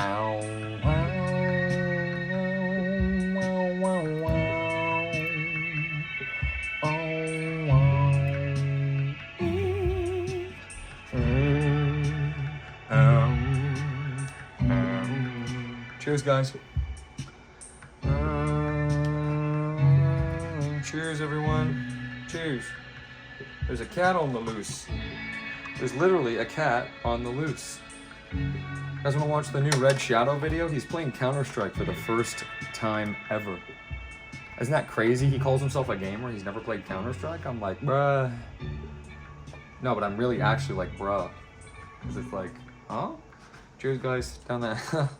Ow, ow, ow, ow, ow, ow, Cheers, guys. Cheers, everyone. Cheers. There's a cat on the loose. There's literally a cat on the loose. You guys want to watch the new Red Shadow video? He's playing Counter-Strike for the first time ever. Isn't that crazy? He calls himself a gamer. He's never played Counter-Strike. I'm like, bruh. No, but I'm really actually like, bruh. Because it's like, huh? Cheers, guys. Down the...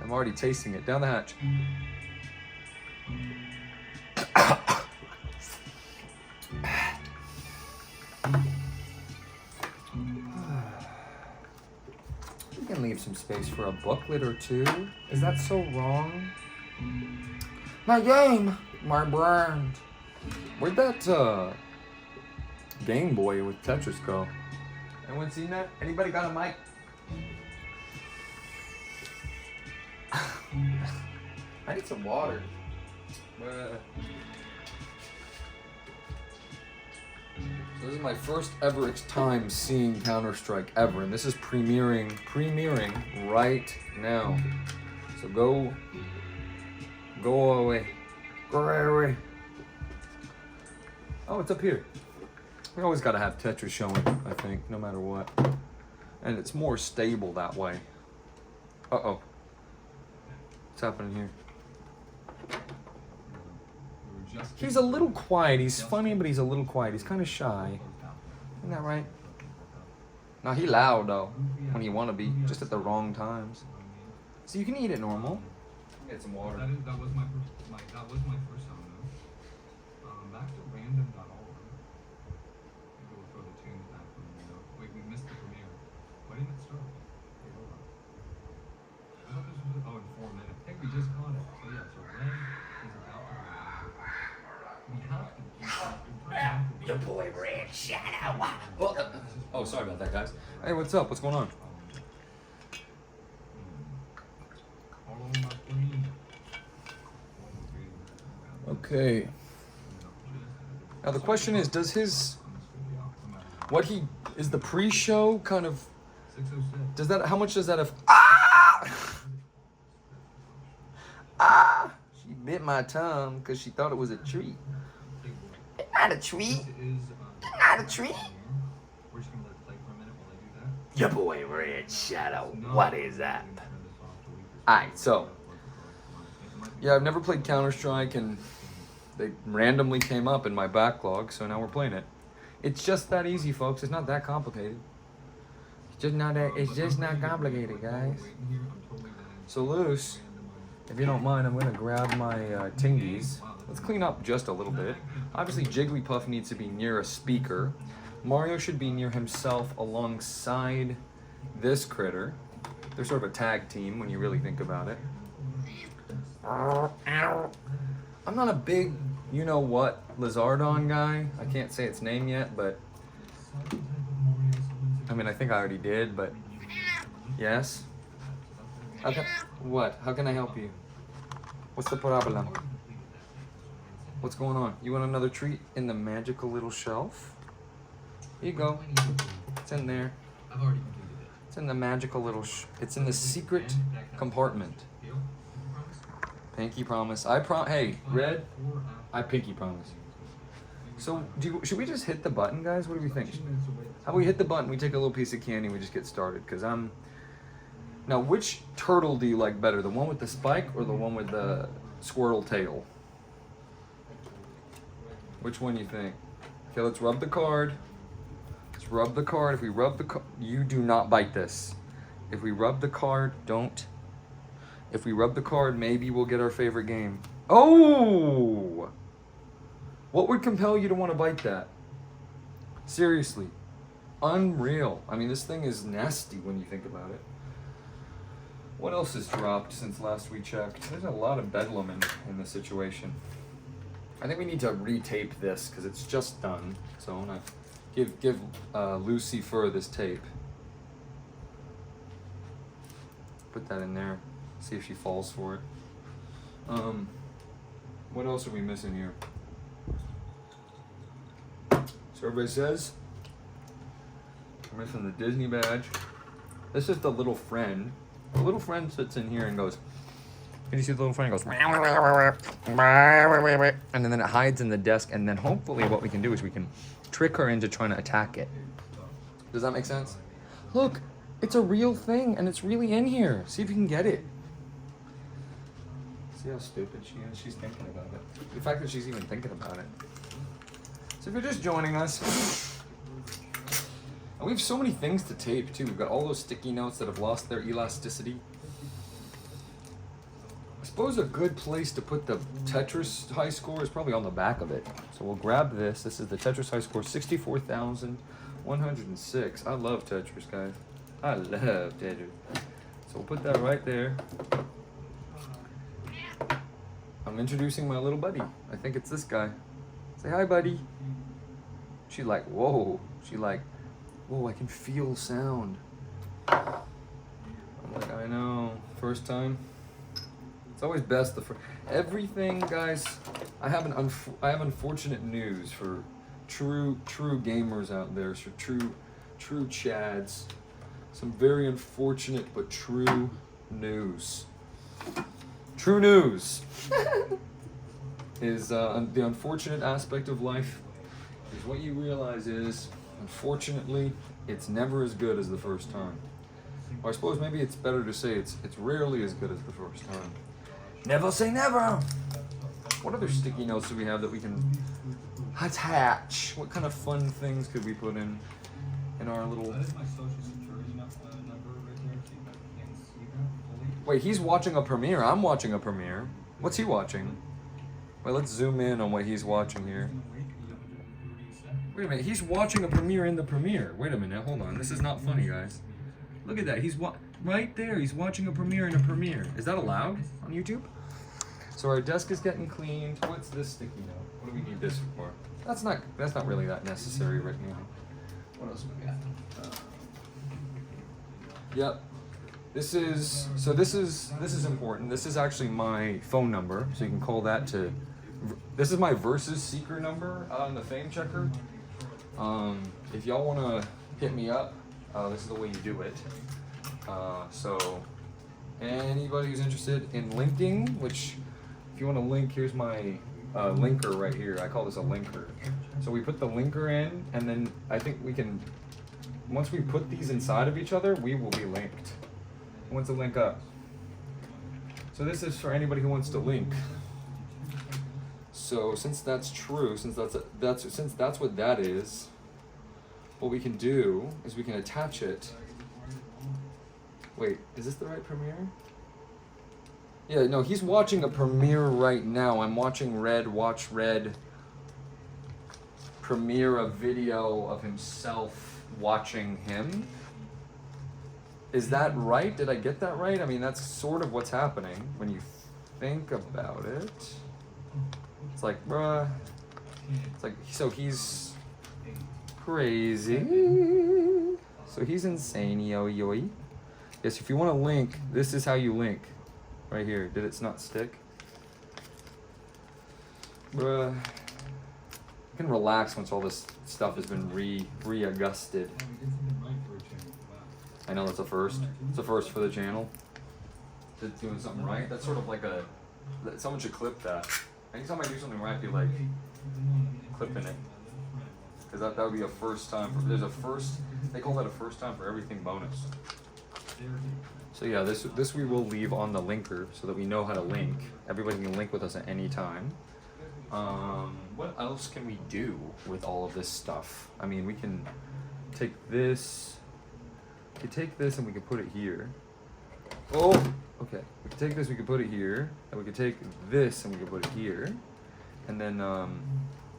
I'm already tasting it. Down the hatch. You can leave some space for a booklet or two. Is that so wrong? My game! My brand! Where'd that Game Boy with Tetris go? Anyone seen that? Anybody got a mic? I need some water. So this is my first ever time seeing Counter-Strike ever, and this is premiering right now. So go away. Go away. Oh, it's up here. We always gotta have Tetris showing, I think, no matter what. And it's more stable that way. Uh-oh. What's happening here? He's a little quiet. He's funny, but he's a little quiet. He's kind of shy. Isn't that right? No, he loud, though, when you want to be, just at the wrong times. So you can eat it normal. Get some water. That was my first time, though. Back to random.org. Maybe we'll throw the tunes back from the window. Wait, we missed the premiere. Why didn't it start? Wait, hold on. I thought this was, in 4 minutes. Hey, we just caught it. So yeah, so Ren is about to we have to keep Your boy Red Shadow. Oh, sorry about that, guys. Hey, what's up? What's going on? Okay. Now the question is, does his is the pre-show kind of how much does that have she bit my tongue because she thought it was a treat. Not a treat. Not a treat. We're just gonna let it play for a minute while I do that. Your boy Red Shadow. What is that? Alright, so yeah, I've never played Counter-Strike, and they randomly came up in my backlog, so now we're playing it. It's just that easy, folks. It's not that complicated. It's just not complicated, guys. So loose, if you don't mind, I'm gonna grab my tingies. Let's clean up just a little bit. Obviously, Jigglypuff needs to be near a speaker. Mario should be near himself alongside this critter. They're sort of a tag team when you really think about it. I'm not a big, you-know-what, Lizardon guy. I can't say its name yet, but... I mean, I think I already did, but... Yes? What? How can I help you? What's the problem? What's going on? You want another treat in the magical little shelf? Here you go. It's in there. I've already completed it. It's in the magical little it's in the secret compartment. Pinky promise. Hey, Red. I pinky promise. So, should we just hit the button, guys? What do we think? How about we hit the button, we take a little piece of candy, and we just get started? Because now, which turtle do you like better? The one with the spike or the one with the squirrel tail? Which one do you think? Okay, let's rub the card. Let's rub the card. If we rub the card, you do not bite this. If we rub the card, don't. If we rub the card, maybe we'll get our favorite game. Oh! What would compel you to want to bite that? Seriously. Unreal. I mean, this thing is nasty when you think about it. What else has dropped since last we checked? There's a lot of bedlam in this situation. I think we need to retape this because it's just done. So I'm gonna give Lucy Fur this tape. Put that in there. See if she falls for it. What else are we missing here? So everybody says we're missing the Disney badge. This is the little friend. The little friend sits in here and goes. Can you see the little friend? It goes. And then it hides in the desk. And then hopefully what we can do is we can trick her into trying to attack it. Does that make sense? Look, it's a real thing and it's really in here. See if you can get it. See how stupid she is? She's thinking about it. The fact that she's even thinking about it. So if you're just joining us, and we have so many things to tape too. We've got all those sticky notes that have lost their elasticity. I suppose a good place to put the Tetris high score is probably on the back of it. So we'll grab this. This is the Tetris high score, 64,106. I love Tetris, guys. I love Tetris. So we'll put that right there. I'm introducing my little buddy. I think it's this guy. Say hi, buddy. She's like, whoa. She's like, whoa, I can feel sound. I'm like, I know. First time. It's always best the first. Everything, guys. I have unfortunate news for true gamers out there. So true chads. Some very unfortunate but true news. True news is the unfortunate aspect of life is what you realize is, unfortunately, it's never as good as the first time. Or I suppose maybe it's better to say it's rarely as good as the first time. Never say never! What other sticky notes do we have that we can attach? What kind of fun things could we put in our little... That is my social security number right there. See if I can see that fully. Wait, he's watching a premiere. I'm watching a premiere. What's he watching? Wait, let's zoom in on what he's watching here. Wait a minute, he's watching a premiere in the premiere. Wait a minute, hold on. This is not funny, guys. Look at that. He's right there. He's watching a premiere in a premiere. Is that allowed on YouTube? So our desk is getting cleaned. What's this sticky note? What do we need this for? That's not really that necessary right now. What else we got? Yep. This is important. This is actually my phone number, so you can call that to. This is my Versus Seeker number on the Fame Checker. If y'all want to hit me up, this is the way you do it. So anybody who's interested in linking, which if you want to link, here's my linker right here. I call this a linker. So we put the linker in, and then I think we can. Once we put these inside of each other, we will be linked. Who wants to link up? So this is for anybody who wants to link. So since that's true, since that's what that is, what we can do is we can attach it. Wait, is this the right premiere? Yeah, no, he's watching a premiere right now. I'm watching Watch Red premiere a video of himself watching him. Is that right? Did I get that right? I mean, that's sort of what's happening when you think about it. It's like, bruh. It's like, so he's crazy. So he's insane, yo. Yes, if you want to link, this is how you link. Right here. Did it not stick? Bruh. You can relax once all this stuff has been readjusted. I know that's a first. It's a first for the channel. Doing something right. That's sort of like a. Someone should clip that. Anytime I do something right, I feel like clipping it, because that would be a first time. There's a first. They call that a first time for everything bonus. So yeah, this we will leave on the linker so that we know how to link. Everybody can link with us at any time. What else can we do with all of this stuff? I mean, we can take this. We could take this and we could put it here. Oh, okay. We could take this, we could put it here, and we could take this and we could put it here. And then,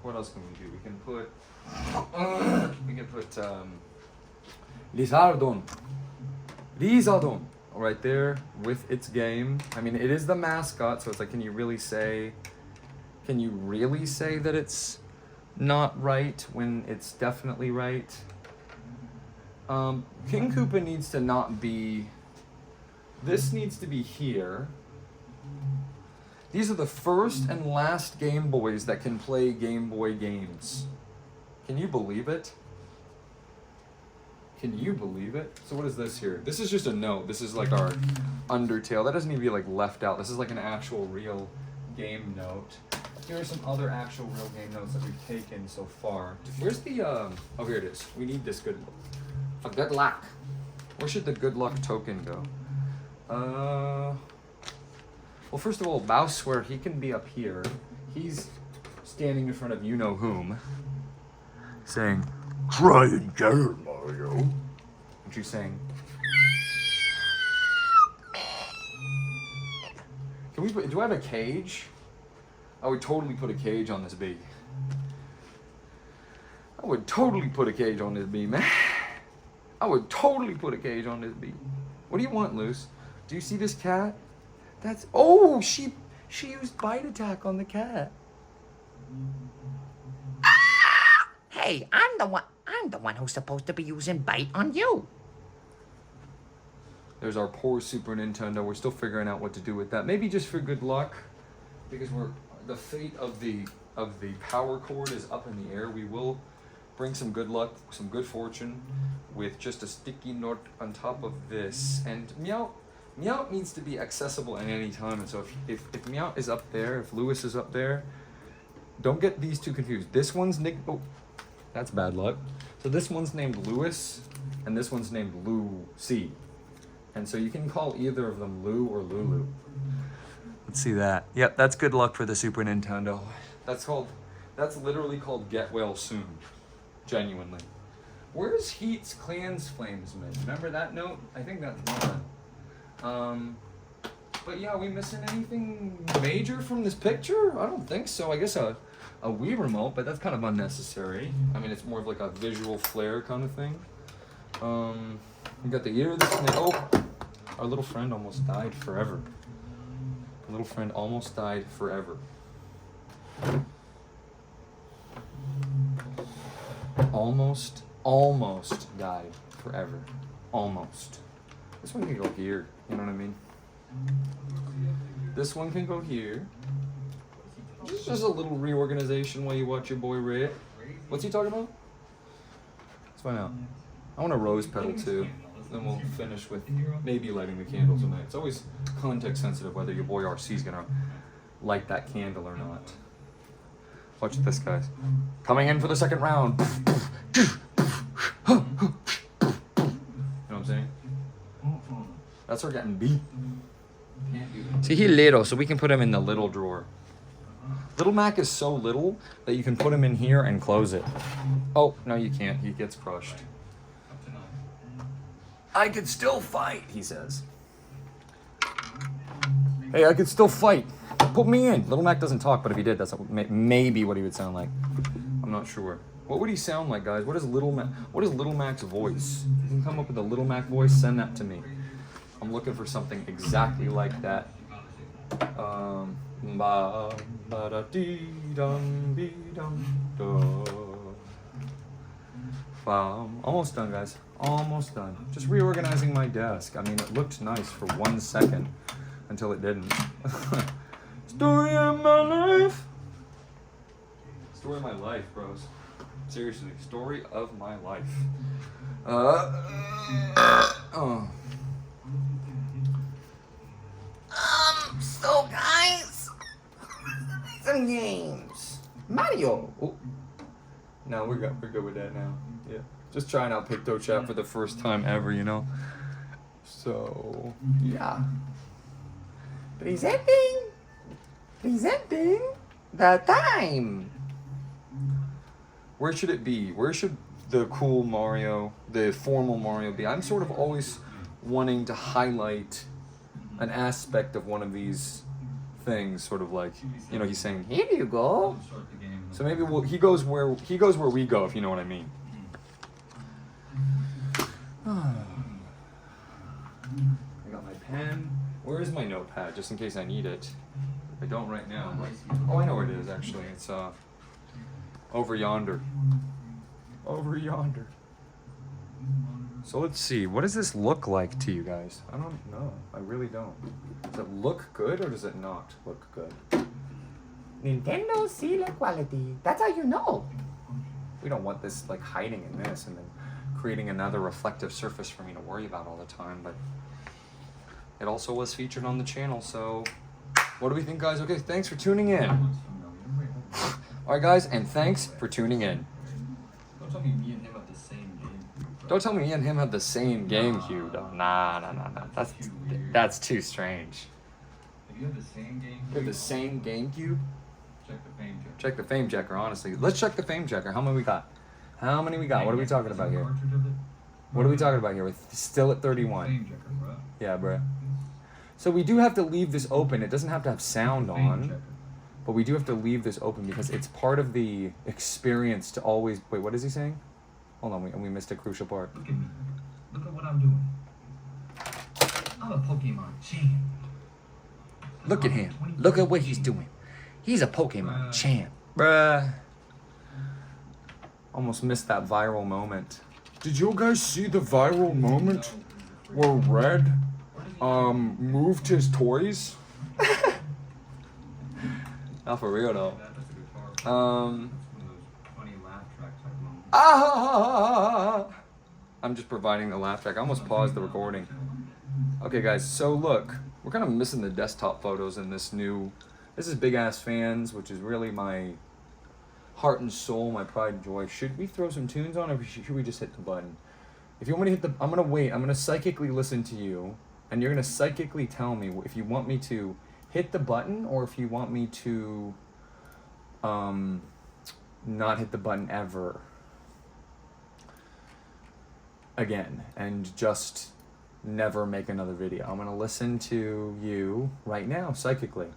what else can we do? We can put, Lizardon, right there with its game. I mean, it is the mascot, so it's like, can you really say that it's not right when it's definitely right? King Koopa needs to not be This needs to be here. These are the first and last Game Boys that can play Game Boy games. Can you believe it? Can you believe it? So what is this here? This is just a note. This is like our Undertale. That doesn't need to be like left out. This is like an actual real game note. Here are some other actual real game notes that we've taken so far. Where's the, oh, here it is. We need this good, for good luck. Where should the good luck token go? Well, first of all, Bowswear, he can be up here. He's standing in front of you-know-whom, saying, "Try again, Mario." And she's saying, "Can we put, do I have a cage?" I would totally put a cage on this bee. I would totally put a cage on this bee, man. I would totally put a cage on this bee. What do you want, Luce? Do you see this cat? That's, oh, she used bite attack on the cat. Hey, I'm the one who's supposed to be using bite on you. There's our poor Super Nintendo. We're still figuring out what to do with that. Maybe just for good luck, because the fate of the power cord is up in the air. We will bring some good luck, some good fortune with just a sticky note on top of this. And Meow needs to be accessible at any time. And so if Meow is up there, if Lewis is up there, don't get these two confused. This one's oh, that's bad luck. So this one's named Lewis, and this one's named Lucy. And so you can call either of them Lou or Lulu. Let's see that. Yep, that's good luck for the Super Nintendo. That's literally called Get Well Soon. Genuinely. Where's Heat's Clans Flamesman? Remember that note? I think that's one. But yeah, are we missing anything major from this picture? I don't think so. I guess a Wii remote, but that's kind of unnecessary. I mean, it's more of like a visual flair kind of thing. We got the ear of the snake. Oh, our little friend almost died forever. Our little friend almost died forever. Almost died forever. Almost. This one can go here. You know what I mean? This one can go here. Just a little reorganization while you watch your boy Ray. What's he talking about? Let's find out. I want a rose petal too. Then we'll finish with maybe lighting the candles tonight. It's always context sensitive whether your boy RC is gonna light that candle or not. Watch this, guys. Coming in for the second round. You know what I'm saying? That's her getting beat. See, he's little, so we can put him in the little drawer. Little Mac is so little that you can put him in here and close it. Oh, no, you can't. He gets crushed. I could still fight, he says. Hey, I could still fight. Put me in. Little Mac doesn't talk, but if he did, that's maybe what he would sound like. I'm not sure. What would he sound like, guys? What is Little Mac's voice? You can come up with a Little Mac voice, send that to me. I'm looking for something exactly like that. Almost done, guys. Almost done. Just reorganizing my desk. I mean, it looked nice for 1 second until it didn't. Story of my life. Story of my life, bros. Seriously, story of my life. So guys, some games. Mario. Oh. No, we're good with that now. Yeah. Just trying out PictoChat for the first time ever, you know? So, yeah. Presenting the time. Where should it be? Where should the cool Mario, the formal Mario be? I'm sort of always wanting to highlight an aspect of one of these things, sort of like, you know, he's saying, here you go. So maybe he goes where we go, if you know what I mean. I got my pen. Where is my notepad, just in case I need it? I don't right now. Oh, I know where it is, actually. It's over yonder. Over yonder. So let's see. What does this look like to you guys? I don't know. I really don't. Does it look good or does it not look good? Nintendo Seal quality. That's how you know. We don't want this like hiding in this and then creating another reflective surface for me to worry about all the time. But it also was featured on the channel. So what do we think, guys? Okay, thanks for tuning in. All right, guys, and thanks for tuning in. Don't tell me and him have the same game. Don't tell me me and him have the same GameCube. Nah. That's too strange. If you have the same game, We have the same GameCube? check the fame check. Check the fame checker, honestly. Let's check the fame checker. How many we got? How many we got? What are we talking about here? What are we talking about here? We're still at 31. Fame checker, bro. Yeah, bruh. So we do have to leave this open. It doesn't have to have sound Fame on, checker. but we do have to leave this open because it's part of the experience to always... Wait, what is he saying? Hold on, we missed a crucial part. Look at me. Look at what I'm doing. I'm a Pokemon champ. Look at him. Look at what he's doing. He's a Pokemon champ. Bruh. Almost missed that viral moment. Did you guys see the viral moment where Red moved his toys? Not for real though. That's a good part. Um That's one of those funny laugh track type moments. I'm just providing the laugh track. I almost paused the recording. Okay, guys, so look, we're kind of missing the desktop photos in this new... This is Big Ass Fans, which is really my heart and soul, my pride and joy. Should we throw some tunes on, or should we just hit the button? If you want me to hit the... I'm going to wait. I'm going to psychically listen to you, and you're going to psychically tell me if you want me to hit the button or if you want me to not hit the button ever again and just never make another video. I'm going to listen to you right now, psychically.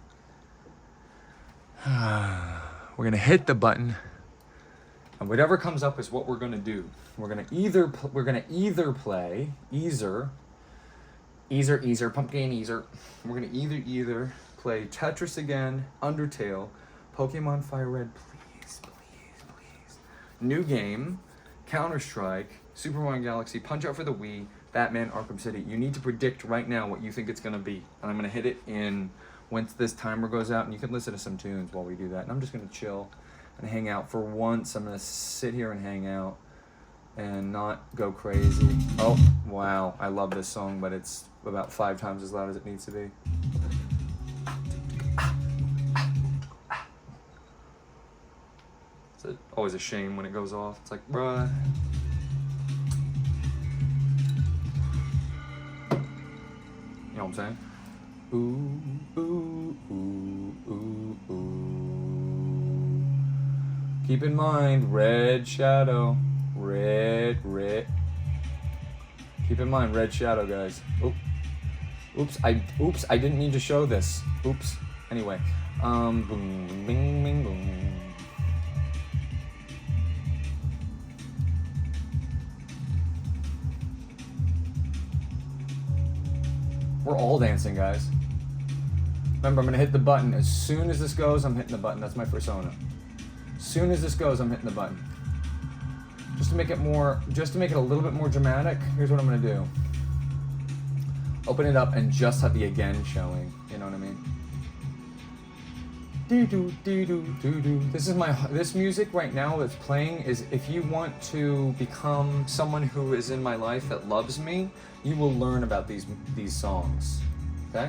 We're going to hit the button, and whatever comes up is what we're going to do. We're going to either play Easer, pumpkin Easer. We're going to either play Tetris again, Undertale, Pokemon Fire Red, please. New game, Counter-Strike, Super Mario Galaxy, Punch-Out for the Wii, Batman Arkham City. You need to predict right now what you think it's going to be. And I'm going to hit it in once this timer goes out, and you can listen to some tunes while we do that. And I'm just going to chill and hang out. For once, I'm going to sit here and hang out and not go crazy. Oh, wow. I love this song, but it's about 5 times as loud as it needs to be. It's always a shame when it goes off. It's like, bruh. You know what I'm saying? Ooh, ooh, ooh, ooh, ooh. Keep in mind, red shadow. Red. Keep in mind, red shadow, guys. Oops, I didn't need to show this. Oops. Anyway, boom, bing, bing, boom. We're all dancing, guys. Remember, I'm gonna hit the button. As soon as this goes, I'm hitting the button. That's my persona. As soon as this goes, I'm hitting the button. Just to make it a little bit more dramatic, here's what I'm gonna do. Open it up and just have the again showing. You know what I mean? This music right now that's playing is if you want to become someone who is in my life that loves me, you will learn about these songs. Okay?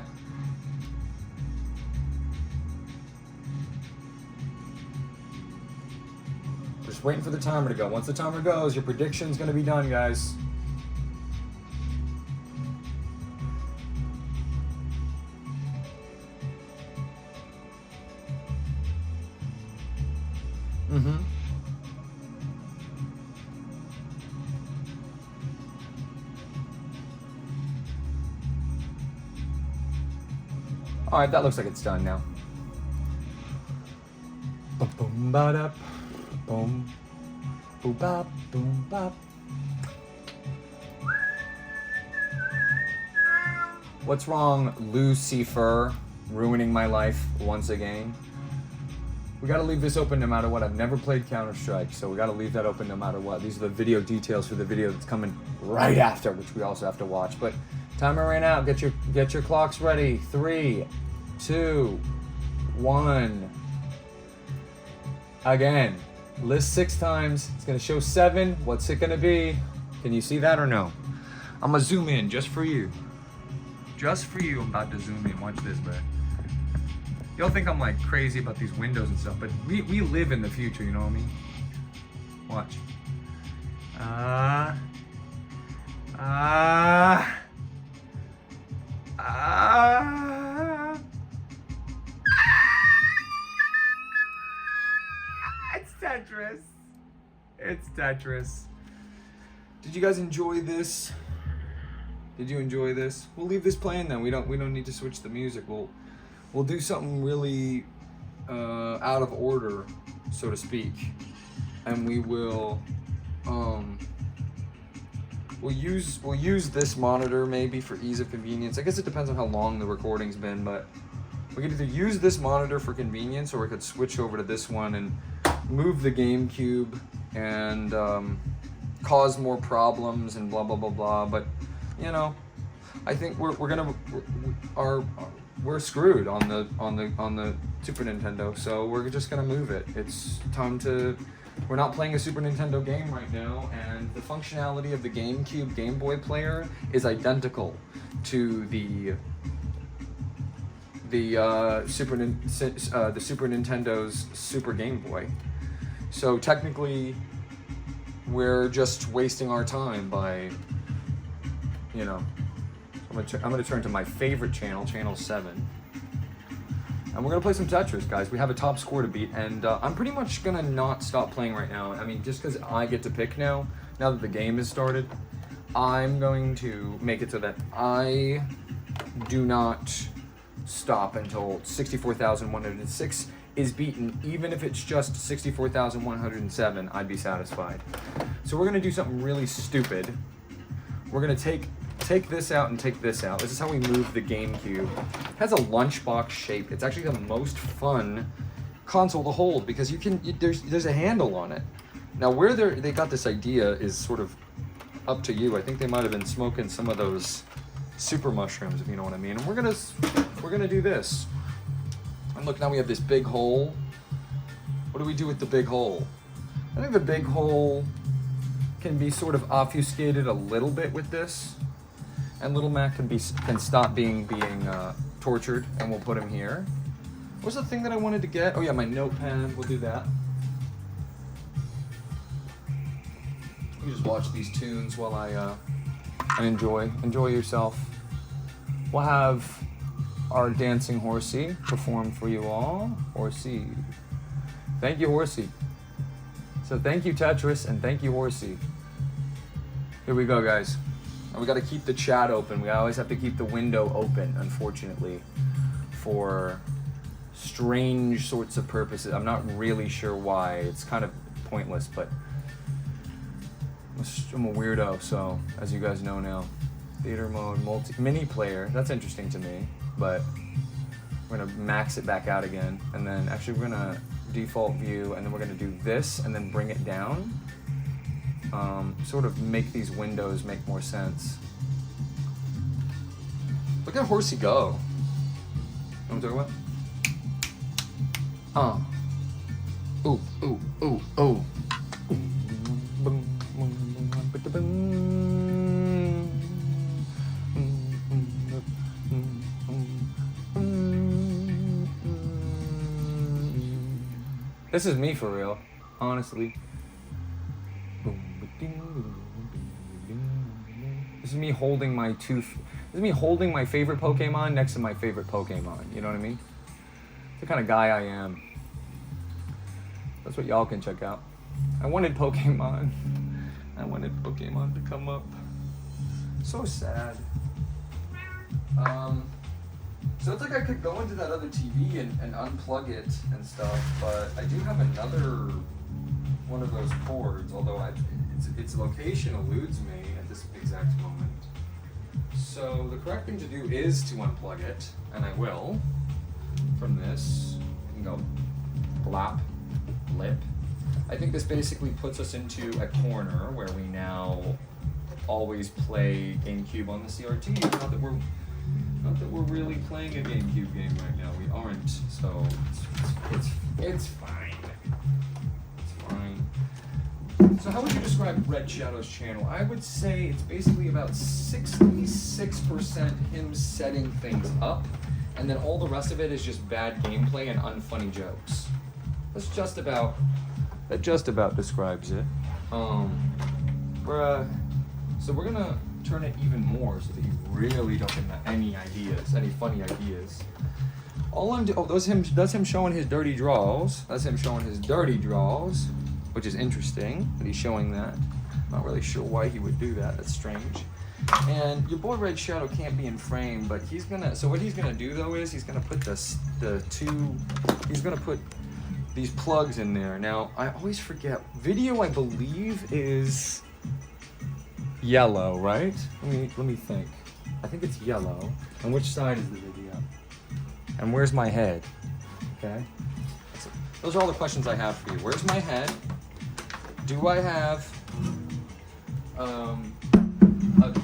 Just waiting for the timer to go. Once the timer goes, your prediction's gonna be done, guys. Mm-hmm. All right, that looks like it's done now. Boom, boom, ba-da, boom, boom, bop, boom, bop. What's wrong, Lucifer, ruining my life once again? We gotta leave this open no matter what. I've never played Counter-Strike, so we gotta leave that open no matter what. These are the video details for the video that's coming right after, which we also have to watch. But timer ran out. Get your clocks ready. 3, 2, 1. Again, list 6 times. It's gonna show 7. What's it gonna be? Can you see that or no? I'm gonna zoom in just for you. Just for you, I'm about to zoom in. Watch this, man. Y'all think I'm like crazy about these windows and stuff, but we live in the future, you know what I mean? Watch. It's Tetris. It's Tetris. Did you guys enjoy this? Did you enjoy this? We'll leave this playing then. We don't need to switch the music. We'll do something really out of order, so to speak, and we will we'll use this monitor maybe for ease of convenience. I guess it depends on how long the recording's been, but we could either use this monitor for convenience, or we could switch over to this one and move the GameCube and cause more problems and blah blah blah blah. But you know, I think we're screwed on the Super Nintendo, so we're just gonna move it. It's time to. We're not playing a Super Nintendo game right now, and the functionality of the GameCube Game Boy player is identical to the Super Nintendo's Super Game Boy. So technically, we're just wasting our time by, you know. I'm gonna turn to my favorite channel, channel 7. And we're gonna play some Tetris, guys. We have a top score to beat, and I'm pretty much gonna not stop playing right now. I mean, just because I get to pick now that the game has started, I'm going to make it so that I do not stop until 64,106 is beaten. Even if it's just 64,107, I'd be satisfied. So we're gonna do something really stupid. We're gonna take this out and take this out. This is how we move the GameCube. It has a lunchbox shape. It's actually the most fun console to hold because there's a handle on it. Now where they got this idea is sort of up to you. I think they might have been smoking some of those super mushrooms, if you know what I mean. And we're gonna do this. And look, now we have this big hole. What do we do with the big hole? I think the big hole can be sort of obfuscated a little bit with this. And Little Mac can stop being tortured, and we'll put him here. What's the thing that I wanted to get? Oh yeah, my notepad. We'll do that. You just watch these tunes while I enjoy yourself. We'll have our dancing horsey perform for you all. Horsey, thank you, horsey. So thank you, Tetris, and thank you, horsey. Here we go, guys. And we got to keep the chat open. We always have to keep the window open, unfortunately, for strange sorts of purposes. I'm not really sure why. It's kind of pointless, but I'm a weirdo, so as you guys know now. Theater mode, mini player. That's interesting to me, but we're gonna max it back out again, and then actually we're gonna default view, and then we're gonna do this, and then bring it down. Sort of make these windows make more sense. Look at Horsey go. You know what I'm talking about? Ooh, ooh, ooh, ooh. This is me for real, honestly. This is me holding my This is me holding my favorite Pokemon next to my favorite Pokemon. You know what I mean? It's the kind of guy I am. That's what y'all can check out. I wanted Pokemon. I wanted Pokemon to come up. So sad. So it's like I could go into that other TV and unplug it and stuff, but I do have another one of those cords, although its location eludes me at this exact moment. So the correct thing to do is to unplug it, and I will, from this. I can go blop, blip. I think this basically puts us into a corner where we now always play GameCube on the CRT. Not that we're really playing a GameCube game right now. We aren't. So it's fine. It's fine. So how would you describe Red Shadow's channel? I would say it's basically about 66% him setting things up, and then all the rest of it is just bad gameplay and unfunny jokes. That just about describes it. So we're gonna turn it even more so that you really don't get any ideas, any funny ideas. All I'm doing, that's him showing his dirty draws. That's him showing his dirty draws, which is interesting that he's showing that. Not really sure why he would do that. That's strange. And your boy Red Shadow can't be in frame, but so what he's gonna do though is he's gonna put he's gonna put these plugs in there. Now, I always forget, video I believe is yellow, right? Let me think. I think it's yellow. And which side is the video? And where's my head? Okay. Those are all the questions I have for you. Where's my head? Do I have a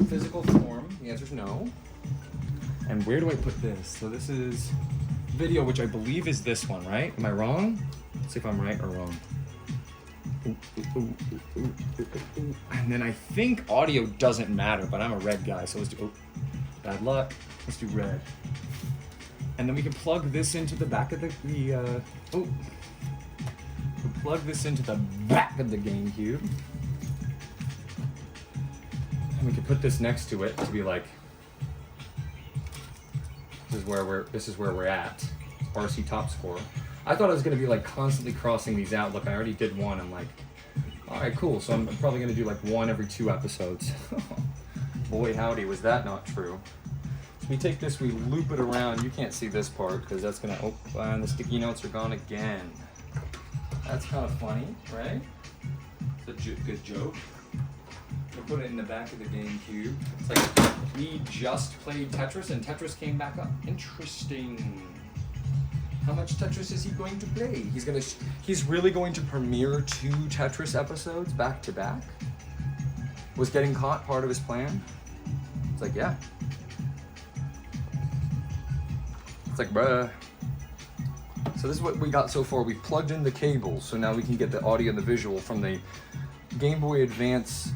physical form? The answer is no. And where do I put this? So this is video, which I believe is this one, right? Am I wrong? Let's see if I'm right or wrong. And then I think audio doesn't matter, but I'm a red guy, so let's do, bad luck. Let's do red. And then we can plug this into the back of we'll plug this into the back of the GameCube. And we can put this next to it to be like, this is where we're at. RC top score. I thought I was gonna be like constantly crossing these out. Look, I already did one. I'm like, all right, cool. So I'm probably gonna do like one every 2 episodes. Boy, howdy, was that not true. So we take this, we loop it around. You can't see this part because that's gonna, and the sticky notes are gone again. That's kind of funny, right? It's a good joke. We'll put it in the back of the GameCube. It's like we just played Tetris and Tetris came back up. Interesting. How much Tetris is he going to play? He's really going to premiere 2 Tetris episodes back to back? Was getting caught part of his plan? It's like, yeah. It's like, bruh. So this is what we got so far. We've plugged in the cables, so now we can get the audio and the visual from the Game Boy Advance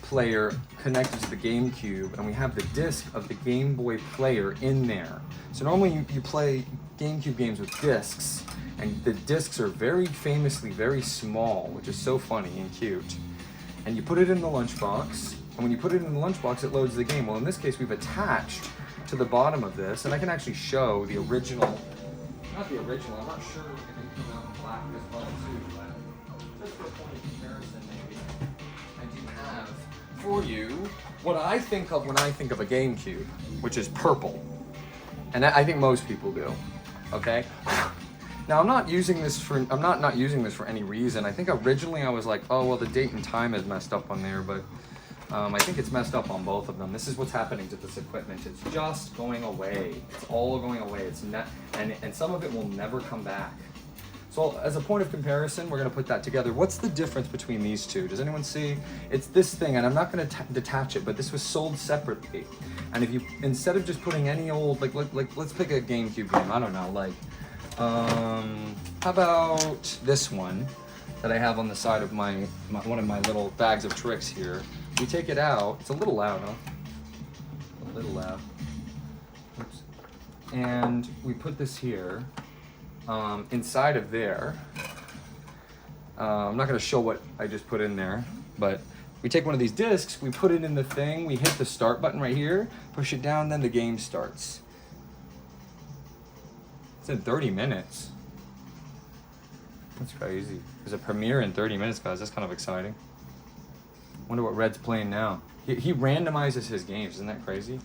player connected to the GameCube, and we have the disc of the Game Boy player in there. So normally you play GameCube games with discs, and the discs are very famously very small, which is so funny and cute. And you put it in the lunchbox, and when you put it in the lunchbox, it loads the game. Well, in this case, we've attached to the bottom of this, and I can actually show the original, not the original, I'm not sure if it can come out in black as well too, but just for a point of comparison maybe, I do have for you what I think of when I think of a GameCube, which is purple. And I think most people do, okay? Now I'm not using this for any reason. I think originally I was like, oh, well, the date and time is messed up on there, but I think it's messed up on both of them. This is what's happening to this equipment. It's just going away. It's all going away. It's not, and some of it will never come back. So as a point of comparison, we're gonna put that together. What's the difference between these two? Does anyone see? It's this thing, and I'm not gonna detach it, but this was sold separately. And if you, instead of just putting any old, like let's pick a GameCube game, I don't know, like, how about this one that I have on the side of one of my little bags of tricks here. We take it out, it's a little loud, huh? A little loud. Oops. And we put this here. Inside of there, I'm not going to show what I just put in there, but we take one of these discs, we put it in the thing, we hit the start button right here, push it down, then the game starts. It's in 30 minutes. That's crazy. There's a premiere in 30 minutes, guys. That's kind of exciting. Wonder what Red's playing now. He randomizes his games. Isn't that crazy?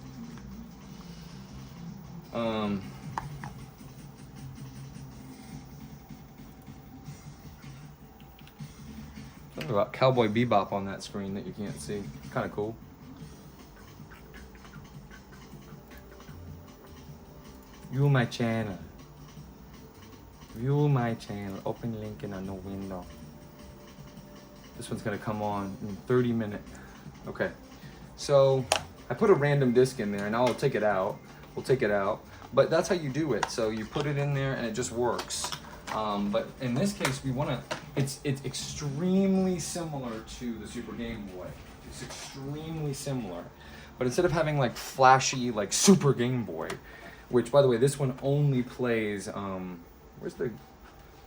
Something about Cowboy Bebop on that screen that you can't see. It's kind of cool. You my channel. View my channel. Open link in a new window. This one's gonna come on in 30 minutes. Okay. So I put a random disc in there, and I'll take it out. We'll take it out. But that's how you do it. So you put it in there, and it just works. But in this case, we wanna. It's extremely similar to the Super Game Boy. It's extremely similar. But instead of having like flashy like Super Game Boy, which by the way, this one only plays, where's the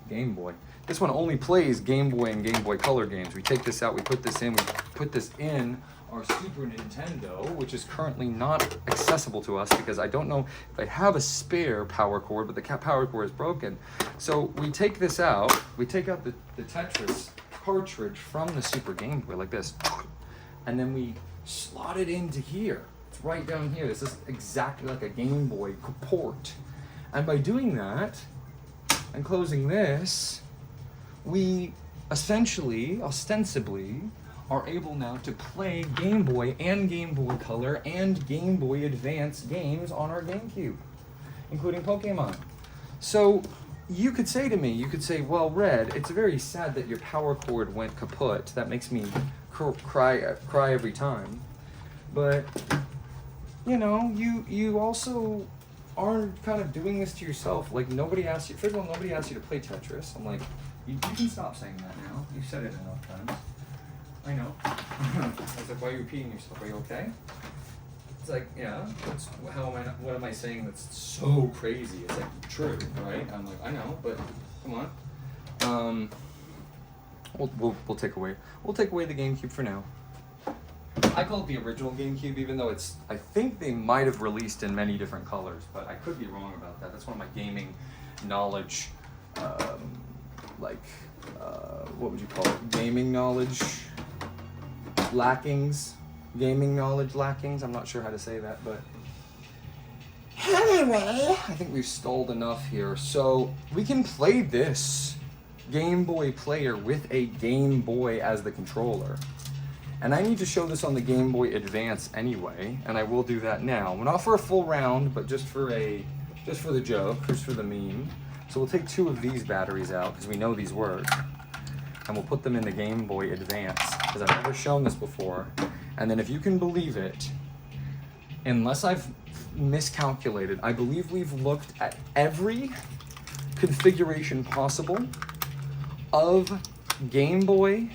Game Boy? This one only plays Game Boy and Game Boy Color games. We take this out, we put this in, we put this in our Super Nintendo, which is currently not accessible to us because I don't know if I have a spare power cord, but the power cord is broken. So we take this out, we take out the Tetris cartridge from the Super Game Boy like this, and then we slot it into here. It's right down here. This is exactly like a Game Boy port. And by doing that and closing this, we essentially, ostensibly, are able now to play Game Boy and Game Boy Color and Game Boy Advance games on our GameCube, including Pokemon. So you could say to me, you could say, well, Red, it's very sad that your power cord went kaput. That makes me cry every time. But you know, you also are kind of doing this to yourself. Like, nobody asked you. First of all, nobody asked you to play Tetris. I'm like, you can stop saying that now. You've said it enough times. I know. I was like, why are you repeating yourself? Are you okay? It's like, yeah. What am I saying that's so crazy? It's like true, right? I'm like, I know, but come on. We'll take away the GameCube for now. I call it the original GameCube, even though I think they might have released in many different colors, but I could be wrong about that. That's one of my gaming knowledge, what would you call it? Gaming knowledge lackings. Gaming knowledge lackings. I'm not sure how to say that, but anyway, I think we've stalled enough here. So we can play this Game Boy player with a Game Boy as the controller. And I need to show this on the Game Boy Advance anyway, and I will do that now. Not for a full round, but just for the joke, just for the meme. So we'll take 2 of these batteries out, because we know these work, and we'll put them in the Game Boy Advance, because I've never shown this before. And then if you can believe it, unless I've miscalculated, I believe we've looked at every configuration possible of Game Boy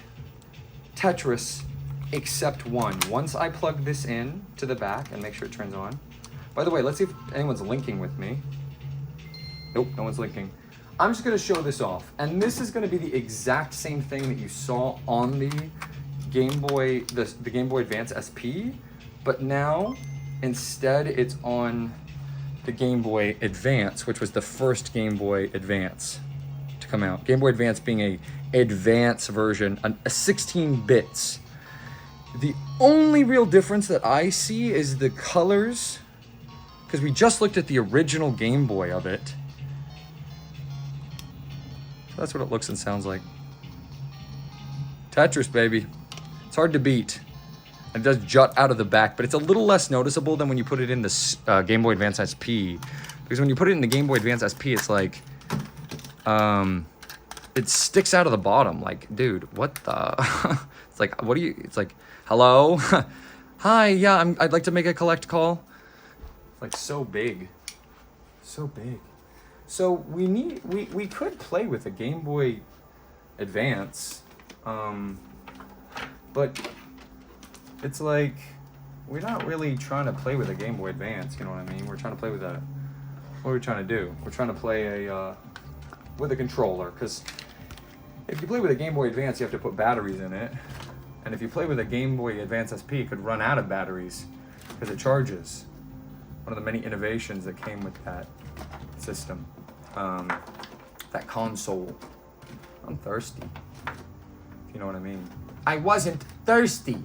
Tetris except one. Once I plug this in to the back and make sure it turns on. By the way, let's see if anyone's linking with me. Nope, no one's linking. I'm just gonna show this off. And this is gonna be the exact same thing that you saw on the Game Boy, the Game Boy Advance SP, but now instead it's on the Game Boy Advance, which was the first Game Boy Advance to come out. Game Boy Advance being a advance version, a 16 bits. The only real difference that I see is the colors, because we just looked at the original Game Boy of it. So that's what it looks and sounds like. Tetris, baby. It's hard to beat. It does jut out of the back, but it's a little less noticeable than when you put it in the Game Boy Advance SP. Because when you put it in the Game Boy Advance SP, it's like, it sticks out of the bottom. Like, dude, what the? It's like, what do you? It's like, hello, hi, yeah, I'd like to make a collect call. It's like so big, so big. So we could play with a Game Boy Advance, but it's like we're not really trying to play with a Game Boy Advance. You know what I mean? We're trying to play with a. What are we trying to do? We're trying to play with a controller, because if you play with a Game Boy Advance, you have to put batteries in it. And if you play with a Game Boy Advance SP, it could run out of batteries because it charges. One of the many innovations that came with that system, that console. I'm thirsty, if you know what I mean. I wasn't thirsty.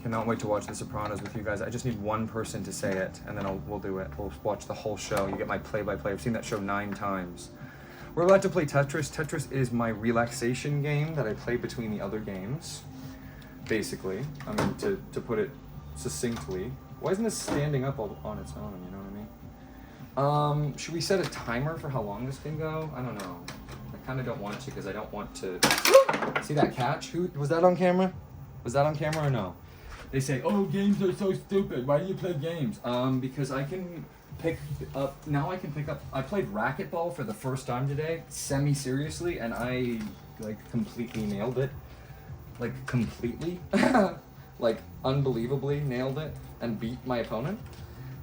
Cannot wait to watch The Sopranos with you guys. I just need one person to say it, and then we'll do it. We'll watch the whole show. You get my play-by-play. I've seen that show 9 times. We're about to play Tetris. Tetris is my relaxation game that I play between the other games, basically. I mean, to put it succinctly. Why isn't this standing up on its own, you know what I mean? Should we set a timer for how long this can go? I don't know. I kind of don't want to because I don't want to. See that catch? Who was that on camera? Was that on camera or no? They say, "Oh, games are so stupid. Why do you play games?" Because I can pick up. Now I can pick up. I played racquetball for the first time today, semi-seriously, and I like completely nailed it. Like completely, like unbelievably nailed it and beat my opponent.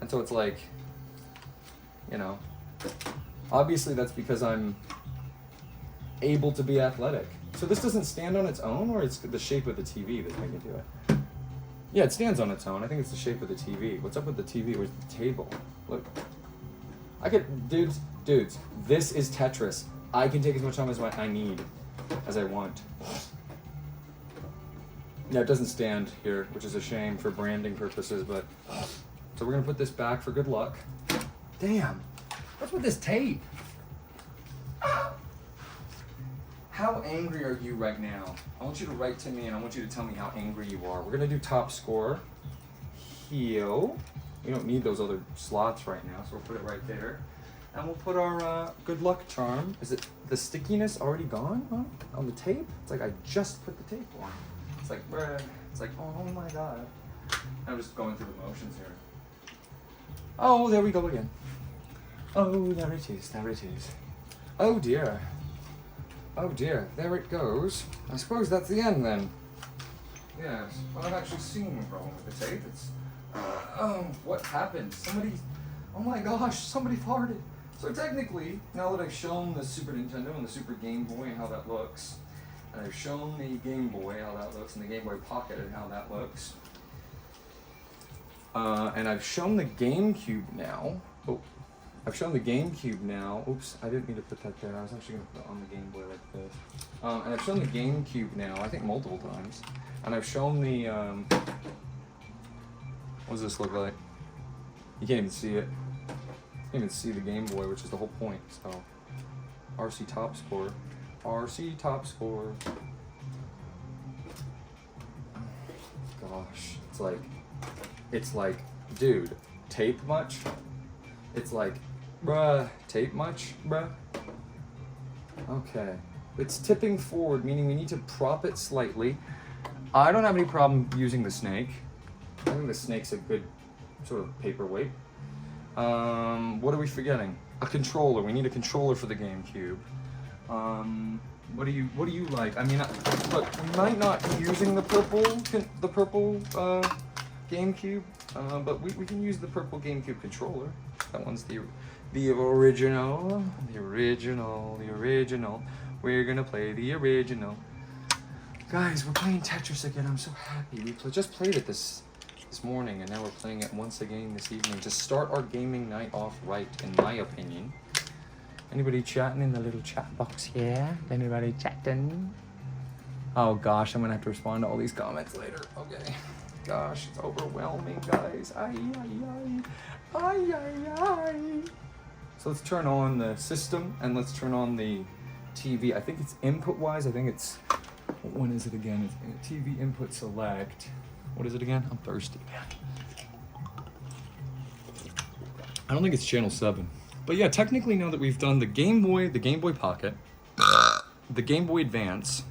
And so it's like, you know, obviously that's because I'm able to be athletic. So this doesn't stand on its own, or it's the shape of the TV that's making it do it? Yeah, it stands on its own. I think it's the shape of the TV. What's up with the TV? Where's the table? Look. I could, dudes, this is Tetris. I can take as much time as I need, as I want. Yeah, it doesn't stand here, which is a shame for branding purposes, but... So we're gonna put this back for good luck. Damn, what's with this tape? How angry are you right now? I want you to write to me and I want you to tell me how angry you are. We're gonna do top score. Heel. We don't need those other slots right now, so we'll put it right there. And we'll put our good luck charm. Is it the stickiness already gone on the tape? It's like I just put the tape on. It's like, bruh. It's like, oh my god. I'm just going through the motions here. Oh, there we go again. Oh, there it is, there it is. Oh dear. Oh dear, there it goes. I suppose that's the end then. Yes, well, I've actually seen wrong with the tape. It's, oh, what happened? Oh my gosh, somebody farted. So technically, now that I've shown the Super Nintendo and the Super Game Boy and how that looks, and I've shown the Game Boy how that looks, and the Game Boy Pocket and how that looks, and I've shown the GameCube now. Oh, I've shown the GameCube now. Oops, I didn't mean to put that there. I was actually going to put it on the Game Boy like this. And I've shown the GameCube now, I think multiple times. And I've shown the, what does this look like? You can't even see it. You can't even see the Game Boy, which is the whole point. So, RC top score. RC top score. Gosh, it's like, dude, tape much? It's like, bruh, tape much, bruh? Okay. It's tipping forward, meaning we need to prop it slightly. I don't have any problem using the snake. I think the snake's a good sort of paperweight. What are we forgetting? A controller. We need a controller for the GameCube. What do you like? I mean, look, we might not be using the purple GameCube, but we can use the purple GameCube controller. That one's the original. We're gonna play the original. Guys, we're playing Tetris again. I'm so happy. We just played it this morning, and now we're playing it once again this evening to start our gaming night off right, in my opinion. Anybody chatting in the little chat box here? Anybody chatting? Oh gosh, I'm gonna have to respond to all these comments later. Okay. Gosh, it's overwhelming, guys. Ay, ay, ay. Ay, ay, ay. So let's turn on the system and let's turn on the TV. I think it's input-wise. I think it's, what one is it again? It's TV input select. What is it again? I'm thirsty, man. I don't think it's channel 7. But yeah, technically now that we've done the Game Boy Pocket, the Game Boy Advance,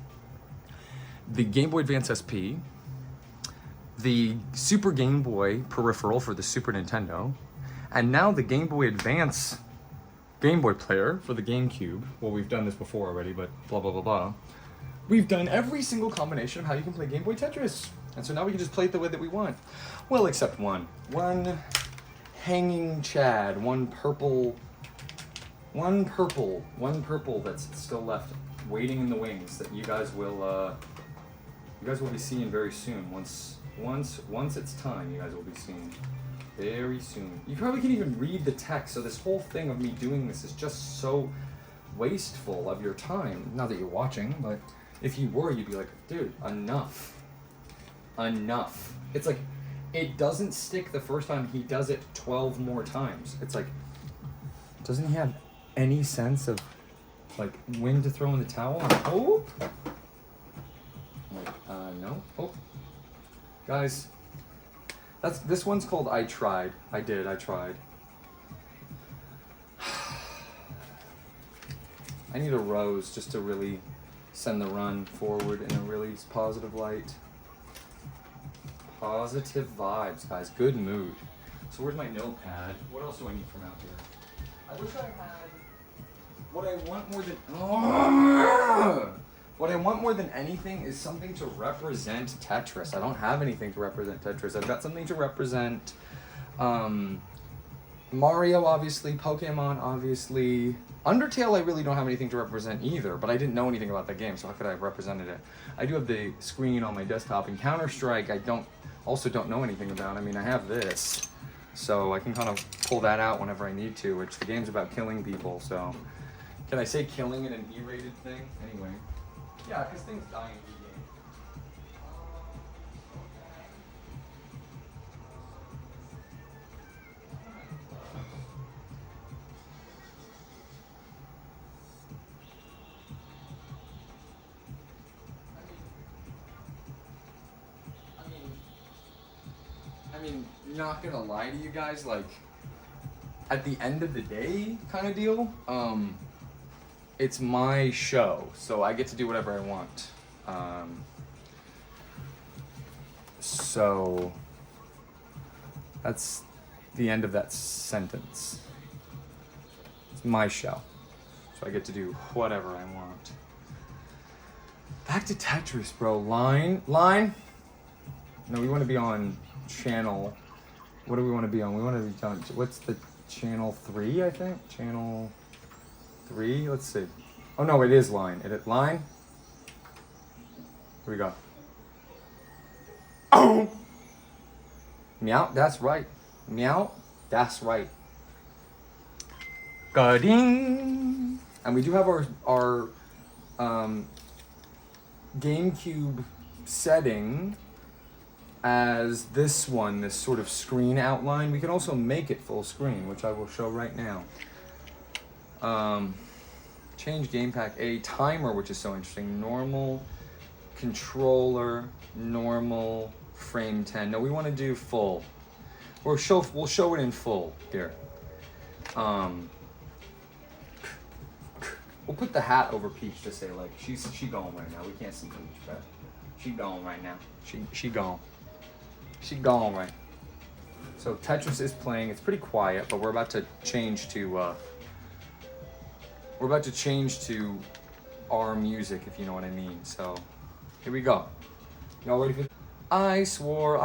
the Game Boy Advance SP, the Super Game Boy peripheral for the Super Nintendo, and now the Game Boy Advance Game Boy player for the GameCube. Well, we've done this before already, but blah, blah, blah, blah. We've done every single combination of how you can play Game Boy Tetris. And so now we can just play it the way that we want. Well, except one. One hanging Chad, one purple that's still left waiting in the wings that you guys will be seeing very soon. Once it's time, you guys will be seeing very soon. You probably can't even read the text, so this whole thing of me doing this is just so wasteful of your time. Not that you're watching, but if you were, you'd be like, dude, enough. It's like, it doesn't stick the first time, he does it 12 more times. It's like, doesn't he have any sense of, like, when to throw in the towel? Oh! Like, no. Oh. Guys, this one's called I Tried. I tried. I need a rose just to really send the run forward in a really positive light. Positive vibes, guys. Good mood. So where's my notepad? What else do I need from out here? I wish I had... What I want more than... What I want more than anything is something to represent Tetris. I don't have anything to represent Tetris. I've got something to represent Mario, obviously. Pokemon, obviously. Undertale, I really don't have anything to represent either, but I didn't know anything about that game, so how could I have represented it? I do have the screen on my desktop, and Counter-Strike, I also don't know anything about. I mean, I have this, so I can kind of pull that out whenever I need to, which the game's about killing people, so... Can I say killing in an E-rated thing? Anyway. Yeah, because things die in the game. I mean, not gonna lie to you guys, like, at the end of the day kind of deal, it's my show, so I get to do whatever I want. So that's the end of that sentence. It's my show, so I get to do whatever I want. Back to Tetris, bro. Line? No, we want to be on channel. What do we want to be on? We want to be on, what's the channel 3, I think? Channel 3? Let's see. Oh no, it is line. Line? Here we go. Oh! Meow, that's right. Meow, that's right. Ga-ding! And we do have our GameCube setting as this one, this sort of screen outline. We can also make it full screen, which I will show right now. Change game pack A, timer, which is so interesting. Normal, controller, normal, frame 10. No, we want to do full. We'll show it in full here. We'll put the hat over Peach to say, like, she gone right now. We can't see Peach, but she gone right now. She gone. She gone right. So Tetris is playing. It's pretty quiet, but we're about to change to our music, if you know what I mean. So here we go. Y'all ready for this? I swore,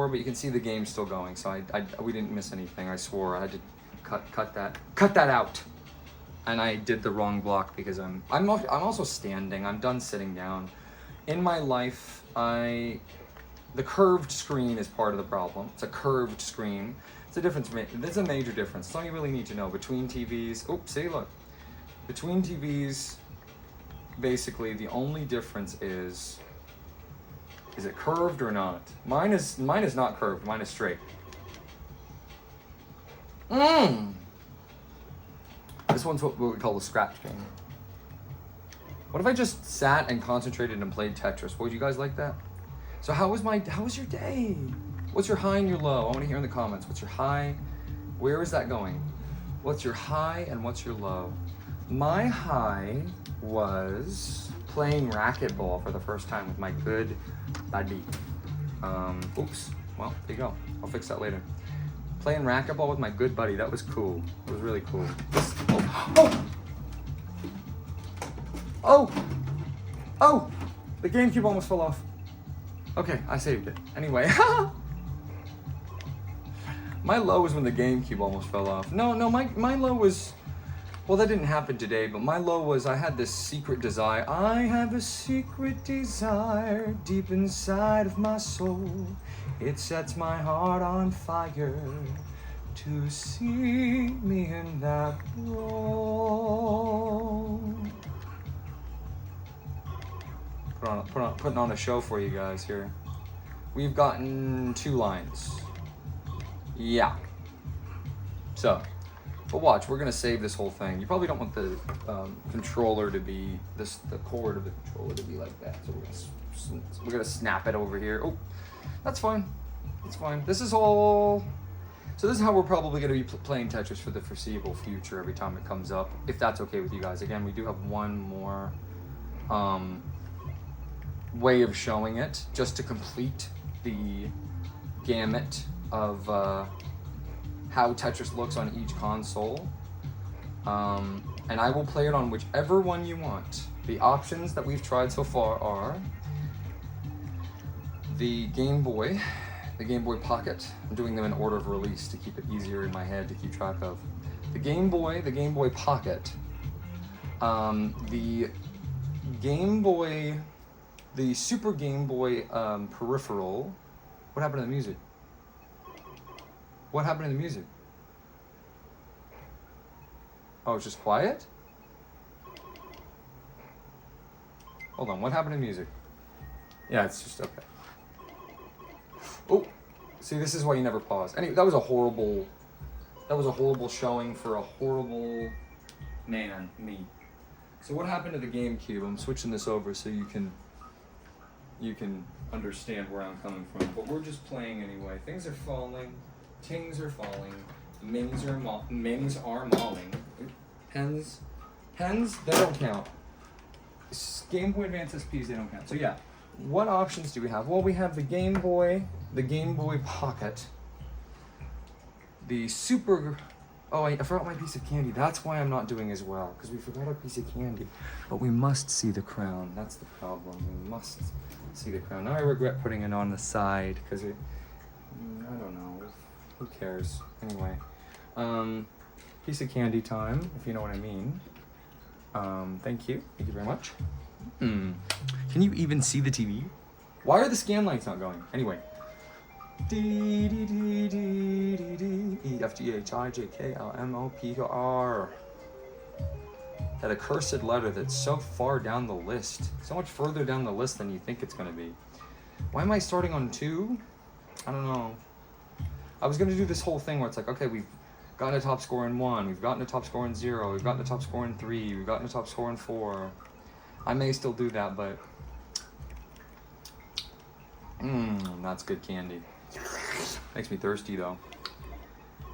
but you can see the game's still going, so we didn't miss anything. I swore. I had to cut that out. And I did the wrong block because I'm also standing. I'm done sitting down. In my life, the curved screen is part of the problem. It's a curved screen. It's a difference. There's a major difference. It's all you really need to know. Between TVs, oops, see, look. Between TVs, basically the only difference is it curved or not? Mine is not curved. Mine is straight. This one's what we call the scratch game. What if I just sat and concentrated and played Tetris? Would you guys like that? So how was your day? What's your high and your low? I want to hear in the comments. What's your high? Where is that going? What's your high and what's your low? My high was playing racquetball for the first time with my good buddy. Oops. Well, there you go. I'll fix that later. Playing racquetball with my good buddy. That was cool. It was really cool. Oh! The GameCube almost fell off. Okay, I saved it. Anyway. My low was when the GameCube almost fell off. No, my low was... Well, that didn't happen today, but my low was I had this secret desire. I have a secret desire deep inside of my soul. It sets my heart on fire to see me in that role. Putting on a show for you guys here. We've gotten 2 lines. Yeah. So, but watch, we're gonna save this whole thing. You probably don't want the controller to be the cord of the controller to be like that. So we're gonna snap it over here. Oh, that's fine. It's fine. This is all So this is how we're probably going to be playing Tetris for the foreseeable future every time it comes up, if that's okay with you guys. Again, we do have one more way of showing it, just to complete the gamut of how Tetris looks on each console. And I will play it on whichever one you want. The options that we've tried so far are the Game Boy Pocket. I'm doing them in order of release to keep it easier in my head to keep track of. The Game Boy Pocket, the Game Boy, the Super Game Boy peripheral. What happened to the music? What happened to the music? Oh, it's just quiet? Hold on, what happened to music? Yeah, it's just okay. Oh, see, this is why you never pause. Anyway, that was a horrible showing for a horrible man, me. So what happened to the GameCube? I'm switching this over so you can understand where I'm coming from. But we're just playing anyway. Things are falling, tings are falling, mings are mauling. Pens, they don't count. Game Boy Advance SPs, they don't count. So yeah, what options do we have? Well, we have the Game Boy Pocket, the Super. Oh, I forgot my piece of candy. That's why I'm not doing as well, because we forgot our piece of candy. But we must see the crown. That's the problem. We must see the crown. Now I regret putting it on the side, because I don't know. Who cares? Anyway, piece of candy time, if you know what I mean. Thank you very much. Can you even see the TV? Why are the scan lights not going? Anyway. D D D D D D E F G H I J K L M O P R. That accursed letter that's so far down the list, so much further down the list than you think it's gonna be. Why am I starting on 2? I don't know. I was gonna do this whole thing where it's like, okay, we've gotten a top score in 1, we've gotten a top score in 0, we've gotten a top score in 3, we've gotten a top score in 4. I may still do that, but that's good candy. Makes me thirsty though.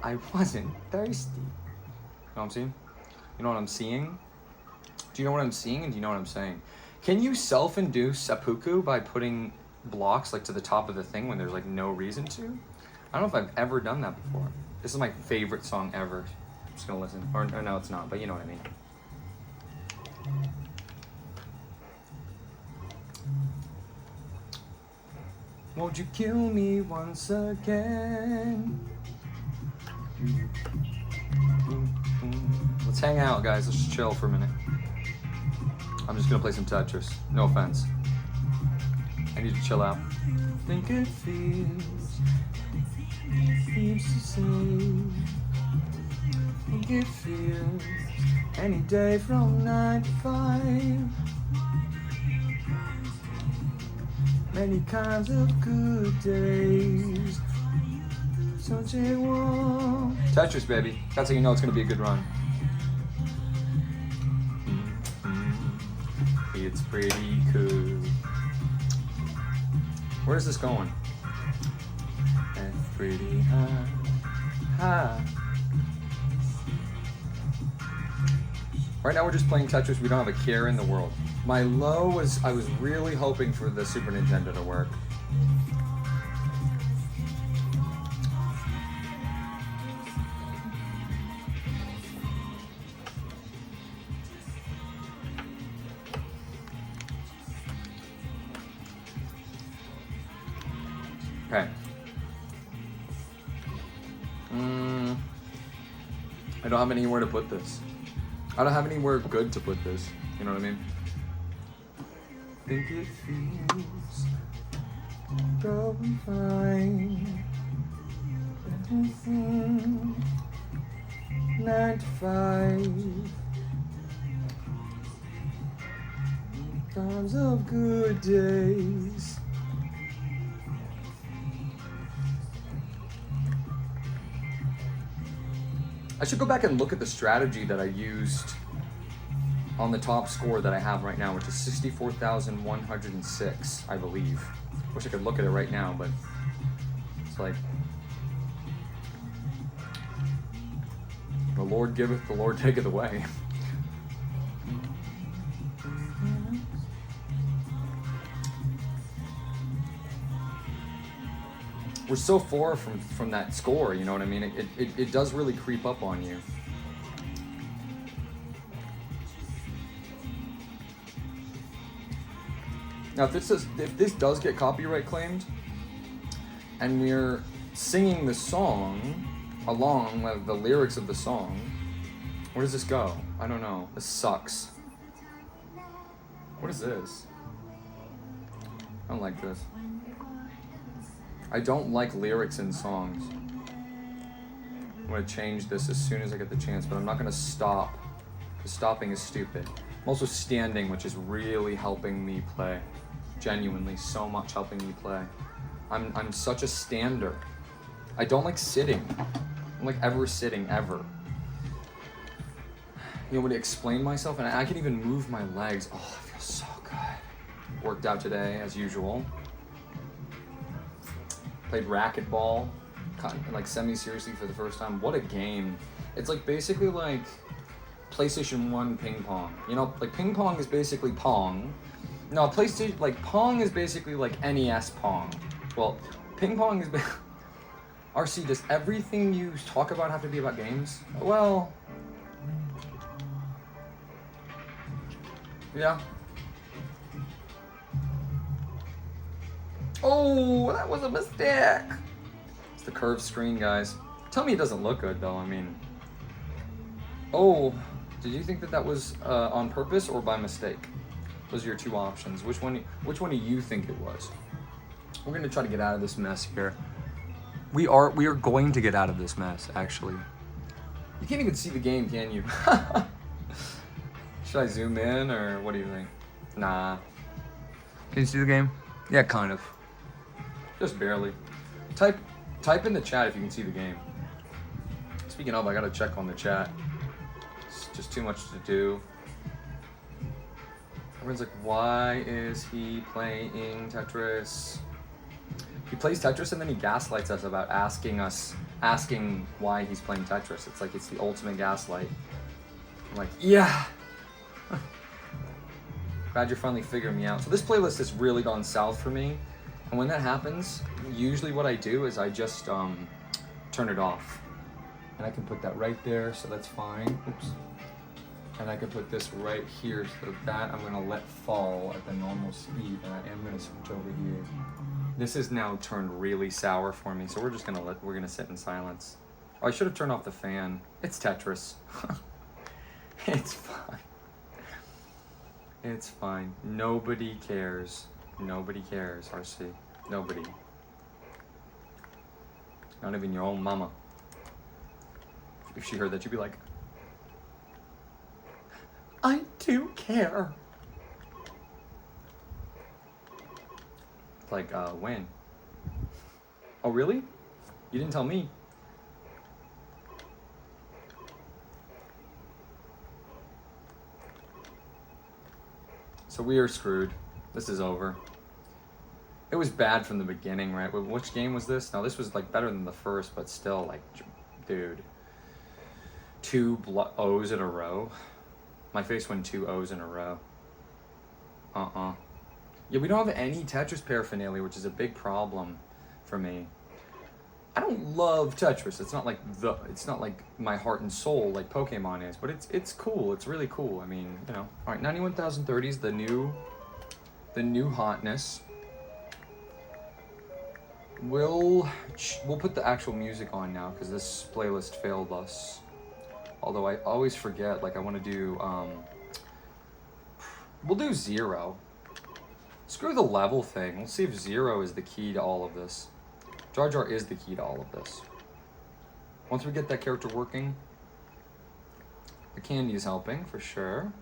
I wasn't thirsty. You know what I'm seeing? You know what I'm seeing? Do you know what I'm seeing and do you know what I'm saying? Can you self-induce seppuku by putting blocks like to the top of the thing when there's like no reason to? I don't know if I've ever done that before. This is my favorite song ever. I'm just gonna listen. Or no, it's not, but you know what I mean. Won't you kill me once again? Let's hang out, guys. Let's just chill for a minute. I'm just gonna play some Tetris. No offense. I need to chill out. Think it feels to say. Think it feels any day from 9 to 5. Many kinds of good days. Such a warm Tetris, baby. That's how you know it's gonna be a good run. It's pretty cool. Where's this going? It's pretty high. Right now we're just playing Tetris. We don't have a care in the world. My low was, I was really hoping for the Super Nintendo to work. Okay. I don't have anywhere to put this. I don't have anywhere good to put this. You know what I mean? Think it feels going fine. 9 to 5. Times of good days. I should go back and look at the strategy that I used on the top score that I have right now, which is 64,106, I believe. Wish I could look at it right now, but it's like The Lord giveth, the Lord taketh away. We're so far from that score, you know what I mean? It does really creep up on you. Now, if this does get copyright claimed, and we're singing the song along with the lyrics of the song, where does this go? I don't know. This sucks. What is this? I don't like this. I don't like lyrics in songs. I'm gonna change this as soon as I get the chance, but I'm not gonna stop. Because stopping is stupid. I'm also standing, which is really helping me play. Genuinely, so much helping me play. I'm such a stander. I don't like sitting. I don't like ever sitting, ever. You know what to explain myself? And I can even move my legs. Oh, I feel so good. Worked out today, as usual. Played racquetball, like semi-seriously for the first time. What a game. It's like basically like PlayStation 1 ping pong. You know, like ping pong is basically Pong. No, PlayStation, like Pong is basically like NES Pong. Well, ping pong is... RC, does everything you talk about have to be about games? Well... yeah. Oh, that was a mistake. It's the curved screen, guys. Tell me it doesn't look good, though. I mean... oh, did you think that was on purpose or by mistake? Those are your two options. Which one do you think it was? We're gonna try to get out of this mess here. We are going to get out of this mess, actually. You can't even see the game, can you? Should I zoom in, or what do you think? Nah. Can you see the game? Yeah, kind of. Just barely. Type in the chat if you can see the game. Speaking of, I gotta check on the chat. It's just too much to do. Everyone's like, why is he playing Tetris? He plays Tetris and then he gaslights us about asking why he's playing Tetris. It's like it's the ultimate gaslight. I'm like, yeah. Glad you're finally figuring me out. So this playlist has really gone south for me. And when that happens, usually what I do is I just turn it off. And I can put that right there, so that's fine. Oops. And I can put this right here, so that I'm gonna let fall at the normal speed, and I am gonna switch over here. This is now turned really sour for me, so we're gonna sit in silence. Oh, I should have turned off the fan. It's Tetris. It's fine. It's fine. Nobody cares. Nobody cares, RC. Nobody. Not even your own mama. If she heard that, she'd be like, I do care. It's like, when? Oh, really? You didn't tell me. So we are screwed. This is over. It was bad from the beginning, right? Which game was this? No, this was like better than the first, but still, like, dude. 2 O's in a row. My face went 2 O's in a row. Yeah, we don't have any Tetris paraphernalia, which is a big problem for me. I don't love Tetris. It's not like my heart and soul like Pokemon is, but it's cool. It's really cool. I mean, you know. All right, 91,030 is the new hotness. We'll put the actual music on now because this playlist failed us. Although I always forget, like I want to do, we'll do 0. Screw the level thing. We'll see if 0 is the key to all of this. Jar Jar is the key to all of this. Once we get that character working, the candy is helping for sure.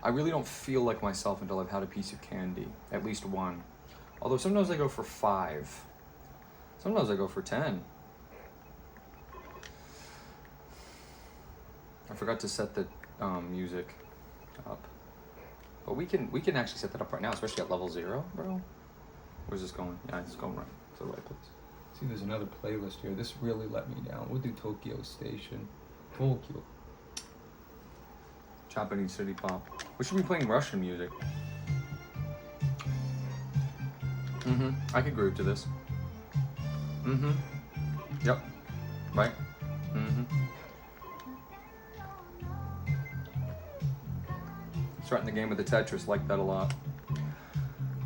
I really don't feel like myself until I've had a piece of candy, at least one. Although sometimes I go for 5. Sometimes I go for 10. I forgot to set the music up. But we can actually set that up right now, especially at level 0, bro. Where's this going? Yeah, it's going right to the right place. See, there's another playlist here. This really let me down. We'll do Tokyo Station. Tokyo. Japanese city pop. We should be playing Russian music. I could groove to this. Yep. Right? Starting the game with the Tetris, like that a lot.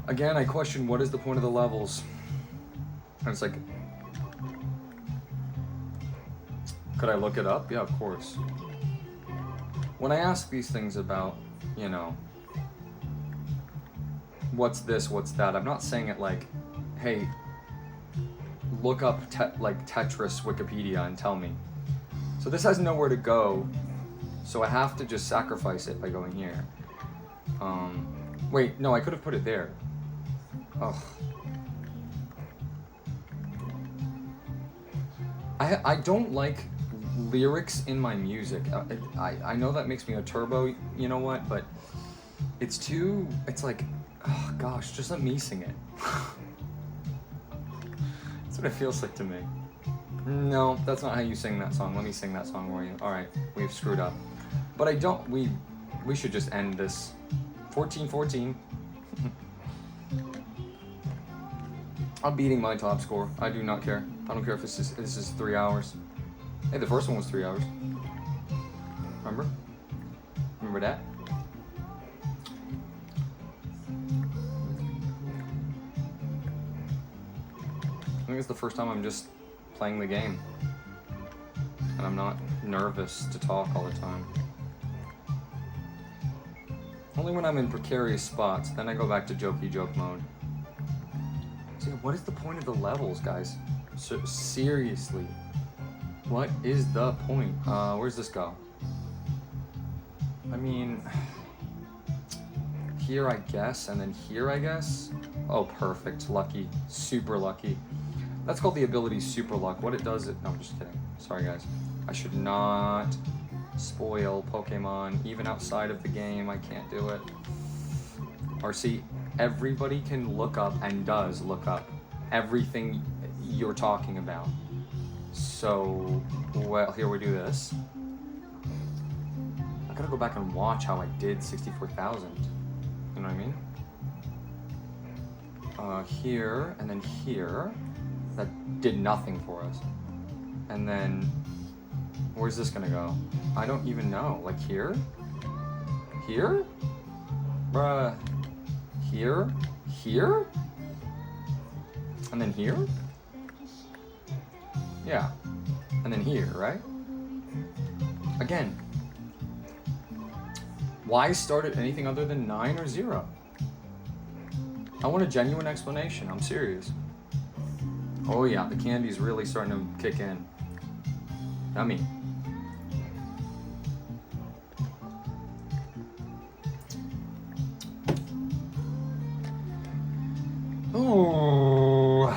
Again, I question what is the point of the levels? And it's like, could I look it up? Yeah, of course. When I ask these things about, you know, what's this, what's that, I'm not saying it like, hey, look up like Tetris Wikipedia and tell me. So this has nowhere to go, so I have to just sacrifice it by going here. Wait, no, I could have put it there. Ugh. I don't like lyrics in my music. I know that makes me a turbo, you know what, but it's too, it's like, oh gosh, just let me sing it. That's what it feels like to me. No, that's not how you sing that song. Let me sing that song for you. All right, we've screwed up. But I don't, we should just end this. 14-14. I'm beating my top score. I do not care. I don't care if this is 3 hours. Hey, the first one was 3 hours. Remember? Remember that? I think it's the first time I'm just playing the game. And I'm not nervous to talk all the time. Only when I'm in precarious spots, then I go back to jokey joke mode. So what is the point of the levels, guys? So, seriously. What is the point? Where's this go? I mean, here I guess, and then here I guess. Oh, perfect, lucky, super lucky. That's called the ability super luck. What it does, no, I'm just kidding. Sorry guys. I should not spoil Pokemon, even outside of the game, I can't do it. Or see, everybody can look up, and does look up, everything you're talking about. So, well, here we do this. I gotta go back and watch how I did 64,000. You know what I mean? Here, and then here. That did nothing for us. And then, where's this gonna go? I don't even know. Like here? Here? Bruh. Here? Here? And then here? Yeah. And then here, right? Again. Why start at anything other than 9 or 0? I want a genuine explanation. I'm serious. Oh yeah, the candy's really starting to kick in. Yummy. Oh.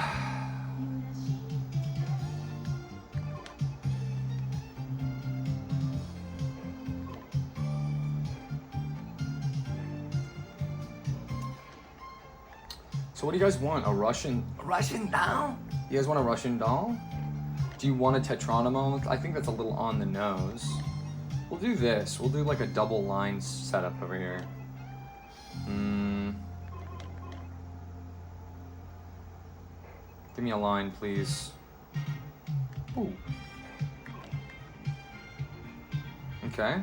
So what do you guys want? A Russian doll? You guys want a Russian doll? Do you want a Tetronimo? I think that's a little on the nose. We'll do this. We'll do like a double line setup over here. Give me a line, please. Ooh. Okay.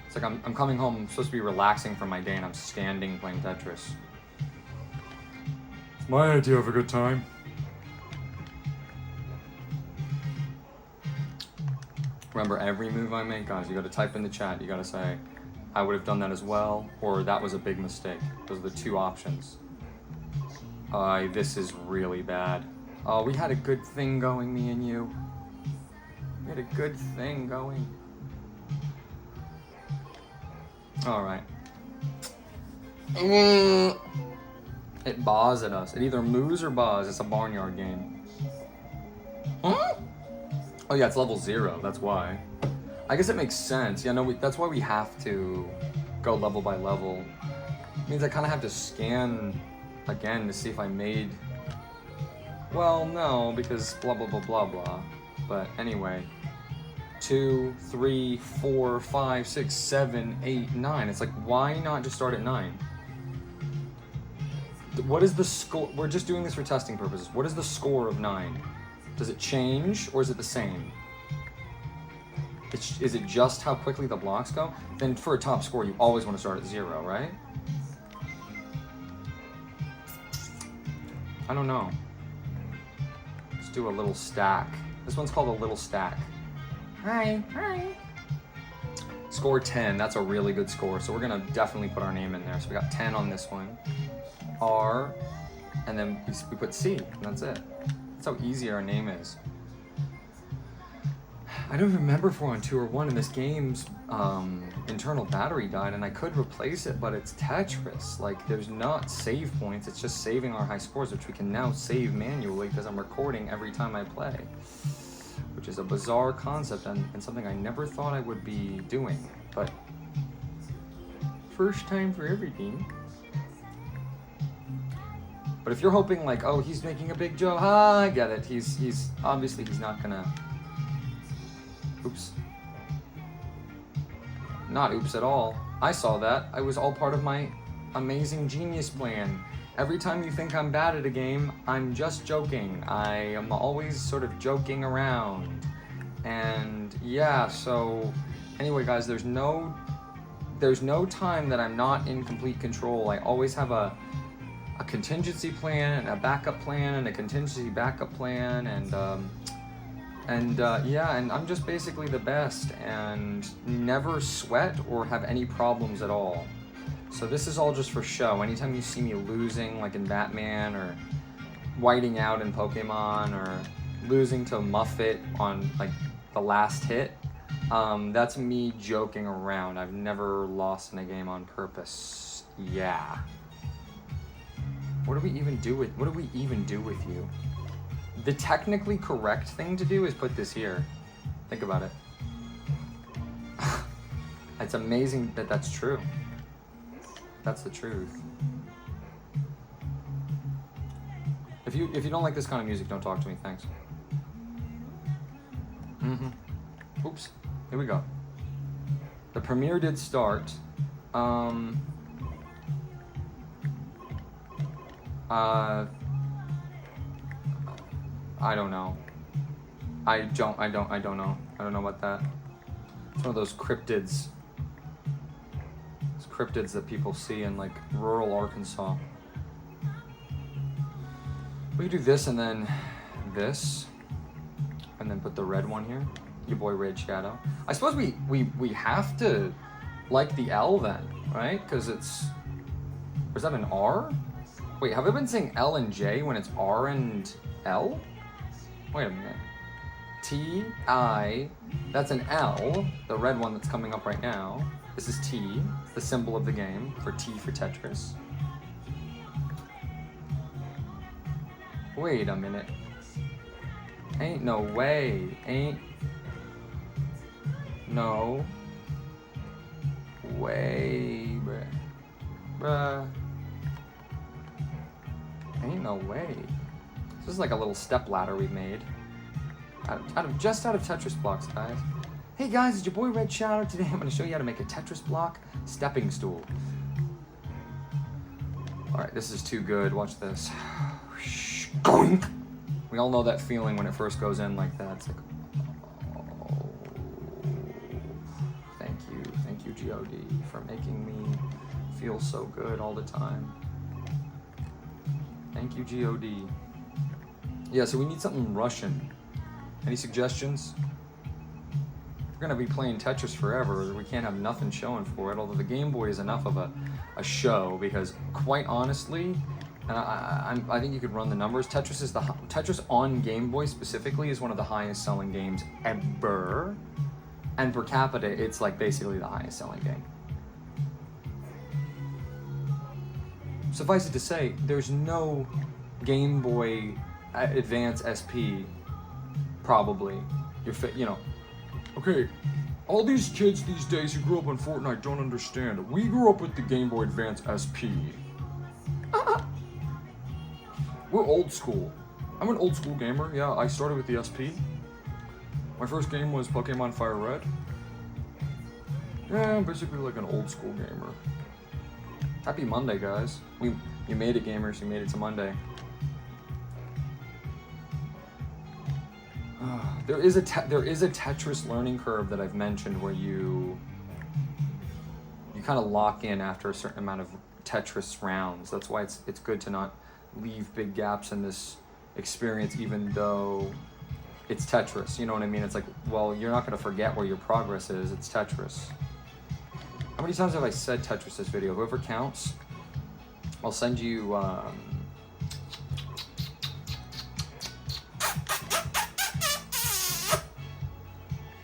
It's like I'm coming home. I'm supposed to be relaxing from my day, and I'm standing playing Tetris. It's my idea of a good time. Remember, every move I make, guys, you gotta type in the chat. You gotta say, I would have done that as well, or that was a big mistake. Those are the two options. This is really bad. Oh, we had a good thing going, me and you. We had a good thing going. All right. It baws at us. It either moves or baws. It's a barnyard game. Huh? Oh yeah, it's level 0, that's why. I guess it makes sense. Yeah, no, that's why we have to go level by level. It means I kind of have to scan again to see if I made... Well, no, because blah, blah, blah, blah, blah. But anyway. 2, 3, 4, 5, 6, 7, 8, 9. It's like, why not just start at 9? What is the score? We're just doing this for testing purposes. What is the score of 9? Does it change or is it the same? Is it just how quickly the blocks go? Then for a top score, you always want to start at 0, right? I don't know. Let's do a little stack. This one's called a little stack. Hi. Score 10, that's a really good score. So we're gonna definitely put our name in there. So we got 10 on this one. R, and then we put C, and that's it. That's how easy our name is. I don't remember if we're on 2 or 1, and this game's internal battery died, and I could replace it, but it's Tetris. Like, there's not save points, it's just saving our high scores, which we can now save manually because I'm recording every time I play. Which is a bizarre concept and something I never thought I would be doing, but first time for everything. But if you're hoping like, oh, he's making a big joke, I get it. He's obviously he's not gonna. Oops. Not oops at all. I saw that. I was all part of my amazing genius plan. Every time you think I'm bad at a game, I'm just joking. I am always sort of joking around. And yeah, so anyway guys, there's no time that I'm not in complete control. I always have a contingency plan and a backup plan and a contingency backup plan and I'm just basically the best and never sweat or have any problems at all. So this is all just for show. Anytime you see me losing, like in Batman, or whiting out in Pokemon, or losing to Muffet on like the last hit, that's me joking around. I've never lost in a game on purpose. Yeah. What do we even do with you? The technically correct thing to do is put this here. Think about it. It's amazing that that's true. That's the truth. If you don't like this kind of music, don't talk to me. Thanks. Oops. Here we go. The premiere did start. I don't know. I don't know. I don't know about that. It's one of those cryptids. Cryptids that people see in like rural Arkansas. We could do this and then this, and then put the red one here. Your boy Red Shadow. I suppose we have to like the L then, right? Because it's, or is that an R? Wait, have I been saying L and J when it's R and L? Wait a minute. T, I, that's an L, the red one that's coming up right now. This is T, the symbol of the game, for T for Tetris. Wait a minute. Ain't no way. Ain't no way, bruh. Ain't no way. This is like a little step ladder we made. Just out of Tetris blocks, guys. Hey guys, it's your boy Red Shadow. Today I'm going to show you how to make a Tetris block stepping stool. Alright, this is too good. Watch this. We all know that feeling when it first goes in like that. It's like, oh. Thank you GOD, for making me feel so good all the time. Thank you GOD. Yeah, so we need something Russian. Any suggestions? We're gonna be playing Tetris forever. We can't have nothing showing for it, although the Game Boy is enough of a show, because quite honestly, and I think you could run the numbers, Tetris on Game Boy specifically is one of the highest selling games ever, and per capita it's like basically the highest selling game. Suffice it to say, there's no Game Boy Advance SP probably. Okay, all these kids these days who grew up on Fortnite don't understand. We grew up with the Game Boy Advance SP. We're old school. I'm an old school gamer. Yeah, I started with the SP. My first game was Pokemon Fire Red. Yeah, I'm basically like an old school gamer. Happy Monday, guys. You made it, gamers. You made it to Monday. There is a Tetris learning curve that I've mentioned where you kind of lock in after a certain amount of Tetris rounds. That's why it's good to not leave big gaps in this experience, even though it's Tetris. You know what I mean? It's like, well, you're not going to forget where your progress is. It's Tetris. How many times have I said Tetris this video? Whoever counts, I'll send you.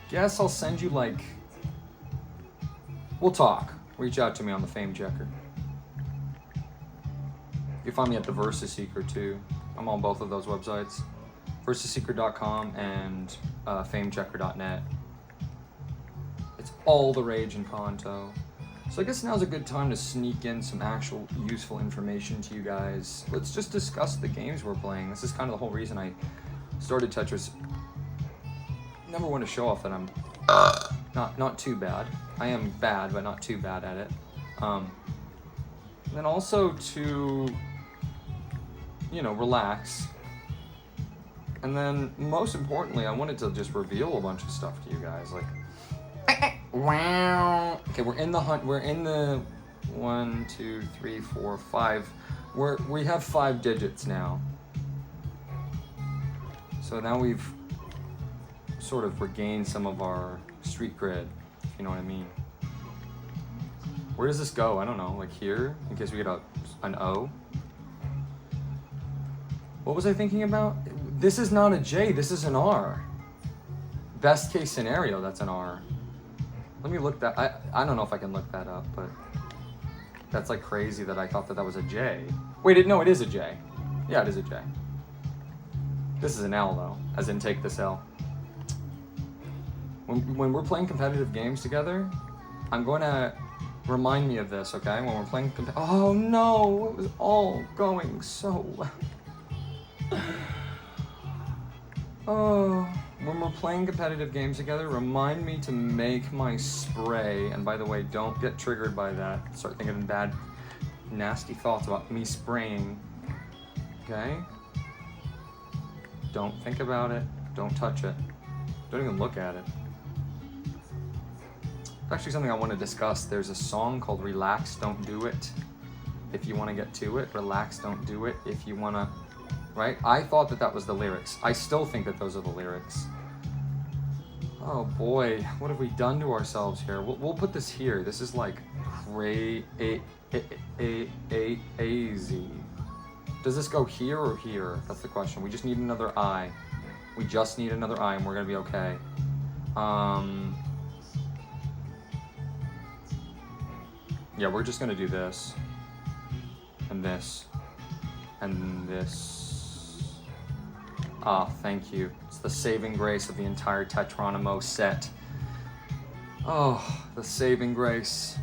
Guess I'll send you like. We'll talk. Reach out to me on the Fame Checker. You can find me at the Versus Seeker too. I'm on both of those websites, versusseeker.com and famechecker.net. It's all the rage in Kanto. So I guess now's a good time to sneak in some actual useful information to you guys. Let's just discuss the games we're playing. This is kind of the whole reason I started Tetris. Number one, to show off that I'm not too bad. I am bad, but not too bad at it. And then also to, you know, relax. And then most importantly, I wanted to just reveal a bunch of stuff to you guys. Like, wow. Okay, we're in the hunt. We're in the 1, 2, 3, 4, 5. We have 5 digits now. So now we've sort of regained some of our street cred, if you know what I mean. Where does this go? I don't know. Like here, in case we get an O. What was I thinking about? This is not a J. This is an R. Best case scenario, that's an R. Let me look that. I don't know if I can look that up, but that's like crazy that I thought that was a J. Wait, no, it is a J. Yeah, it is a J. This is an L though, as in take this L. When we're playing competitive games together, I'm going to remind me of this, okay? When we're playing oh no, it was all going so well. Oh, when we're playing competitive games together, remind me to make my spray. And by the way, don't get triggered by that. Start thinking bad, nasty thoughts about me spraying, okay? Don't think about it. Don't touch it. Don't even look at it. It's actually something I want to discuss. There's a song called Relax, Don't Do It. If you want to get to it, relax, don't do it. If you want to, right? I thought that was the lyrics. I still think that those are the lyrics. Oh boy, what have we done to ourselves here? We'll put this here. This is like crazy. Does this go here or here? That's the question. We just need another I. We just need another I and we're gonna be okay. Yeah, we're just gonna do this. And this. And this. Ah, thank you. It's the saving grace of the entire Tetronimo set. Oh, the saving grace.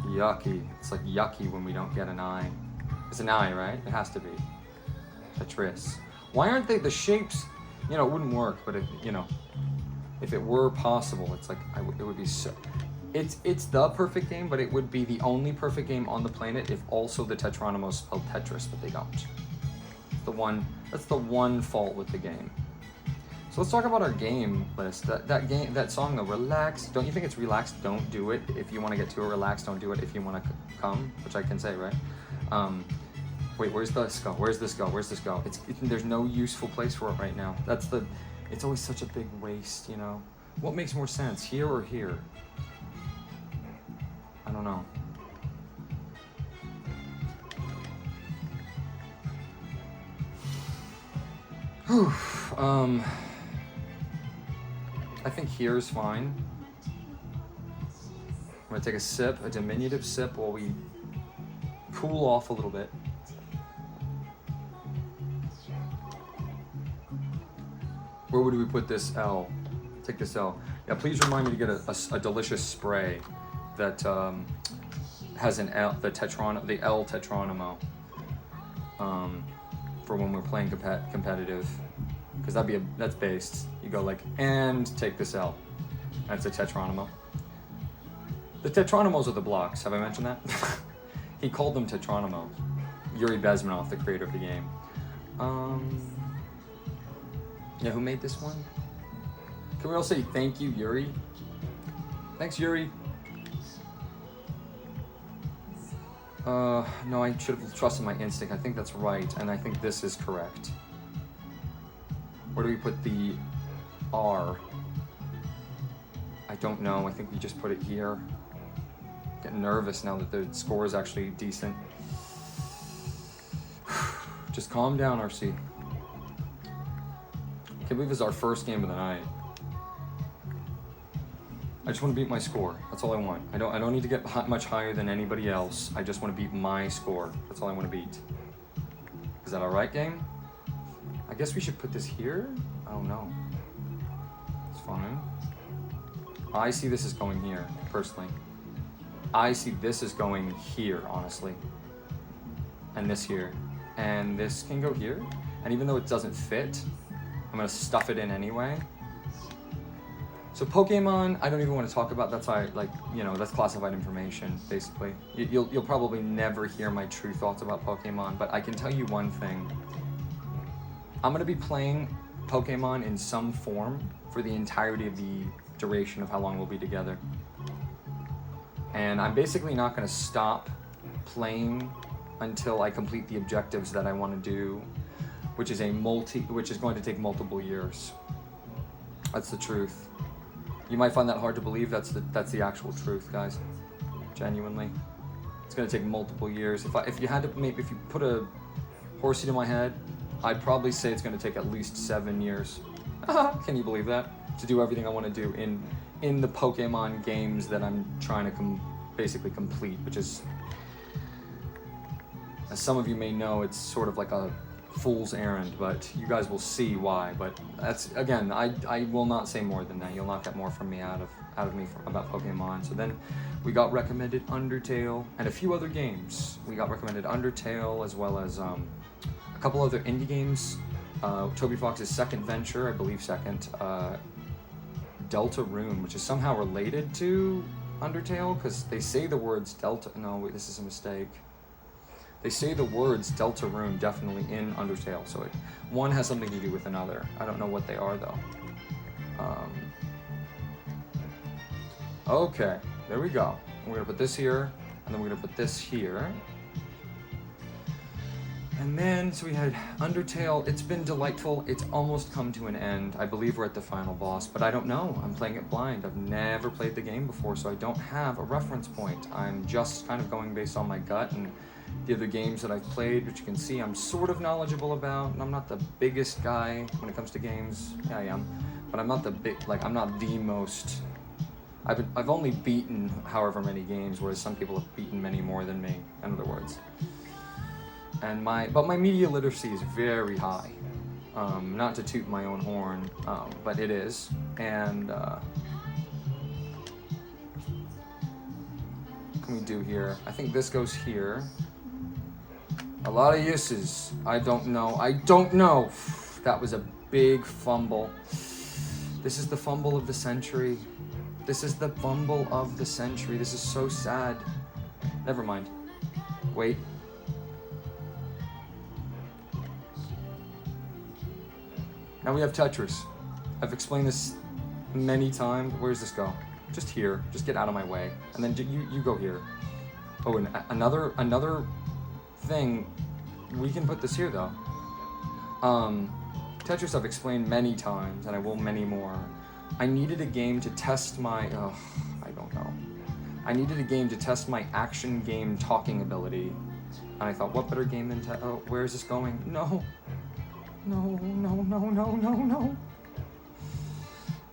Yucky. It's like yucky when we don't get an I. It's an I, right? It has to be. Tetris. Why aren't they the shapes? You know, it wouldn't work, but if it were possible, it's like it would be so. It's the perfect game, but it would be the only perfect game on the planet if also the Tetronimos spelled Tetris, but they don't. That's the one fault with the game. So let's talk about our game list. That song though, Relax. Don't you think it's relax? Don't do it. If you want to get to it, relax. Don't do it. If you want to come, which I can say, right? Wait, where's this go? Where's this go? Where's this go? There's no useful place for it right now. It's always such a big waste, you know. What makes more sense, here or here? I don't know. Whew. I think here's fine. I'm gonna take a diminutive sip while we cool off a little bit. Where would we put this L? Take this L. Yeah, please remind me to get a delicious spray that has an L, the L Tetronimo, for when we're playing competitive. because that's based. You go like, and take this L. That's a tetronimo. The tetronimos are the blocks. Have I mentioned that? He called them tetronimos. Yuri Bezmenov, the creator of the game. Yeah, who made this one? Can we all say thank you, Yuri? Thanks, Yuri. No, I should have trusted my instinct. I think that's right, and I think this is correct. Where do we put the R? I don't know. I think we just put it here. Getting nervous now that the score is actually decent. Just calm down, RC. Can't believe this is our first game of the night. I just want to beat my score. That's all I want. I don't need to get much higher than anybody else. I just want to beat my score. That's all I want to beat. Is that all right, gang? I guess we should put this here? I don't know. It's fine. I see this as going here, personally. I see this as going here, honestly. And this here. And this can go here. And even though it doesn't fit, I'm gonna stuff it in anyway. So Pokemon, I don't even want to talk about. That's that's classified information, basically. You'll probably never hear my true thoughts about Pokemon, but I can tell you one thing. I'm gonna be playing Pokemon in some form for the entirety of the duration of how long we'll be together. And I'm basically not gonna stop playing until I complete the objectives that I want to do, which is going to take multiple years. That's the truth. You might find that hard to believe. That's the actual truth, guys. Genuinely, it's going to take multiple years. If you put a horsey to my head, I'd probably say it's going to take at least 7 years. Can you believe that? To do everything I want to do in the Pokemon games that I'm trying to basically complete, which is, as some of you may know, it's sort of like a fool's errand, but you guys will see why. But that's, again, I will not say more than that. You'll not get more from me out of me about Pokemon. So then we got recommended Undertale and a few other games. We got recommended Undertale as well as a couple other indie games. Toby Fox's second venture, I believe second, Deltarune, which is somehow related to Undertale because they say the words Delta. No, wait, this is a mistake. They say the words Deltarune definitely in Undertale, so one has something to do with another. I don't know what they are though. Okay, there we go. We're gonna put this here, and then we're gonna put this here. And then, so we had Undertale. It's been delightful. It's almost come to an end. I believe we're at the final boss, but I don't know. I'm playing it blind. I've never played the game before, so I don't have a reference point. I'm just kind of going based on my gut and the other games that I've played, which you can see I'm sort of knowledgeable about. And I'm not the biggest guy when it comes to games. Yeah, I am. But I'm not I'm not the most. I've only beaten however many games, whereas some people have beaten many more than me, in other words. And my media literacy is very high. Not to toot my own horn, but it is. And what can we do here? I think this goes here. A lot of uses. I don't know. That was a big fumble. This is the fumble of the century. This is so sad. Never mind. Wait. Now we have Tetris. I've explained this many times. Where does this go? Just here. Just get out of my way. And then you go here. Oh, and another thing. We can put this here though. Tetris I've explained many times, and I will many more. I needed a game to test my. I don't know. I needed a game to test my action game talking ability, and I thought, what better game than where is this going? No.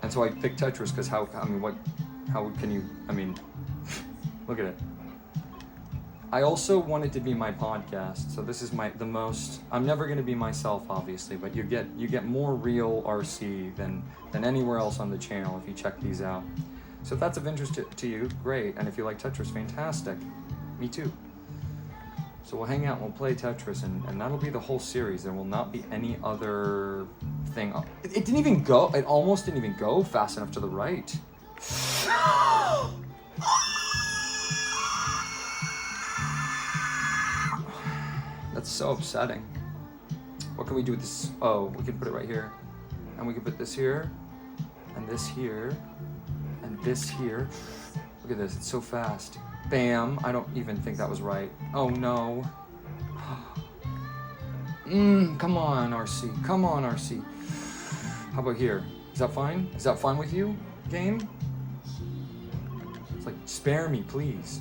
And so I picked Tetris because how can you, look at it. I also want it to be my podcast, so this is I'm never going to be myself, obviously, but you get more real RC than anywhere else on the channel if you check these out. So if that's of interest to you, great, and if you like Tetris, fantastic. Me too. So we'll hang out, we'll play Tetris, and that'll be the whole series. There will not be any other thing up. It didn't even go, it almost didn't even go fast enough to the right. That's so upsetting. What can we do with this? Oh, we can put it right here. And we can put this here, and this here, and this here. Look at this, it's so fast. Bam, I don't even think that was right. Oh no. Come on, RC, come on, RC. How about here? Is that fine? Is that fine with you, game? It's like, spare me, please.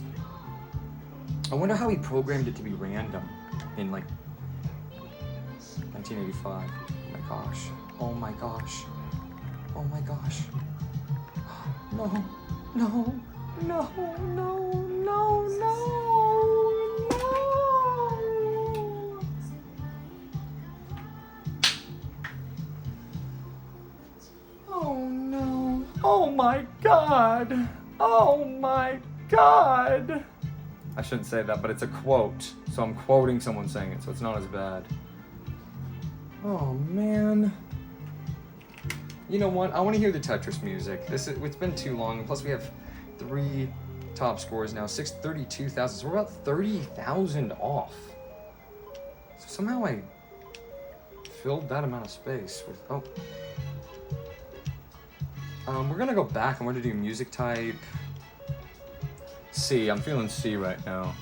I wonder how he programmed it to be random in like 1985. Oh my gosh. Oh my gosh. Oh my gosh. No, no, no, no, no, no, no. Oh no. Oh my God. Oh my God. I shouldn't say that, but it's a quote. So I'm quoting someone saying it, so it's not as bad. Oh man. You know what? I want to hear the Tetris music. It's been too long. Plus we have 3 top scores now. 632,000. So we're about 30,000 off. So somehow I filled that amount of space with we're gonna go back and we're gonna do music type C. I'm feeling C right now.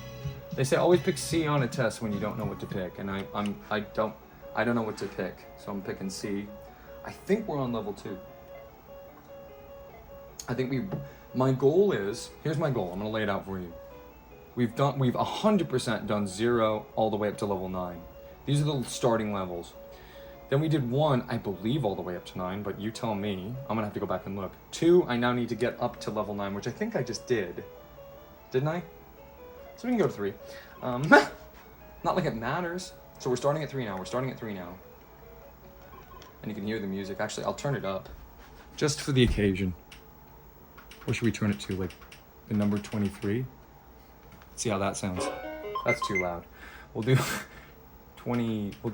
They say always pick C on a test when you don't know what to pick, and I don't know what to pick, so I'm picking C. I think we're on level 2. I think my goal is, here's my goal, I'm gonna lay it out for you. We've 100% done 0 all the way up to level 9. These are the starting levels. Then we did 1, I believe, all the way up to 9, but you tell me. I'm gonna have to go back and look. 2, I now need to get up to level 9, which I think I just did. Didn't I? So we can go to 3. Not like it matters. So we're starting at 3 now. And you can hear the music. Actually, I'll turn it up. Just for the occasion. Or should we turn it to like the number 23? See how that sounds. That's too loud. We'll do 20, we'll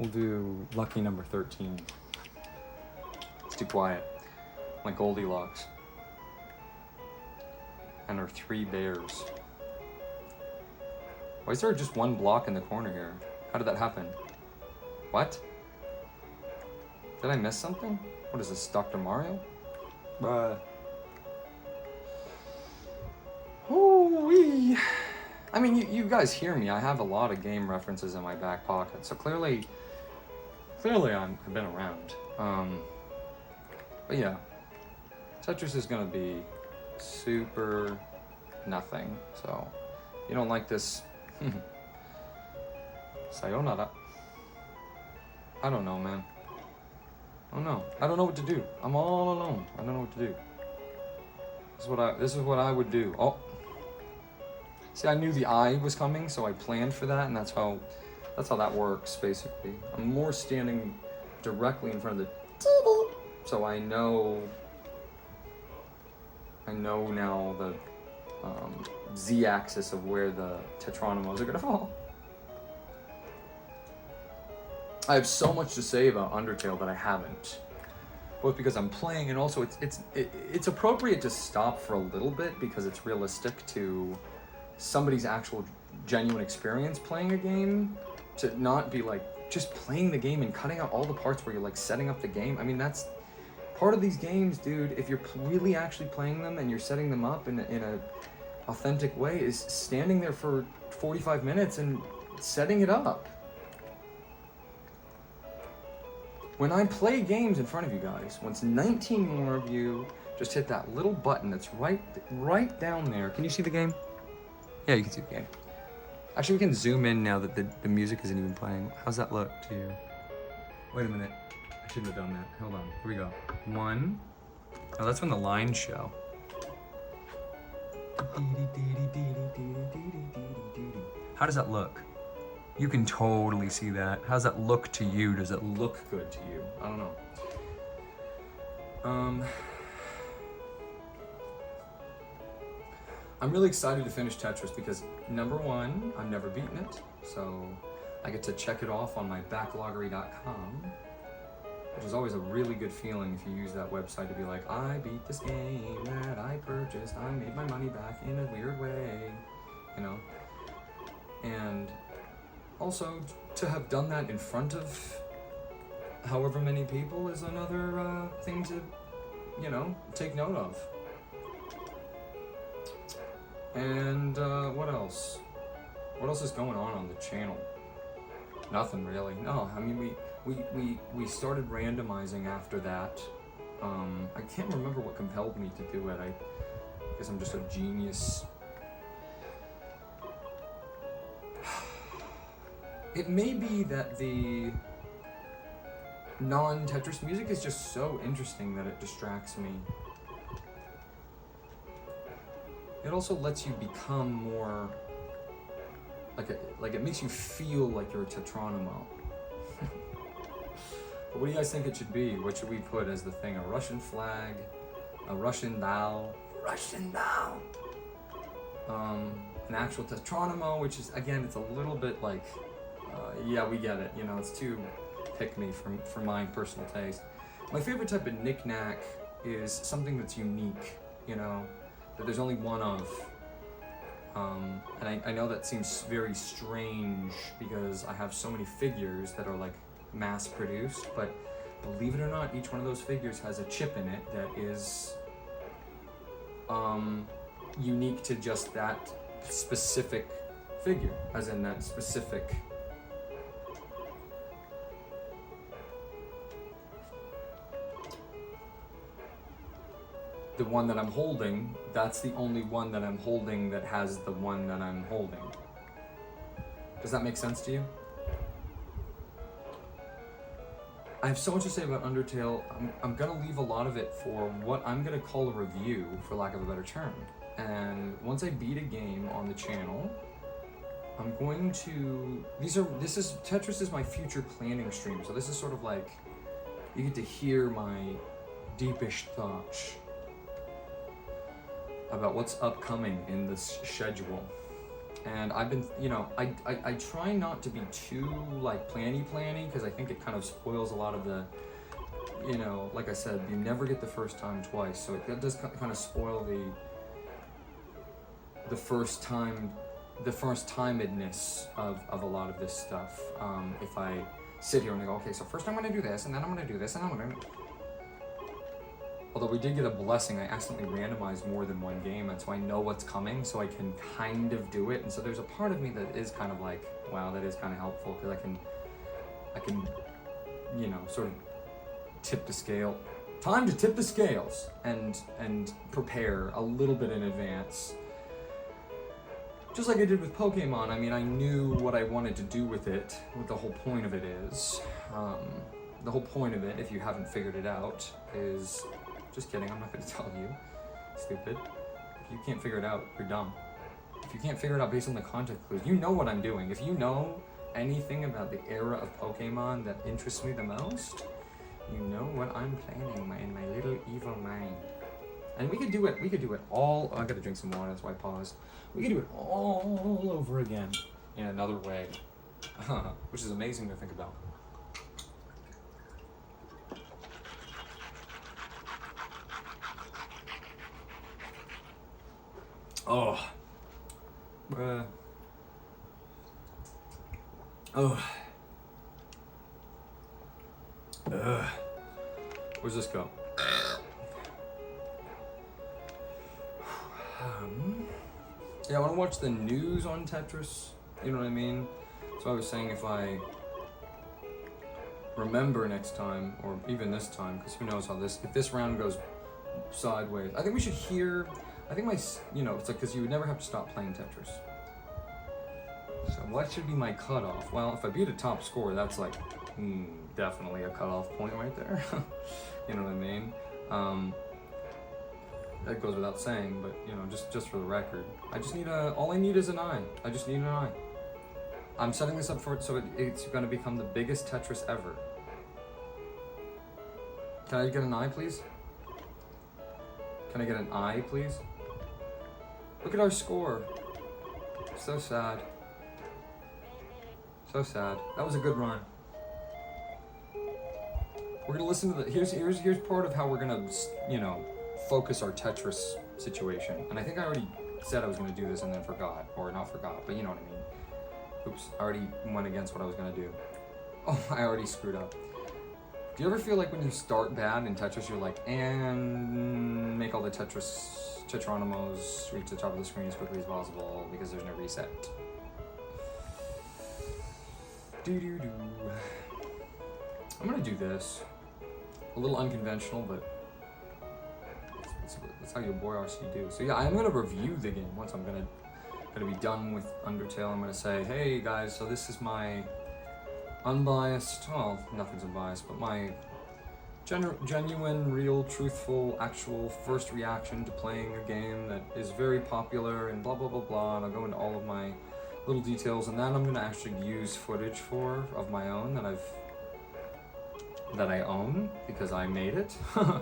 do lucky number 13. It's too quiet. Like Goldilocks. And our 3 bears. Why is there just 1 block in the corner here? How did that happen? What? Did I miss something? What is this, Dr. Mario? Bruh. Ooh-wee. I mean, you guys hear me. I have a lot of game references in my back pocket, so clearly I've been around. But yeah, Tetris is gonna be super nothing. So, you don't like this? Sayonara. I don't know, man. I don't know. I don't know what to do. I'm all alone. I don't know what to do. This is what I would do. Oh. See, I knew the eye was coming, so I planned for that, and that's how that works, basically. I'm more standing directly in front of the TV, so I know now the z-axis of where the tetronimos are gonna fall. I have so much to say about Undertale that I haven't, both because I'm playing and also it's appropriate to stop for a little bit because it's realistic to somebody's actual genuine experience playing a game, to not be like just playing the game and cutting out all the parts where you're like setting up the game. I mean, that's part of these games, dude. If you're really actually playing them and you're setting them up in a authentic way, is standing there for 45 minutes and setting it up. When I play games in front of you guys, once 19 more of you just hit that little button that's right down there. Can you see the game? Yeah, you can see the game. Actually, we can zoom in now that the music isn't even playing. How's that look to you? Wait a minute. I shouldn't have done that. Hold on. Here we go. 1. Oh, that's when the lines show. How does that look? You can totally see that. How does that look to you? Does it look good to you? I don't know. I'm really excited to finish Tetris because number 1, I've never beaten it, so I get to check it off on my backloggery.com, which is always a really good feeling if you use that website to be like, I beat this game that I purchased, I made my money back in a weird way, you know? And also, to have done that in front of however many people is another thing to, you know, take note of. And what else? What else is going on the channel? Nothing really. No, I mean we started randomizing after that. I can't remember what compelled me to do it. I guess I'm just a genius. It may be that the non-Tetris music is just so interesting that it distracts me. It also lets you become more like it makes you feel like you're a Tetronimo. But what do you guys think it should be? What should we put as the thing? A Russian flag, a Russian thou, an actual Tetronimo, which is, again, it's a little bit like, yeah, we get it. You know, it's too pick-me for my personal taste. My favorite type of knick-knack is something that's unique, you know, that there's only one of. And I know that seems very strange because I have so many figures that are like mass-produced, but believe it or not, each one of those figures has a chip in it that is unique to just that specific figure, as in that specific the one that I'm holding, that's the only one that I'm holding that has the one that I'm holding. Does that make sense to you? I have so much to say about Undertale. I'm gonna leave a lot of it for what I'm gonna call a review, for lack of a better term. And once I beat a game on the channel, I'm going to, Tetris is my future planning stream, so this is sort of like, you get to hear my deepish thoughts about what's upcoming in this schedule. And I've been, you know, I try not to be too like planny because I think it kind of spoils a lot of the, you know, like I said, you never get the first time twice, so it does kind of spoil the first timedness of a lot of this stuff. If I sit here and I go, okay, so first I'm gonna do this, and then I'm gonna do this, and I'm gonna. Although we did get a blessing, I accidentally randomized more than one game, and so I know what's coming, so I can kind of do it. And so there's a part of me that is kind of like, wow, that is kind of helpful, because I can, you know, sort of tip the scale. Time to tip the scales and prepare a little bit in advance. Just like I did with Pokemon. I mean, I knew what I wanted to do with it, what the whole point of it is. The whole point of it, if you haven't figured it out, is... Just kidding, I'm not going to tell you. Stupid. If you can't figure it out, you're dumb. If you can't figure it out based on the context clues, you know what I'm doing. If you know anything about the era of Pokemon that interests me the most, you know what I'm planning in my little evil mind. And we could do it all... Oh, I gotta drink some water, that's why I paused. We could do it all over again in another way. Which is amazing to think about. Oh. Oh. Where's this go? Yeah, I want to watch the news on Tetris. You know what I mean? So I was saying if I remember next time, or even this time, because who knows how if this round goes sideways. I think we should hear... I think you know, it's like, because you would never have to stop playing Tetris. So what should be my cutoff? Well, if I beat a top score, that's like, definitely a cutoff point right there. You know what I mean? That goes without saying, but, you know, just for the record. I just need all I need is an eye. I just need an eye. I'm setting this up for it so it's gonna become the biggest Tetris ever. Can I get an eye, please? Can I get an eye, please? Look at our score. So sad. So sad. That was a good run. We're gonna listen to the, here's part of how we're gonna, you know, focus our Tetris situation. And I think I already said I was gonna do this and then forgot, or not forgot, but you know what I mean. Oops, I already went against what I was gonna do. Oh, I already screwed up. Do you ever feel like when you start bad in Tetris, you're like, and make all the Tetronimos reach the top of the screen as quickly as possible because there's no reset. Doo-doo-doo. I'm gonna do this. A little unconventional, but that's how your boy RC do. So yeah, I'm gonna review the game once I'm gonna be done with Undertale. I'm gonna say, hey guys, so this is my unbiased, well, nothing's unbiased, but my genuine, real, truthful, actual first reaction to playing a game that is very popular and blah blah blah blah, and I'll go into all of my little details, and then I'm gonna actually use footage of my own that I own because I made it. I'm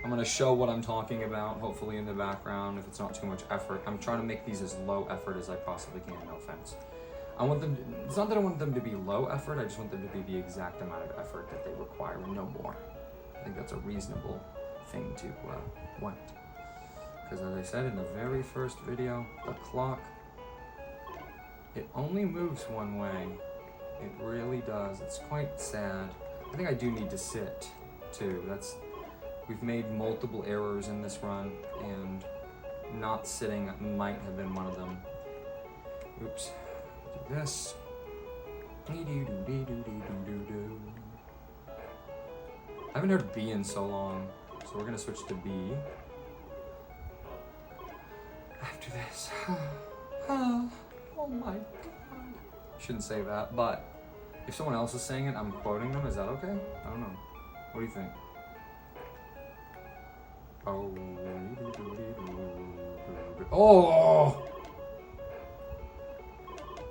gonna show what I'm talking about, hopefully in the background, if it's not too much effort. I'm trying to make these as low effort as I possibly can, no offense. It's not that I want them to be low effort, I just want them to be the exact amount of effort that they require and no more. I think that's a reasonable thing to want. Because as I said in the very first video, the clock, it only moves one way. It really does. It's quite sad. I think I do need to sit too. We've made multiple errors in this run, and not sitting might have been one of them. Oops. Do this. I haven't heard B in so long, so we're gonna switch to B. After this. Oh my god. Shouldn't say that, but if someone else is saying it, I'm quoting them, is that okay? I don't know. What do you think? Oh!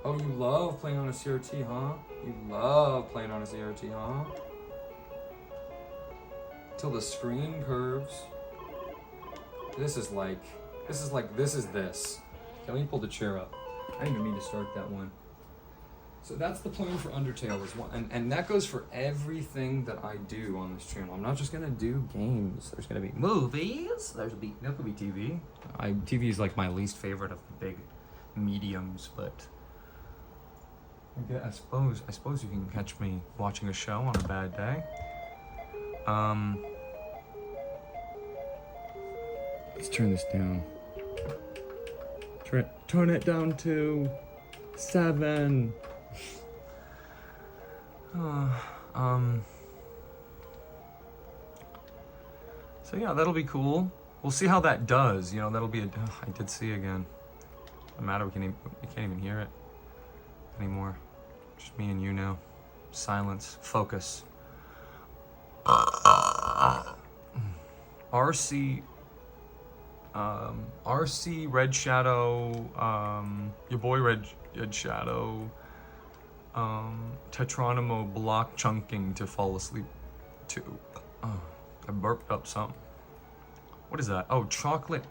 Oh, you love playing on a CRT, huh? You love playing on a CRT, huh? Till the screen curves. This is this. Okay, let me pull the chair up. I didn't even mean to start that one. So that's the plan for Undertale, and that goes for everything that I do on this channel. I'm not just gonna do games. There's gonna be movies. There could be TV. TV is like my least favorite of the big mediums, but I suppose you can catch me watching a show on a bad day. Let's turn this down. Turn it down to 7. So yeah, that'll be cool. We'll see how that does. You know, that'll be I did see again. No matter, we can't even hear it anymore. Just me and you now. Silence. Focus. RC Red Shadow, your boy Red Shadow, Tetronimo block chunking to fall asleep to. I burped up something. What is that? Oh, chocolate.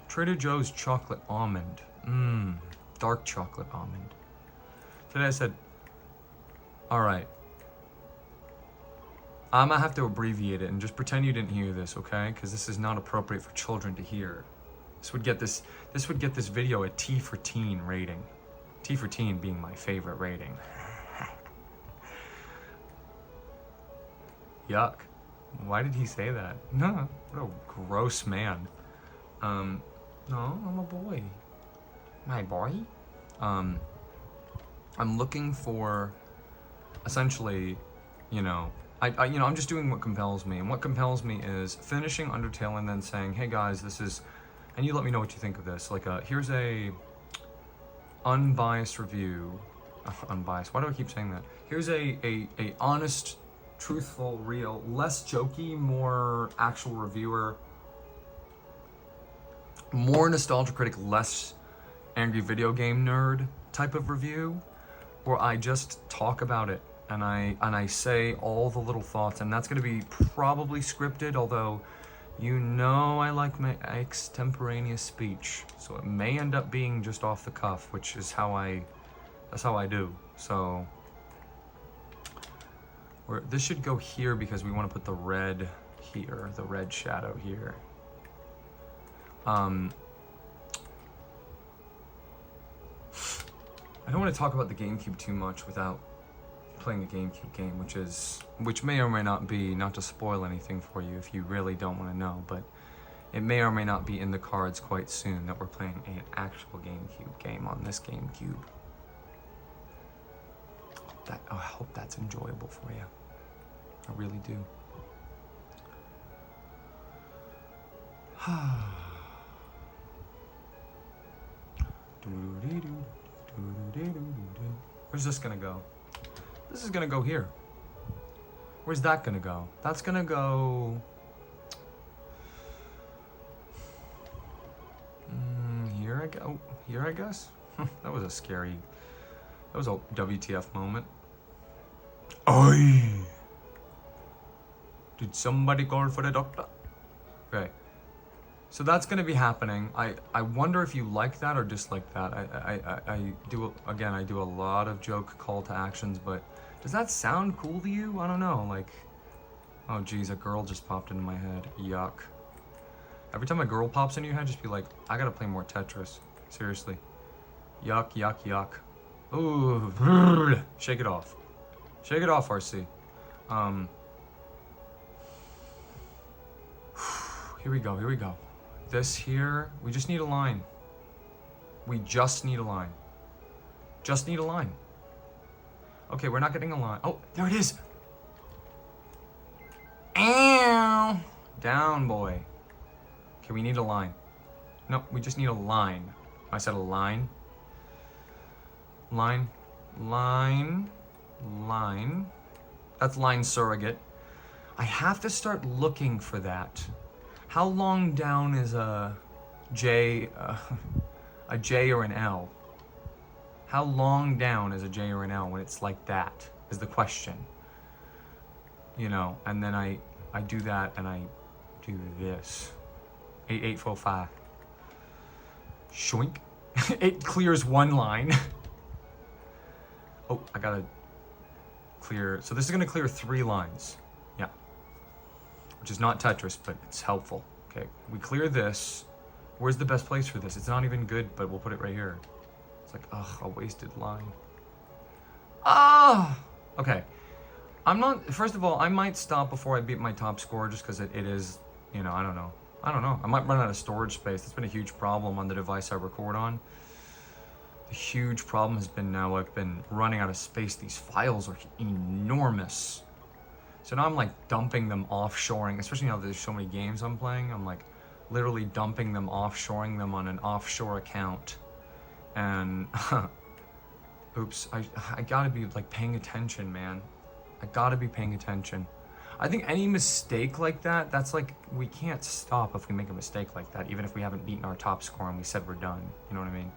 Trader Joe's chocolate almond. Dark chocolate almond. Today I said, all right, I'm gonna have to abbreviate it and just pretend you didn't hear this, okay? Because this is not appropriate for children to hear. This would get this video a T for teen rating. T for teen being my favorite rating. Yuck. Why did he say that? No, what a gross man. No, I'm a boy. My boy? I'm looking for, essentially, you know, I'm just doing what compels me, and what compels me is finishing Undertale and then saying, hey guys, this is, and you let me know what you think of this. Like, here's a unbiased review. Unbiased, why do I keep saying that? Here's a honest, truthful, real, less jokey, more actual reviewer, more nostalgia critic, less angry video game nerd type of review, where I just talk about it. And I say all the little thoughts, and that's gonna be probably scripted, although you know I like my extemporaneous speech, so it may end up being just off the cuff, which is that's how I do. So This should go here because we want to put the red here, the red shadow here. I don't want to talk about the GameCube too much without playing a GameCube game, which may or may not be, not to spoil anything for you if you really don't want to know, but it may or may not be in the cards quite soon that we're playing an actual GameCube game on this GameCube. I hope that's enjoyable for you. I really do. Where's this gonna go? This is gonna go here. Where's that gonna go? That's gonna go... here I guess? That was a scary... That was a WTF moment. Oi! Did somebody call for the doctor? Okay. So that's gonna be happening. I wonder if you like that or dislike that. I do a lot of joke call to actions, but does that sound cool to you? I don't know, like, oh geez, a girl just popped into my head. Yuck. Every time a girl pops into your head, just be like, I gotta play more Tetris. Seriously. Yuck, yuck, yuck. Ooh, shake it off. Shake it off, RC. Here we go, here we go. This here, we just need a line. We just need a line. Just need a line. Okay, we're not getting a line. Oh, there it is. Ow. Down, boy. Okay, we need a line. No, we just need a line. I said a line. Line. Line. Line. That's line surrogate. I have to start looking for that. How long down is a J or an L? How long down is a J or an L when it's like that is the question. You know, and then I do that and I do this. 8845. Shoink. It clears one line. Oh, I gotta clear. So this is gonna clear 3 lines. Yeah. Which is not Tetris, but it's helpful. Okay, we clear this. Where's the best place for this? It's not even good, but we'll put it right here. It's like, ugh, a wasted line. Ah! Okay. First of all, I might stop before I beat my top score just because it is, you know, I don't know. I might run out of storage space. That's been a huge problem on the device I record on. The huge problem has been now I've been running out of space. These files are enormous. So now I'm like dumping them offshoring, especially now that there's so many games I'm playing. I'm like literally dumping them, offshoring them on an offshore account. And oops, I gotta be like paying attention, man. I gotta be paying attention. I think any mistake like that, that's like, we can't stop if we make a mistake like that, even if we haven't beaten our top score and we said we're done. You know what I mean?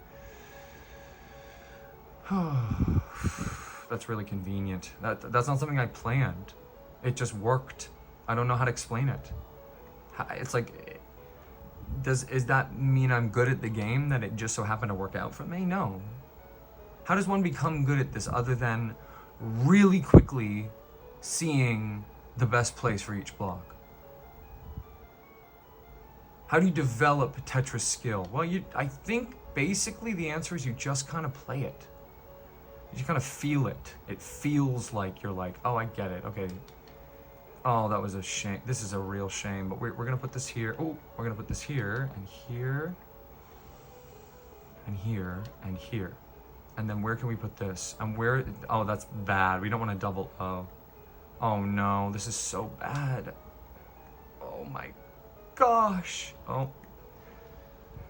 That's really convenient. That's not something I planned. It just worked. I don't know how to explain it. It's like, is that mean I'm good at the game, that it just so happened to work out for me? No. How does one become good at this other than really quickly seeing the best place for each block? How do you develop Tetris skill? Well, I think basically the answer is you just kind of play it. You just kind of feel it. It feels like you're like, oh, I get it. Okay. Oh, that was a shame. This is a real shame, but we're gonna put this here. Oh, we're gonna put this here and here and here and here. And then where can we put this? And where, oh, that's bad. We don't want to double O. Oh no, this is so bad. Oh my gosh. Oh.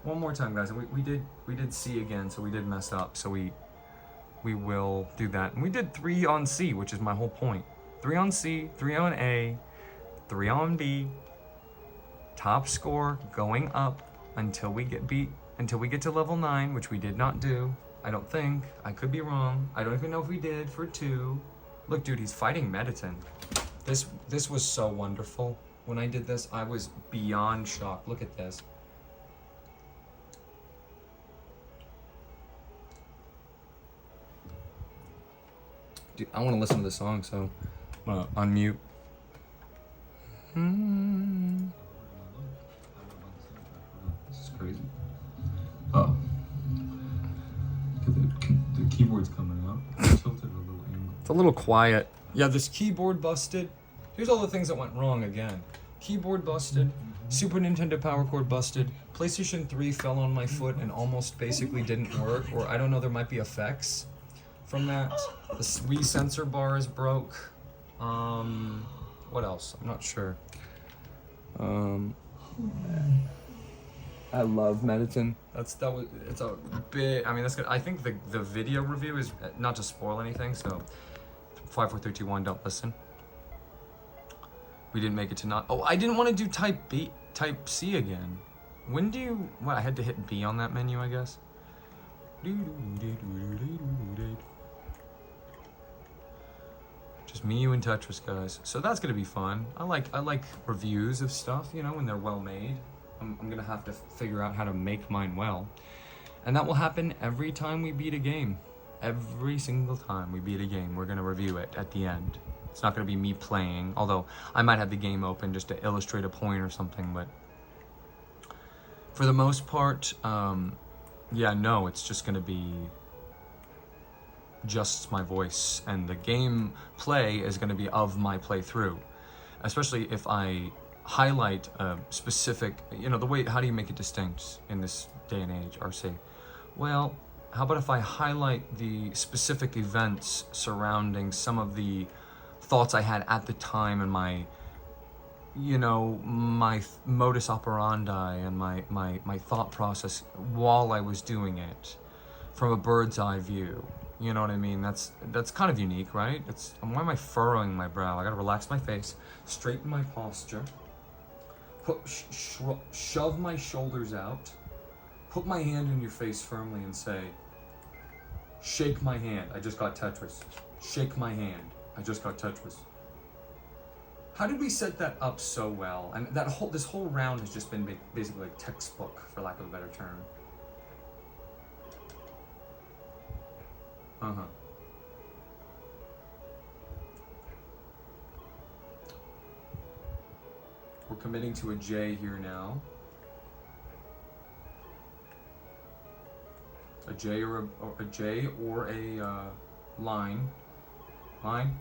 One more time, guys. We did C again, so we did mess up. So we will do that. And we did 3 on C, which is my whole point. 3 on C, 3 on A, 3 on B. Top score going up until we get to level 9, which we did not do. I don't think. I could be wrong. I don't even know if we did for 2. Look, dude, he's fighting Mediton. This was so wonderful. When I did this, I was beyond shocked. Look at this. Dude, I want to listen to the song, so I'm gonna unmute. This is crazy. Oh. The keyboard's coming up. It's tilted a little angle. It's a little quiet. Yeah, this keyboard busted. Here's all the things that went wrong again. Keyboard busted. Super Nintendo power cord busted. PlayStation 3 fell on my foot and almost basically didn't work. Or I don't know, there might be effects from that. The Wii sensor bar is broke. What else? I'm not sure. I love Mediton. It's a big. I mean, that's good. I think the video review is not to spoil anything. So, 5, 4, 3, 2, 1. Don't listen. We didn't make it to not. Oh, I didn't want to do Type C again. When do you? What? I had to hit B on that menu, I guess. Just me, you, and Tetris, guys. So that's gonna be fun. I like reviews of stuff, you know, when they're well made. I'm gonna have to figure out how to make mine well, and that will happen every time we beat a game. Every single time we beat a game, we're gonna review it at the end. It's not gonna be me playing, although I might have the game open just to illustrate a point or something. But for the most part, yeah, no, it's just gonna be just my voice, and the game play is going to be of my playthrough, especially if I highlight a specific, you know, the way, how do you make it distinct in this day and age, RC? Well, how about if I highlight the specific events surrounding some of the thoughts I had at the time and my, you know, my modus operandi and my thought process while I was doing it from a bird's eye view. You know what I mean? That's kind of unique, right? Why am I furrowing my brow? I gotta relax my face, straighten my posture, shove my shoulders out, put my hand in your face firmly and say, shake my hand, I just got Tetris. Shake my hand, I just got Tetris. How did we set that up so well? And this whole round has just been basically like textbook, for lack of a better term. We're committing to a J here now. A J or a line. Line.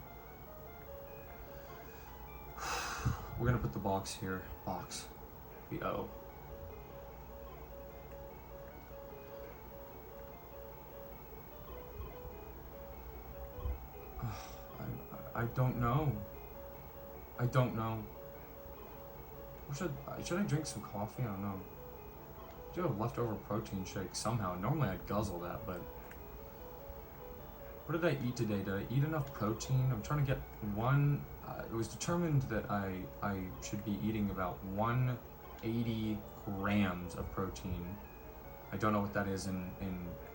We're gonna put the box here. Box. The O. I don't know. I don't know. Should I drink some coffee? I don't know. I do have a leftover protein shake somehow. Normally I'd guzzle that, but what did I eat today? Did I eat enough protein? I'm trying to get one. It was determined that I should be eating about 180 grams of protein. I don't know what that is in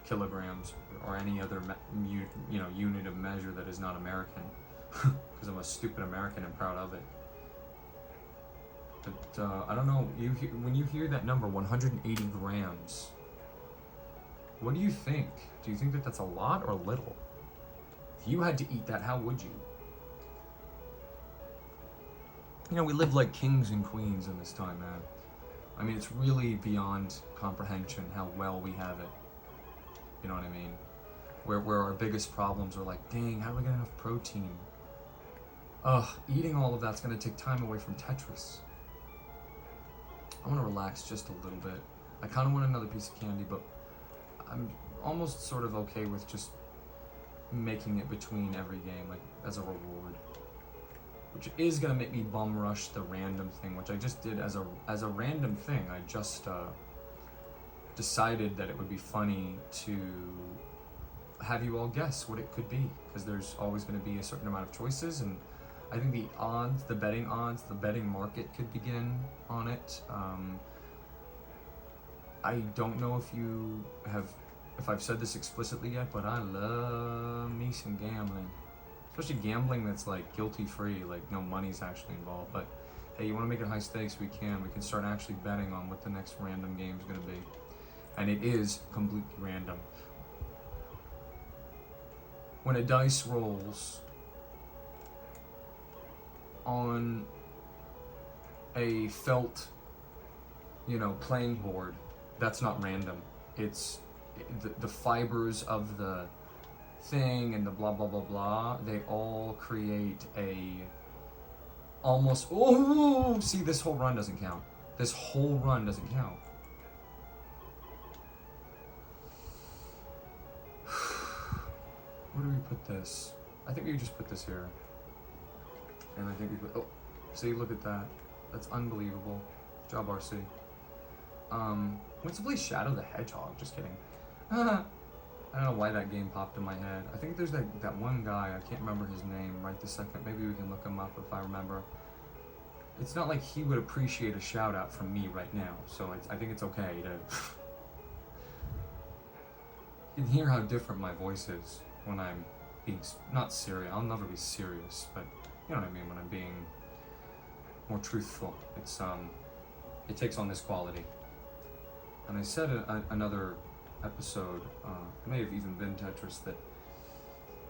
kilograms or any other unit of measure that is not American, because I'm a stupid American and proud of it. But I don't know. When you hear that number, 180 grams, what do you think? Do you think that that's a lot or little? If you had to eat that, how would you? You know, we live like kings and queens in this time, man. I mean, it's really beyond comprehension how well we have it. You know what I mean? Where our biggest problems are like, dang, how do we get enough protein? Ugh, eating all of that's gonna take time away from Tetris. I wanna relax just a little bit. I kinda want another piece of candy, but I'm almost sort of okay with just making it between every game, like as a reward. Which is gonna make me bum rush the random thing, which I just did as a random thing. I just decided that it would be funny to have you all guess what it could be, because there's always gonna be a certain amount of choices, and I think the betting market could begin on it. I don't know if I've said this explicitly yet, but I love me some gambling. Especially gambling that's like guilty-free, like no money's actually involved. But hey, you want to make it high stakes, we can start actually betting on what the next random game is going to be. And it is completely random. When a dice rolls, on a felt, playing board, that's not random. It's the fibers of the thing and the blah blah blah blah, they all create a almost, oh, see, this whole run doesn't count. This whole run doesn't count. Where do we put this? I think we just put this here. And I think we put, oh, see, look at that. That's unbelievable. Good job, RC. What's the play Shadow the Hedgehog? Just kidding. I don't know why that game popped in my head. I think there's that one guy, I can't remember his name right this second. Maybe we can look him up if I remember. It's not like he would appreciate a shout out from me right now, so I think it's okay to... You can hear how different my voice is when I'm being, not serious, I'll never be serious, but you know what I mean, when I'm being more truthful. It's, it takes on this quality. And I said another episode, it may have even been Tetris, that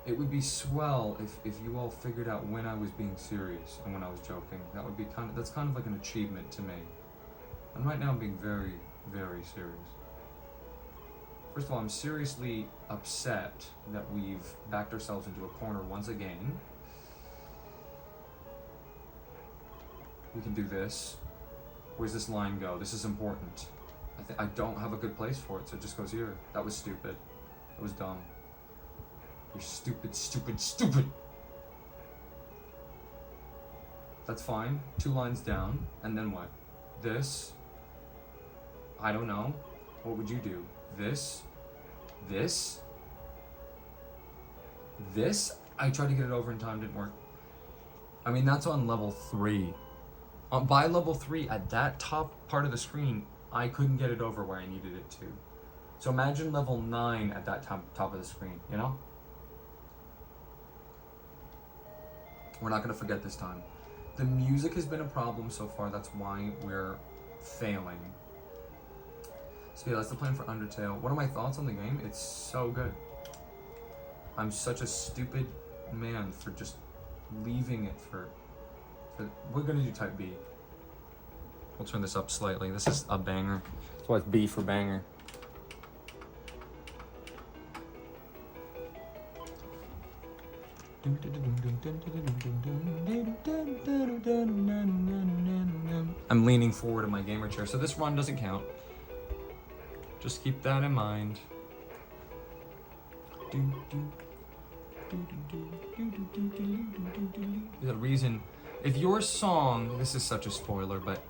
it would be swell if you all figured out when I was being serious and when I was joking. That would be that's kind of like an achievement to me. And right now I'm being very, very serious. First of all, I'm seriously upset that we've backed ourselves into a corner once again. We can do this. Where's this line go? This is important. I don't have a good place for it, so it just goes here. That was stupid. That was dumb. You're stupid, stupid, stupid! That's fine. 2 lines down, and then what? This? I don't know. What would you do? This? This? This? I tried to get it over in time, didn't work. I mean, that's on level 3. By level 3, at that top part of the screen, I couldn't get it over where I needed it to. So imagine level 9 at that top of the screen, you know? We're not gonna forget this time. The music has been a problem so far, that's why we're failing. So yeah, that's the plan for Undertale. What are my thoughts on the game? It's so good. I'm such a stupid man for just leaving it for we're gonna do type B. We'll turn this up slightly. This is a banger. That's why it's B for banger. I'm leaning forward in my gamer chair, so this run doesn't count. Just keep that in mind. There's a reason. If your song, this is such a spoiler, but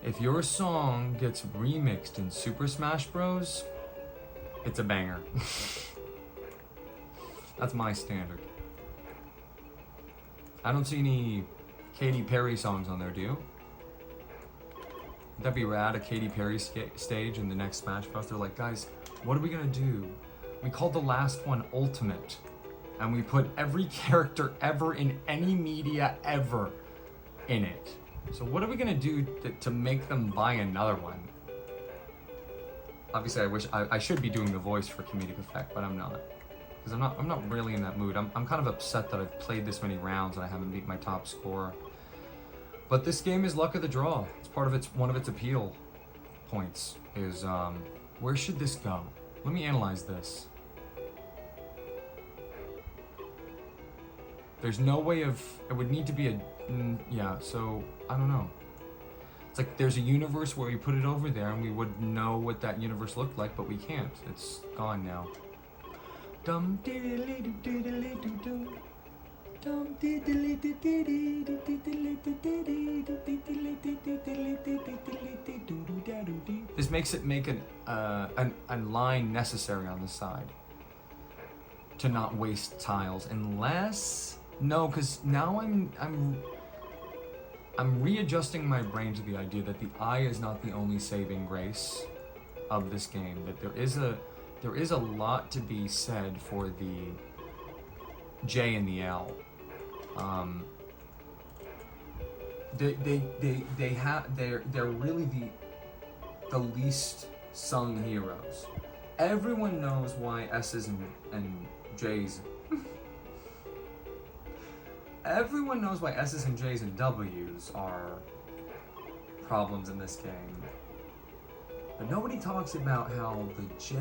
if your song gets remixed in Super Smash Bros., it's a banger. That's my standard. I don't see any Katy Perry songs on there, do you? Would that be rad, a Katy Perry stage in the next Smash Bros? They're like, guys, what are we gonna do? We called the last one Ultimate, and we put every character ever in any media ever in it. So what are we gonna do to make them buy another one? Obviously, I should be doing the voice for comedic effect, but I'm not. Because I'm not really in that mood. I'm kind of upset that I've played this many rounds and I haven't beat my top score. But this game is luck of the draw. It's part of one of its appeal points is, where should this go? Let me analyze this. There's no way of, it would need to be a, yeah, so, I don't know. It's like there's a universe where we put it over there and we would know what that universe looked like, but we can't. It's gone now. Dum diddly diddly dum. Dum diddly diddly diddly. This makes it make a line necessary on the side to not waste tiles, unless no, because now I'm readjusting my brain to the idea that the I is not the only saving grace of this game. That there is a lot to be said for the J and the L. They're really the least sung heroes. Everyone knows why S's and J's everyone knows why S's and J's and W's are problems in this game. But nobody talks about how the J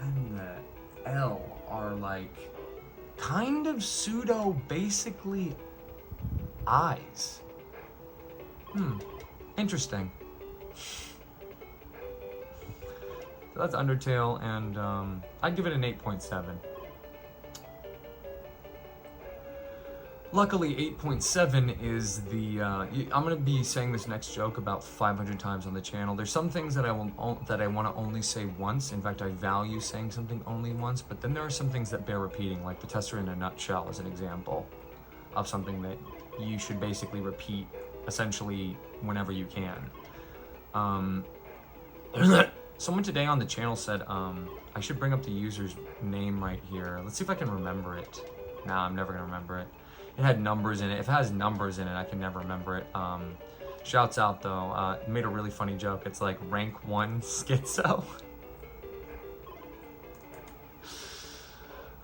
and the L are like kind of pseudo basically I's. Interesting. So that's Undertale, and I'd give it an 8.7. Luckily, 8.7 is the, I'm going to be saying this next joke about 500 times on the channel. There's some things that I want to only say once. In fact, I value saying something only once, but then there are some things that bear repeating, like the tester in a nutshell is an example of something that you should basically repeat essentially whenever you can. Someone today on the channel said, I should bring up the user's name right here. Let's see if I can remember it. Nah, I'm never going to remember it. It had numbers in it. If it has numbers in it, I can never remember it. Shouts out though. Made a really funny joke. It's like rank 1 schizo.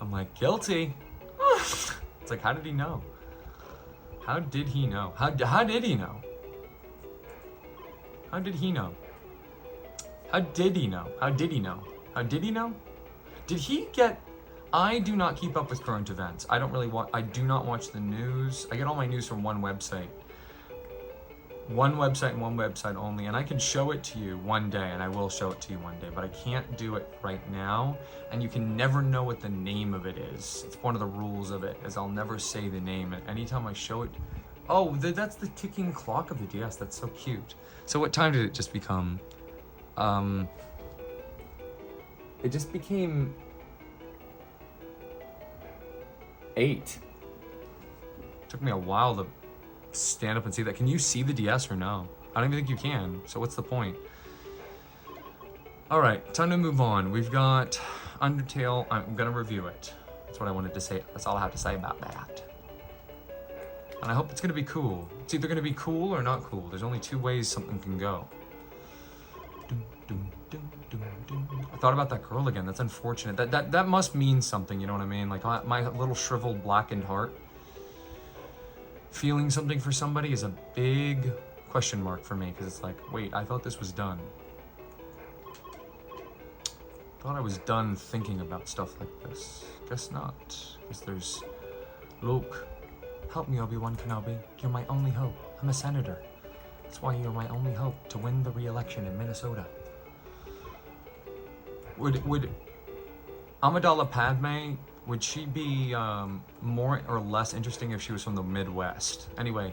I'm like, guilty. It's like, how did he know? How did he know? How did he know? How did he know? How did he know? How did he know? How did he know? Did he get... I do not keep up with current events. I do not watch the news. I get all my news from one website. One website and one website only. And I can show it to you one day, and I will show it to you one day, but I can't do it right now. And you can never know what the name of it is. It's one of the rules of it, is I'll never say the name. And anytime I show it... Oh, that's the ticking clock of the DS. That's so cute. So what time did it just become? It just became 8. Took me a while to stand up and see that. Can you see the DS or no? I don't even think you can, so what's the point? All right, time to move on. We've got Undertale. I'm gonna review it. That's what I wanted to say. That's all I have to say about that. And I hope it's gonna be cool. It's either gonna be cool or not cool. There's only 2 ways something can go. I thought about that girl again. That's unfortunate. That must mean something, you know what I mean? Like my little shriveled, blackened heart. Feeling something for somebody is a big question mark for me, because it's like, wait, I thought this was done. Thought I was done thinking about stuff like this. Guess not. Guess there's... Luke, help me, Obi-Wan Kenobi. You're my only hope. I'm a senator. That's why you're my only hope to win the re-election in Minnesota. Would Amidala Padme, would she be more or less interesting if she was from the Midwest? Anyway.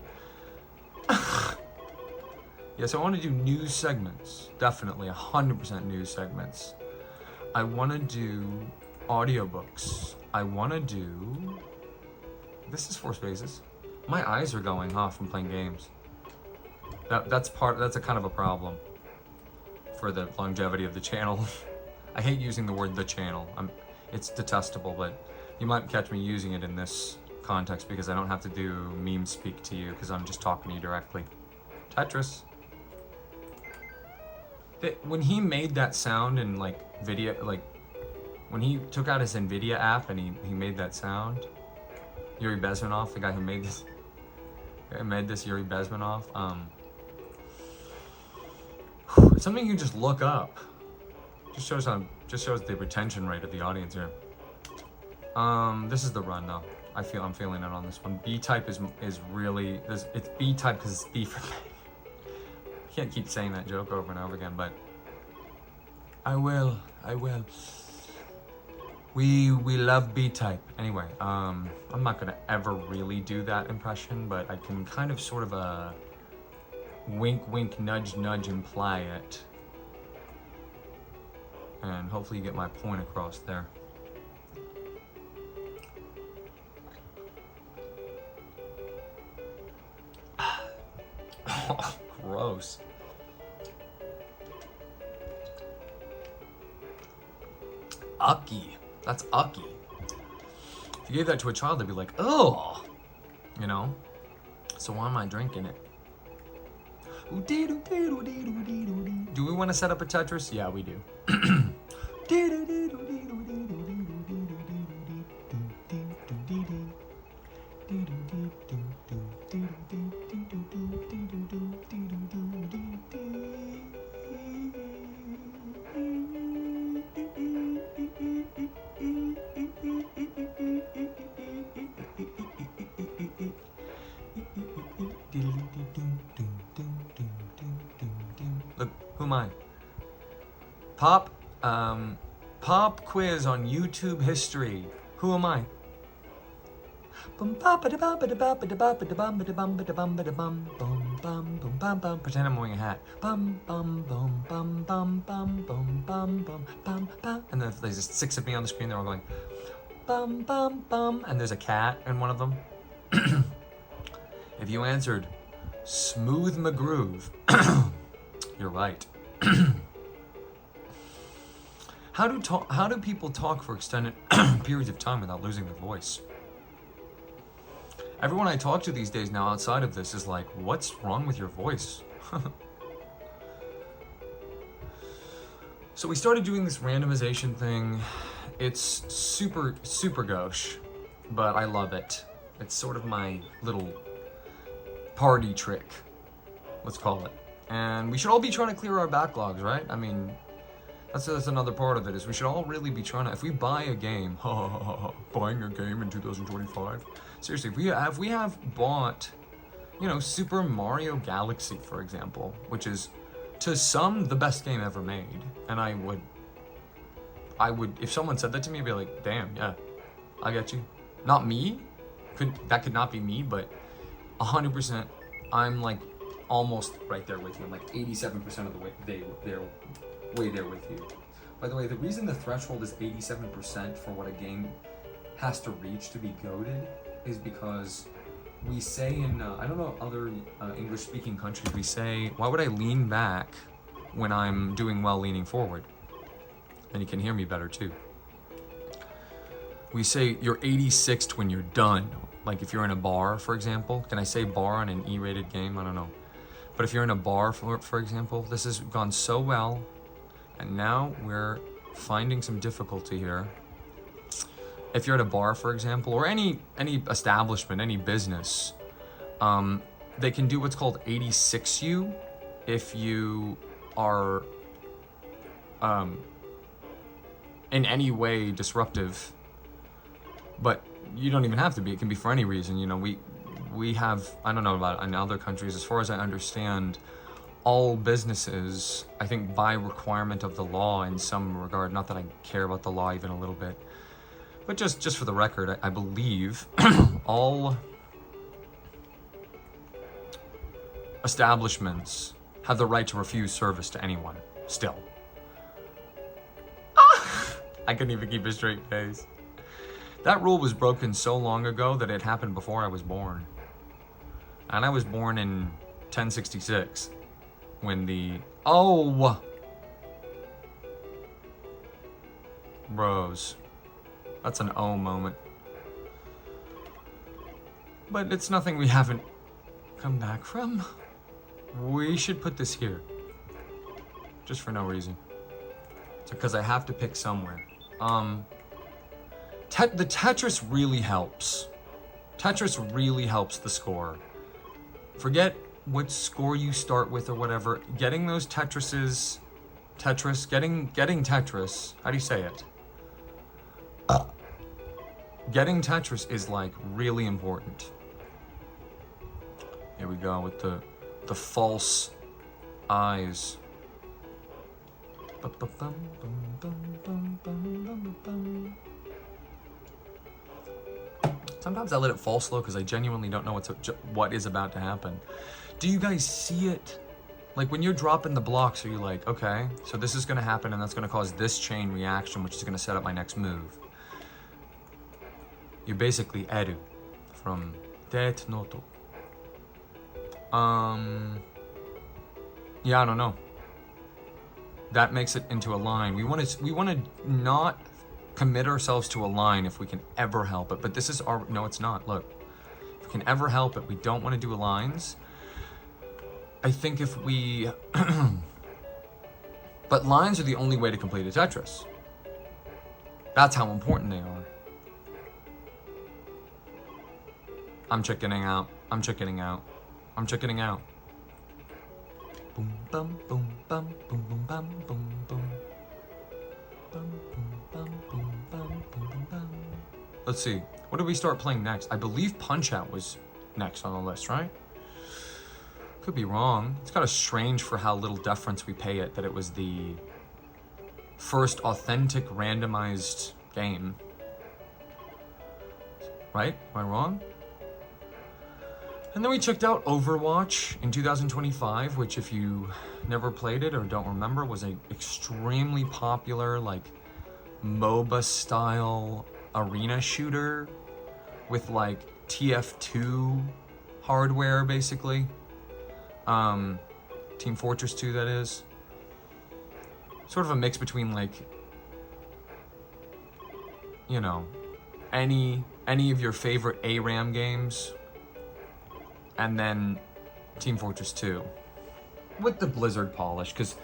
Yeah, so I want to do news segments. Definitely, 100% news segments. I want to do audiobooks. I want to do... This is 4 spaces. My eyes are going off from playing games. That's a kind of a problem for the longevity of the channel. I hate using the word the channel. It's detestable, but you might catch me using it in this context because I don't have to do meme speak to you because I'm just talking to you directly. Tetris. When he made that sound in like video, like when he took out his NVIDIA app and he made that sound, Yuri Bezmenov, the guy who made this, Yuri Bezmenov, it's something you can just look up. Just shows the retention rate of the audience here. This is the run though. I'm feeling it on this one. B-type is really, it's B-type because it's B for me. I can't keep saying that joke over and over again, but I will. We love B-type. Anyway, I'm not gonna ever really do that impression, but I can kind of sort of wink, wink, nudge, nudge, imply it. And hopefully you get my point across there. Oh, gross. Ucky. That's ucky. If you gave that to a child, they'd be like, oh, you know? So why am I drinking it? Do we want to set up a Tetris? Yeah, we do. Look, who am I? Pop quiz on YouTube history. Who am I? Pretend I'm wearing a hat. And then there's just 6 of me on the screen. They're all going bum bum bum, and there's a cat in one of them. If you answered Smooth McGroove, you're right. How do people talk for extended periods of time without losing their voice? Everyone I talk to these days now outside of this is like, what's wrong with your voice? So we started doing this randomization thing. It's super, super gauche, but I love it. It's sort of my little party trick, let's call it. And we should all be trying to clear our backlogs, right? I mean, that's another part of it, is we should all really be trying to, if we buy a game, buying a game in 2025, seriously, if we have bought, you know, Super Mario Galaxy, for example, which is, to some, the best game ever made, and I would, if someone said that to me, I'd be like, damn, yeah, I get you. Not me, that could not be me, but 100%, I'm like almost right there with you. I'm like 87% of the way there with you. By the way, the reason the threshold is 87% for what a game has to reach to be goated is because we say in, I don't know, other English-speaking countries, we say, why would I lean back when I'm doing well leaning forward? And you can hear me better too. We say you're 86th when you're done. Like if you're in a bar, for example. Can I say bar on an E-rated game? I don't know. But if you're in a bar, for example, this has gone so well, and now we're finding some difficulty here. If you're at a bar, for example, or any establishment, any business, they can do what's called 86U if you are in any way disruptive. But you don't even have to be. It can be for any reason. You know, we have, I don't know about in other countries, as far as I understand, all businesses, I think by requirement of the law in some regard, not that I care about the law even a little bit, but just for the record, I believe all establishments have the right to refuse service to anyone, still. I couldn't even keep a straight face. That rule was broken so long ago that it happened before I was born. And I was born in 1066, when the, oh! Bros. That's an oh moment. But it's nothing we haven't come back from. We should put this here. Just for no reason. Because I have to pick somewhere. The Tetris really helps. Tetris really helps the score. Forget what score you start with or whatever. Getting those getting Tetris, how do you say it? Getting Tetris is like really important. Here we go with the false eyes. Sometimes I let it fall slow because I genuinely don't know what is about to happen. Do you guys see it? Like when you're dropping the blocks, are you like, okay, so this is gonna happen and that's gonna cause this chain reaction, which is gonna set up my next move. You're basically Eru from Death Note. Yeah, I don't know. That makes it into a line. We want to not commit ourselves to a line if we can ever help it. But this is our, no, it's not. Look, if we can ever help it, we don't want to do lines. I think if we, but lines are the only way to complete a Tetris. That's how important they are. I'm chickening out. I'm chickening out. I'm chickening out. Boom, bum, boom, bum, boom, boom, bum, boom, boom. Bum, boom, bum, boom, bum, boom, boom, bum. Let's see. What did we start playing next? I believe Punch-Out was next on the list, right? Could be wrong. It's kind of strange for how little deference we pay it that it was the first authentic randomized game. Right? Am I wrong? And then we checked out Overwatch in 2025, which if you never played it or don't remember, was an extremely popular, like, MOBA style arena shooter with like TF2 hardware, basically. Team Fortress 2, that is. Sort of a mix between, like, you know, any of your favorite ARAM games and then Team Fortress 2 with the Blizzard polish, because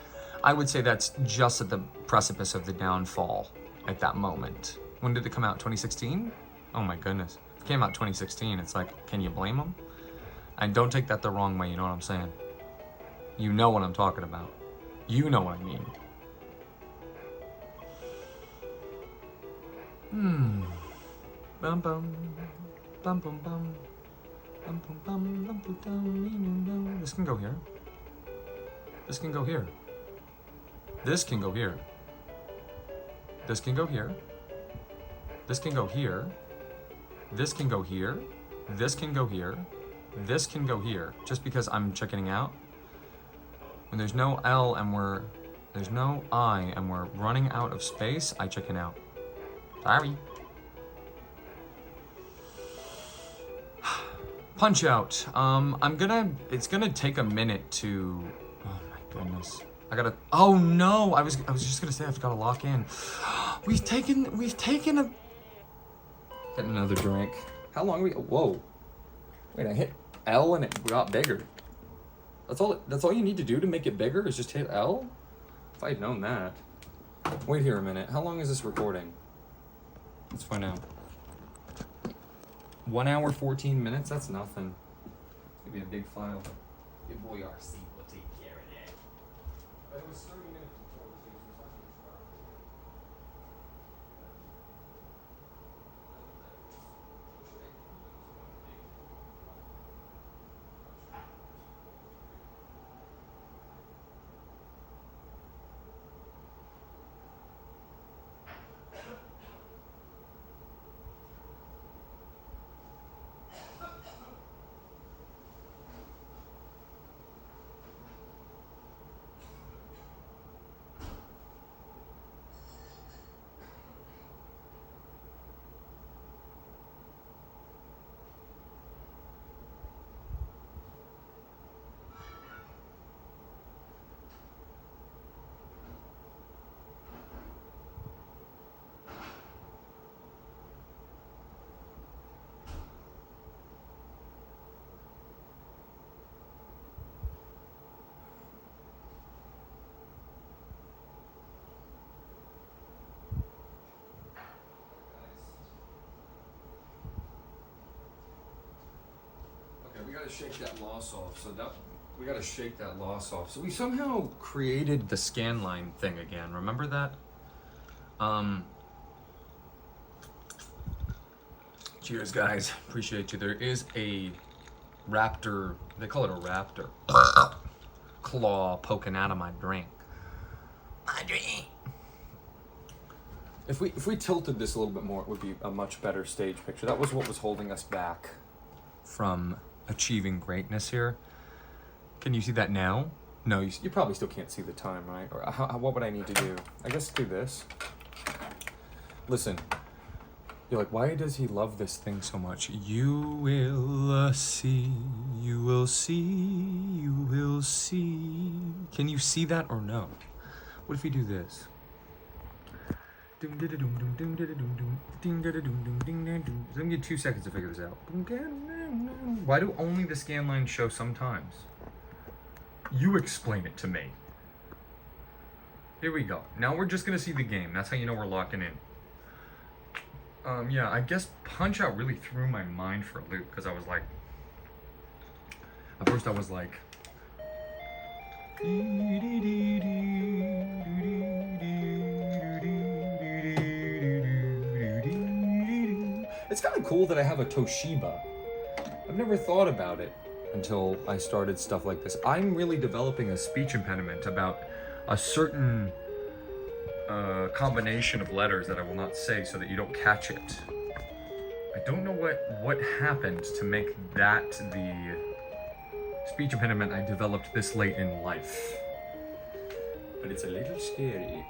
I would say that's just at the precipice of the downfall at that moment. When did it come out? 2016? Oh my goodness. It came out 2016. It's like, can you blame them? And don't take that the wrong way, you know what I'm saying? You know what I'm talking about. You know what I mean. Bum bum. Bum bum bum. Bum bum bum. Bum bum bum. This can go here. This can go here. This can go here. This can go here. This can go here. This can go here. This can go here. This can go here. Just because I'm chickening out. When there's no L and there's no I and we're running out of space, I chicken out. Sorry. Punch Out. It's gonna take a minute to, oh my goodness. Oh no, I was just gonna say I've gotta lock in. We've taken a, get another drink. How long are we, whoa. Wait, I hit L and it got bigger. That's all you need to do to make it bigger is just hit L? If I'd known that. Wait here a minute. How long is this recording? Let's find out. 1 hour, 14 minutes? That's nothing. It's gonna be a big file. Your boy RC will take care of that. But it was 30 minutes before it was used. We gotta shake that loss off. We gotta shake that loss off. So we somehow created the scan line thing again. Remember that? Cheers, guys. Appreciate you. There is a raptor. They call it a raptor. Claw poking out of my drink. My drink. If we tilted this a little bit more, it would be a much better stage picture. That was what was holding us back from achieving greatness here. Can you see that now? No, you probably still can't see the time, right? Or what would I need to do? I guess do this. Listen, you're like, why does he love this thing so much? You will see, you will see, you will see. Can you see that or no? What if we do this? Let me get 2 seconds to figure this out. Why do only the scan lines show sometimes? You explain it to me. Here we go. Now we're just gonna see the game. That's how you know we're locking in. Yeah, I guess Punch Out really threw my mind for a loop because I was like, at first I was like, it's kind of cool that I have a Toshiba. I've never thought about it until I started stuff like this. I'm really developing a speech impediment about a certain combination of letters that I will not say so that you don't catch it. I don't know what happened to make that the speech impediment I developed this late in life. But it's a little scary.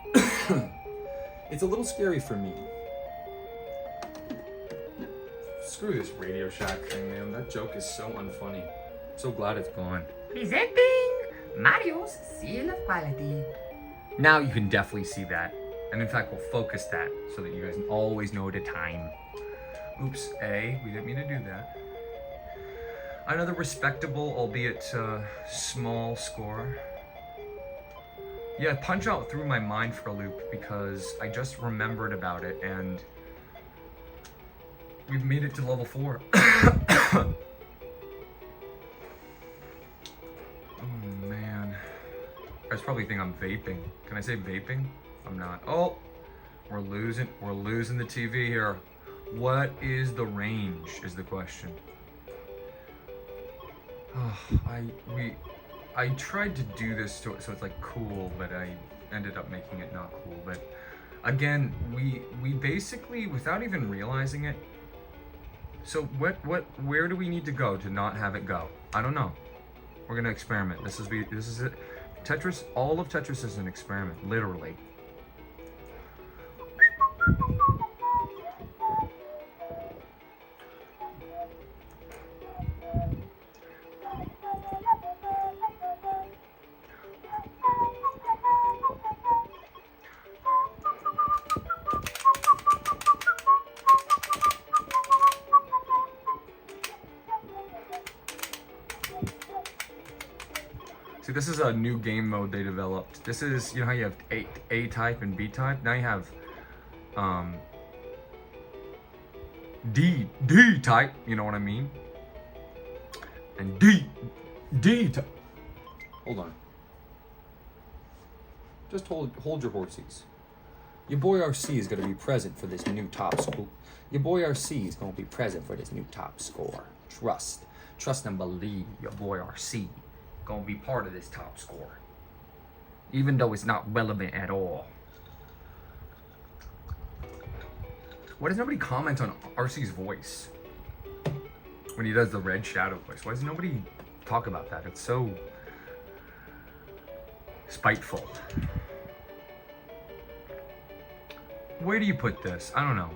It's a little scary for me. Screw this Radio Shack thing, man. That joke is so unfunny. I'm so glad it's gone. Presenting Mario's seal of quality. Now you can definitely see that. And in fact, we'll focus that so that you guys always know the time. Oops, A, we didn't mean to do that. Another respectable, albeit small score. Yeah, Punch Out threw my mind for a loop because I just remembered about it and we've made it to level 4. Oh man. You guys probably think I'm vaping. Can I say vaping? I'm not. Oh, we're losing the TV here. What is the range is the question. Oh, I tried to do this so it's like cool, but I ended up making it not cool. But again, we basically, without even realizing it, so where do we need to go to not have it go? I don't know. We're gonna experiment. This is it. Tetris, all of Tetris is an experiment, literally. See, this is a new game mode they developed. This is, you know how you have A type and B type? Now you have D type, you know what I mean? And D type. Hold on. Just hold your horses. Your boy RC is gonna be present for this new top score. Your boy RC is gonna be present for this new top score. Trust and believe your boy RC gonna be part of this top score, even though it's not relevant at all. Why does nobody comment on RC's voice when he does the red shadow voice? Why does nobody talk about that? It's so spiteful. Where do you put this? I don't know.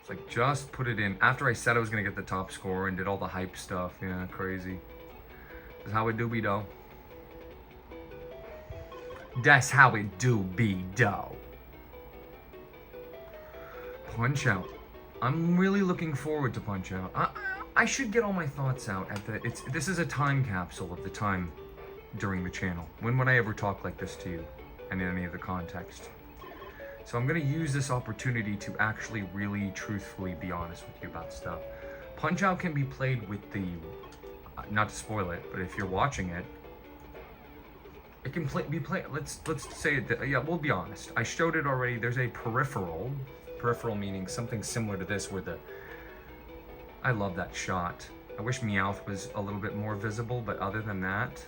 It's like, just put it in. After I said I was gonna get the top score and did all the hype stuff, yeah, crazy. That's how it do be though. That's how it do be though. Punch Out. I'm really looking forward to Punch Out. I should get all my thoughts out at the. This is a time capsule of the time during the channel. When would I ever talk like this to you, and in any other context? So I'm gonna use this opportunity to actually really truthfully be honest with you about stuff. Punch Out can be played with the, not to spoil it, but if you're watching it, it can be played, let's say it, yeah, we'll be honest. I showed it already. There's a peripheral meaning something similar to this where I love that shot. I wish Meowth was a little bit more visible, but other than that,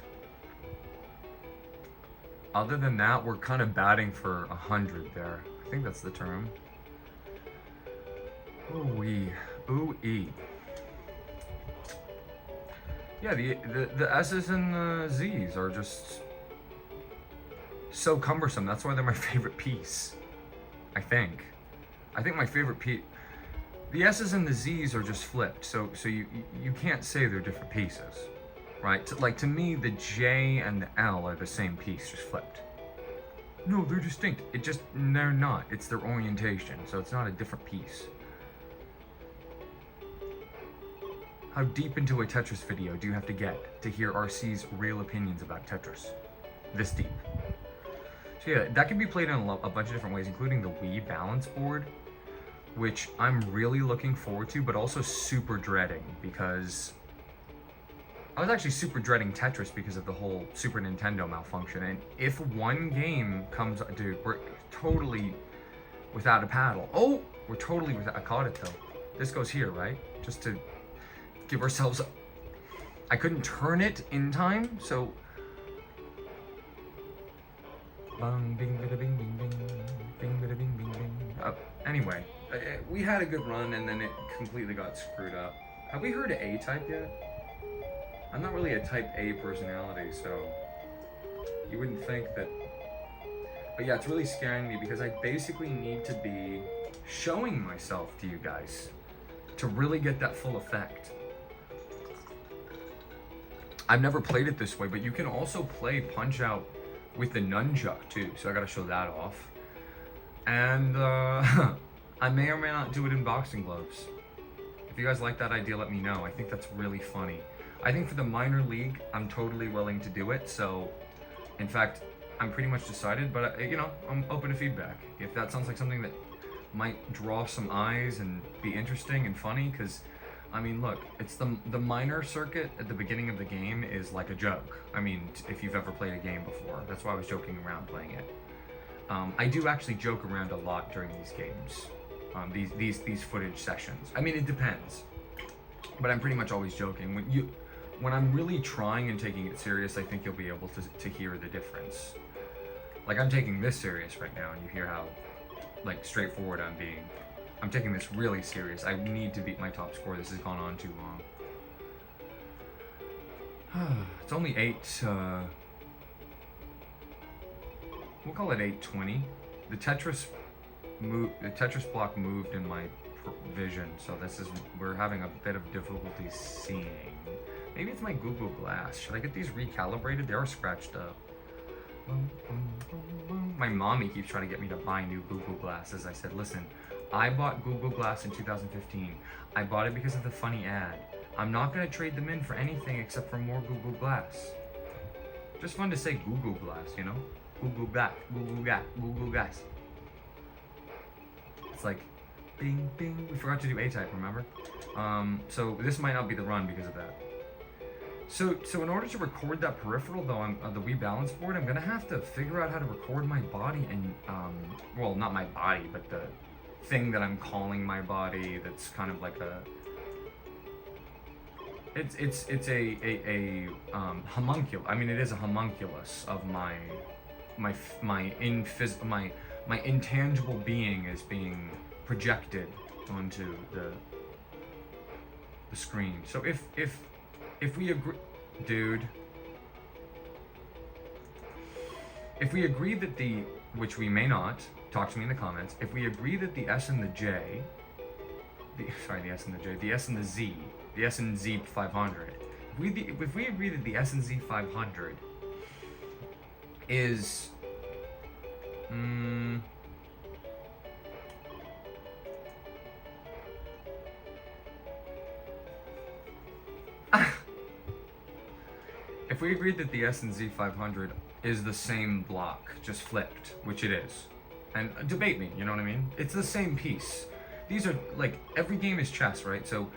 we're kind of batting for 100 there. I think that's the term. Ooh-wee. Ooh-ee. Yeah, the S's and the Z's are just so cumbersome. That's why they're my favorite piece, I think. I think my favorite piece... The S's and the Z's are just flipped, so you can't say they're different pieces, right? To me, the J and the L are the same piece, just flipped. No, they're distinct. They're not. It's their orientation, so it's not a different piece. How deep into a Tetris video do you have to get to hear RC's real opinions about Tetris? This deep. So So yeah, that can be played in a bunch of different ways, including the Wii balance board, which I'm really looking forward to, but also super dreading, because I was actually super dreading Tetris because of the whole Super Nintendo malfunction. And if one game comes, dude, we're totally without a paddle. Oh, we're totally without, I caught it though. This goes here, right? Just to give ourselves, I couldn't turn it in time, so. Bang, bing, bada, bing, bing, bing, bing, bada, bing, bing, bing. Anyway, we had a good run and then it completely got screwed up. Have we heard of A-Type yet? I'm not really a type A personality, so you wouldn't think that. But yeah, it's really scaring me because I basically need to be showing myself to you guys to really get that full effect. I've never played it this way, but you can also play Punch-Out with the nunchuck too, so I gotta show that off. And I may or may not do it in boxing gloves. If you guys like that idea, let me know. I think that's really funny. I think for the minor league, I'm totally willing to do it. So, in fact, I'm pretty much decided, but you know, I'm open to feedback. If that sounds like something that might draw some eyes and be interesting and funny, because I mean, look, it's the minor circuit at the beginning of the game is like a joke. I mean, if you've ever played a game before, that's why I was joking around playing it. I do actually joke around a lot during these games, these footage sessions. I mean, it depends, but I'm pretty much always joking. When I'm really trying and taking it serious, I think you'll be able to hear the difference. Like, I'm taking this serious right now, and you hear how, like, straightforward I'm being. I'm taking this really serious. I need to beat my top score. This has gone on too long. It's only 8, we'll call it 8:20. The Tetris block moved in my vision, so we're having a bit of difficulty seeing. Maybe it's my Google Glass. Should I get these recalibrated? They are scratched up. My mommy keeps trying to get me to buy new Google Glasses. I said, listen, I bought Google Glass in 2015. I bought it because of the funny ad. I'm not gonna trade them in for anything except for more Google Glass. Just fun to say Google Glass, you know? Google Glass, Google Glass, Google Glass. It's like, bing, bing. We forgot to do A-Type, remember? So this might not be the run because of that. So in order to record that peripheral though on the Wii balance board, I'm gonna have to figure out how to record my body and well, not my body, but the thing that I'm calling my body. That's kind of like a. It's a homunculus. I mean, it is a homunculus of my intangible being is being projected onto the screen. So if we agree, dude, if we agree that which we may not, talk to me in the comments, if we agree that the S and the J, the S and the J, the S and the Z, the S and Z 500, if we agree that the S and Z 500 is, if we agreed that the S and Z 500 is the same block, just flipped, which it is, and debate me, you know what I mean? It's the same piece. These are, like, every game is chess, right? So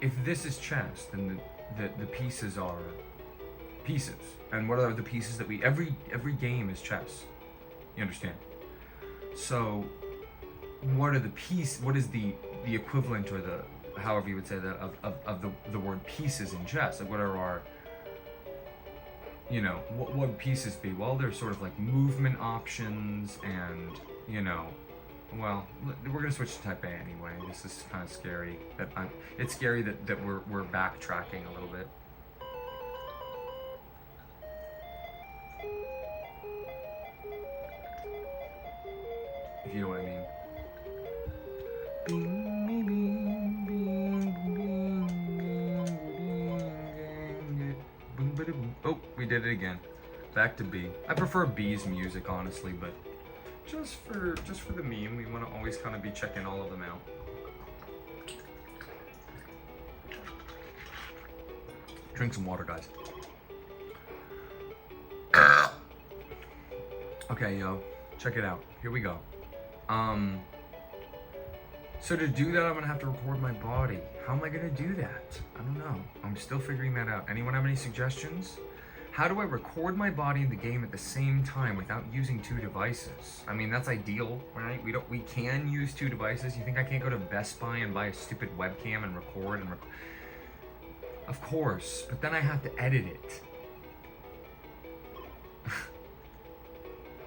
if this is chess, then the pieces are pieces. And what are the pieces that every game is chess. You understand? So what is the equivalent, or the, however you would say that, of the word pieces in chess? Like, what are our, you know, what would pieces be? Well, there's sort of like movement options and, you know, well, we're gonna switch to type A anyway. This is kind of scary. It's scary that we're backtracking a little bit. If you know what I mean. Oh, we did it again. Back to B. I prefer B's music, honestly, but just for the meme, we want to always kind of be checking all of them out. Drink some water, guys. Okay, Okay, yo, check it out. Here we go. So to do that, I'm gonna have to record my body. How am I gonna do that? I don't know. I'm still figuring that out. Anyone have any suggestions? How do I record my body in the game at the same time without using two devices? I mean, that's ideal, right? We can use two devices. You think I can't go to Best Buy and buy a stupid webcam and record? Of course, but then I have to edit it.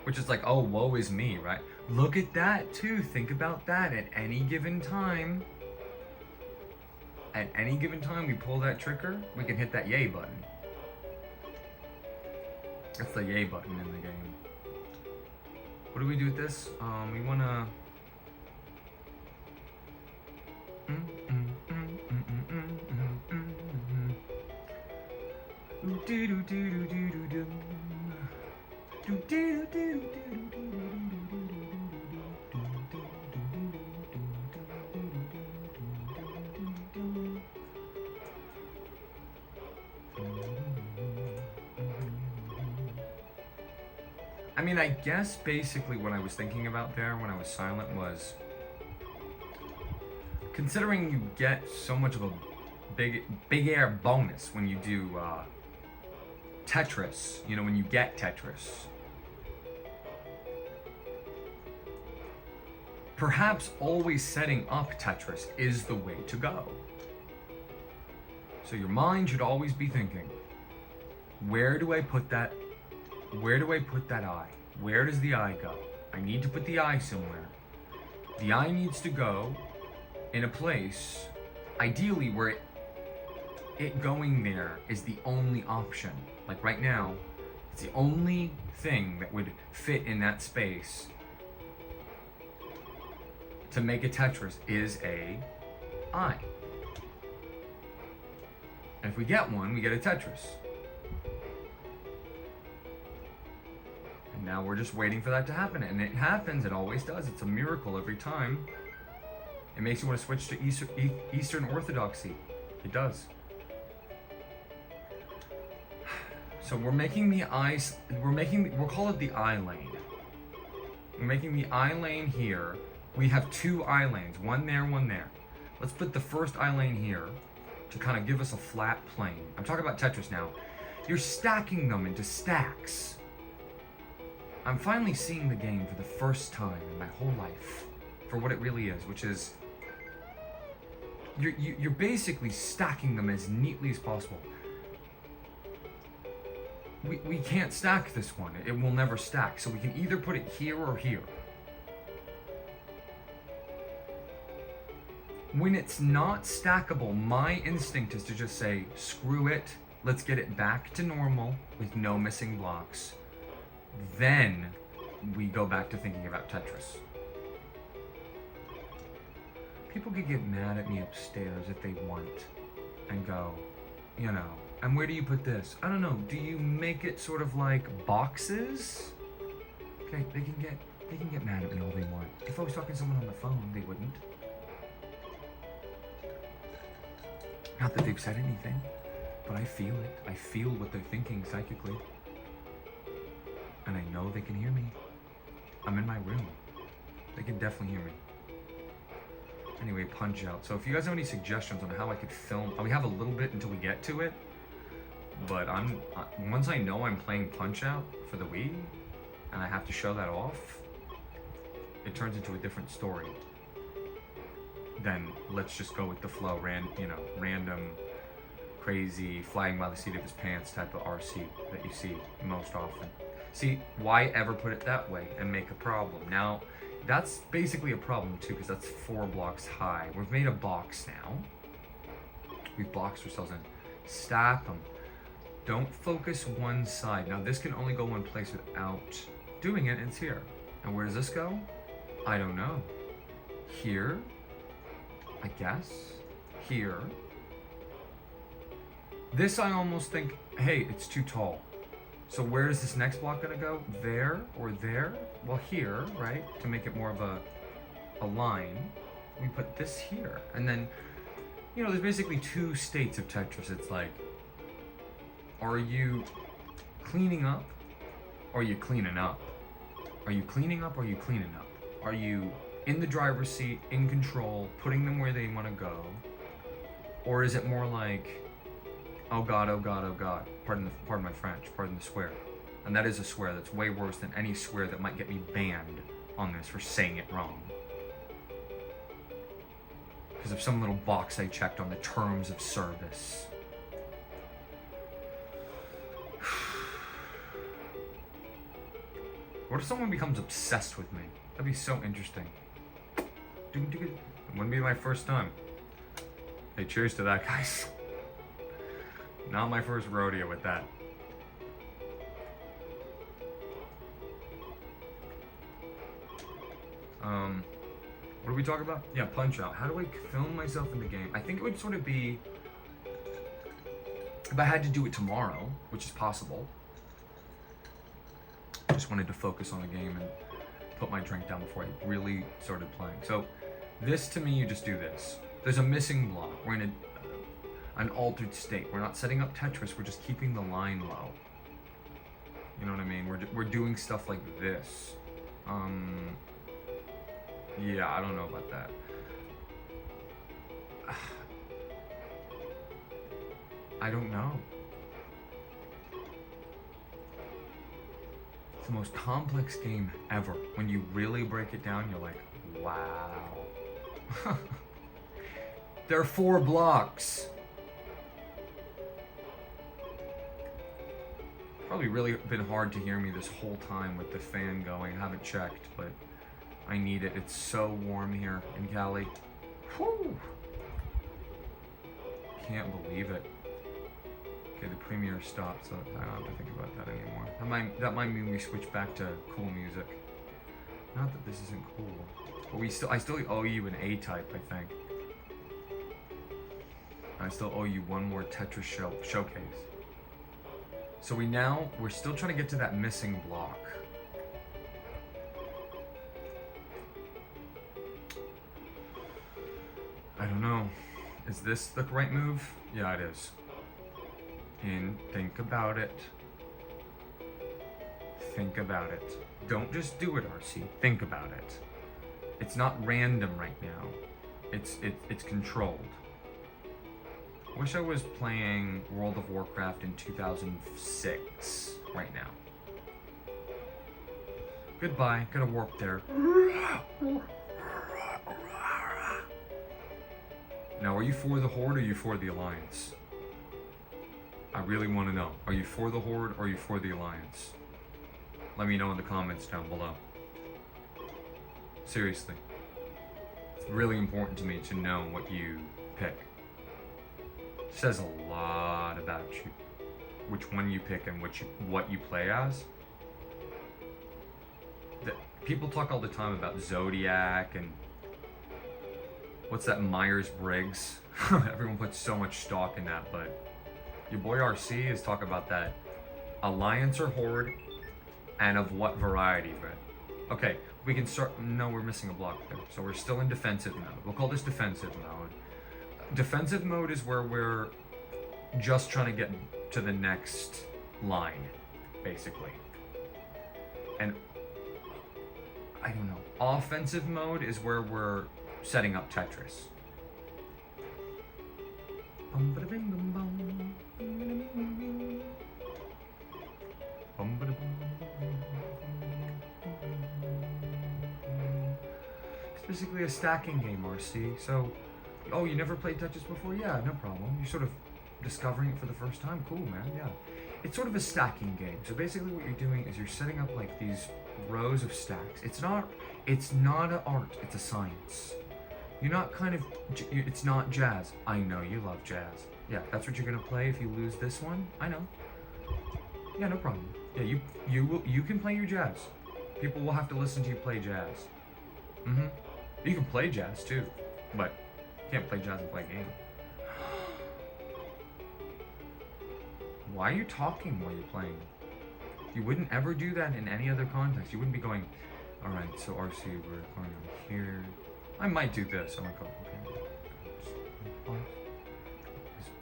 Which is like, oh, woe is me, right? Look at that too. Think about that. At any given time, we pull that trigger, we can hit that yay button. That's the yay button in the game. What do we do with this? We wanna. I mean, I guess basically what I was thinking about there when I was silent was, considering you get so much of a big air bonus when you do Tetris, you know, when you get Tetris. Perhaps always setting up Tetris is the way to go. So your mind should always be thinking, where do I put that eye? Where does the eye go? I need to put the eye somewhere. The eye needs to go in a place, ideally where it going there is the only option. Like right now, it's the only thing that would fit in that space to make a Tetris is a eye. And if we get one, we get a Tetris. And now we're just waiting for that to happen. And it happens, it always does. It's a miracle every time. It makes you want to switch to Eastern Orthodoxy. It does. So we're making the eyes, we'll call it the eye lane. We're making the eye lane here. We have two eye lanes, one there, one there. Let's put the first eye lane here to kind of give us a flat plane. I'm talking about Tetris now. You're stacking them into stacks. I'm finally seeing the game for the first time in my whole life for what it really is, which is you're basically stacking them as neatly as possible. We can't stack this one. It will never stack. So we can either put it here or here. When it's not stackable, my instinct is to just say, screw it, let's get it back to normal with no missing blocks. Then we go back to thinking about Tetris. People could get mad at me upstairs if they want and go, you know, and where do you put this? I don't know, do you make it sort of like boxes? Okay, they can get mad at me all they want. If I was talking to someone on the phone, they wouldn't. Not that they've said anything, but I feel it. I feel what they're thinking psychically. And I know they can hear me. I'm in my room. They can definitely hear me. Anyway, Punch Out. So if you guys have any suggestions on how I could film, we have a little bit until we get to it, but once I know I'm playing Punch Out for the Wii, and I have to show that off, it turns into a different story. Then let's just go with the flow, random, crazy, flying by the seat of his pants type of RC that you see most often. See, why ever put it that way and make a problem? Now, that's basically a problem too, because that's 4 blocks high. We've made a box now. We've boxed ourselves in. Stack them. Don't focus one side. Now, this can only go one place without doing it, and it's here. And where does this go? I don't know. Here, I guess. Here. This I almost think, hey, it's too tall. So where is this next block gonna go? There or there? Well, here, right? To make it more of a line, we put this here. And then, you know, there's basically 2 states of Tetris. It's like, are you cleaning up or are you cleaning up? Are you cleaning up or are you cleaning up? Are you in the driver's seat, in control, putting them where they want to go? Or is it more like, oh God, oh God, oh God. Pardon my French, pardon the swear. And that is a swear that's way worse than any swear that might get me banned on this for saying it wrong. Because of some little box I checked on the terms of service. What if someone becomes obsessed with me? That'd be so interesting. It wouldn't be my first time. Hey, cheers to that, guys. Not my first rodeo with that. What do we talk about? Yeah, Punch Out. How do I film myself in the game? I think it would sort of be, if I had to do it tomorrow, which is possible. I just wanted to focus on the game and put my drink down before I really started playing. So this, to me, you just do this. There's a missing block. We're in an altered state. We're not setting up Tetris. We're just keeping the line low. You know what I mean? We're doing stuff like this. Yeah, I don't know about that. I don't know. It's the most complex game ever. When you really break it down, you're like, wow. There are 4 blocks. Probably really been hard to hear me this whole time with the fan going. I haven't checked, but I need it. It's so warm here in Cali. Whew. Can't believe it. Okay, the premiere stopped, so I don't have to think about that anymore. That might mean we switch back to cool music. Not that this isn't cool, but I still owe you an A-type, I think. I still owe you one more Tetris showcase. So we're still trying to get to that missing block. I don't know. Is this the right move? Yeah, it is. And think about it. Think about it. Don't just do it, RC. Think about it. It's not random right now. It's controlled. Wish I was playing World of Warcraft in 2006 right now. Goodbye. Gotta warp there. Now, are you for the Horde or are you for the Alliance? I really want to know. Are you for the Horde or are you for the Alliance? Let me know in the comments down below. Seriously. It's really important to me to know what you pick. It says a lot about you. Which one you pick and what you play as. People talk all the time about Zodiac and what's that, Myers-Briggs? Everyone puts so much stock in that, but your boy RC is talking about that Alliance or Horde and of what variety, right? Okay, we can start. No, we're missing a block there. So we're still in defensive mode. We'll call this defensive mode. Defensive mode is where we're just trying to get to the next line, basically. And I don't know. Offensive mode is where we're setting up Tetris. It's basically a stacking game, RC. So, oh, you never played Tetris before? Yeah, no problem. You're sort of discovering it for the first time. Cool, man. Yeah. It's sort of a stacking game. So basically what you're doing is you're setting up like these rows of stacks. It's not an art, it's a science. You're not it's not jazz. I know you love jazz. Yeah, that's what you're gonna play if you lose this one. I know. Yeah, no problem. Yeah, you can play your jazz. People will have to listen to you play jazz. You can play jazz too, but you can't play jazz and play a game. Why are you talking while you're playing? You wouldn't ever do that in any other context. You wouldn't be going, all right, so RC, we're going over here. I might do this. I might go, okay. This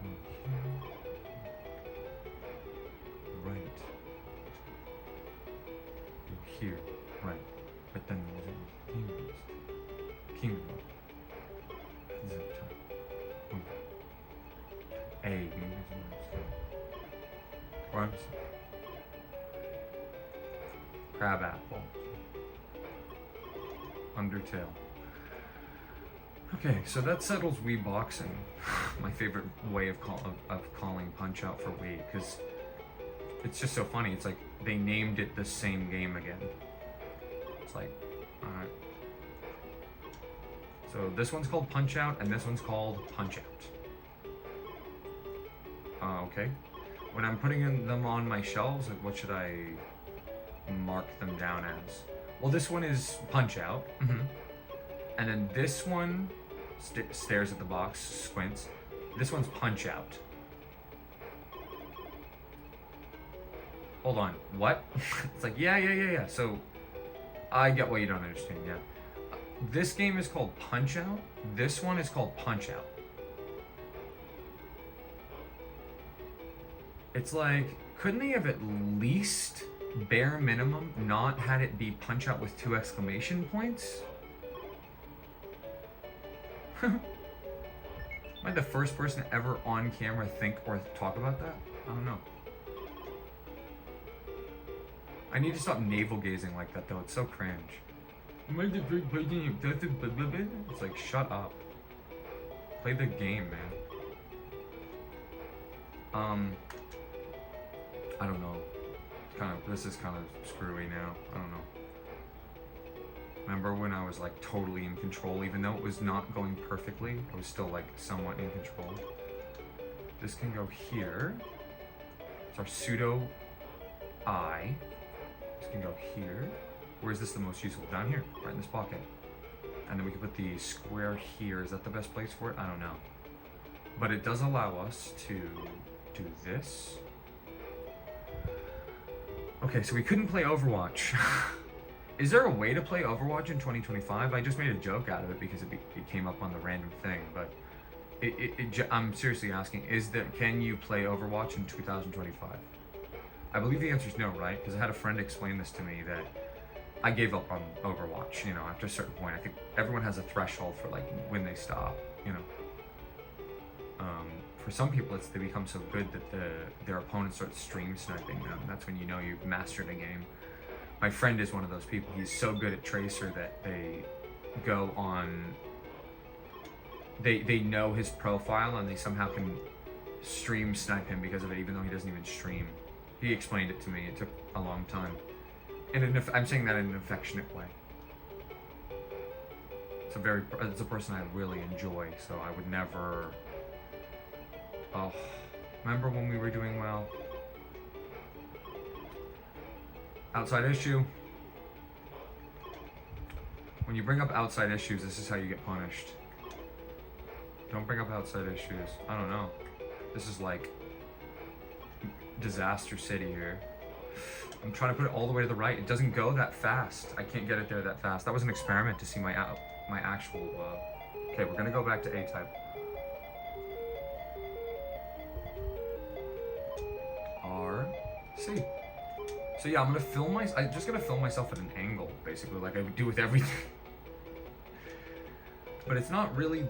one here. Right. Here. Right. King. A. Crab apple. Undertale. Okay, so that settles Wii boxing. My favorite way of calling Punch Out for Wii, because it's just so funny. It's like they named it the same game again. It's like, alright. So this one's called Punch Out, and this one's called Punch Out. Okay. When I'm putting them on my shelves, like, what should I mark them down as? Well, this one is Punch Out. And then this one stares at the box, squints. This one's Punch Out. Hold on, what? It's like, yeah. So, I get why you don't understand, yeah. This game is called Punch Out. This one is called Punch Out. It's like, couldn't they have at least, bare minimum, not had it be Punch Out with 2 exclamation points? Am I the first person ever on camera think or talk about that? I don't know. I need to stop navel gazing like that though, it's so cringe. It's like, shut up. Play the game, man. I don't know. This is kind of screwy now. I don't know. Remember when I was like totally in control, even though it was not going perfectly, I was still like somewhat in control. This can go here. It's our pseudo I. This can go here. Where is this the most useful? Down here, right in this pocket. And then we can put the square here. Is that the best place for it? I don't know. But it does allow us to do this. Okay, so we couldn't play Overwatch. Is there a way to play Overwatch in 2025? I just made a joke out of it because it came up on the random thing, but I'm seriously asking, can you play Overwatch in 2025? I believe the answer is no, right? Because I had a friend explain this to me that I gave up on Overwatch, you know, after a certain point. I think everyone has a threshold for like when they stop, you know. For some people, they become so good that their opponents start stream sniping them. That's when you know you've mastered a game. My friend is one of those people. He's so good at Tracer that they go on. They know his profile and they somehow can stream snipe him because of it, even though he doesn't even stream. He explained it to me. It took a long time. And I'm saying that in an affectionate way. It's a person I really enjoy, so I would never. Oh, remember when we were doing well? Outside issue. When you bring up outside issues, this is how you get punished. Don't bring up outside issues. I don't know. This is like disaster city here. I'm trying to put it all the way to the right. It doesn't go that fast. I can't get it there that fast. That was an experiment to see my actual. Okay, we're gonna go back to A-type. R, C. So yeah, I'm just gonna film myself at an angle, basically, like I would do with everything. But it's not really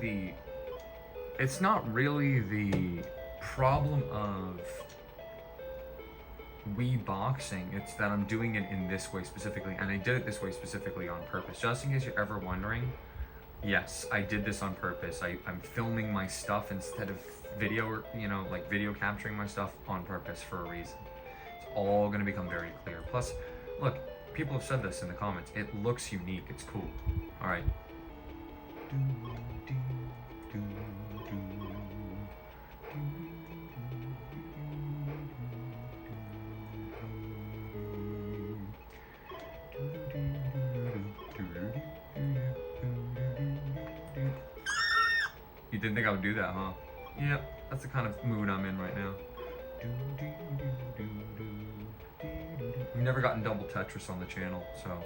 the problem of Wii boxing. It's that I'm doing it in this way specifically, and I did it this way specifically on purpose. Just in case you're ever wondering, yes, I did this on purpose. I'm filming my stuff instead of video, you know, like video capturing my stuff on purpose for a reason. All going to become very clear. Plus, look, people have said this in the comments. It looks unique. It's cool. All right. You didn't think I would do that, huh? Yep, that's the kind of mood I'm in right now. We've never gotten double Tetris on the channel, so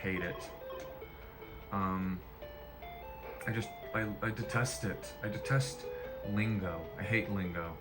hate it. I detest it. I detest lingo. I hate lingo.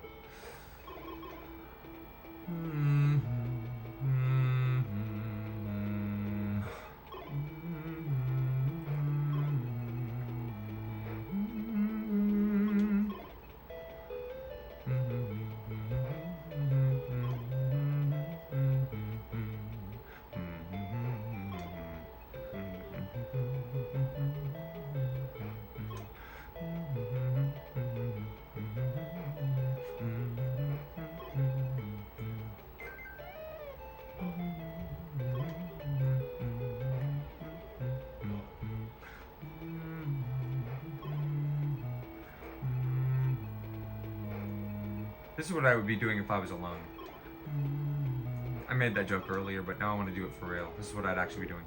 This is what I would be doing if I was alone. I made that joke earlier, but now I want to do it for real. This is what I'd actually be doing.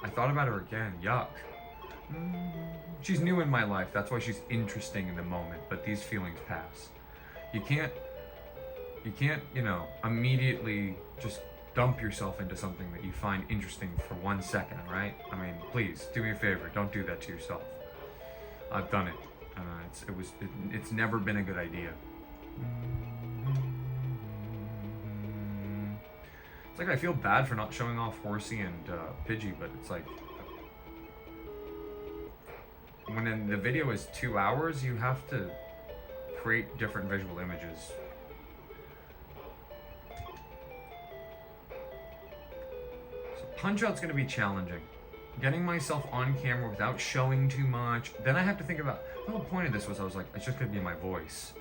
I thought about her again. Yuck. She's new in my life. That's why she's interesting in the moment. But these feelings pass. You can't, you know, immediately just dump yourself into something that you find interesting for 1 second, right? I mean, please do me a favor. Don't do that to yourself. I've done it. It's never been a good idea. It's like I feel bad for not showing off Horsey and Pidgey, but it's like when the video is 2 hours, you have to create different visual images. So Punch-Out's gonna be challenging. Getting myself on camera without showing too much. Then I have to think about, the whole point of this was I was like, it's just gonna be my voice.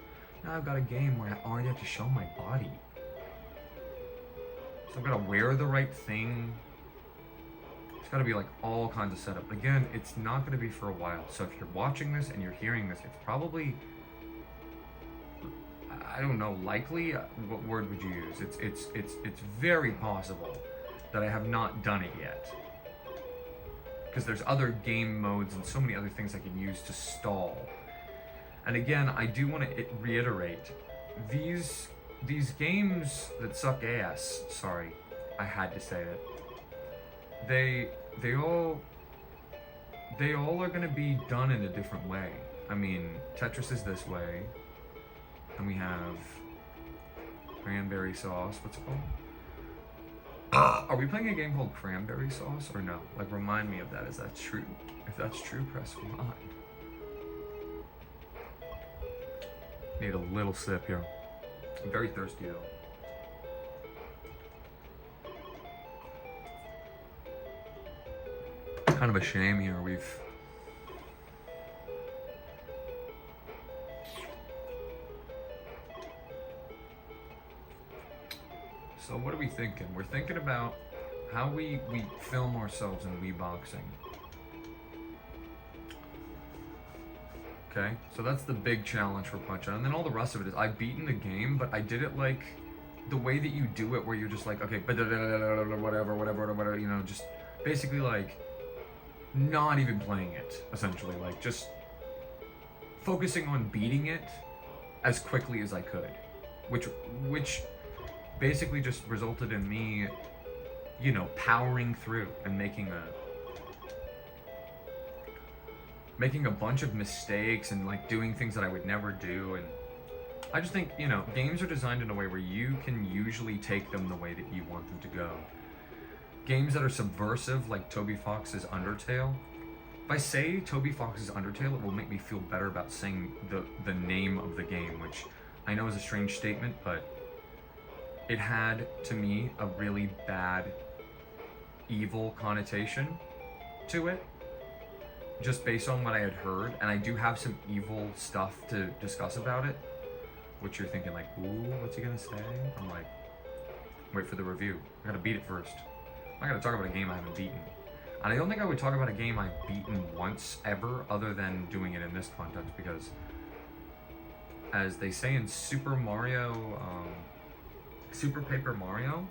Now I've got a game where I already have to show my body. So I've got to wear the right thing. It's got to be like all kinds of setup. Again, it's not going to be for a while. So if you're watching this and you're hearing this, it's probably, I don't know, likely. What word would you use? It's very possible that I have not done it yet. Because there's other game modes and so many other things I can use to stall. And again, I do want to reiterate, these games that suck ass, sorry, I had to say it, they all are going to be done in a different way. I mean, Tetris is this way, and we have cranberry sauce, what's it called? Are we playing a game called Cranberry Sauce, or no? Like, remind me of that, is that true? If that's true, press 1. Need a little sip here. I'm very thirsty though. Kind of a shame here. So what are we thinking? We're thinking about how we film ourselves in Wii boxing. Okay, so that's the big challenge for Punch-Out, and then all the rest of it is I've beaten the game, but I did it like the way that you do it, where you're just like, okay, whatever, you know, just basically like not even playing it, essentially, like just focusing on beating it as quickly as I could, which basically just resulted in me, you know, powering through and making a bunch of mistakes and like doing things that I would never do. And I just think, you know, games are designed in a way where you can usually take them the way that you want them to go. Games that are subversive, like Toby Fox's Undertale. If I say Toby Fox's Undertale, it will make me feel better about saying the name of the game, which I know is a strange statement, but it had, to me, a really bad, evil connotation to it, just based on what I had heard, and I do have some evil stuff to discuss about it, which you're thinking like, ooh, what's he gonna say? I'm like, wait for the review. I gotta beat it first. I'm not gonna talk about a game I haven't beaten. And I don't think I would talk about a game I've beaten once ever, other than doing it in this context, because as they say in Super Paper Mario,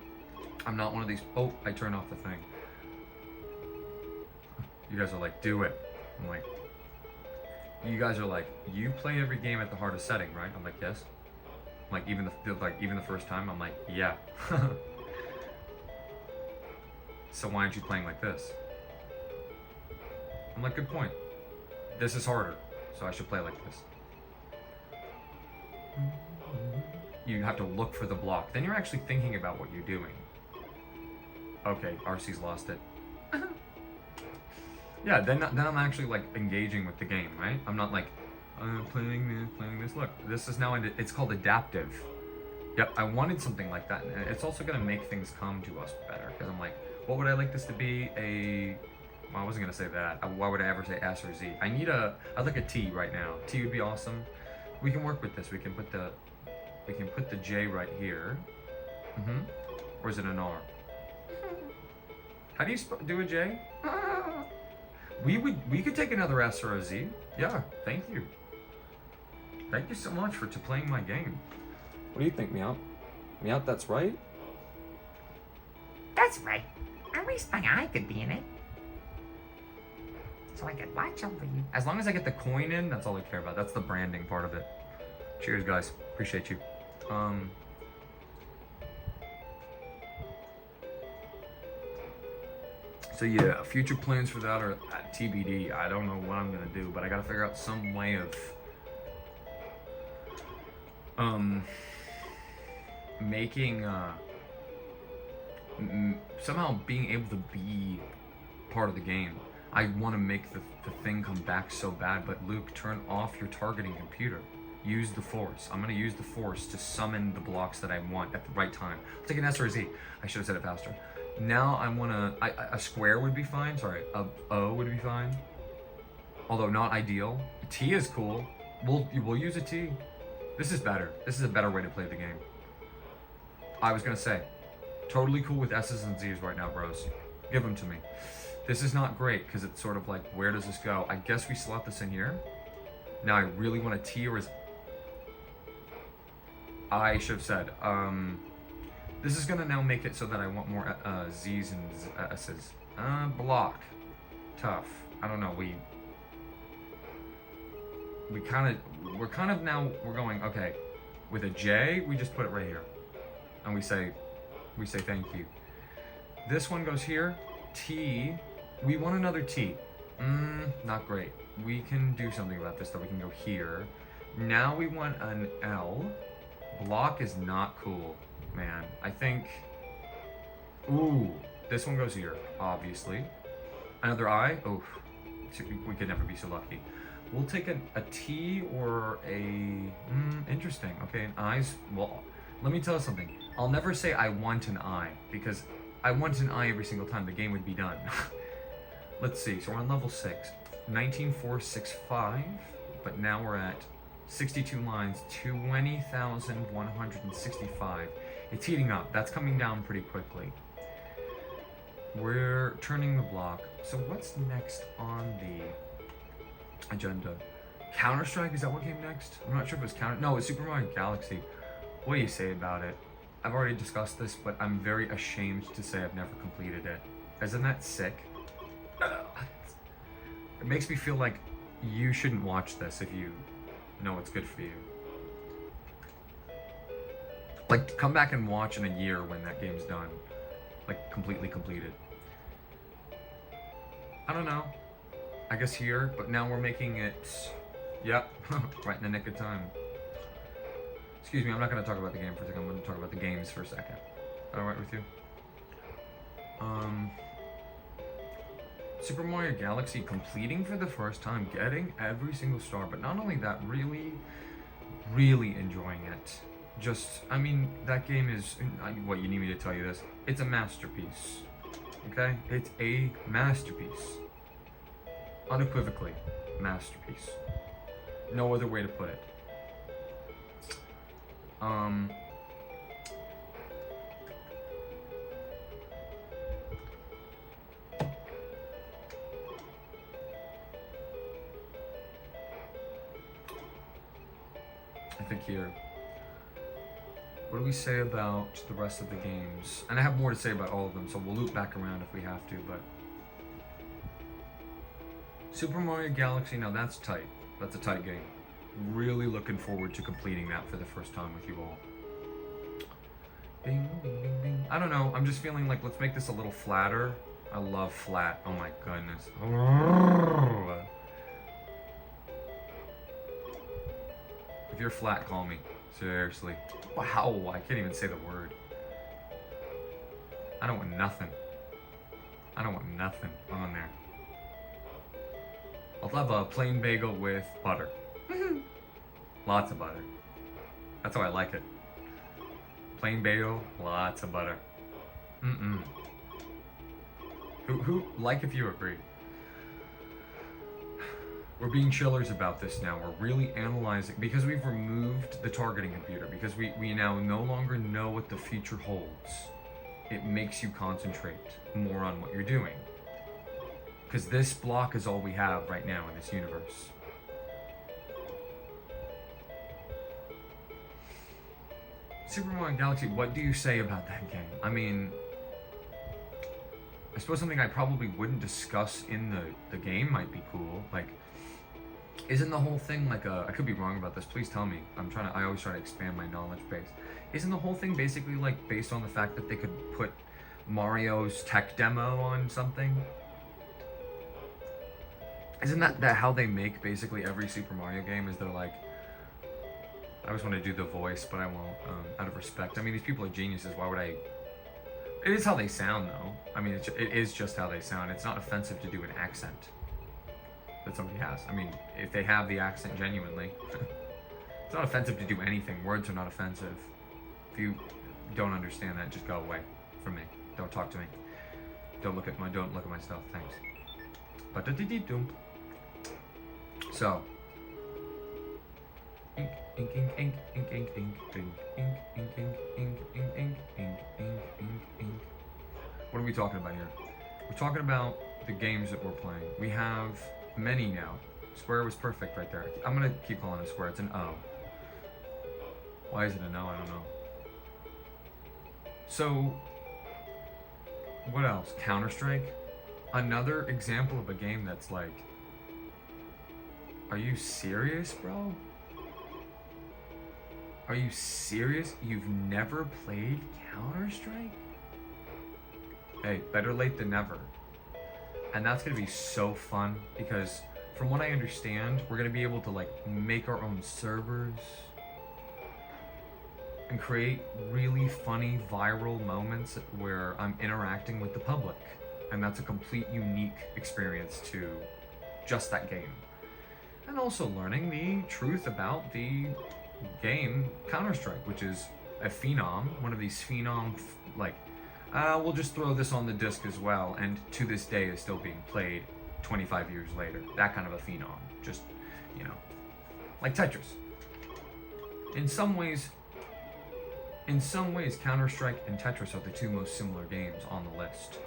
I'm not one of these, oh, I turned off the thing. You guys are like, do it. I'm like, you guys are like, you play every game at the hardest setting, right? I'm like, yes. I'm like, even the first time, I'm like, yeah. So why aren't you playing like this? I'm like, good point. This is harder, so I should play like this. you have to look for the block. Then you're actually thinking about what you're doing. Okay, RC's lost it. Yeah, then I'm actually like engaging with the game, right? I'm not like playing this. Look, this is now it's called adaptive. Yep, I wanted something like that, and it's also gonna make things come to us better. Because I'm like, what would I like this to be? Well, I wasn't gonna say that. Why would I ever say S or Z? I'd like a T right now. T would be awesome. We can work with this. We can put the J right here. Or is it an R? How do you do a J? We could take another S or a Z. Yeah, thank you. Thank you so much for playing my game. What do you think, Meowth? Meowth, that's right? That's right. At least my eye could be in it. So I could watch over you. As long as I get the coin in, that's all I care about. That's the branding part of it. Cheers, guys. Appreciate you. So yeah, future plans for that are TBD. I don't know what I'm gonna do, but I gotta figure out some way of making somehow being able to be part of the game. I want to make the thing come back so bad, but Luke, turn off your targeting computer. Use the force. I'm gonna use the force to summon the blocks that I want at the right time. I'll take an S or a Z. I should have said it faster. Now I wanna, a square would be fine. Sorry, a O would be fine. Although not ideal. A T is cool. We'll use a T. This is better. This is a better way to play the game. I was gonna say, totally cool with S's and Z's right now, bros. Give them to me. This is not great because it's sort of like, where does this go? I guess we slot this in here. Now I really want a T or I should have said, this is gonna now make it so that I want more Z's and S's. Block. Tough. I don't know, we're kind of now, we're going, okay, with a J, we just put it right here. And we say thank you. This one goes here. T, we want another T. Not great. We can do something about this though. We can go here. Now we want an L. Block is not cool, man. I think, ooh, this one goes here, obviously. Another I, oof, we could never be so lucky. We'll take a T or a, interesting. Okay, an I's, well, let me tell you something. I'll never say I want an I, because I want an I every single time, the game would be done. Let's see, so we're on level 6. 19465, but now we're at 62 lines, 20,165. It's heating up, that's coming down pretty quickly. We're turning the block. So what's next on the agenda? Counter-Strike, is that what came next? I'm not sure if it was no, it's Super Mario Galaxy. What do you say about it? I've already discussed this, but I'm very ashamed to say I've never completed it. Isn't that sick? It makes me feel like you shouldn't watch this if you know it's good for you. Like, come back and watch in a year when that game's done. Like, completely completed. I don't know. I guess here, but now we're making it... Yep, right in the nick of time. Excuse me, I'm not going to talk about the game for a second. I'm going to talk about the games for a second. Alright with you? Super Mario Galaxy completing for the first time, getting every single star, but not only that, really, really enjoying it. Just, I mean, that game is, what, you need me to tell you this? It's a masterpiece, okay? It's a masterpiece. Unequivocally, masterpiece. No other way to put it. I think here. What do we say about the rest of the games? And I have more to say about all of them, so we'll loop back around if we have to, but... Super Mario Galaxy, now that's tight. That's a tight game. Really looking forward to completing that for the first time with you all. Bing, bing, bing, bing. I don't know, I'm just feeling like, let's make this a little flatter. I love flat, oh my goodness. If you're flat, call me. Seriously. Wow, I can't even say the word. I don't want nothing. I don't want nothing on there. I'll have a plain bagel with butter. Lots of butter. That's how I like it. Plain bagel, lots of butter. Who, like if you agree. We're being chillers about this now. We're really analyzing, because we've removed the targeting computer, because we now no longer know what the future holds. It makes you concentrate more on what you're doing. Because this block is all we have right now in this universe. Super Mario Galaxy, what do you say about that game? I mean, I suppose something I probably wouldn't discuss in the game might be cool. Like, isn't the whole thing like a, I could be wrong about this, please tell me. I always try to expand my knowledge base. Isn't the whole thing basically like based on the fact that they could put Mario's tech demo on something? Isn't that how they make basically every Super Mario game? Is they're like, I always want to do the voice, but I won't, out of respect. I mean, these people are geniuses, why would I? It is how they sound though. I mean, it is just how they sound. It's not offensive to do an accent that somebody has. I mean, if they have the accent genuinely, it's not offensive to do anything. Words are not offensive. If you don't understand that, just go away from me. Don't talk to me. Don't look at my stuff. Thanks. So, ink, ink, ink, ink, ink, ink, ink, ink, ink, ink, ink, ink, ink, ink, ink, ink, ink, ink. What are we talking about here? We're talking about the games that we're playing. We have many now. Square was perfect right there. I'm gonna keep calling it square. It's an O. Why is it an O? I don't know. So, what else? Counter-Strike? Another example of a game that's like, are you serious, bro? Are you serious? You've never played Counter-Strike? Hey, better late than never. And that's gonna be so fun because from what I understand, we're gonna be able to like make our own servers and create really funny viral moments where I'm interacting with the public. And that's a complete unique experience to just that game. And also learning the truth about the game Counter-Strike, which is a phenom, one of these phenom, like, we'll just throw this on the disc as well, and to this day is still being played 25 years later. That kind of a phenom. Just, you know, like Tetris. In some ways, Counter-Strike and Tetris are the two most similar games on the list,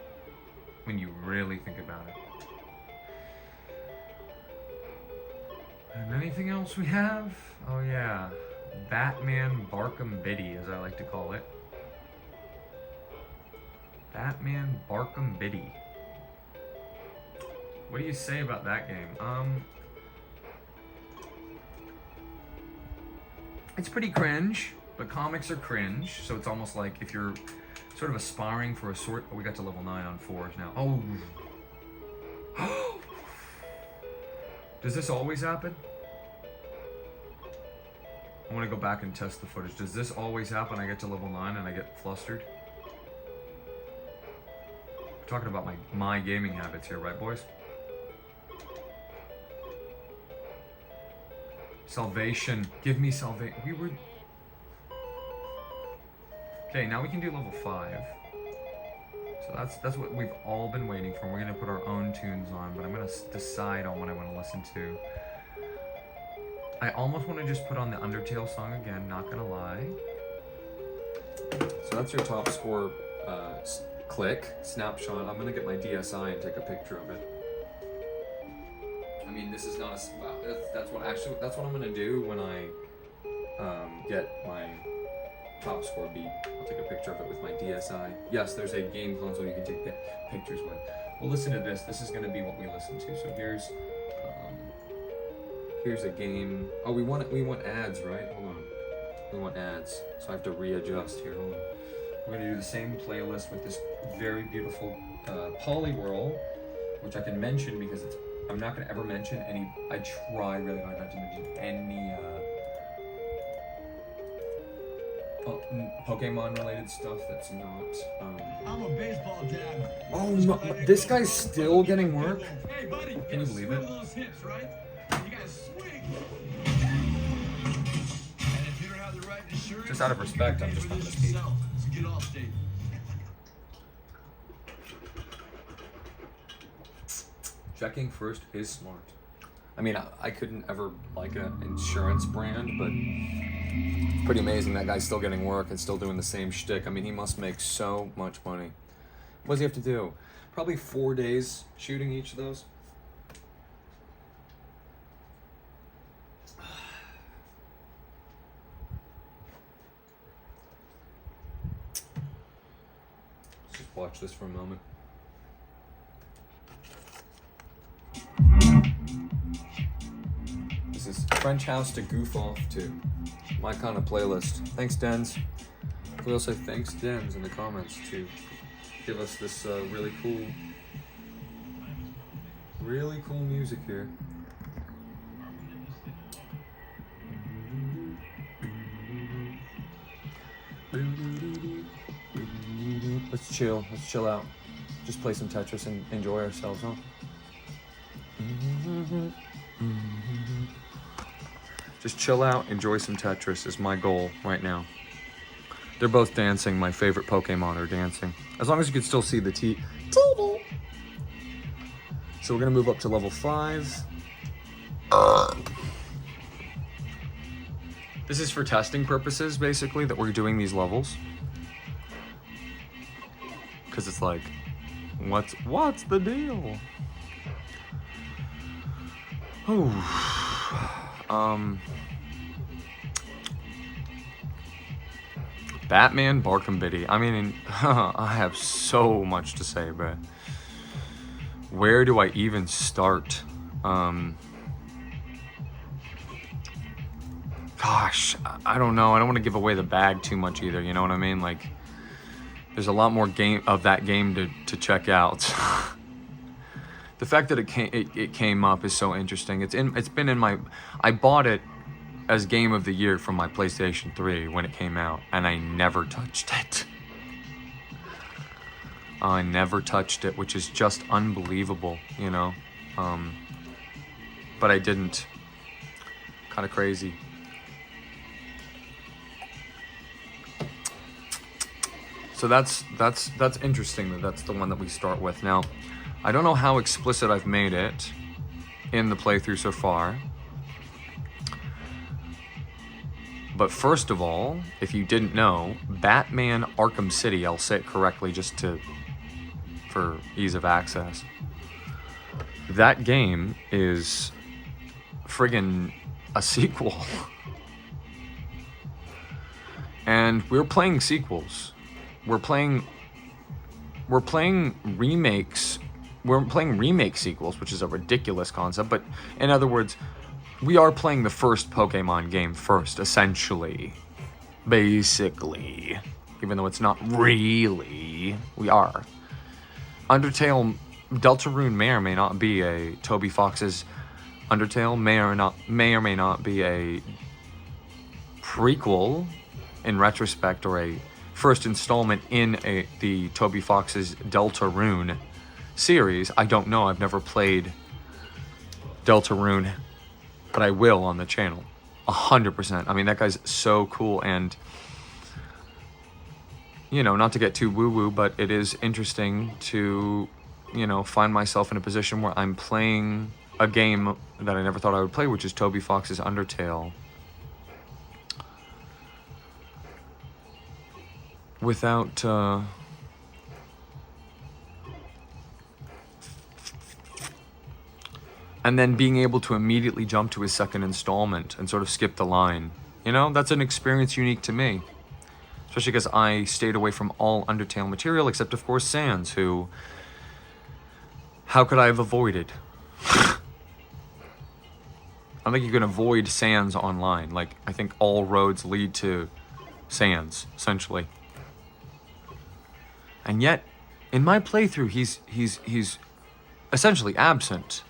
when you really think about it. And anything else we have? Oh yeah, Batman Barkham Biddy, as I like to call it. Batman Barkham Biddy. What do you say about that game? It's pretty cringe, but comics are cringe, so it's almost like if you're sort of aspiring for a sort. Oh, we got to level 9 on 4s now. Oh. Does this always happen? I want to go back and test the footage. Does this always happen? I get to level 9 and I get flustered? We're talking about my gaming habits here, right, boys? Salvation. Give me salvation. We were... Okay, now we can do level 5. So that's what we've all been waiting for. We're going to put our own tunes on, but I'm going to decide on what I want to listen to. I almost want to just put on the Undertale song again, not going to lie. So that's your top score click, snapshot. I'm going to get my DSi and take a picture of it. I mean, this is not a... Wow, that's what I'm going to do when I get my top score beat. I'll take a picture of it with my DSi. Yes, there's a game console you can take pictures with. Well, listen to this. This is going to be what we listen to. So here's a game. Oh, we want ads, right? Hold on. We want ads. So I have to readjust here. Hold on. We're going to do the same playlist with this very beautiful Polywhirl, which I can mention because I'm not going to ever mention any. I try really hard not to mention any Pokemon related stuff that's not. I'm a baseball dad. Oh, no, this guy's still getting work? Hey, buddy. Can you believe it? Those hips, right? You gotta swing. And if you don't have the right insurance, Just out of respect, I'm just not gonna speak. So get off state. Checking first is smart. I mean, I couldn't ever like an insurance brand, but it's pretty amazing that guy's still getting work and still doing the same shtick. I mean, he must make so much money. What does he have to do? Probably 4 days shooting each of those. Let's just watch this for a moment. This is French house to goof off to. My kind of playlist. Thanks, Dens. We also thanks Dens in the comments to give us this really cool music here. Let's chill out. Just play some Tetris and enjoy ourselves, huh? Just chill out, enjoy some Tetris is my goal right now. They're both dancing. My favorite Pokemon are dancing. As long as you can still see the TV. So we're gonna move up to level 5. This is for testing purposes, basically, that we're doing these levels. Because it's like, what's the deal? Batman Barkham Biddy. I mean, I have so much to say, but where do I even start? Gosh, I don't know. I don't want to give away the bag too much either. You know what I mean? Like, there's a lot more of that game to check out. The fact that it came up is so interesting. It's been in my. I bought it as Game of the Year from my PlayStation 3 when it came out, and I never touched it. I never touched it, which is just unbelievable, you know. But I didn't. Kind of crazy. So that's interesting that that's the one that we start with. Now, I don't know how explicit I've made it in the playthrough so far. But first of all, if you didn't know, Batman Arkham City, I'll say it correctly just for ease of access. That game is friggin' a sequel. And we're playing sequels. We're playing remakes. We're playing remake sequels, which is a ridiculous concept. But in other words, we are playing the first Pokemon game first, essentially. Basically. Even though it's not really. We are. Undertale, Deltarune may or may not be a Toby Fox's Undertale, may or may not be a prequel in retrospect, or a first installment in the Toby Fox's Deltarune series. I don't know. I've never played Deltarune, but I will on the channel. 100%. I mean, that guy's so cool, and you know, not to get too woo-woo, but it is interesting to, you know, find myself in a position where I'm playing a game that I never thought I would play, which is Toby Fox's Undertale. Without, and then being able to immediately jump to his second installment and sort of skip the line. You know, that's an experience unique to me. Especially because I stayed away from all Undertale material, except, of course, Sans, who... How could I have avoided? I don't think you can avoid Sans online. Like, I think all roads lead to Sans, essentially. And yet, in my playthrough, he's essentially absent.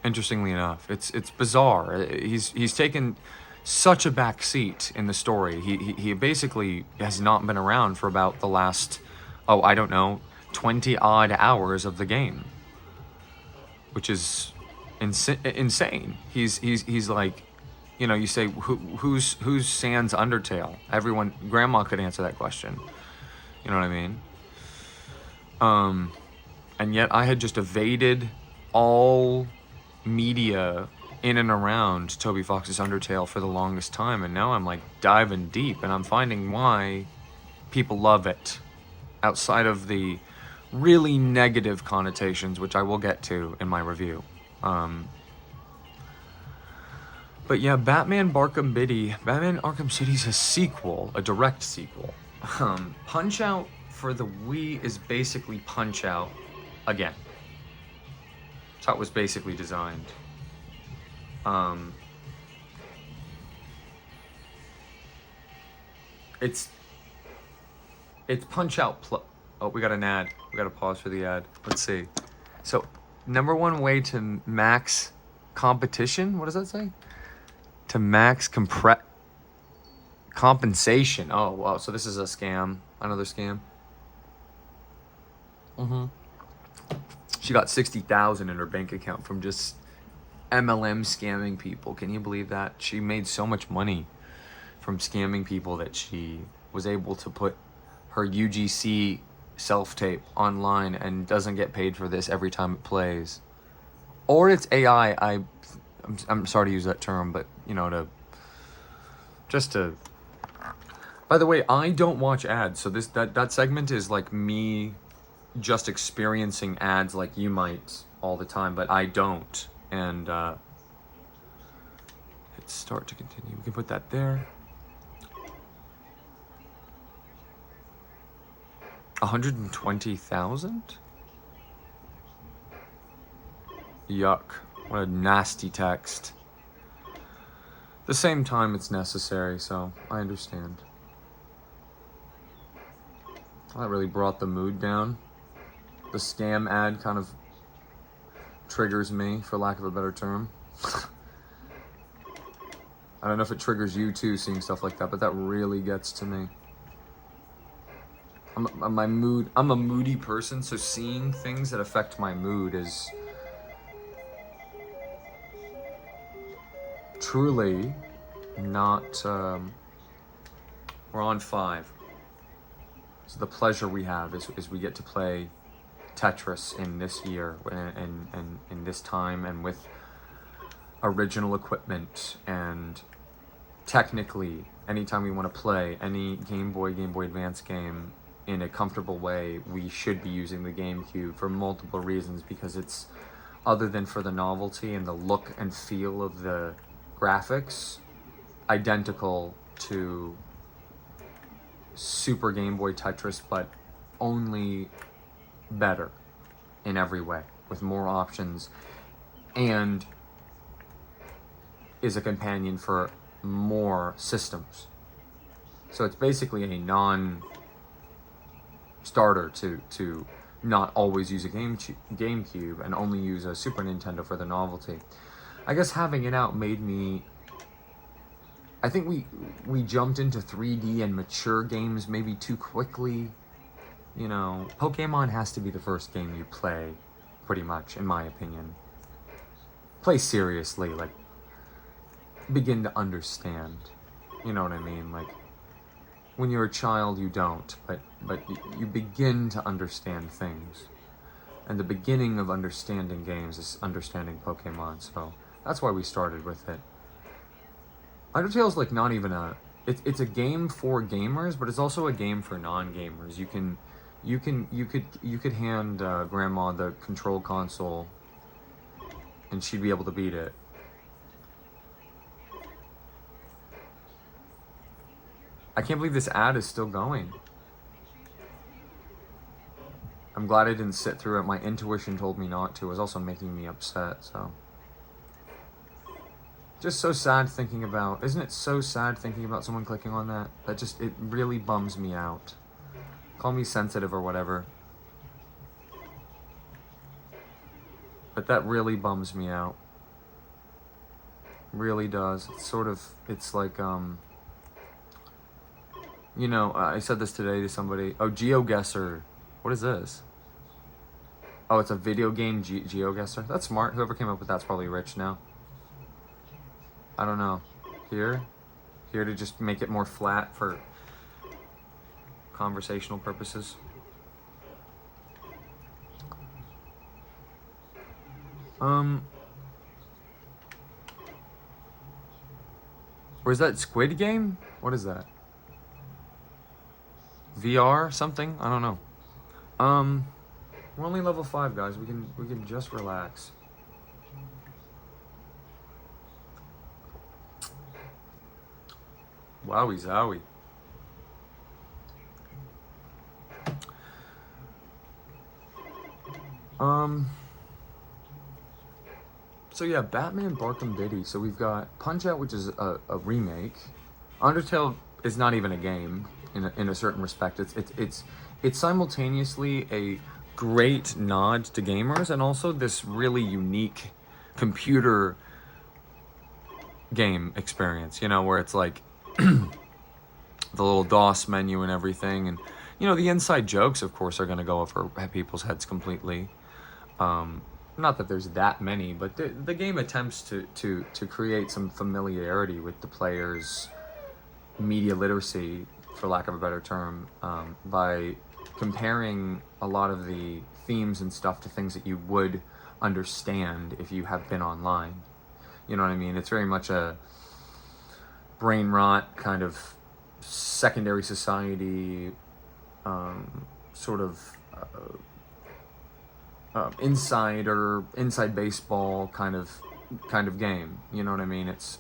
Interestingly enough, it's bizarre. He's taken such a backseat in the story. He basically has not been around for about the last, oh, I don't know, 20 odd hours of the game, which is insane. He's like, you know, you say who's Sans Undertale? Everyone, grandma could answer that question. You know what I mean? And yet I had just evaded all media in and around Toby Fox's Undertale for the longest time, and now I'm like diving deep, and I'm finding why people love it, outside of the really negative connotations, which I will get to in my review. But yeah, Batman Arkham City's a sequel, a direct sequel. Punch-Out for the Wii is basically Punch-Out again. That's how it was basically designed. It's Punch-Out oh, we got an ad. We got to pause for the ad. Let's see. So, number one way to max competition, what does that say? To max compensation. Oh, wow. So this is a scam. Another scam. She got 60,000 in her bank account from just MLM scamming people. Can you believe that? She made so much money from scamming people that she was able to put her UGC self-tape online and doesn't get paid for this every time it plays. Or it's AI. I'm sorry to use that term, but you know, by the way, I don't watch ads, so that segment is like me just experiencing ads like you might all the time, but I don't. And hit start to continue. We can put that there. 120,000? Yuck. What a nasty text. At the same time, it's necessary, so I understand. That really brought the mood down. The scam ad kind of triggers me, for lack of a better term. I don't know if it triggers you too, seeing stuff like that, but that really gets to me. I'm a moody person, so seeing things that affect my mood is truly not, we're on 5. So the pleasure we have is we get to play Tetris in this year and in this time, and with original equipment, and technically anytime we want to play any Game Boy Advance game in a comfortable way, we should be using the GameCube for multiple reasons, because it's, other than for the novelty and the look and feel of the graphics, identical to Super Game Boy Tetris, but only better in every way, with more options, and is a companion for more systems. So it's basically a non-starter to not always use a GameCube and only use a Super Nintendo for the novelty. I guess having it out made me, I think we jumped into 3D and mature games maybe too quickly. You know, Pokemon has to be the first game you play, pretty much, in my opinion. Play seriously, like, begin to understand. You know what I mean? Like, when you're a child, you don't, but you begin to understand things. And the beginning of understanding games is understanding Pokemon, so that's why we started with it. Undertale's like not even it's a game for gamers, but it's also a game for non-gamers. You could hand grandma the control console and she'd be able to beat it. I can't believe this ad is still going. I'm glad I didn't sit through it. My intuition told me not to. It was also making me upset, so. Just so sad thinking about, isn't it so sad thinking about someone clicking on that? That just, it really bums me out. Call me sensitive or whatever. But that really bums me out. Really does. It's sort of, it's like, you know, I said this today to somebody. Oh, GeoGuessr. What is this? Oh, it's a video game GeoGuessr. That's smart. Whoever came up with that's probably rich now. I don't know. Here to just make it more flat for conversational purposes. Or is that Squid Game? What is that? VR something? I don't know. We're only level 5, guys. We can just relax. Wowie zowie. So yeah, Batman Arkham City. So we've got Punch-Out, which is a remake. Undertale is not even a game in a certain respect. It's simultaneously a great nod to gamers and also this really unique computer game experience, you know, where it's like the little DOS menu and everything, and you know, the inside jokes of course are going to go over people's heads completely. Not that there's that many, but the game attempts to create some familiarity with the player's media literacy, for lack of a better term, by comparing a lot of the themes and stuff to things that you would understand if you have been online. You know what I mean? It's very much a brain rot kind of secondary society, sort of inside baseball kind of game. You know what I mean? It's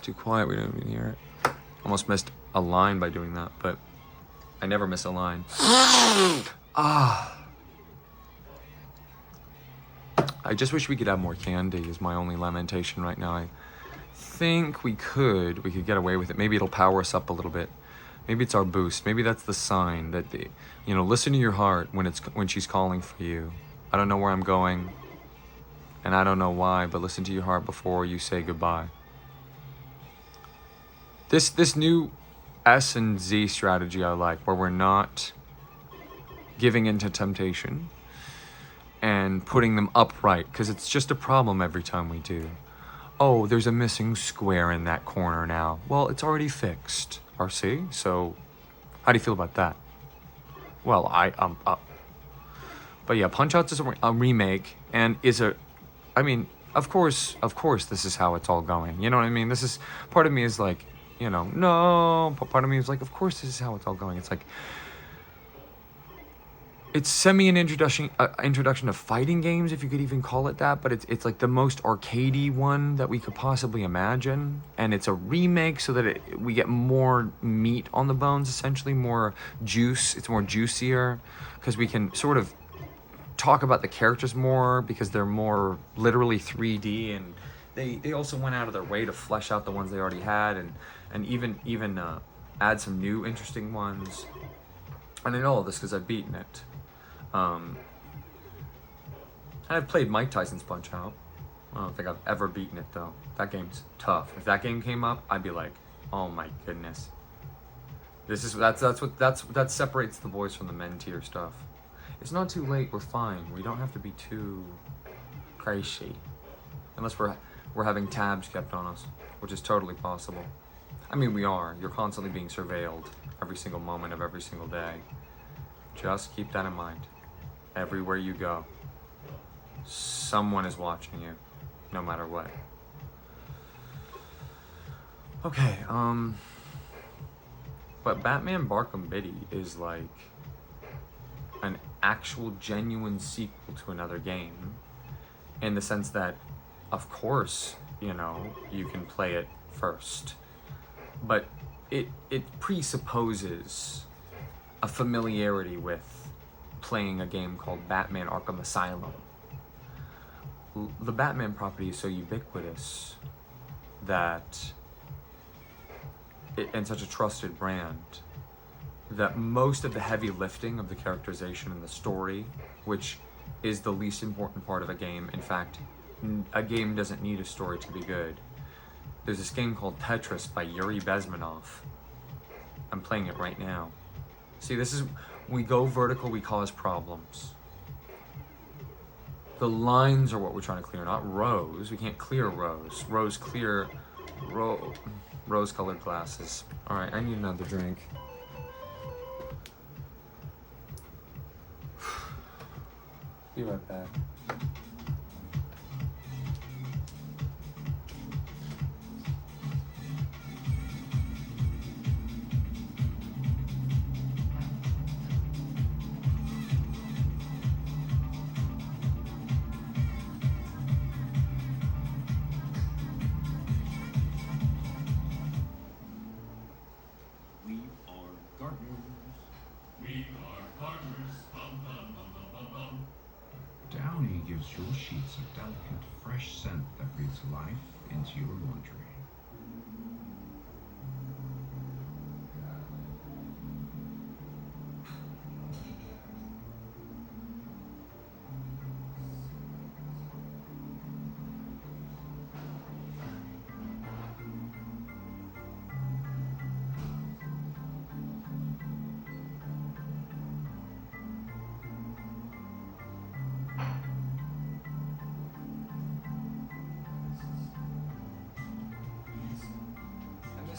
too quiet, we don't even hear it. Almost missed a line by doing that, but I never miss a line. I just wish we could have more candy is my only lamentation right now. I think we could get away with it. Maybe it'll power us up a little bit. Maybe it's our boost. Maybe that's the sign that listen to your heart when she's calling for you. I don't know where I'm going, and I don't know why, but listen to your heart before you say goodbye. This new S and Z strategy I like, where we're not giving into temptation and putting them upright, because it's just a problem every time we do. Oh, there's a missing square in that corner now. Well, it's already fixed, RC, so how do you feel about that? Well, but yeah, Punch-Out is a remake, and of course this is how it's all going. You know what I mean? This is, part of me is like, no, part of me is like, of course this is how it's all going. It's like, it's an introduction to fighting games, if you could even call it that, but it's like the most arcadey one that we could possibly imagine, and it's a remake so that we get more meat on the bones, essentially more juice. It's more juicier because we can sort of talk about the characters more because they're more literally 3D, and they also went out of their way to flesh out the ones they already had, and even add some new interesting ones. And I know all this because I've beaten it. I've played Mike Tyson's Punch-Out. I don't think I've ever beaten it though. That game's tough. If that game came up, I'd be like, oh my goodness. That separates the boys from the men tier stuff. It's not too late. We're fine. We don't have to be too crazy, unless we're having tabs kept on us, which is totally possible. I mean, we are. You're constantly being surveilled every single moment of every single day. Just keep that in mind. Everywhere you go, someone is watching you, no matter what. Okay, but Batman Arkham City is like an actual genuine sequel to another game, in the sense that, of course, you can play it first, but it presupposes a familiarity with playing a game called Batman Arkham Asylum. The Batman property is so ubiquitous that and such a trusted brand that most of the heavy lifting of the characterization and the story which is the least important part of a game. In fact, a game doesn't need a story to be good. There's this game called Tetris by Yuri Bezmenov. I'm playing it right now. See, this is, we go vertical, we cause problems. The lines are what we're trying to clear, not rows. We can't clear rows. Rows clear, rose-colored glasses. All right, I need another drink. Be right back. Downy gives your sheets a delicate, fresh scent that breathes life into your laundry.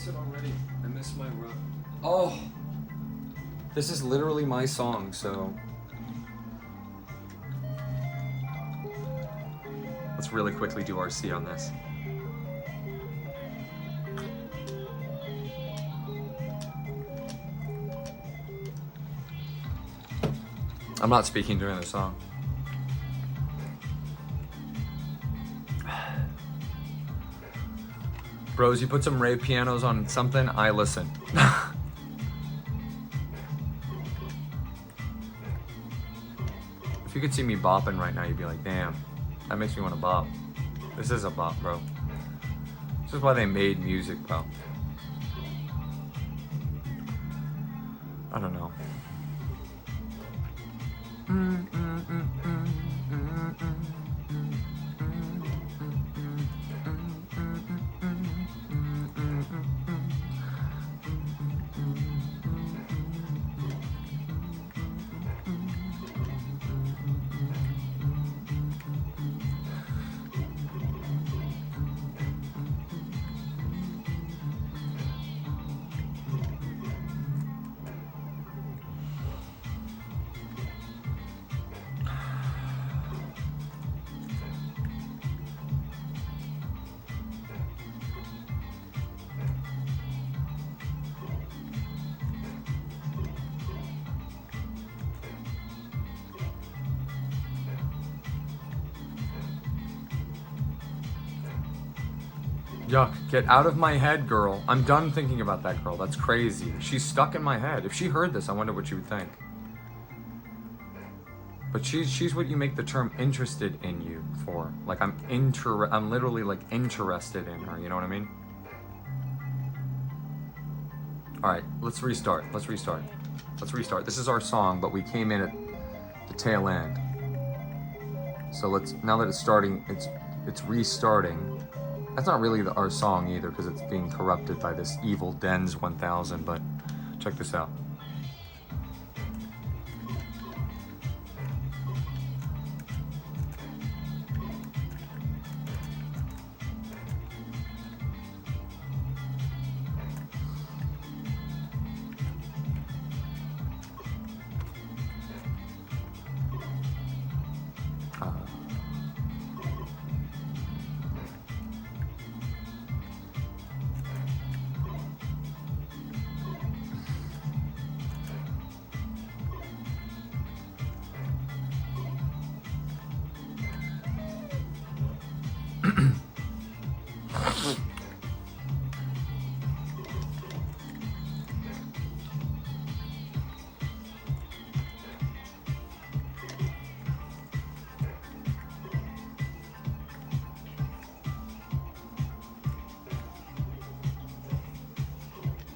It already. I miss my run. Oh, this is literally my song, so let's really quickly do RC on this. I'm not speaking during the song. Bros, you put some rave pianos on something, I listen. If you could see me bopping right now, you'd be like, damn, that makes me want to bop. This is a bop, bro. This is why they made music, bro. I don't know. Yuck, get out of my head, girl. I'm done thinking about that girl. That's crazy. She's stuck in my head. If she heard this, I wonder what she would think. But she's what you make the term interested in you for. Like I'm literally like interested in her, you know what I mean? All right, let's restart. Let's restart. This is our song, but we came in at the tail end. So now that it's starting, it's restarting. That's not really our song either, because it's being corrupted by this evil Dens 1000, but check this out.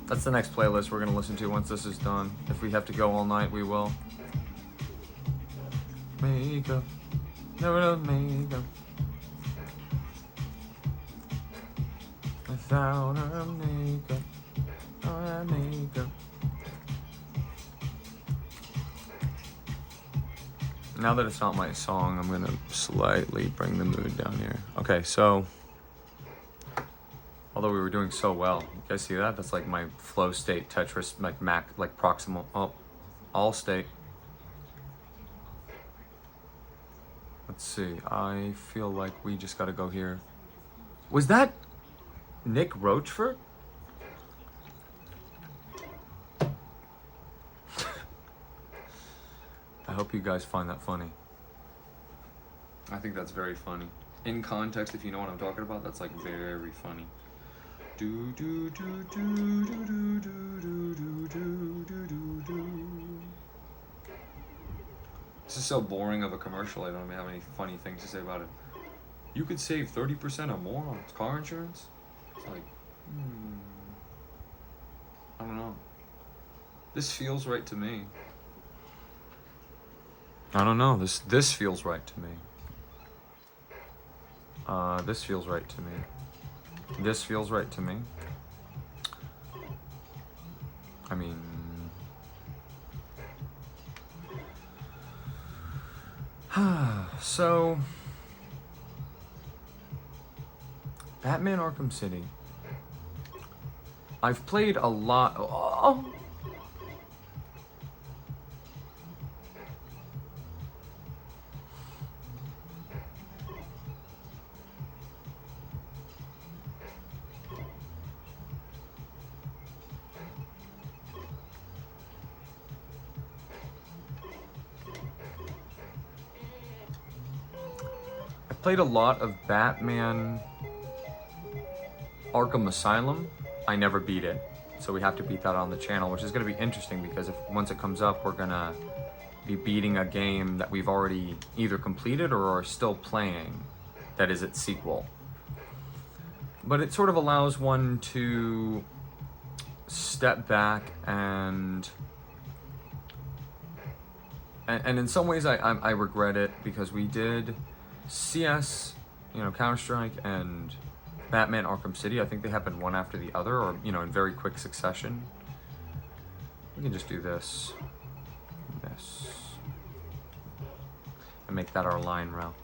That's the next playlist we're gonna listen to once this is done. If we have to go all night, we will. makeup. Never enough makeup. Without her makeup. Oh, that makeup. Now that it's not my song, I'm gonna slightly bring the mood down here. Okay, so although we were doing so well, you guys see that? That's like my flow state Tetris, like like proximal, all state. Let's see. I feel like we just gotta go here. Was that Nick Rochford? I hope you guys find that funny. I think that's very funny. In context, if you know what I'm talking about, that's like very funny. Do do do do do do do do do do do do. This is so boring of a commercial. I don't have any funny things to say about it. You could save 30% or more on car insurance. It's like, I don't know. This feels right to me. I don't know. This feels right to me. This feels right to me. This feels right to me. I mean, so Batman Arkham City. I've played a lot. Oh. Played a lot of Batman Arkham Asylum. I never beat it, so we have to beat that on the channel, which is going to be interesting because once it comes up, we're gonna be beating a game that we've already either completed or are still playing, that is its sequel. But it sort of allows one to step back and in some ways I regret it, because we did CS, Counter-Strike, and Batman Arkham City. I think they happened one after the other, or, in very quick succession. We can just do this. And make that our line route.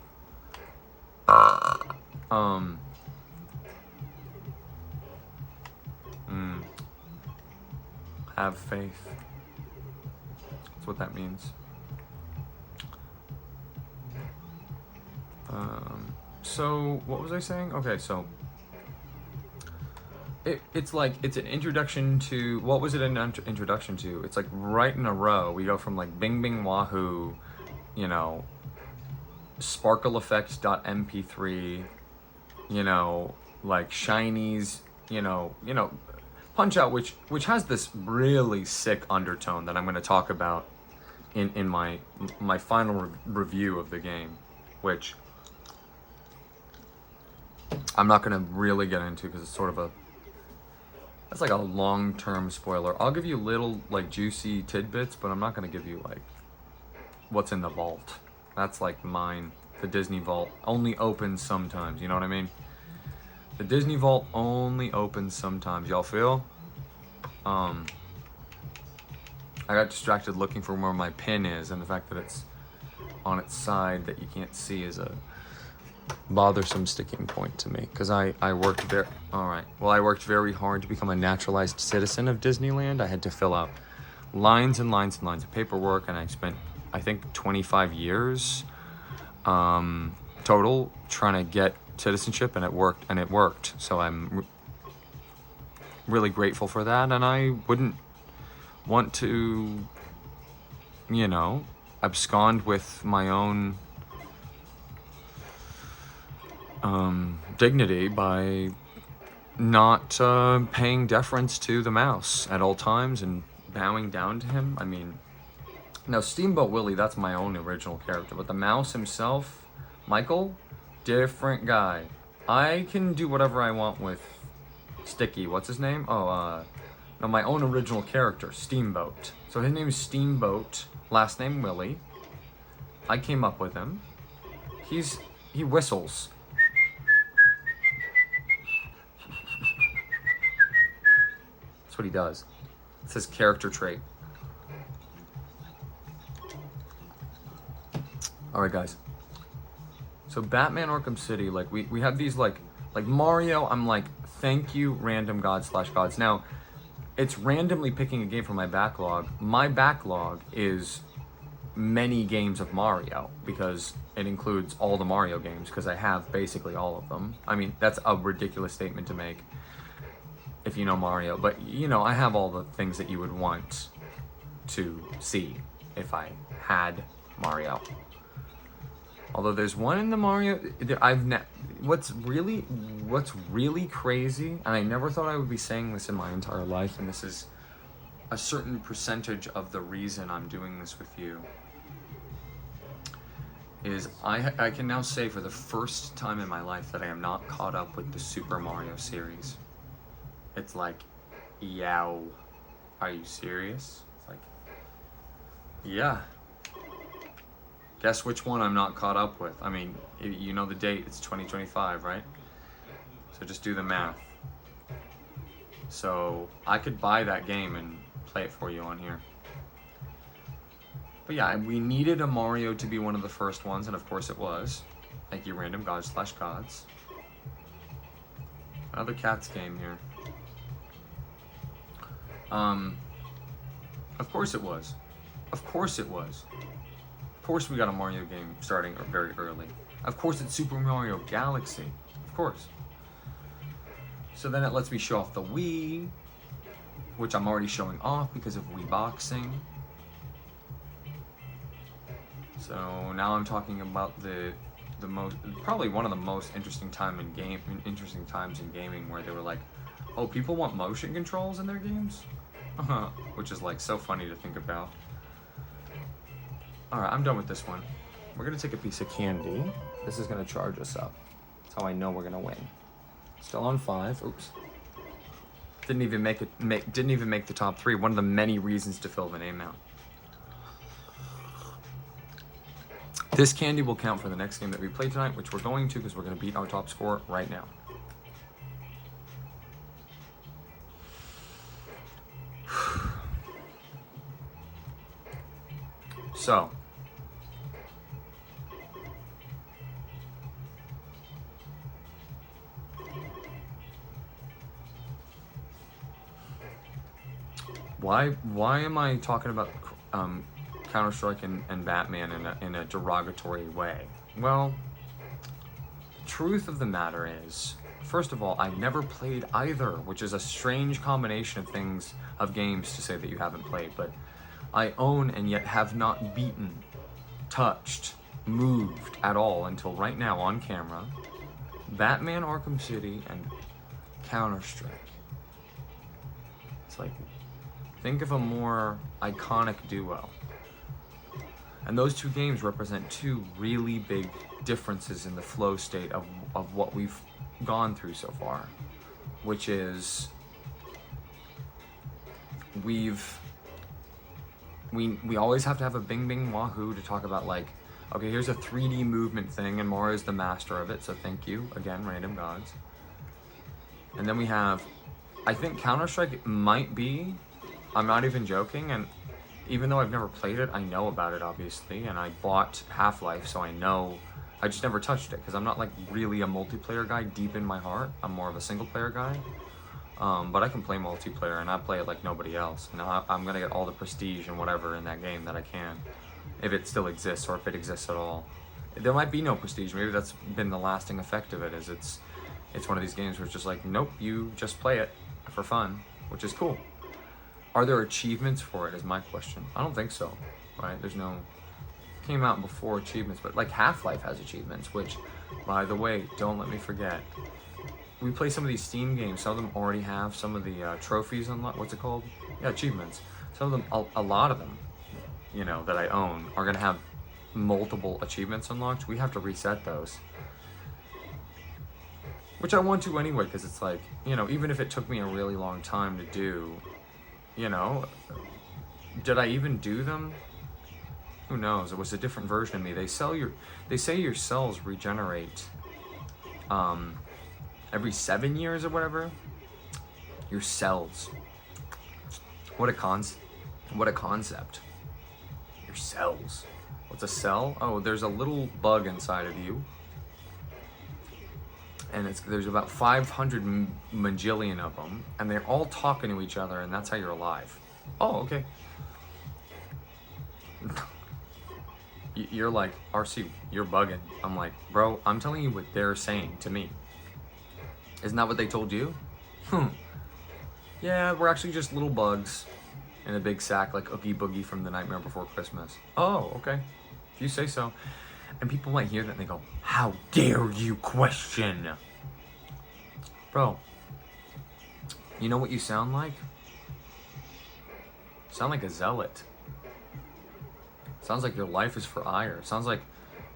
Have faith. That's what that means. So what was I saying? Okay, so it's like, it's an introduction to, what was it an introduction to? It's like right in a row. We go from like Bing Bing Wahoo, Sparkle Effects.mp3, like Shinies, Punch Out, which has this really sick undertone that I'm going to talk about in my final review of the game, which I'm not going to really get into because it's sort of that's like a long-term spoiler. I'll give you little like juicy tidbits, but I'm not going to give you like what's in the vault. That's like mine. The Disney vault only opens sometimes, you know what I mean? The Disney vault only opens sometimes. Y'all feel? I got distracted looking for where my pin is, and the fact that it's on its side that you can't see is a bothersome sticking point to me, because I worked I worked very hard to become a naturalized citizen of Disneyland. I had to fill out lines and lines and lines of paperwork, and I spent, I think, 25 years total trying to get citizenship, and it worked. So I'm really grateful for that, and I wouldn't want to, abscond with my own dignity by not paying deference to the mouse at all times and bowing down to him. I mean, now Steamboat Willie, that's my own original character, but the mouse himself, Michael, different guy. I can do whatever I want with Sticky. What's his name? No, my own original character, Steamboat. So his name is Steamboat, last name Willie. I came up with him. He whistles. That's what he does. It's his character trait. All right, guys. So Batman Arkham City, like we have these like Mario. I'm like, thank you, random gods. Now, it's randomly picking a game from my backlog. My backlog is many games of Mario because it includes all the Mario games because I have basically all of them. I mean, that's a ridiculous statement to make if you know Mario, but you know, I have all the things that you would want to see if I had Mario. Although there's one in the Mario, what's really crazy, and I never thought I would be saying this in my entire life, and this is a certain percentage of the reason I'm doing this with you, is I can now say for the first time in my life that I am not caught up with the Super Mario series. It's like, yow, are you serious? It's like, yeah. Guess which one I'm not caught up with. I mean, you know the date, it's 2025, right? So just do the math. So I could buy that game and play it for you on here. But yeah, we needed a Mario to be one of the first ones, and of course it was. Thank you, random gods/gods. Another Cats game here. Of course it was. Of course it was. Of course we got a Mario game starting very early. Of course it's Super Mario Galaxy. Of course. So then it lets me show off the Wii, which I'm already showing off because of Wii boxing. So now I'm talking about probably one of the most interesting times in gaming, where they were like, oh, people want motion controls in their games? Which is like so funny to think about. Alright, I'm done with this one. We're gonna take a piece of candy. This is gonna charge us up. That's how I know we're gonna win. Still on 5. Oops. Didn't even make the top 3. One of the many reasons to fill the name out. This candy will count for the next game that we play tonight, which we're going to because we're gonna beat our top score right now. So, why am I talking about Counter-Strike and Batman in a derogatory way? Well, the truth of the matter is, first of all, I've never played either, which is a strange combination of games to say that you haven't played, but I own and yet have not beaten, touched, moved at all until right now on camera Batman Arkham City and Counter-Strike. It's like, think of a more iconic duo. And those two games represent two really big differences in the flow state of what we've gone through so far, which is we always have to have a bing bing wahoo to talk about, like, okay, here's a 3D movement thing, and Mario's the master of it, so thank you again, random gods. And then we have, I think Counter-Strike might be, I'm not even joking, and even though I've never played it, I know about it obviously, and I bought Half-Life, so I know. I just never touched it because I'm not like really a multiplayer guy deep in my heart. I'm more of a single player guy. But I can play multiplayer, and I play it like nobody else. And I'm gonna get all the prestige and whatever in that game that I can, if it still exists or if it exists at all. There might be no prestige. Maybe that's been the lasting effect of it. Is it's one of these games where it's just like, nope, you just play it for fun, which is cool. Are there achievements for it? Is my question. I don't think so. Right? There's no. Came out before achievements, but like Half-Life has achievements, which, by the way, don't let me forget. We play some of these Steam games. Some of them already have some of the trophies unlocked. What's it called? Yeah, achievements. Some of them, a lot of them, you know, that I own are gonna have multiple achievements unlocked. We have to reset those, which I want to anyway, because it's like, you know, even if it took me a really long time to do, you know, did I even do them? Who knows? It was a different version of me. They say your cells regenerate every 7 years or whatever. Your cells. What a concept. Your cells. What's a cell? Oh, there's a little bug inside of you. And there's about 500 majillion of them, and they're all talking to each other, and that's how you're alive. Oh, okay. You're like, RC, you're bugging. I'm like, bro, I'm telling you what they're saying to me. Isn't that what they told you? Yeah, we're actually just little bugs in a big sack, like Oogie Boogie from The Nightmare Before Christmas. Oh, okay. If you say so. And people might hear that and they go, how dare you question? Bro, you know what you sound like? You sound like a zealot. Sounds like your life is for ire. Sounds like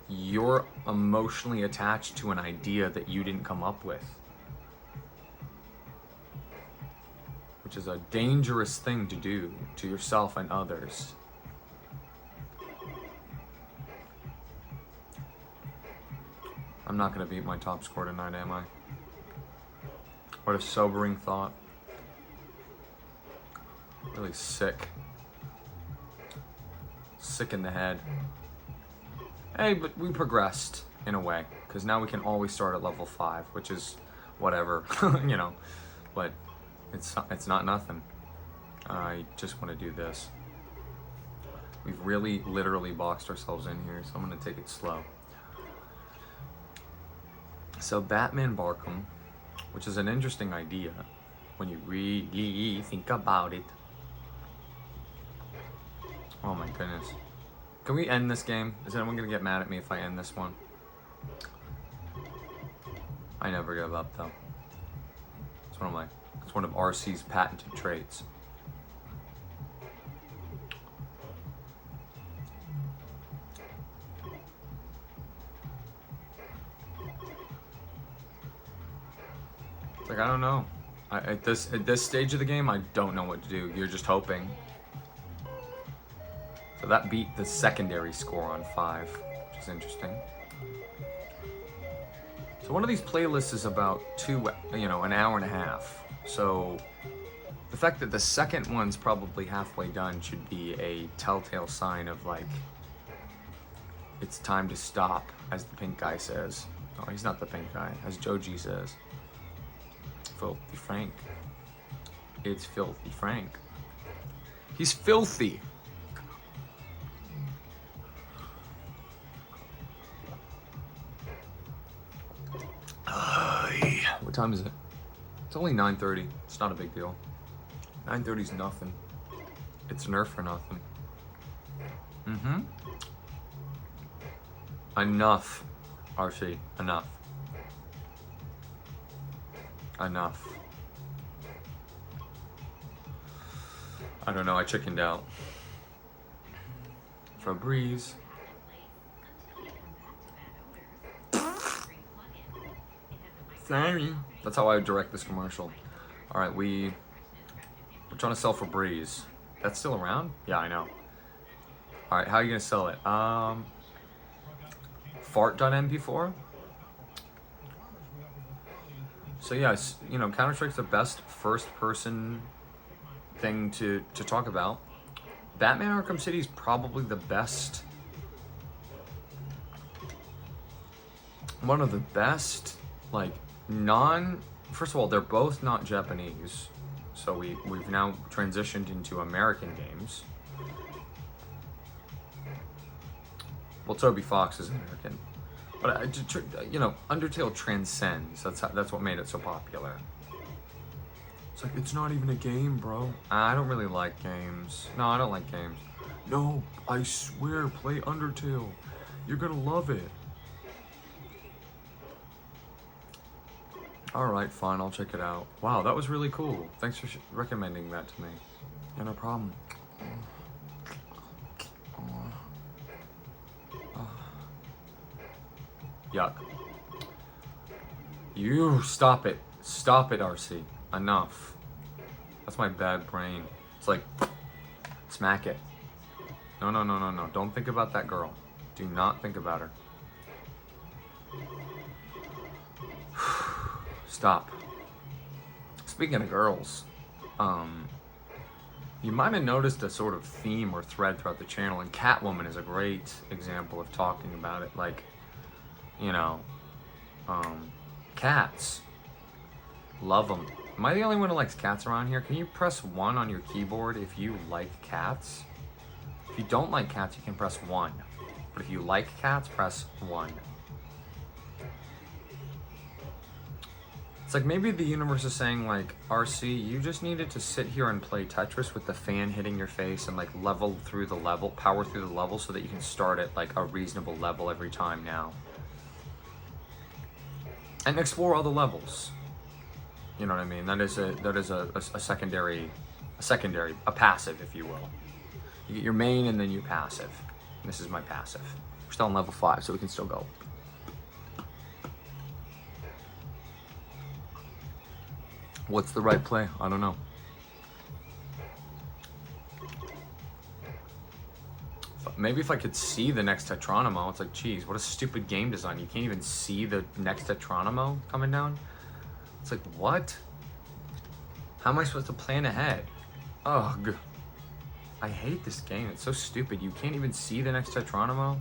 you're emotionally attached to an idea that you didn't come up with. Which is a dangerous thing to do to yourself and others. I'm not gonna beat my top score tonight, am I? What a sobering thought. Really sick. Sick in the head. Hey, but we progressed in a way, because now we can always start at level 5, which is whatever, you know, but it's not nothing. I just want to do this. We've really literally boxed ourselves in here, so I'm going to take it slow. So Batman Barkham, which is an interesting idea when you really think about it. Oh my goodness. Can we end this game? Is anyone gonna get mad at me if I end this one? I never give up though. It's one of RC's patented traits. It's like, I don't know. At this stage of the game, I don't know what to do. You're just hoping. So that beat the secondary score on 5, which is interesting. So one of these playlists is about an hour and a half. So the fact that the second one's probably halfway done should be a telltale sign of like, it's time to stop, as the pink guy says. Oh, he's not the pink guy, as Joji says. Filthy Frank. It's Filthy Frank. He's filthy. What time is it? It's only 9:30. It's not a big deal. 9:30's nothing. It's Nerf for nothing. Enough, RC. Enough. Enough. I don't know. I chickened out. Febreze. Sorry. That's how I would direct this commercial. All right, we're trying to sell Febreze. That's still around? Yeah, I know. All right, how are you gonna sell it? Fart.mp4. So yes, Counter-Strike's the best first-person thing to talk about. Batman Arkham City is probably the best. One of the best, first of all, they're both not Japanese, so we've now transitioned into American games. Well, Toby Fox is American, but Undertale transcends. That's what made it so popular. It's like, it's not even a game, bro. I don't really like games. No, I don't like games. No, I swear, play Undertale. You're gonna love it. Alright, fine, I'll check it out. Wow, that was really cool. Thanks for recommending that to me. Yeah, no problem. Yuck. You stop it. Stop it, RC. Enough. That's my bad brain. It's like, smack it. No, no, no, no, no. Don't think about that girl. Do not think about her. Stop. Speaking of girls, you might have noticed a sort of theme or thread throughout the channel, and Catwoman is a great example of talking about it. Like, you know, cats. Love them. Am I the only one who likes cats around here? Can you press 1 on your keyboard if you like cats? If you don't like cats, you can press 1. But if you like cats, press 1. It's like maybe the universe is saying, like, RC, you just needed to sit here and play Tetris with the fan hitting your face and like level through the level, power through the level so that you can start at like a reasonable level every time now. And explore all the levels. You know what I mean? That is a secondary, a passive, if you will. You get your main and then your passive. And this is my passive. We're still on level 5, so we can still go. What's the right play? I don't know. Maybe if I could see the next Tetronimo, it's like, geez, what a stupid game design. You can't even see the next Tetronimo coming down. It's like, what? How am I supposed to plan ahead? Ugh. I hate this game. It's so stupid. You can't even see the next Tetronimo.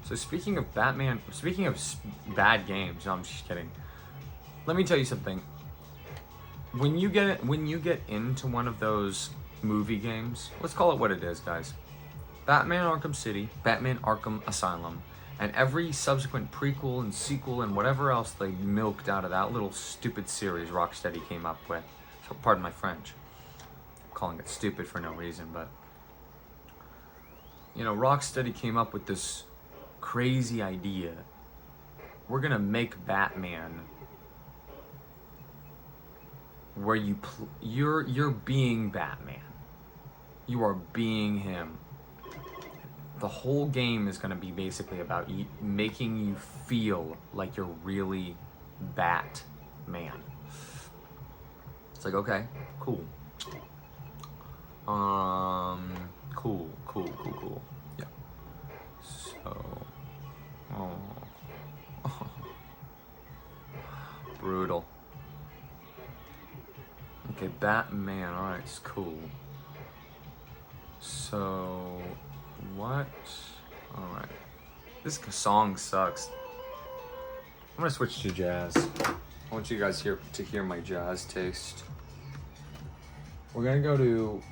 So speaking of Batman, speaking of bad games, no, I'm just kidding. Let me tell you something. When you get into one of those movie games, let's call it what it is, guys. Batman Arkham City, Batman Arkham Asylum, and every subsequent prequel and sequel and whatever else they milked out of that little stupid series Rocksteady came up with. So pardon my French. I'm calling it stupid for no reason, but you know, Rocksteady came up with this crazy idea. We're gonna make Batman where you're being Batman. You are being him. The whole game is going to be basically about making you feel like you're really Batman. It's like, okay, cool. Cool. Yeah. So, brutal. Okay, Batman, alright, it's cool. So, what? Alright. This song sucks. I'm gonna switch to jazz. I want you guys to hear my jazz taste. We're gonna do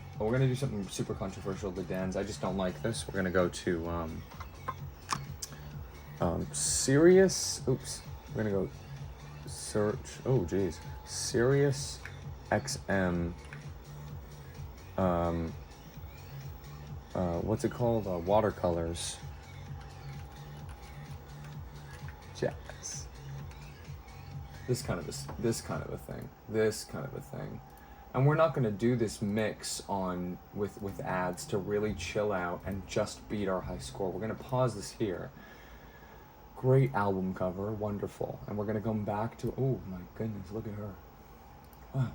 something super controversial to dance. I just don't like this. We're gonna go to, Sirius, oops. We're gonna go search, oh geez. Sirius XM, what's it called? Watercolors. Jazz. This kind of a thing. And we're not gonna do this mix on with ads to really chill out and just beat our high score. We're gonna pause this here. Great album cover, wonderful. And we're gonna come back to, oh my goodness, look at her. Wow.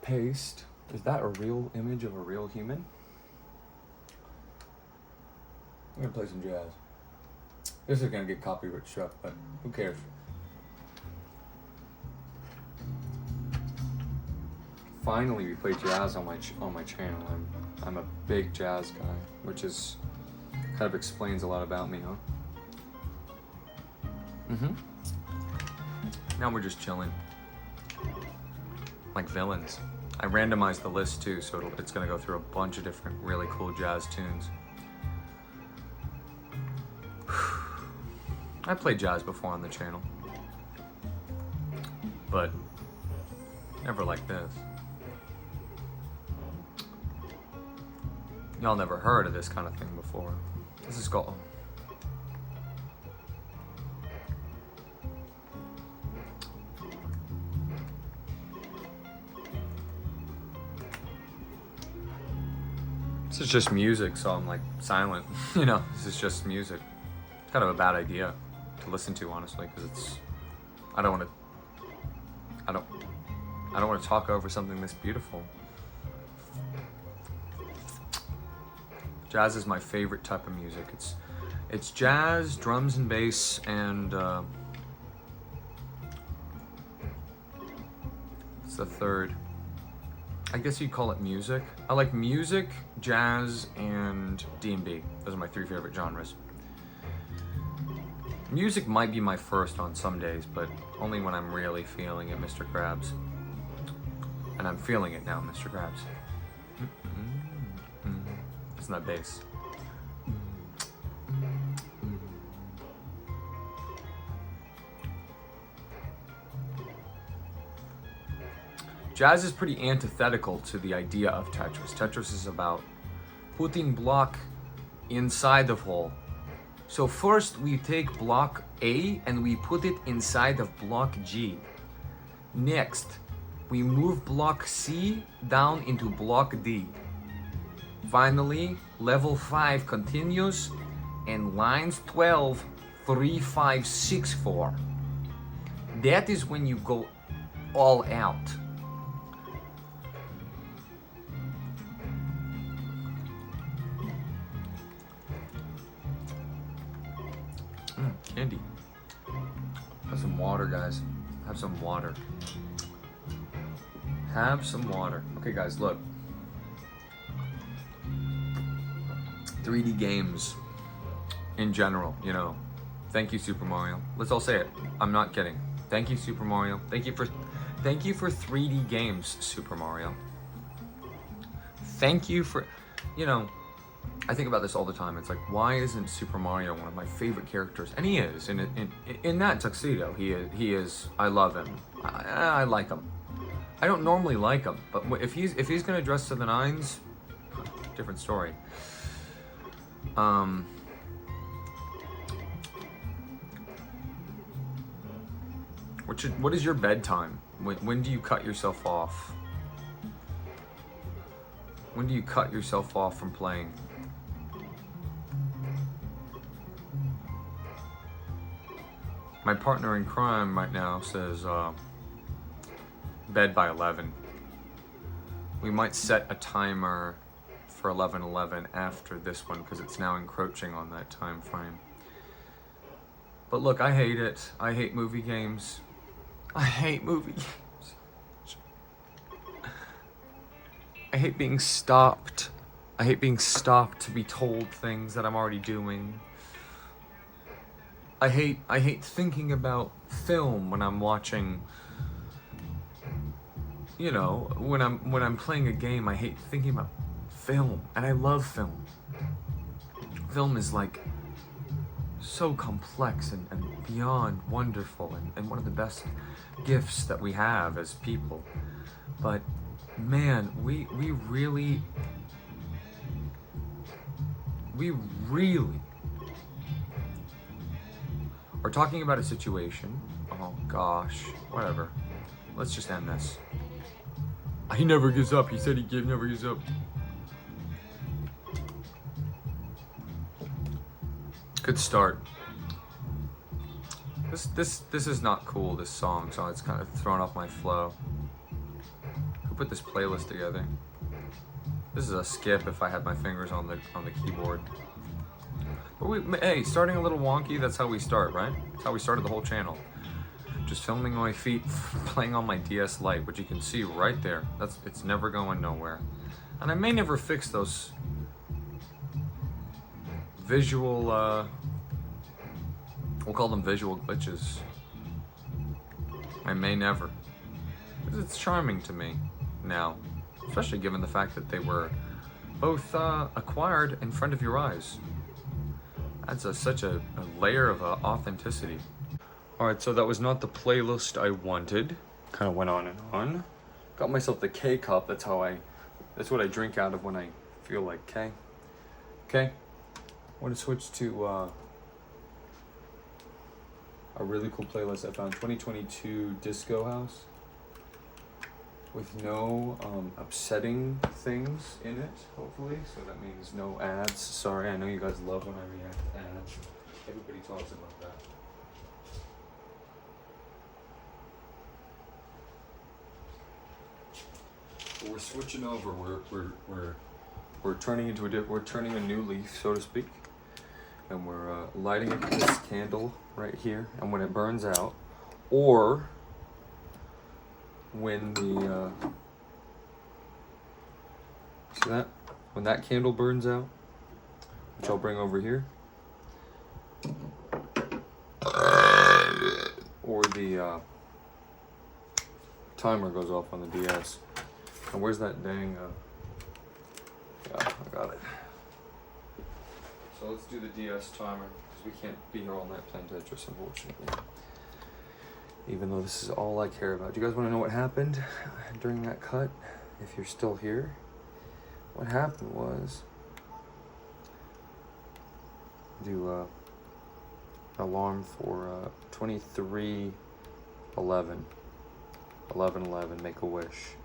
Paste. Is that a real image of a real human? I'm gonna play some jazz. This is gonna get copyright struck, but who cares? Finally, we play jazz on my channel. I'm a big jazz guy, which is kind of explains a lot about me, huh? Now we're just chilling, like villains. I randomized the list too, so it's gonna go through a bunch of different really cool jazz tunes. I played jazz before on the channel, but never like this. Y'all never heard of this kind of thing before. This is called... This is just music, so I'm like silent. You know, this is just music. It's kind of a bad idea to listen to, honestly, because it's... I don't want to talk over something this beautiful. Jazz is my favorite type of music. It's jazz, drums and bass, and it's the third. I guess you'd call it music. I like music, jazz, and D&B. Those are my three favorite genres. Music might be my first on some days, but only when I'm really feeling it, Mr. Krabs. And I'm feeling it now, Mr. Krabs. It's not bass. Jazz is pretty antithetical to the idea of Tetris. Tetris is about putting block inside of hole. So first we take block A and we put it inside of block G. Next, we move block C down into block D. Finally, level 5 continues and lines 12, 3, 5, 6, 4. That is when you go all out. Candy. Have some water, guys. Have some water. Have some water. Okay, guys, look. 3D games in general, you know. Thank you, Super Mario. Let's all say it. I'm not kidding. Thank you, Super Mario. Thank you for 3D games, Super Mario. Thank you for, you know, I think about this all the time. It's like, why isn't Super Mario one of my favorite characters? And he is. In that tuxedo, he is. I love him. I like him. I don't normally like him, but if he's gonna dress to the nines, different story. What is your bedtime? When do you cut yourself off? When do you cut yourself off from playing? My partner in crime right now says bed by 11. We might set a timer for 11:11 after this one because it's now encroaching on that time frame. But look, I hate it. I hate movie games. I hate movie games. I hate being stopped. I hate being stopped to be told things that I'm already doing. I hate thinking about film when I'm watching, you know, when I'm playing a game. I hate thinking about film, and I love film. Film is like so complex and beyond wonderful and one of the best gifts that we have as people. But man, we really are talking about a situation. Oh gosh, whatever. Let's just end this. He never gives up. He said he never gives up. Good start. This is not cool, this song, so it's kind of thrown off my flow. Who put this playlist together? This is a skip if I had my fingers on the keyboard. But hey, starting a little wonky, that's how we start, right? That's how we started the whole channel. Just filming my feet, playing on my DS Lite, which you can see right there. It's never going nowhere. And I may never fix those visual, we'll call them visual glitches. I may never. Because it's charming to me now. Especially given the fact that they were both acquired in front of your eyes. That's such a layer of authenticity. Alright, so that was not the playlist I wanted. Kind of went on and on. Got myself the K cup. That's what I drink out of when I feel like K. Okay. I want to switch to a really cool playlist I found. 2022 Disco House. With no upsetting things in it, hopefully. So that means no ads. Sorry, I know you guys love when I react to ads. Everybody talks about that. But we're switching over. We're we're turning a new leaf, so to speak, and we're lighting up this candle right here. And when it burns out, or when the see that? When that candle burns out, which I'll bring over here, or the timer goes off on the DS. And where's that dang? Yeah, I got it. So let's do the DS timer because we can't be here all night playing Tetris, unfortunately. Even though this is all I care about. Do you guys want to know what happened during that cut? If you're still here, what happened was do alarm for 23:11. 11:11, make a wish.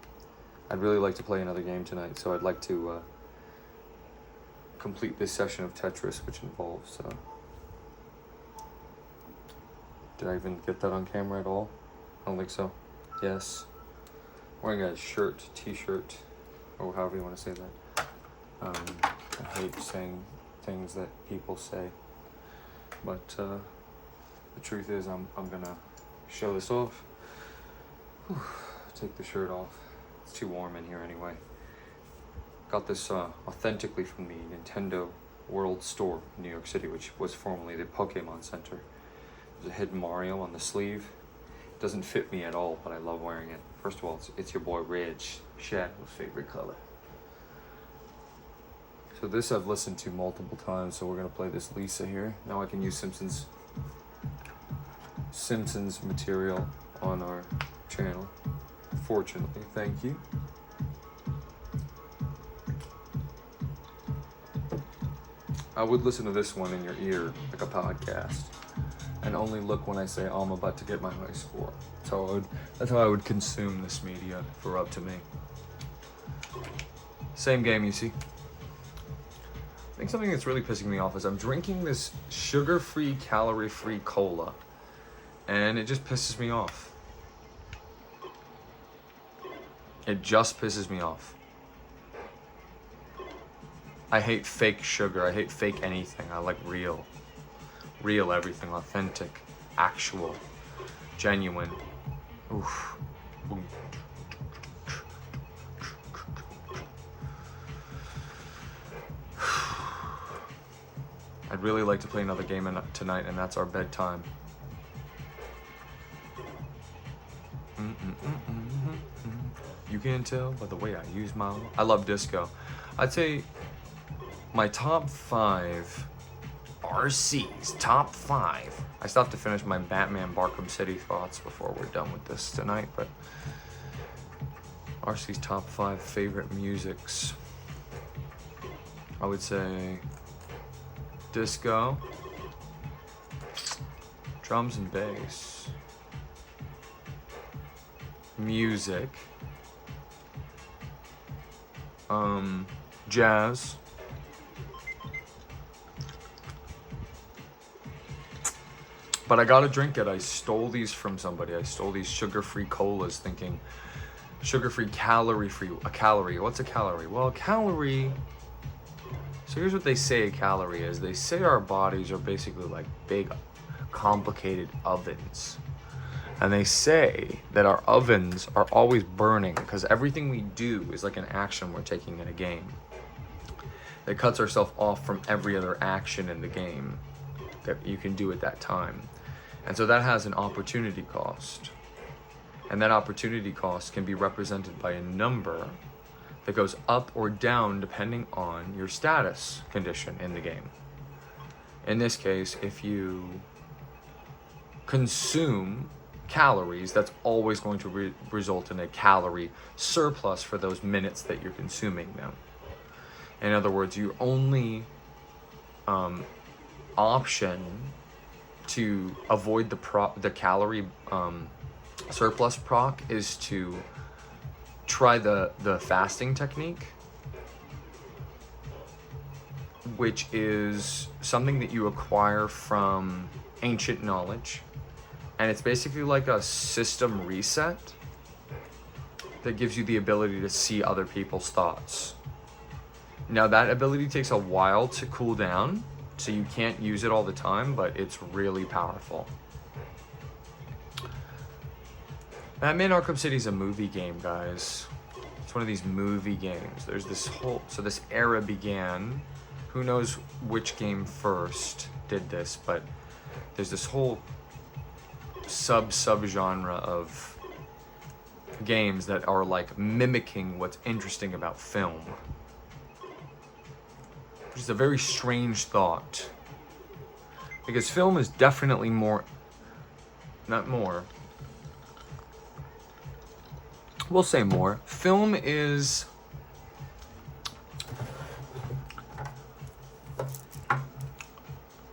I'd really like to play another game tonight, so I'd like to complete this session of Tetris, which involves did I even get that on camera at all? I don't think so. Yes. Wearing a shirt, t-shirt, or however you want to say that. I hate saying things that people say, but the truth is I'm gonna show this off. Whew. Take the shirt off. It's too warm in here anyway. Got this authentically from the Nintendo World Store in New York City, which was formerly the Pokemon Center. There's a hidden Mario on the sleeve. It doesn't fit me at all, but I love wearing it. First of all, it's your boy Ridge, Shadow's favorite color. So this I've listened to multiple times, so we're gonna play this Lisa here. Now I can use Simpsons material on our channel. Fortunately, thank you. I would listen to this one in your ear, like a podcast, and only look when I say, oh, I'm about to get my high score. That's how I would consume this media if it were up to me. Same game, you see. I think something that's really pissing me off is I'm drinking this sugar-free, calorie-free cola, and it just pisses me off. It just pisses me off. I hate fake sugar. I hate fake anything. I like real everything, authentic, actual, genuine. Oof. Boom. I'd really like to play another game tonight, and that's our bedtime. You can tell by the way I use my... I love disco. I'd say my top 5... RC's top 5. I still have to finish my Batman Arkham City thoughts before we're done with this tonight, but... RC's top 5 favorite musics. I would say... disco, drums and bass, music, jazz, but I gotta drink it. I stole these from somebody. I stole these sugar-free colas thinking sugar-free, calorie-free. A calorie, what's a calorie? Well, a calorie... So here's what they say a calorie is. They say our bodies are basically like big, complicated ovens. And they say that our ovens are always burning because everything we do is like an action we're taking in a game. That cuts ourselves off from every other action in the game that you can do at that time. And so that has an opportunity cost. And that opportunity cost can be represented by a number that goes up or down depending on your status condition in the game. In this case, if you consume calories, that's always going to result in a calorie surplus for those minutes that you're consuming them. In other words, your only option to avoid the calorie surplus proc is to try the fasting technique, which is something that you acquire from ancient knowledge, and it's basically like a system reset that gives you the ability to see other people's thoughts. Now that ability takes a while to cool down, so you can't use it all the time, but it's really powerful. Batman Arkham City is a movie game, guys. It's one of these movie games. There's this whole, so this era began, who knows which game first did this, but there's this whole sub-genre of games that are like mimicking what's interesting about film. Which is a very strange thought. Because film is definitely more, not more, we'll say more. Film is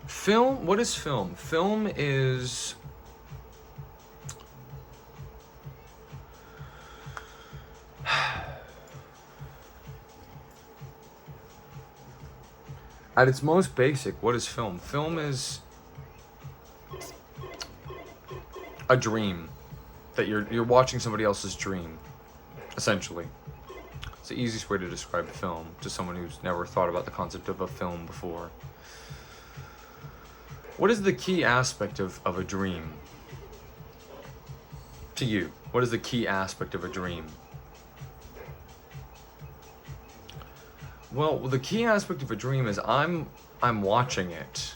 film. What is film? Film is at its most basic, what is film? Film is a dream that you're watching somebody else's dream, essentially. It's the easiest way to describe film to someone who's never thought about the concept of a film before. What is the key aspect of a dream? To you, what is the key aspect of a dream? Well, the key aspect of a dream is I'm watching it.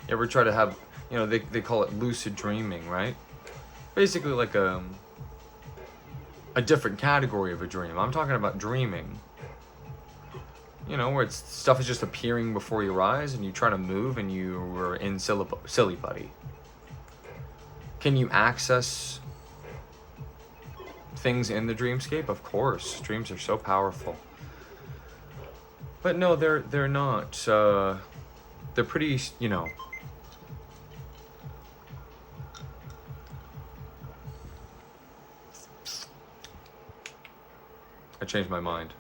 You ever try to have, you know, they call it lucid dreaming, right? Basically like a different category of a dream. I'm talking about dreaming. You know, where stuff is just appearing before your eyes and you try to move and you were in silly putty. Can you access things in the dreamscape? Of course. Dreams are so powerful. But no, they're not. They're pretty, you know. I changed my mind.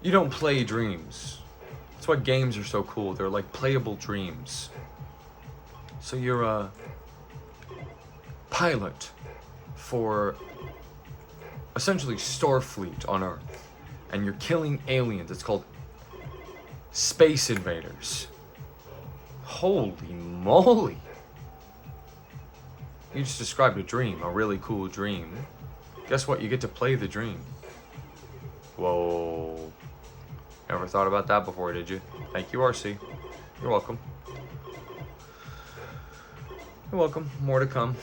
You don't play dreams. That's why games are so cool. They're like playable dreams. So you're a pilot for essentially Starfleet on Earth, and you're killing aliens. It's called Space Invaders. Holy moly. You just described a dream, a really cool dream. Guess what? You get to play the dream. Whoa. Never thought about that before, did you? Thank you, RC. You're welcome. You're welcome. More to come.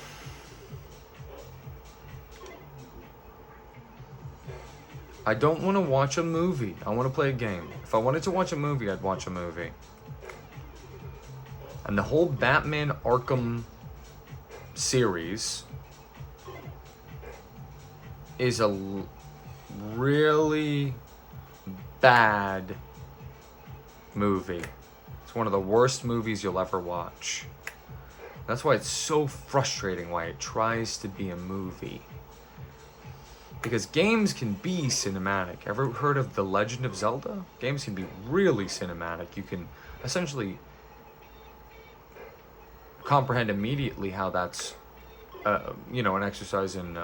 I don't want to watch a movie. I want to play a game. If I wanted to watch a movie, I'd watch a movie. And the whole Batman Arkham series is a really bad movie. It's one of the worst movies you'll ever watch. That's why it's so frustrating why it tries to be a movie. Because games can be cinematic. Ever heard of The Legend of Zelda? Games can be really cinematic. You can essentially comprehend immediately how that's, you know, an exercise in,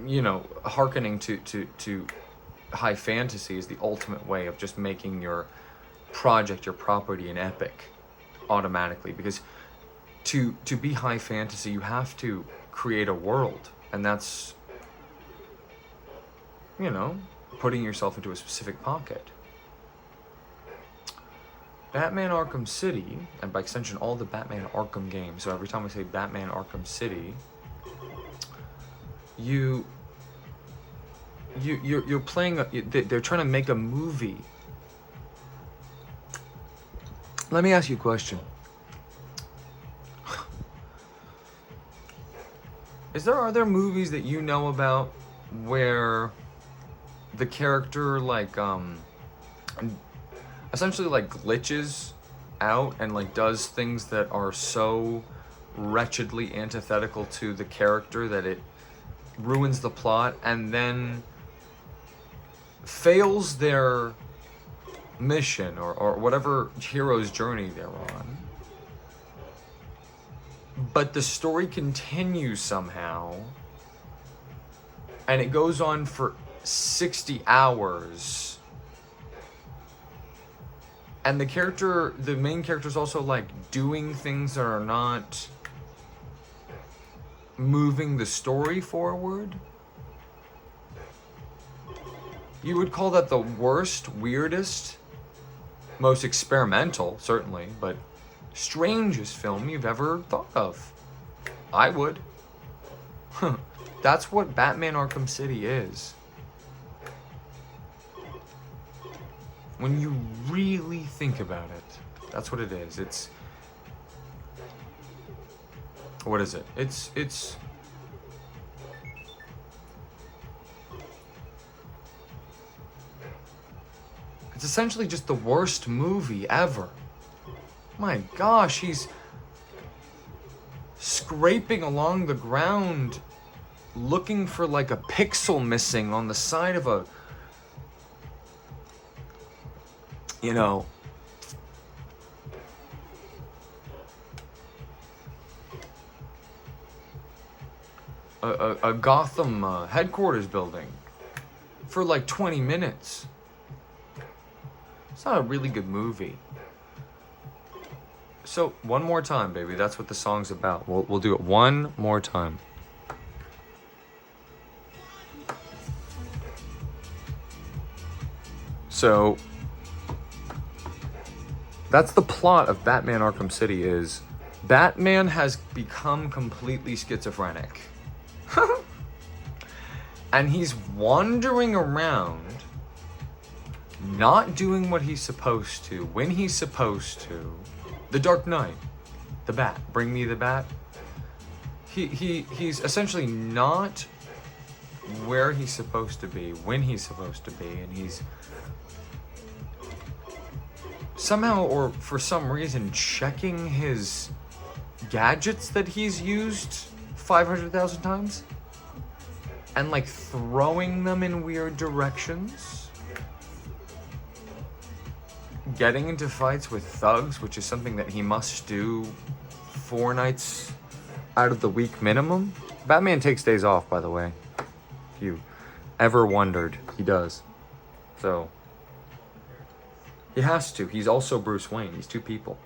you know, hearkening to high fantasy is the ultimate way of just making your project, your property, an epic automatically. Because to be high fantasy, you have to create a world, and that's, you know, putting yourself into a specific pocket. Batman Arkham City, and by extension all the Batman Arkham games, so every time I say Batman Arkham City, you're playing, they're trying to make a movie. Let me ask you a question. Are there movies that you know about where the character like essentially like glitches out and like does things that are so wretchedly antithetical to the character that it ruins the plot, and then fails their mission or whatever hero's journey they're on, but the story continues somehow, and it goes on for 60 hours, and the main character is also like doing things that are not moving the story forward. You would call that the worst, weirdest, most experimental, certainly, but strangest film you've ever thought of. I would. That's what Batman Arkham City is. When you really think about it, that's what it is. It's... What is it? It's essentially just the worst movie ever. My gosh, he's scraping along the ground looking for like a pixel missing on the side of a, you know, a Gotham headquarters building for like 20 minutes. It's not a really good movie. So, one more time, baby. That's what the song's about. We'll do it one more time. So, that's the plot of Batman Arkham City is Batman has become completely schizophrenic. And he's wandering around, not doing what he's supposed to, when he's supposed to. The Dark Knight, the Bat, bring me the Bat. He's essentially not where he's supposed to be, when he's supposed to be, and he's somehow or for some reason checking his gadgets that he's used 500,000 times and like throwing them in weird directions. Getting into fights with thugs, which is something that he must do 4 nights out of the week minimum. Batman takes days off, by the way. If you ever wondered, he does. So, he has to. He's also Bruce Wayne. He's 2 people.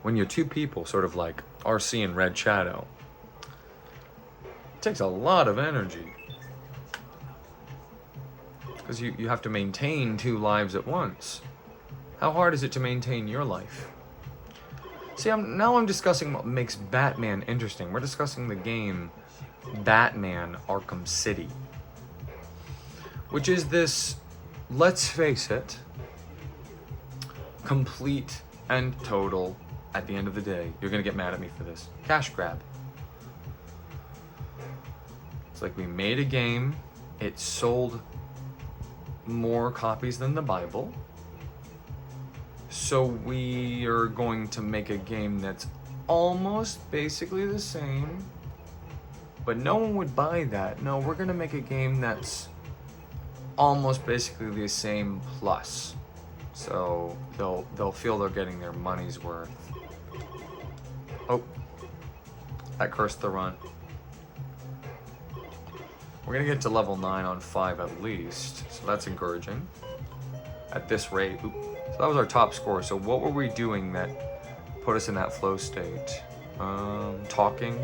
When you're 2 people, sort of like RC and Red Shadow, it takes a lot of energy. Because you have to maintain 2 lives at once. How hard is it to maintain your life? See, now I'm discussing what makes Batman interesting. We're discussing the game Batman Arkham City. Which is this, let's face it, complete and total, at the end of the day, you're gonna get mad at me for this, cash grab. It's like we made a game, it sold more copies than the Bible, so we are going to make a game that's almost basically the same, but no one would buy that. No, we're gonna make a game that's almost basically the same plus, so they'll feel they're getting their money's worth. Oh, that cursed the run. We're gonna get to level 9 on 5 at least, so that's encouraging. At this rate, so that was our top score. So what were we doing that put us in that flow state? Talking.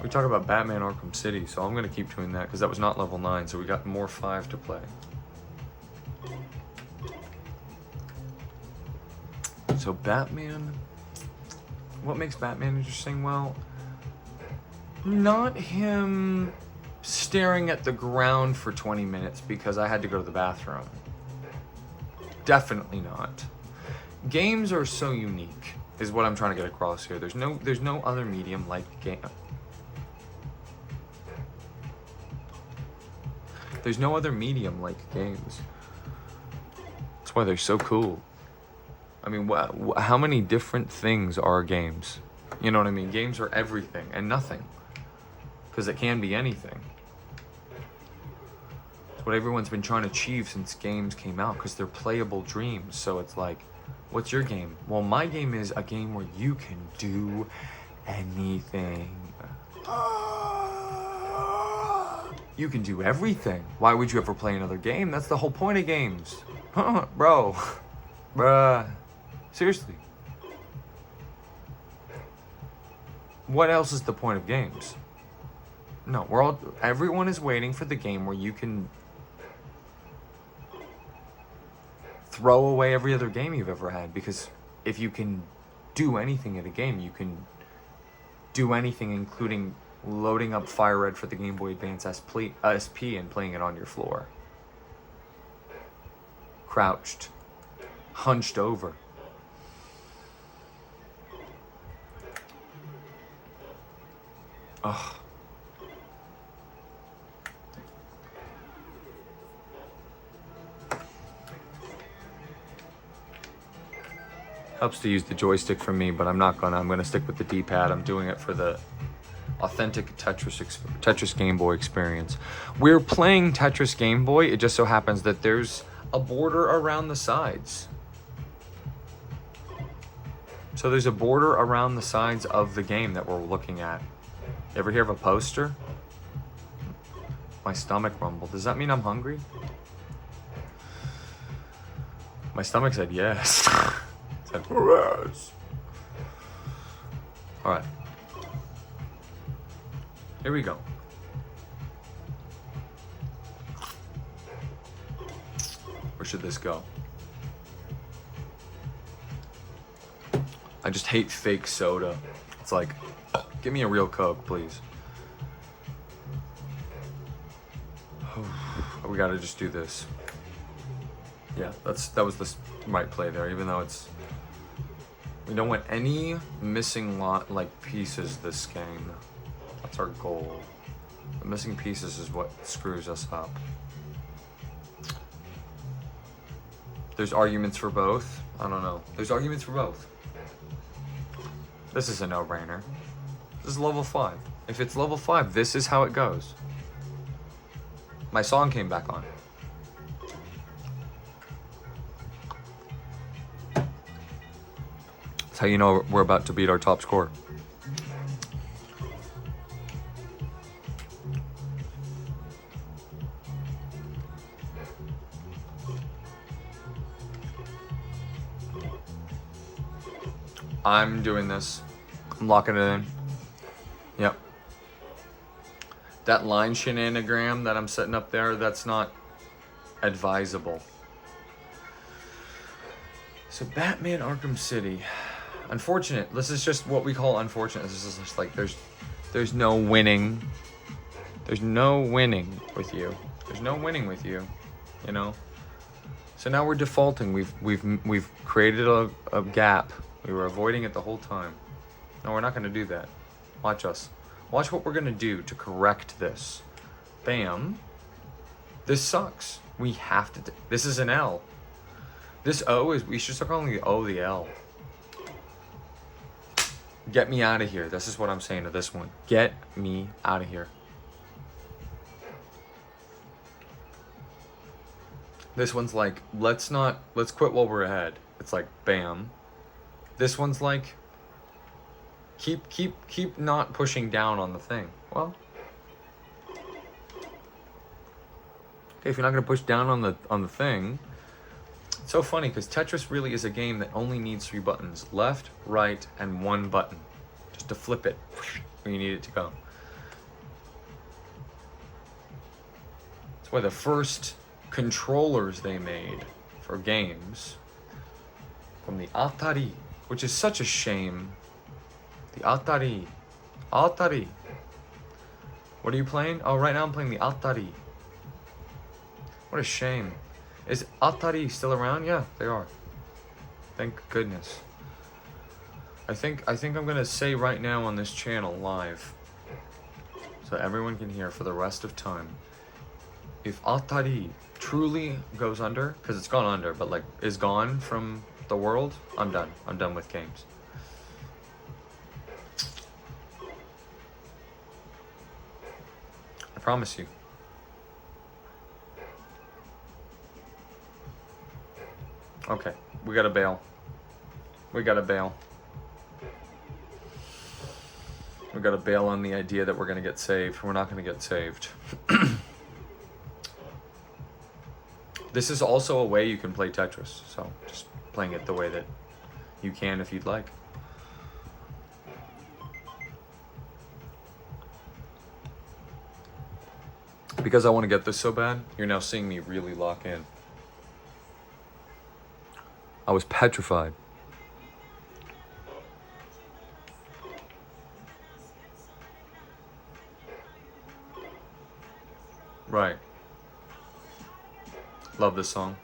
We talk about Batman Arkham City, so I'm gonna keep doing that because that was not level 9, so we got more 5 to play. So Batman. What makes Batman interesting? Well, not him staring at the ground for 20 minutes because I had to go to the bathroom. Definitely not. Games are so unique, is what I'm trying to get across here. There's no other medium like game. There's no other medium like games. why they're so cool. I mean, how many different things are games? You know what I mean? Games are everything and nothing. Because it can be anything. It's what everyone's been trying to achieve since games came out, because they're playable dreams. So it's like, what's your game? Well, my game is a game where you can do anything. You can do everything. Why would you ever play another game? That's the whole point of games. Bro. Bruh. Seriously. What else is the point of games? No, everyone is waiting for the game where you can throw away every other game you've ever had, because if you can do anything in a game, you can do anything, including loading up Fire Red for the Game Boy Advance SP and playing it on your floor. Crouched. Hunched over. Ugh. Helps to use the joystick for me, but I'm gonna stick with the D-pad. I'm doing it for the authentic Tetris Game Boy experience. We're playing Tetris Game Boy. It just so happens that there's a border around the sides. So there's a border around the sides of the game that we're looking at. You ever hear of a poster? My stomach rumbled. Does that mean I'm hungry? My stomach said yes. Said yes. All right. Here we go. Where should this go? I just hate fake soda. It's like, give me a real Coke, please. We gotta just do this. Yeah, that was the right play there, even though it's... We don't want any missing pieces this game. That's our goal. The missing pieces is what screws us up. There's arguments for both. I don't know. There's arguments for both. This is a no-brainer. This is level 5. If it's level 5, this is how it goes. My song came back on. That's how you know we're about to beat our top score. I'm doing this. I'm locking it in. Yep. That line shenanigram that I'm setting up there, that's not advisable. So Batman Arkham City. Unfortunate. This is just what we call unfortunate. This is just like there's no winning. There's no winning with you. There's no winning with you. You know? So now we're defaulting. We've created a gap. We were avoiding it the whole time. No, we're not going to do that. Watch us. Watch what we're going to do to correct this. Bam. This sucks. We have to... This is an L. This O is... We should start calling the O the L. Get me out of here. This is what I'm saying to this one. Get me out of here. This one's like, let's quit while we're ahead. It's like, bam. This one's like, keep not pushing down on the thing. Well, okay, if you're not gonna push down on the thing, it's so funny because Tetris really is a game that only needs 3 buttons: left, right, and 1 button, just to flip it where you need it to go. That's why the first controllers they made for games from the Atari, which is such a shame. The Atari. Atari. What are you playing? Oh, right now I'm playing the Atari. What a shame. Is Atari still around? Yeah, they are. Thank goodness. I think I'm gonna say right now on this channel live, so everyone can hear for the rest of time. If Atari truly goes under, because it's gone under, but like is gone from the world, I'm done. I'm done with games. I promise you. Okay, we gotta bail. We gotta bail. We gotta bail on the idea that we're gonna get saved. We're not gonna get saved. This is also a way you can play Tetris, so just playing it the way that you can if you'd like. Because I want to get this so bad, you're now seeing me really lock in. I was petrified. Right. Love this song.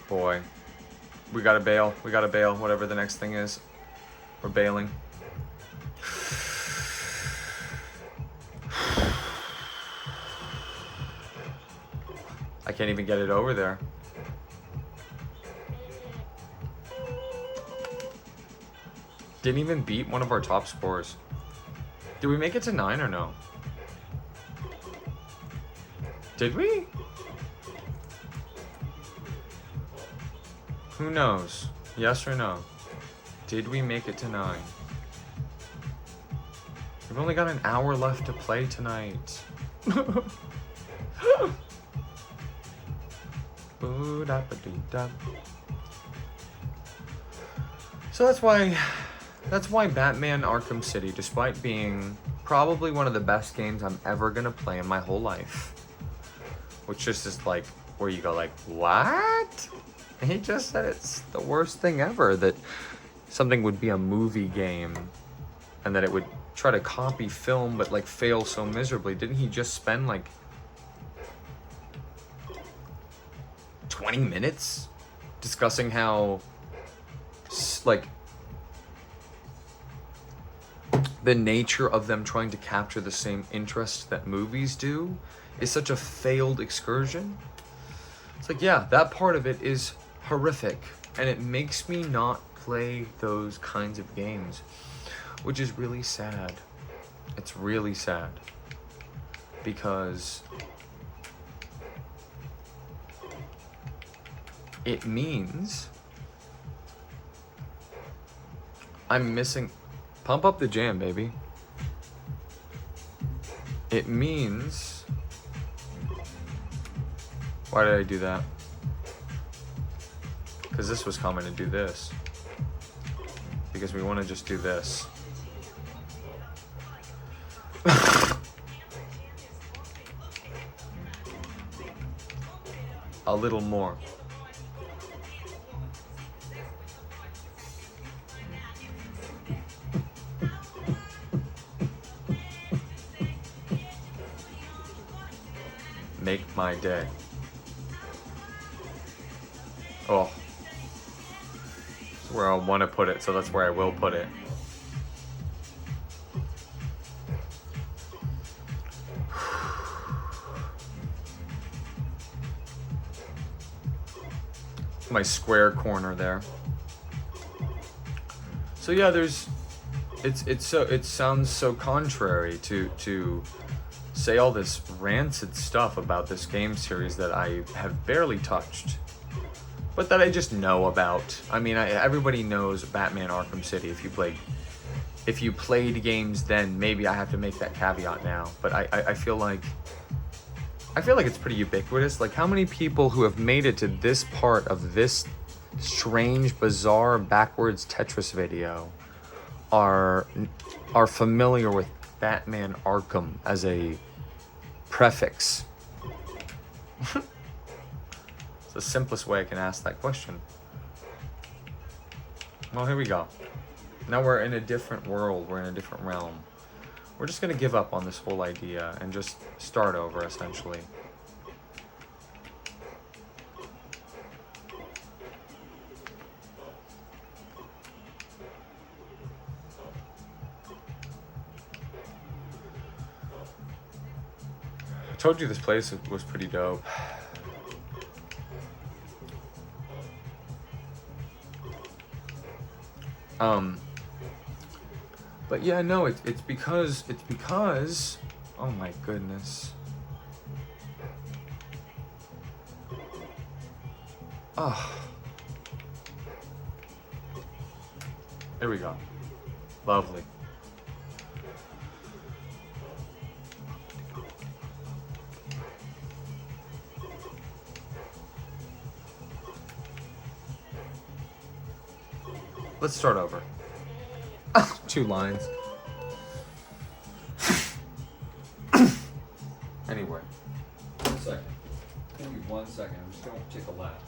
Boy. We gotta bail. We gotta bail. Whatever the next thing is. We're bailing. I can't even get it over there. Didn't even beat one of our top scores. Did we make it to 9 or no? Did we? Who knows? Yes or no? Did we make it to 9? We've only got an hour left to play tonight. So that's why Batman Arkham City, despite being probably one of the best games I'm ever gonna play in my whole life, which just is like where you go like, what? And he just said it's the worst thing ever, that something would be a movie game and that it would try to copy film but like fail so miserably. Didn't he just spend like 20 minutes discussing how like the nature of them trying to capture the same interest that movies do is such a failed excursion? It's like, yeah, that part of it is horrific, and it makes me not play those kinds of games, which is really sad. It's really sad because it means I'm missing. Pump up the jam, baby. It means. Why did I do that? Because this was coming to do this. Because we want to just do this. A little more. Make my day. Oh. That's where I want to put it, so that's where I will put it. My square corner there. So yeah, it sounds so contrary to say all this rancid stuff about this game series that I have barely touched, but that I just know about. I mean, everybody knows Batman Arkham City. If you played games then, maybe I have to make that caveat now. But I feel like it's pretty ubiquitous. Like, how many people who have made it to this part of this strange, bizarre, backwards Tetris video are familiar with Batman Arkham as a prefix? It's the simplest way I can ask that question. Well, here we go. Now we're in a different world. We're in a different realm. We're just gonna give up on this whole idea and just start over, essentially. I told you this place was pretty dope. But yeah, no, it's because, oh my goodness. Oh. There we go. Lovely. Let's start over. 2 lines. Anyway, 1 second. Give me 1 second. I'm just gonna take a lap.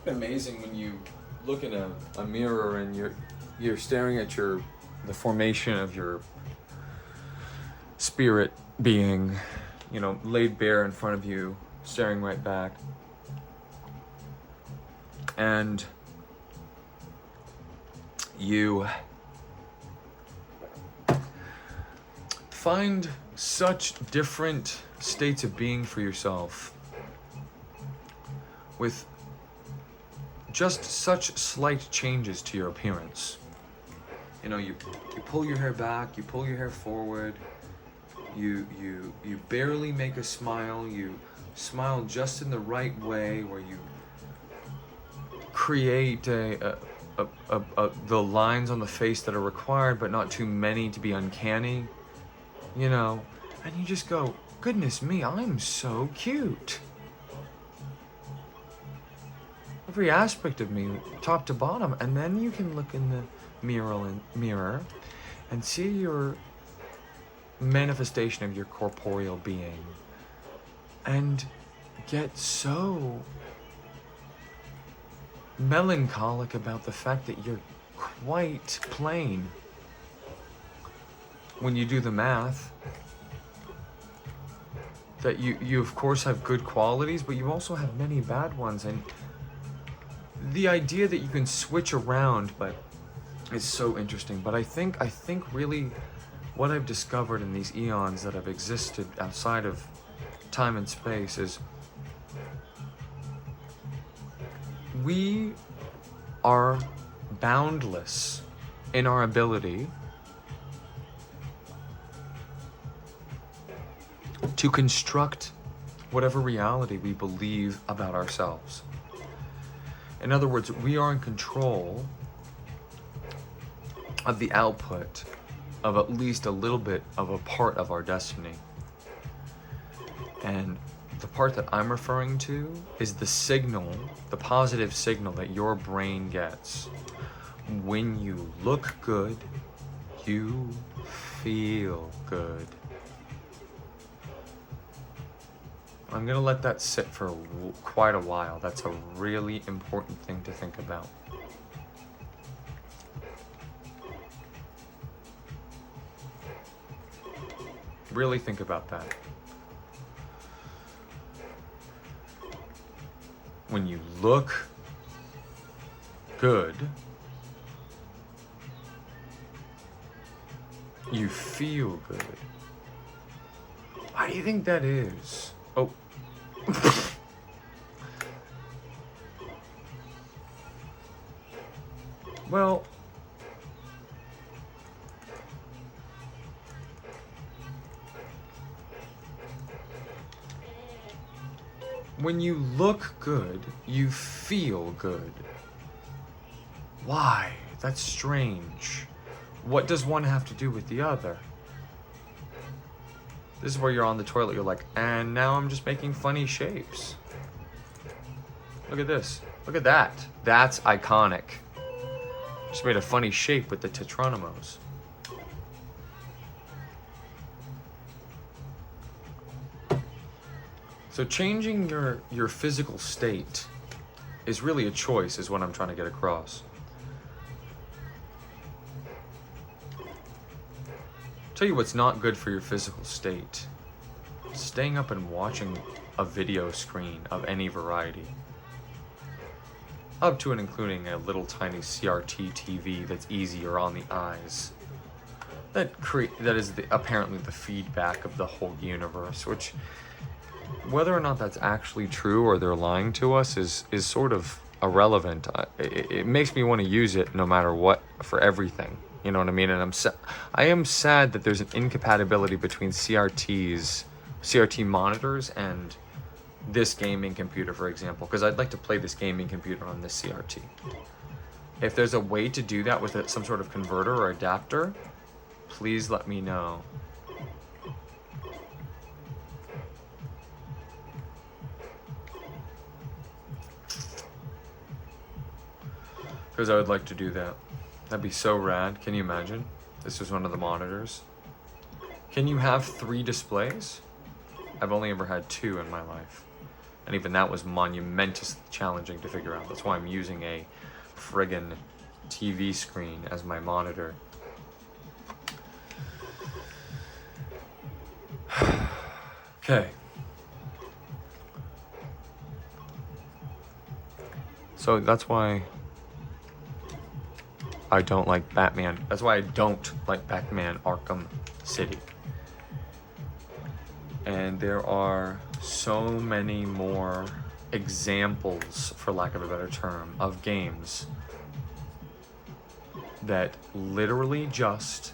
Amazing when you look in a mirror and you're staring at the formation of your spirit being, you know, laid bare in front of you, staring right back, and you find such different states of being for yourself with just such slight changes to your appearance. You know, you pull your hair back, you pull your hair forward, you barely make a smile, you smile just in the right way where you create the lines on the face that are required but not too many to be uncanny, you know, and you just go, goodness me, I'm so cute. Every aspect of me, top to bottom, and then you can look in the mirror and see your manifestation of your corporeal being and get so melancholic about the fact that you're quite plain when you do the math. That you of course have good qualities, but you also have many bad ones, and the idea that you can switch around, but it's so interesting. But I think really what I've discovered in these eons that have existed outside of time and space is we are boundless in our ability to construct whatever reality we believe about ourselves. In other words, we are in control of the output of at least a little bit of a part of our destiny. And the part that I'm referring to is the signal, the positive signal that your brain gets. When you look good, you feel good. I'm gonna let that sit for quite a while. That's a really important thing to think about. Really think about that. When you look good, you feel good. Why do you think that is? Oh. Well, when you look good, you feel good. Why? That's strange. What does one have to do with the other? This is where you're on the toilet, you're like, and now I'm just making funny shapes. Look at this. Look at that. That's iconic. Just made a funny shape with the tetronymos. So changing your physical state is really a choice, is what I'm trying to get across. Tell you what's not good for your physical state. Staying up and watching a video screen of any variety. Up to and including a little tiny CRT TV that's easier on the eyes. That is apparently the feedback of the whole universe, which, whether or not that's actually true or they're lying to us is sort of irrelevant. It makes me want to use it no matter what for everything. You know what I mean? And I am sad that there's an incompatibility between CRT monitors and this gaming computer, for example, because I'd like to play this gaming computer on this CRT. If there's a way to do that with some sort of converter or adapter, please let me know. Because I would like to do that. That'd be so rad. Can you imagine? This was one of the monitors. Can you have 3 displays? I've only ever had 2 in my life. And even that was monumentously challenging to figure out. That's why I'm using a friggin' TV screen as my monitor. Okay. So that's why I don't like Batman. That's why I don't like Batman Arkham City. And there are so many more examples, for lack of a better term, of games that literally just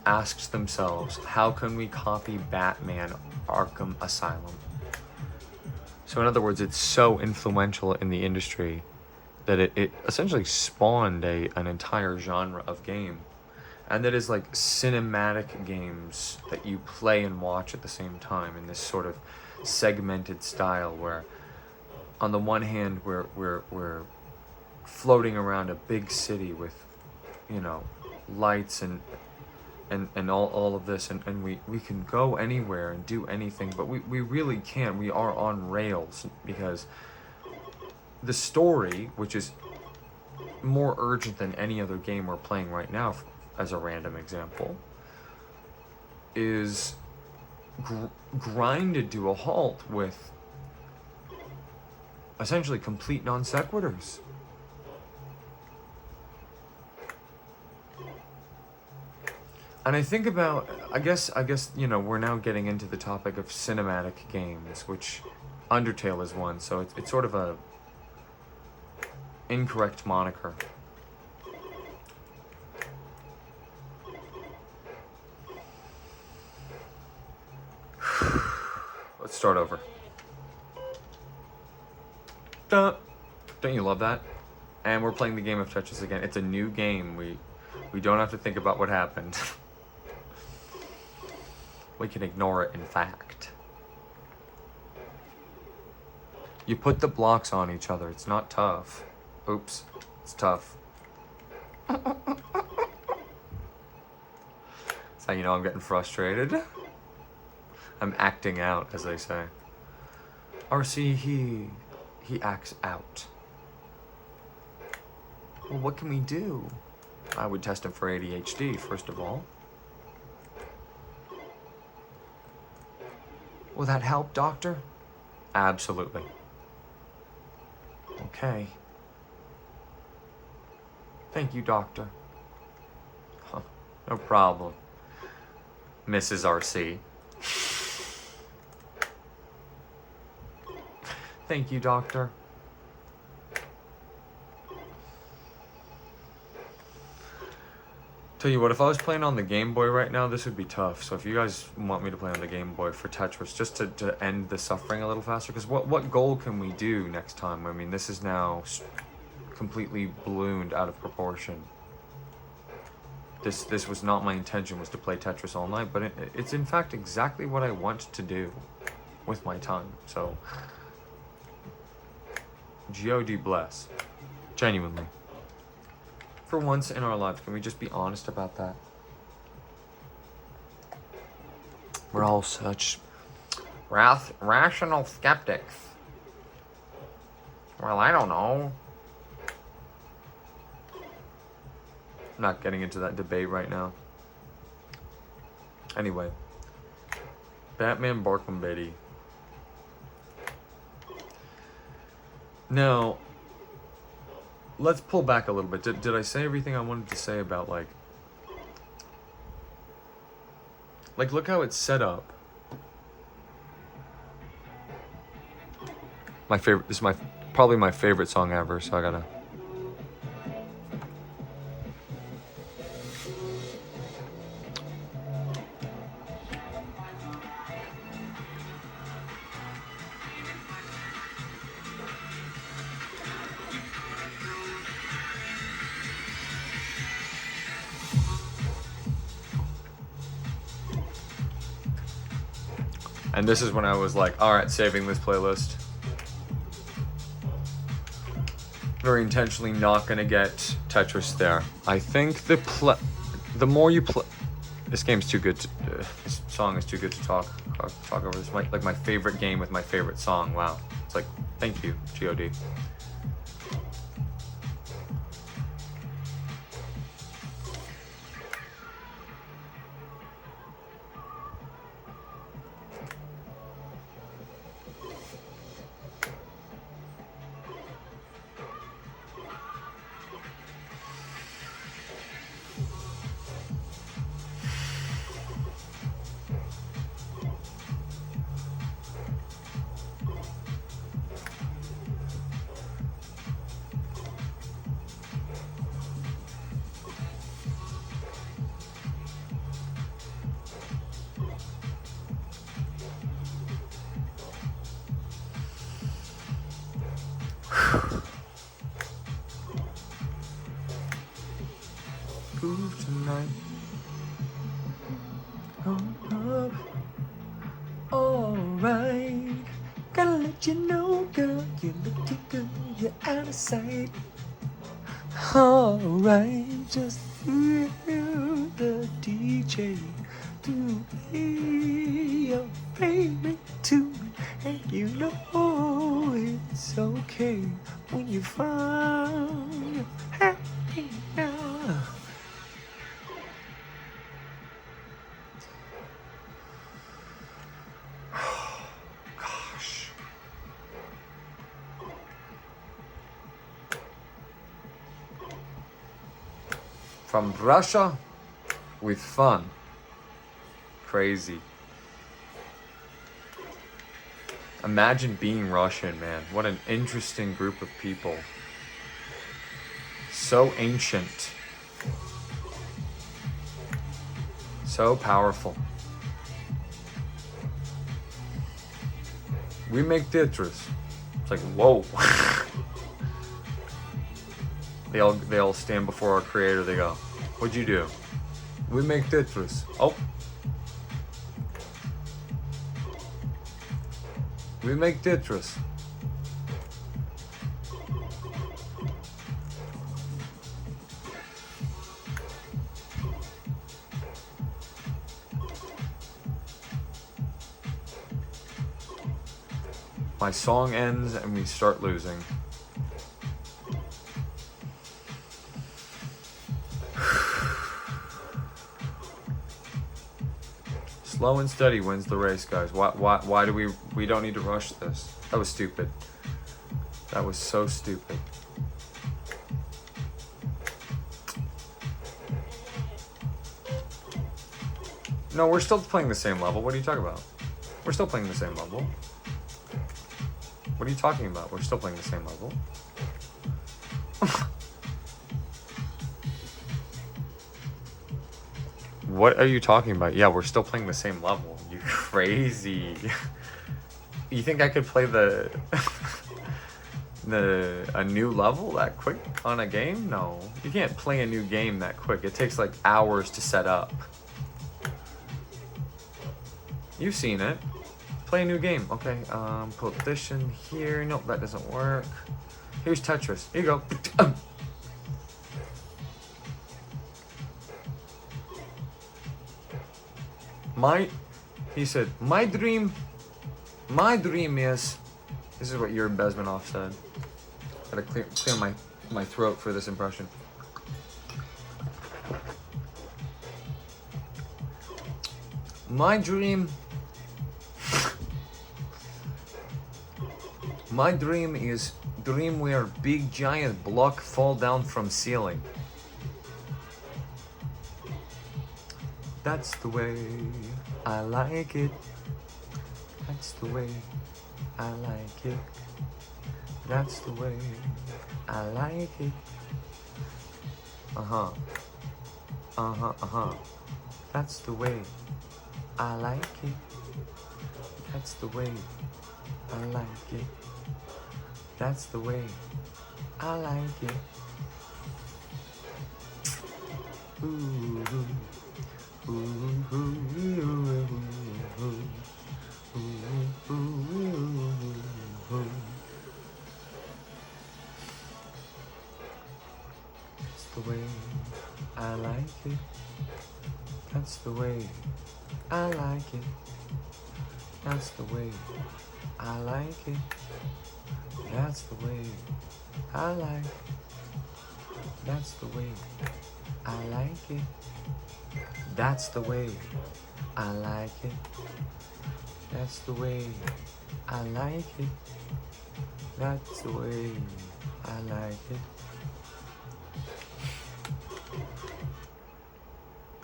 asked themselves, how can we copy Batman Arkham Asylum? So in other words, it's so influential in the industry that it essentially spawned an entire genre of game. And that is like cinematic games that you play and watch at the same time in this sort of segmented style where on the one hand we're floating around a big city with, you know, lights and all of this, and we can go anywhere and do anything, but we really can't. We are on rails because the story, which is more urgent than any other game we're playing right now, as a random example, is grinded to a halt with essentially complete non sequiturs. And I think about, I guess, you know, we're now getting into the topic of cinematic games, which Undertale is one, so it's sort of a incorrect moniker. Let's start over. Don't you love that? And we're playing the game of Tetris again. It's a new game. We don't have to think about what happened. We can ignore it, in fact. You put the blocks on each other. It's not tough. Oops, it's tough. That's how you know I'm getting frustrated. I'm acting out, as they say. RC, he acts out. Well, what can we do? I would test him for ADHD, first of all. Will that help, doctor? Absolutely. Okay. Thank you, doctor. Huh, no problem, Mrs. RC. Thank you, doctor. Tell you what, if I was playing on the Game Boy right now, this would be tough. So if you guys want me to play on the Game Boy for Tetris, just to end the suffering a little faster, because what goal can we do next time? I mean, this is now completely ballooned out of proportion. this was not my intention, was to play Tetris all night, but it's in fact exactly what I want to do with my time. So, God bless. Genuinely. For once in our lives, can we just be honest about that? We're all such rational skeptics. Well, I don't know. I'm not getting into that debate right now. Anyway. Batman Barkham Betty. Now, let's pull back a little bit. Did I say everything I wanted to say about, like, look how it's set up. My favorite, this is probably my favorite song ever, so I gotta. And this is when I was like, all right, saving this playlist. Very intentionally not gonna get Tetris there. I think the more you play, this game's too good to, this song is too good to talk over. This is like my favorite game with my favorite song. Wow, it's like, thank you, God. Move tonight. Alright. Gotta let you know, girl, you're looking good, you're out of sight. Alright, just feel the DJ to play your favorite tune, and you know it's okay when you find you're happy now. From Russia with fun. Crazy. Imagine being Russian, man. What an interesting group of people. So ancient. So powerful. We make Tetris. It's like, whoa. They all stand before our creator. They go, what'd you do? We make Tetris. Oh. We make Tetris. My song ends and we start losing. Slow and steady wins the race, guys. Why do we don't need to rush this? That was stupid. That was so stupid. No, we're still playing the same level. What are you talking about? We're still playing the same level. What are you talking about? We're still playing the same level. What are you talking about? Yeah, we're still playing the same level. You crazy. You think I could play the... A new level that quick on a game? No, you can't play a new game that quick. It takes like hours to set up. You've seen it. Play a new game. Okay, put this in here. Nope, that doesn't work. Here's Tetris. Here you go. He said, my dream is, this is what Yuri Bezmenov said. Gotta clear my throat for this impression. My dream is dream where big giant block fall down from ceiling. That's the way I like it. That's the way I like it. That's the way I like it. Uh-huh. Uh-huh, uh-huh. That's the way I like it. That's the way I like it. That's the way I like it. Ooh, ooh, ooh, ooh, ooh, ooh, ooh, ooh. That's the way I like it. That's the way I like it. That's the way I like it. That's the way I like it. That's the way I like it. That's the way I like it. That's the way I like it. That's the way I like it.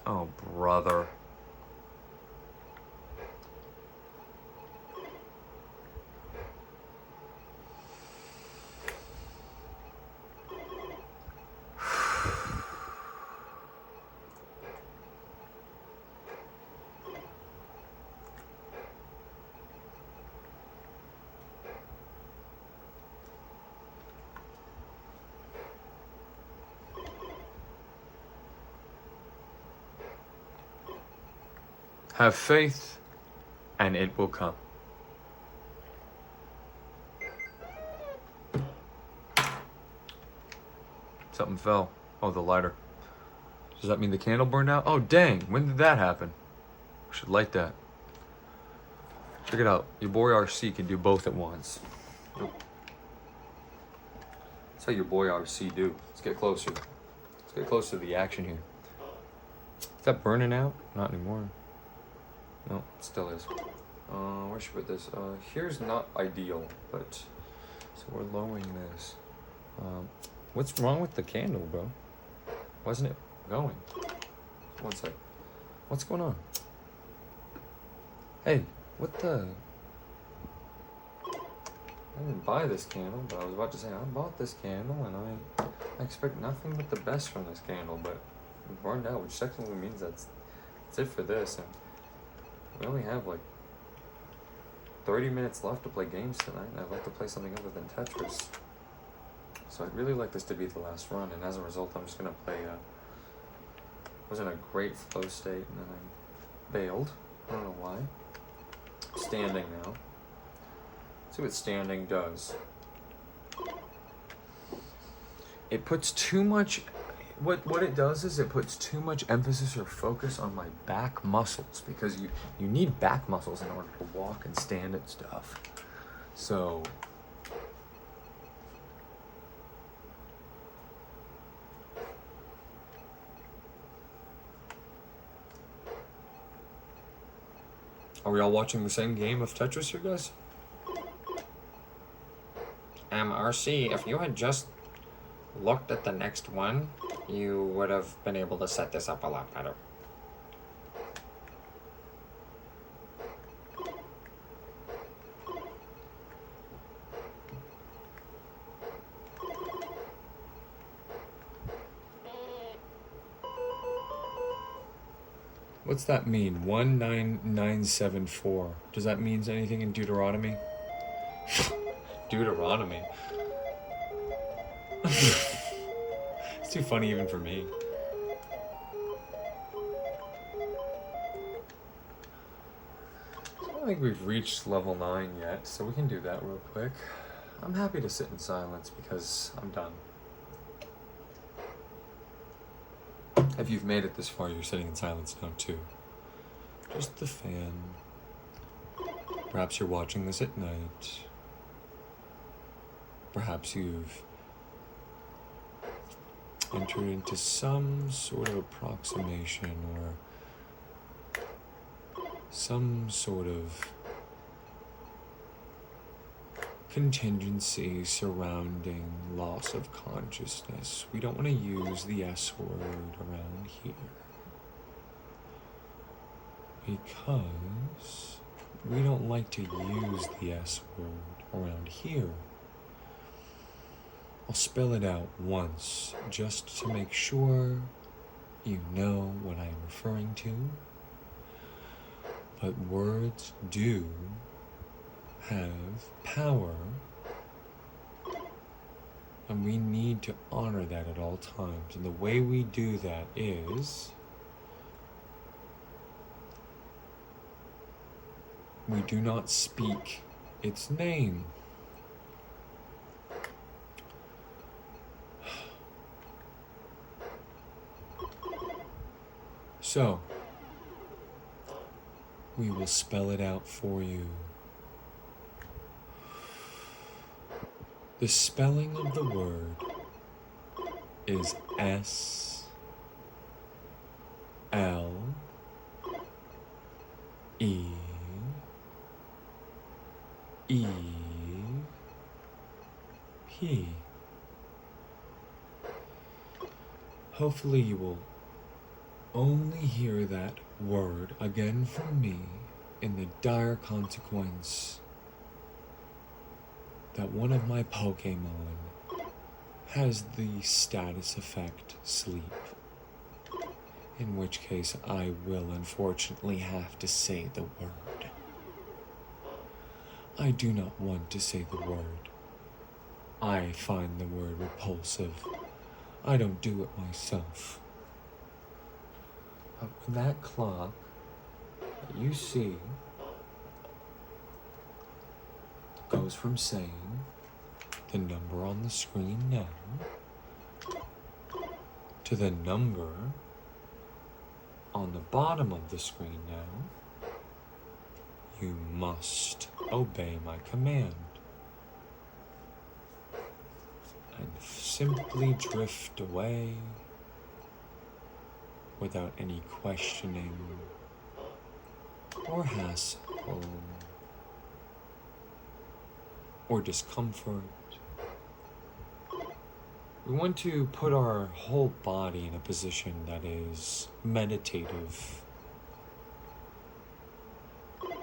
Oh, brother. Have faith, and it will come. Something fell. Oh, the lighter. Does that mean the candle burned out? Oh, dang. When did that happen? We should light that. Check it out. Your boy RC can do both at once. Nope. That's how your boy RC do. Let's get closer. Let's get closer to the action here. Is that burning out? Not anymore. No, it still is. Where should we put this? Here's not ideal, but so we're lowering this. What's wrong with the candle, bro? Wasn't it going? One sec. What's going on? Hey, what the? I didn't buy this candle, but I was about to say I bought this candle, and I expect nothing but the best from this candle, but it burned out, which technically means that's it for this. And we only have like 30 minutes left to play games tonight, and I'd like to play something other than Tetris. So I'd really like this to be the last run, and as a result, I'm just gonna play. Was in a great flow state, and then I bailed. I don't know why. Standing now. Let's see what standing does. It puts too much. What it does is it puts too much emphasis or focus on my back muscles, because you need back muscles in order to walk and stand and stuff. So are we all watching the same game of Tetris here, guys? RC, if you had just looked at the next one, you would have been able to set this up a lot better. What's that mean? 19974. Does that mean anything in Deuteronomy? Deuteronomy. It's too funny even for me. So I don't think we've reached level 9 yet, so we can do that real quick. I'm happy to sit in silence because I'm done. If you've made it this far, you're sitting in silence now too. Just the fan. Perhaps you're watching this at night. Perhaps you've entered into some sort of approximation or some sort of contingency surrounding loss of consciousness. We don't want to use the S word around here because we don't like to use the S word around here. I'll spell it out once just to make sure you know what I'm referring to. But words do have power, and we need to honor that at all times. And the way we do that is we do not speak its name. So, we will spell it out for you. The spelling of the word is S L E E P. Hopefully you will only hear that word again from me in the dire consequence that one of my Pokemon has the status effect sleep, in which case I will unfortunately have to say the word. I do not want to say the word. I find the word repulsive. I don't do it myself. But when that clock that you see goes from saying the number on the screen now to the number on the bottom of the screen now, you must obey my command and simply drift away without any questioning or hassle or discomfort. We want to put our whole body in a position that is meditative,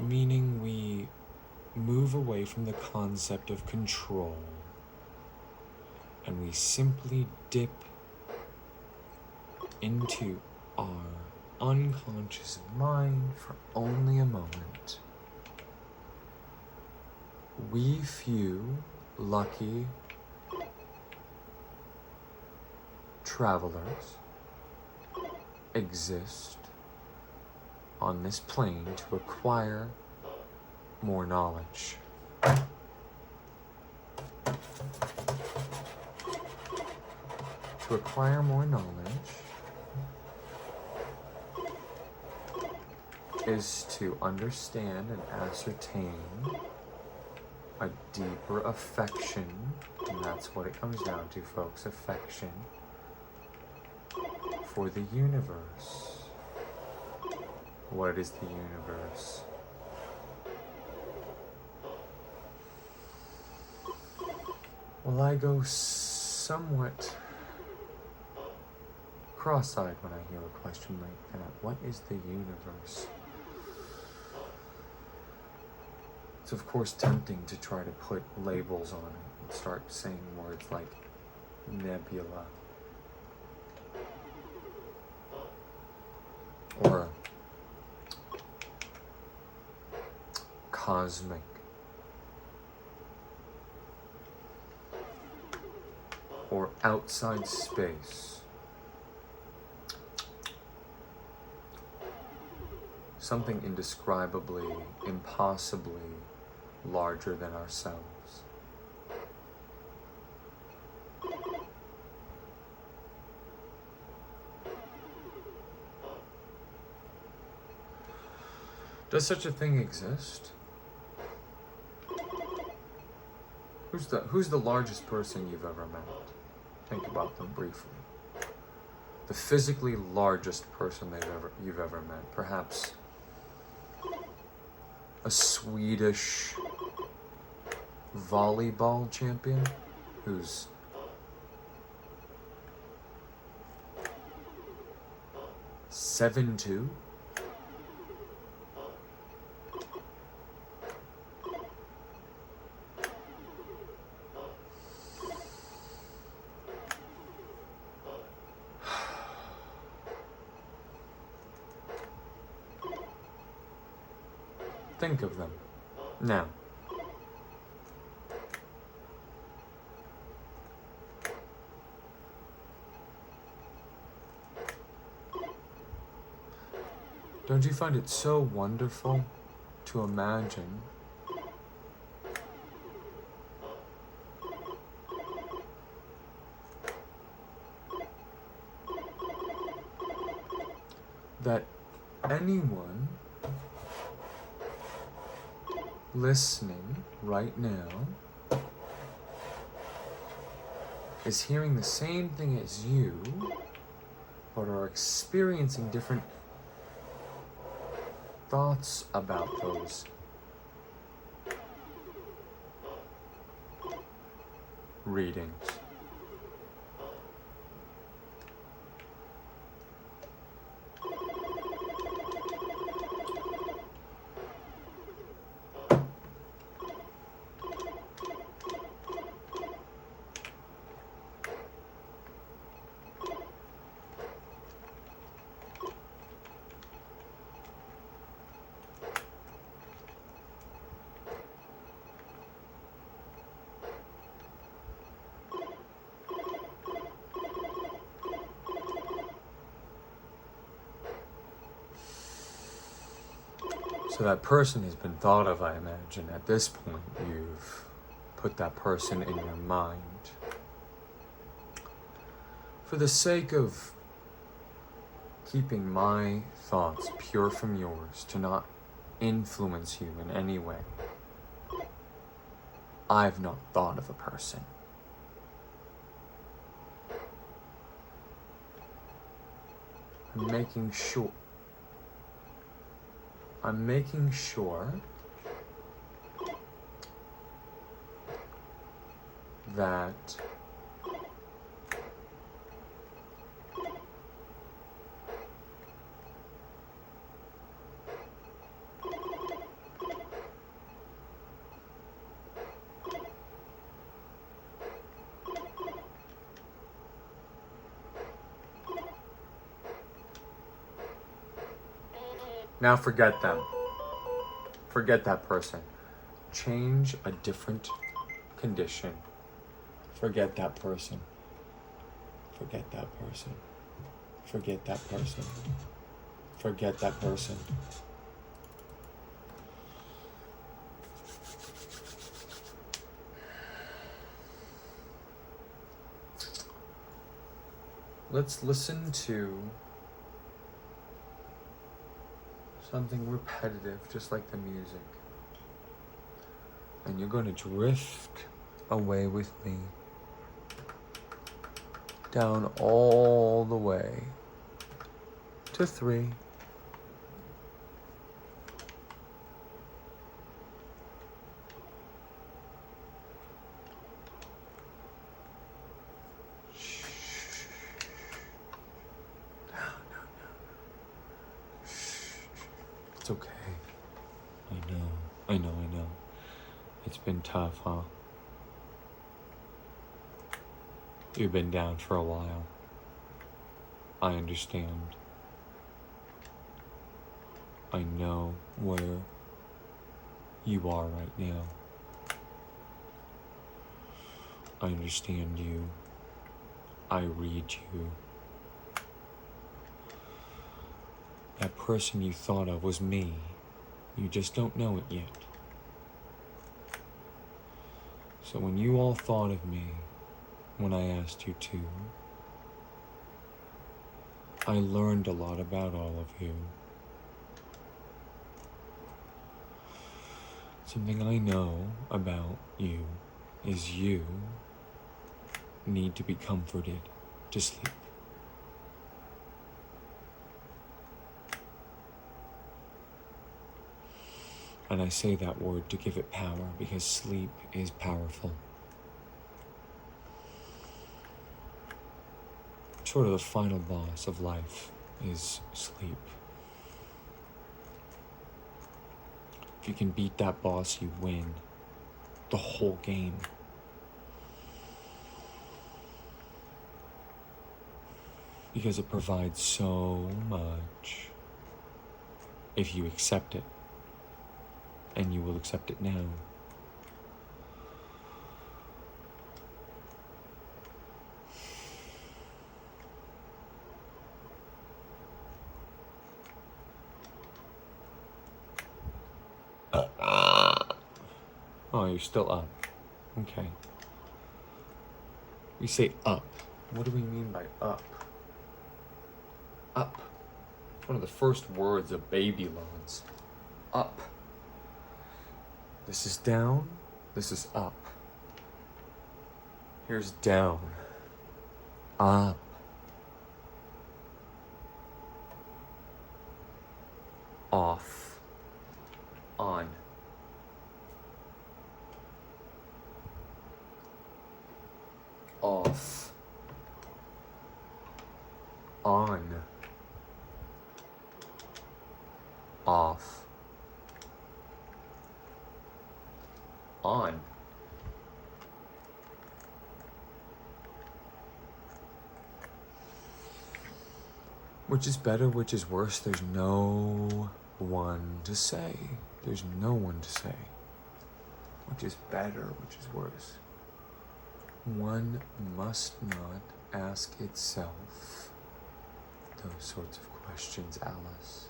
meaning we move away from the concept of control and we simply dip into our unconscious mind for only a moment. We few lucky travelers exist on this plane to acquire more knowledge. To acquire more knowledge is to understand and ascertain a deeper affection, and that's what it comes down to, folks, affection for the universe. What is the universe? Well, I go somewhat cross-eyed when I hear a question like that. What is the universe? It's of course tempting to try to put labels on it and start saying words like nebula or cosmic or outside space. Something indescribably, impossibly larger than ourselves. Does such a thing exist? Who's the largest person you've ever met? Think about them briefly. The physically largest person you've ever met. Perhaps a Swedish volleyball champion who's seven two. Think of them now. Don't you find it so wonderful to imagine that anyone listening right now is hearing the same thing as you, but are experiencing different thoughts about those readings? So that person has been thought of, I imagine. At this point, you've put that person in your mind. For the sake of keeping my thoughts pure from yours, to not influence you in any way, I've not thought of a person. I'm making sure that now forget them. Forget that person. Change a different condition. Forget that person. Forget that person. Forget that person. Forget that person. Let's listen to something repetitive, just like the music. And you're going to drift away with me down all the way to 3. It's okay. I know. It's been tough, huh? You've been down for a while. I understand. I know where you are right now. I understand you. I read you. That person you thought of was me. You just don't know it yet. So when you all thought of me, when I asked you to, I learned a lot about all of you. Something I know about you is you need to be comforted to sleep. And I say that word to give it power because sleep is powerful. Sort of the final boss of life is sleep. If you can beat that boss, you win the whole game. Because it provides so much if you accept it. And you will accept it now. Oh, you're still up. Okay. We say up. What do we mean by up? Up. It's one of the first words a baby learns. Up. This is down. This is up. Here's down. Up. Off. On. Off. On. Off. On. Which is better, which is worse? There's no one to say. There's no one to say. Which is better, which is worse? One must not ask itself those sorts of questions, Alice.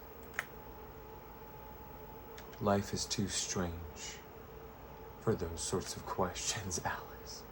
Life is too strange for those sorts of questions, Alice.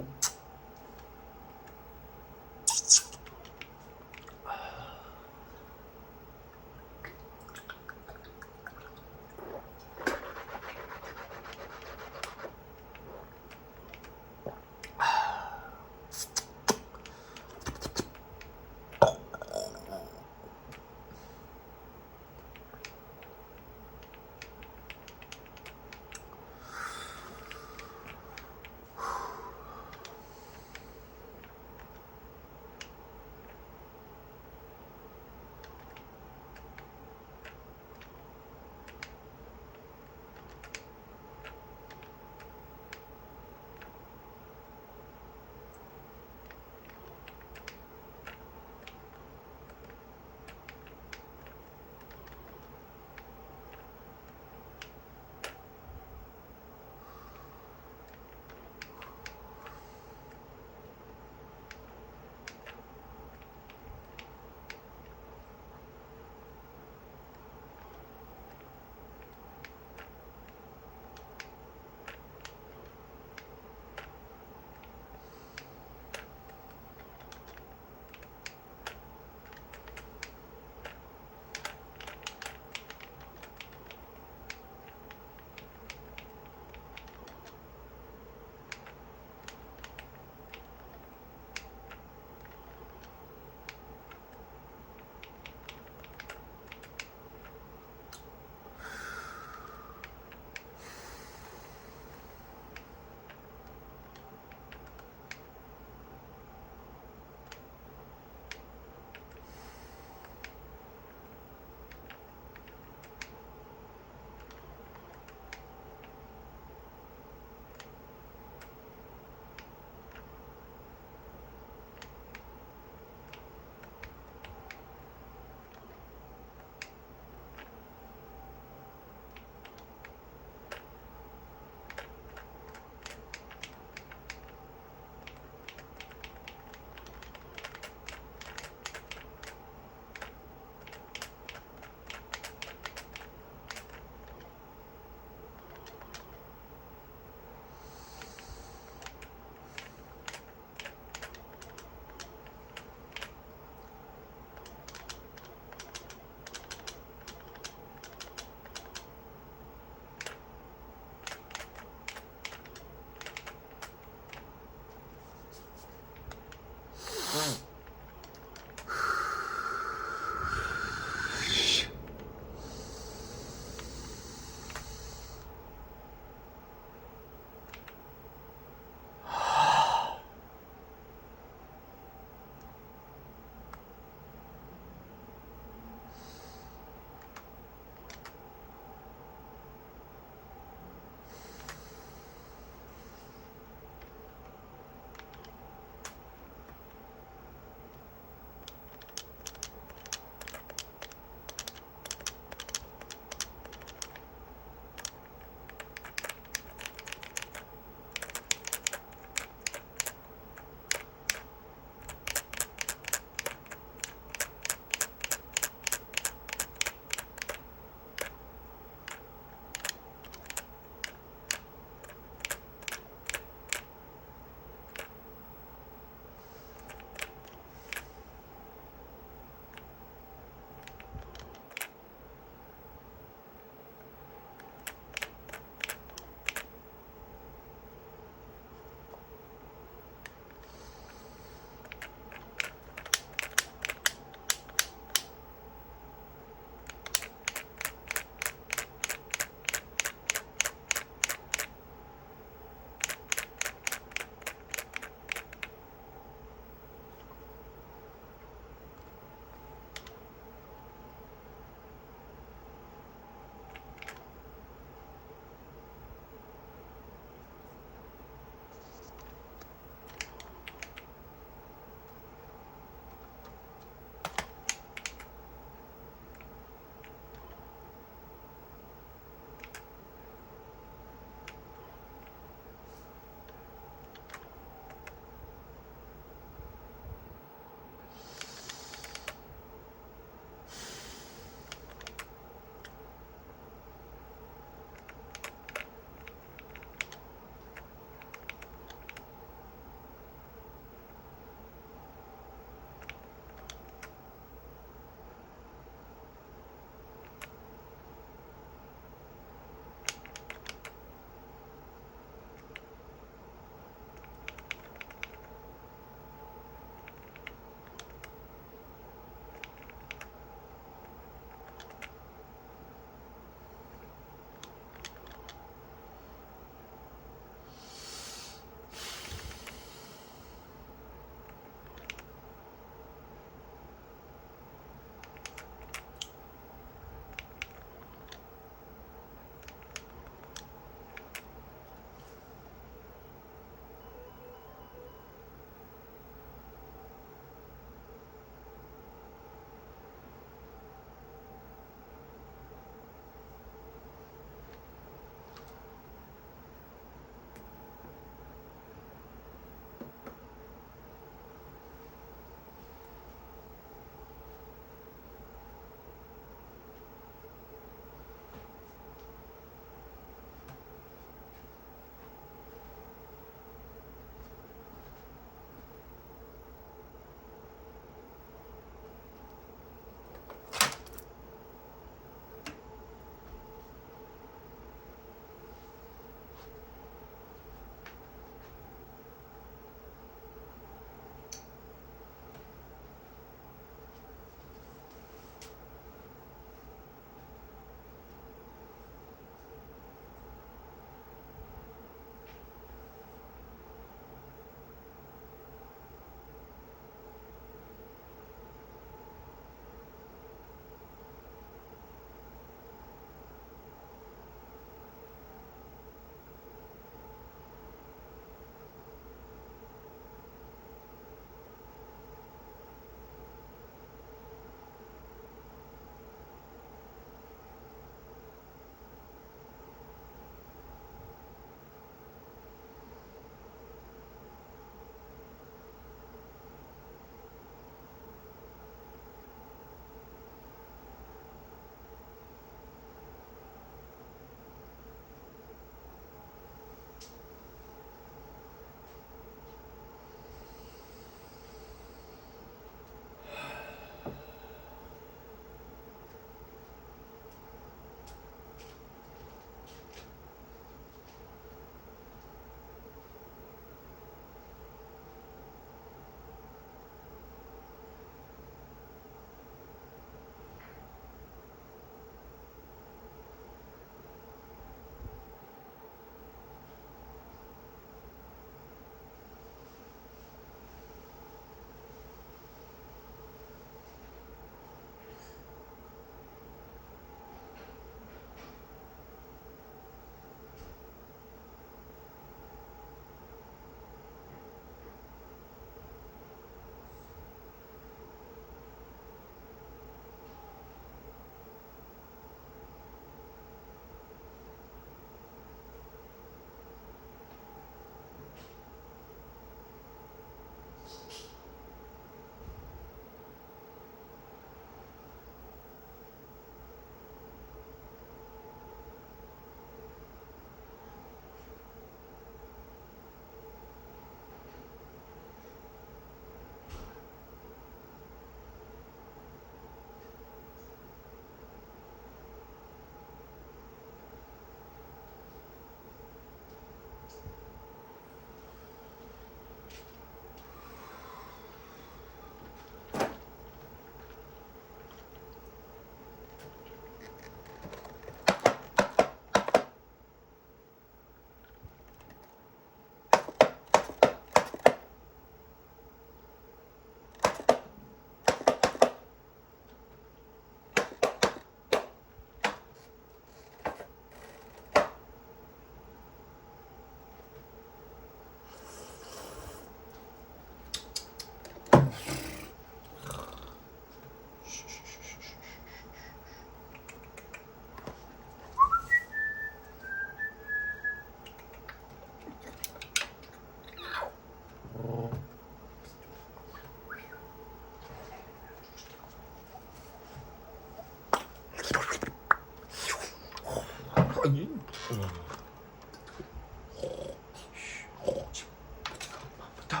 Go.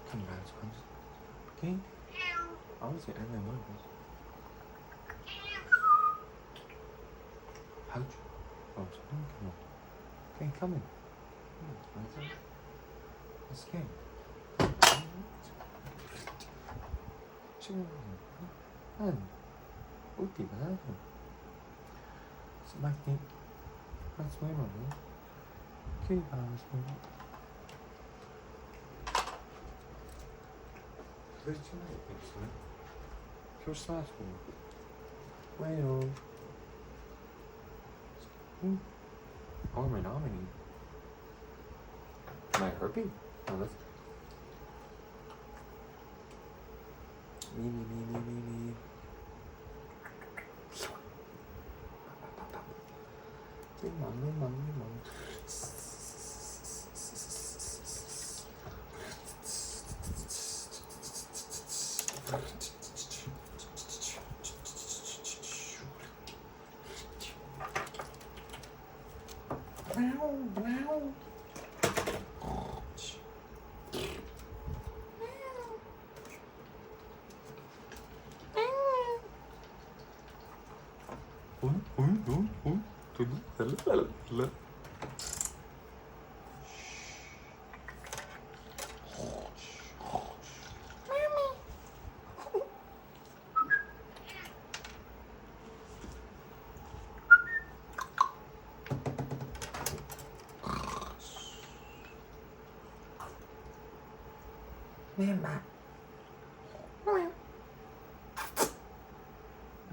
Come around, Sponge. Okay? I was getting them ones. Ouch. Oh, come on. Okay, come in. Come on, let's go. Última, semakin pas memang okay, balas memang percaya percaya percaya bueno Armin am I herping? Oh, that's me. Mom. Mama.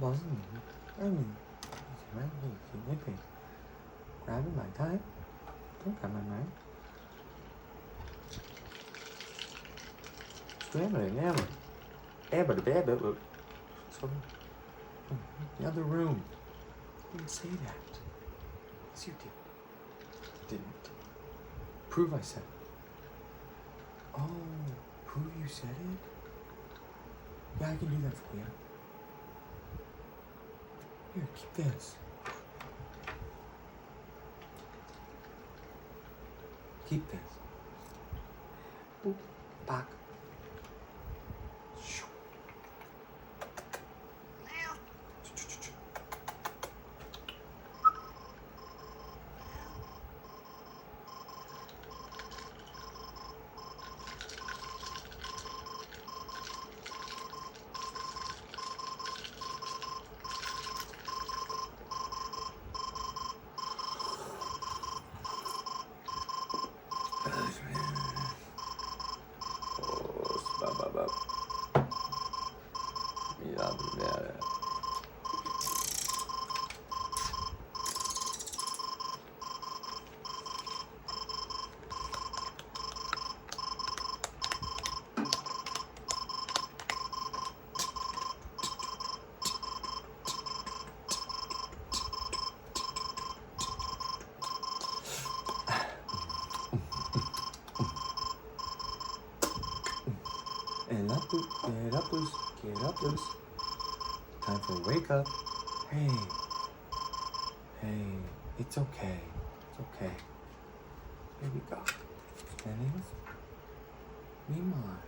Wasn't I mean, it's right here. Keep nipping. Grabbing my time. Don't grab my mind. So, the other room. You didn't say that. Yes, you did. Didn't. Prove I said it. Oh, prove you said it? Yeah, I can do that for you. Here, keep this. Keep this. Boop, back. Shoo. Get up, Loose. Time for wake up. Hey, it's okay. It's okay. Here we go. Standing. Mima.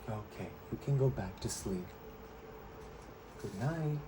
Okay, you can go back to sleep. Good night.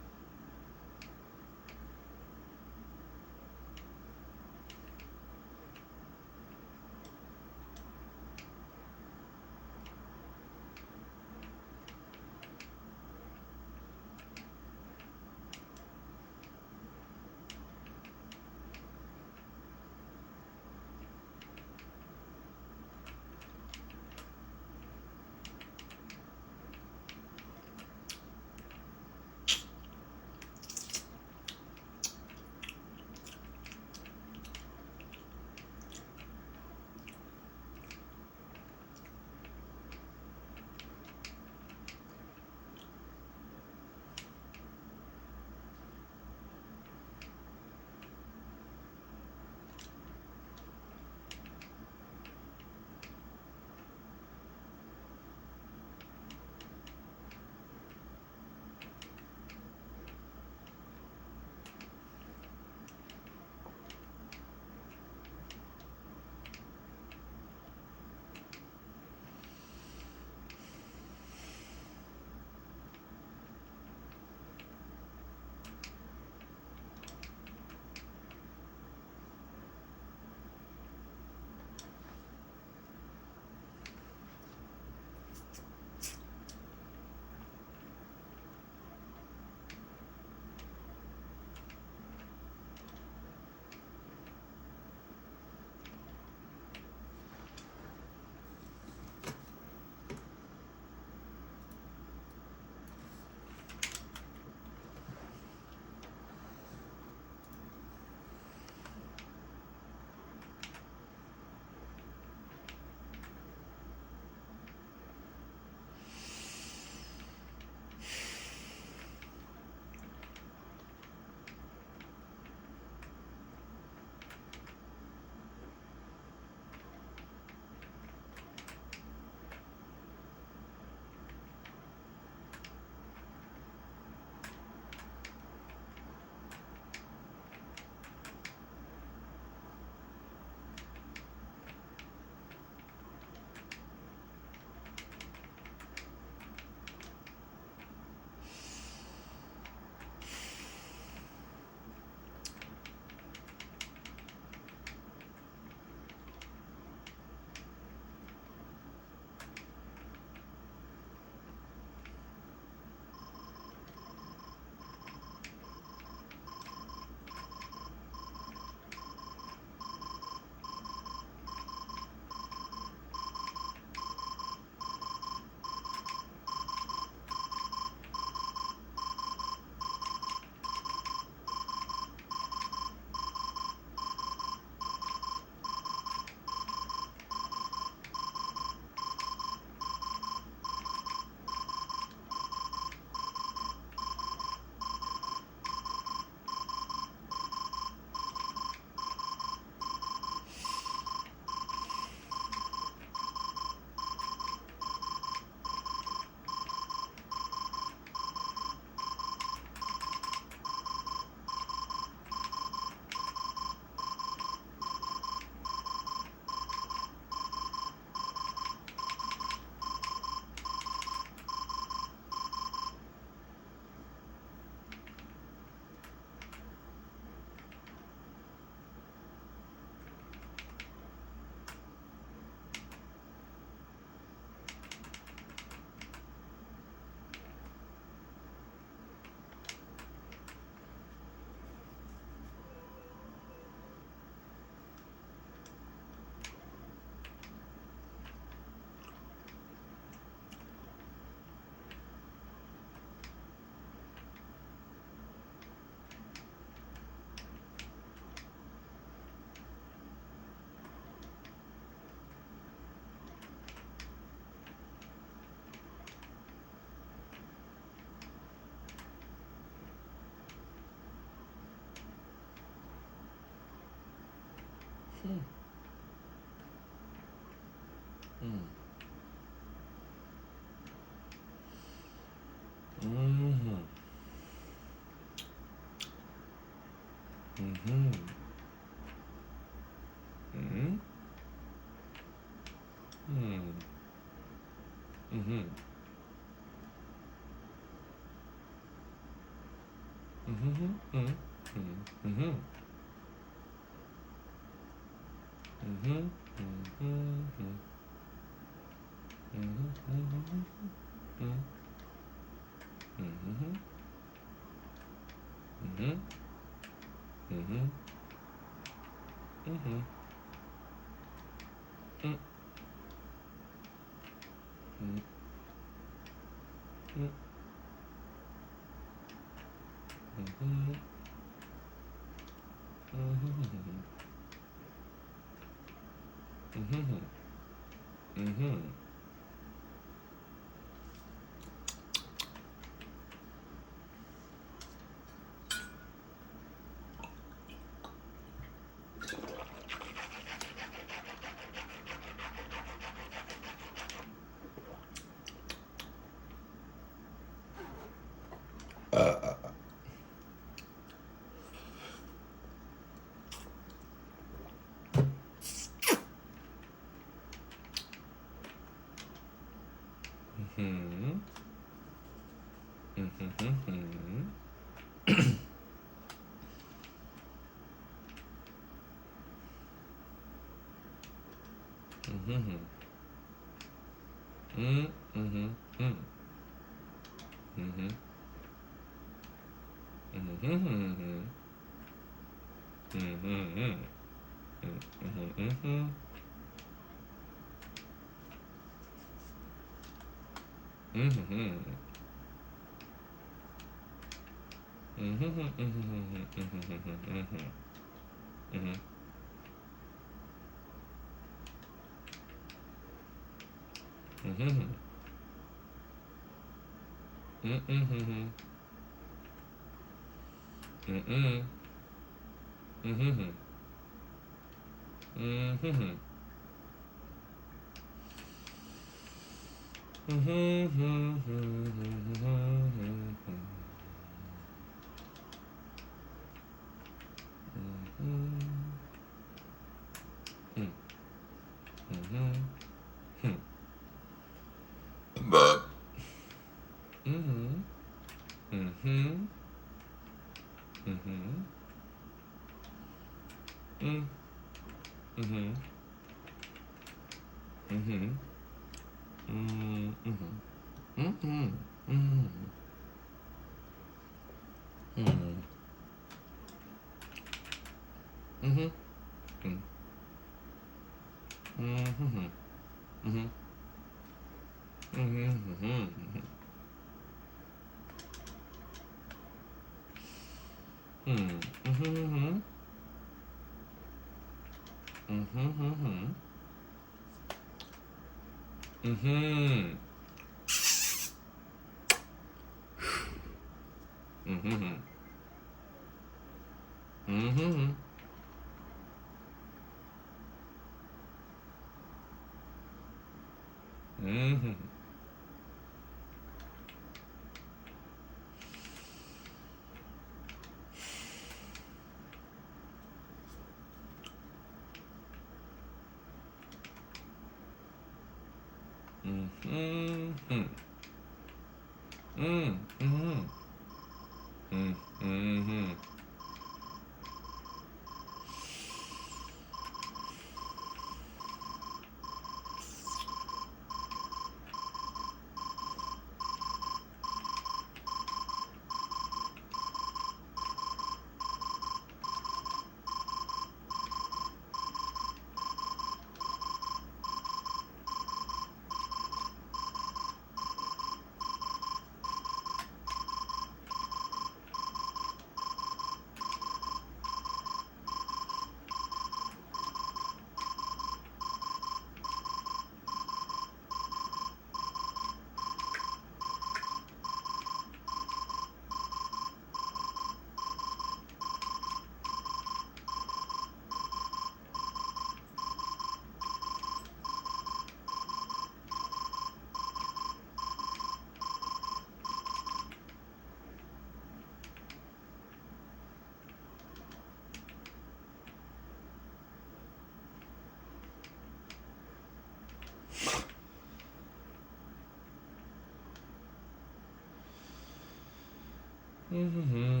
Mm-hmm.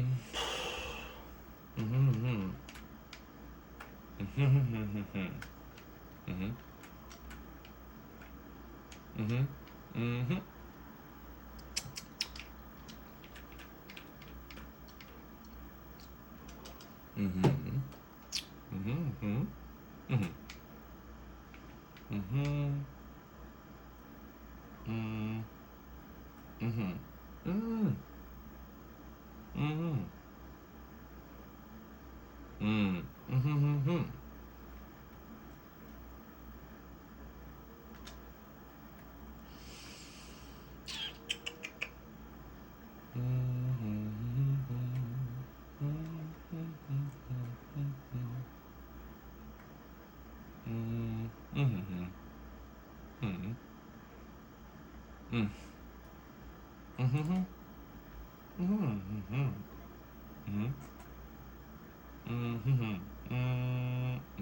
Mm-hmm. Mm-hmm. Mm-hmm. Mm-hmm. Mm-hmm. Mm-hmm. Mm-hmm. Mm-hmm. Mm-hmm. Mm-hmm. Mm-hmm. Mm-hmm. Mm-hmm.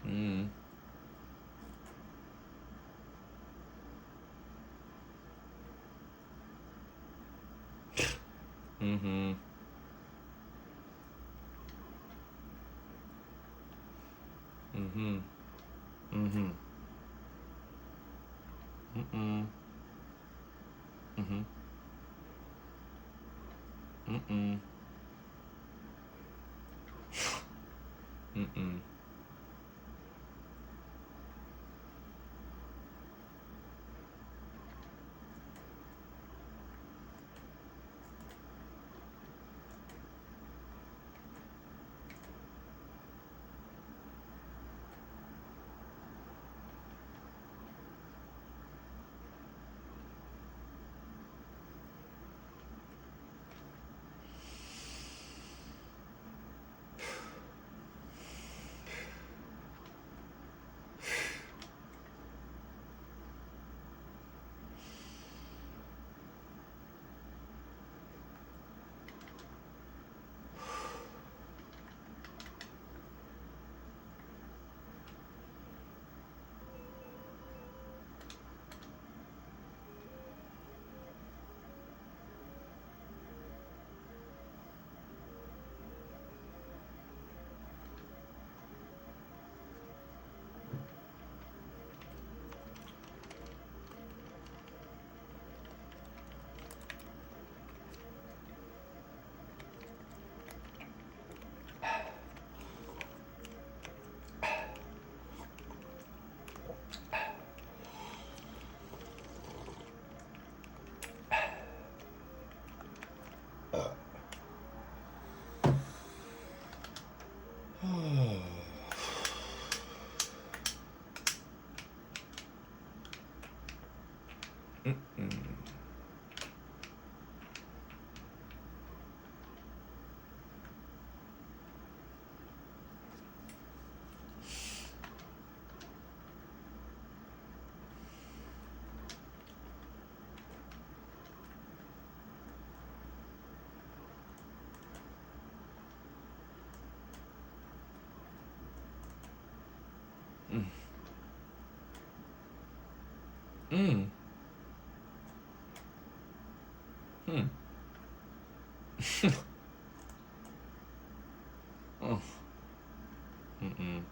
Mm. Mm-hmm. Mm. Hmm. Oh. Mm-mm.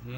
No,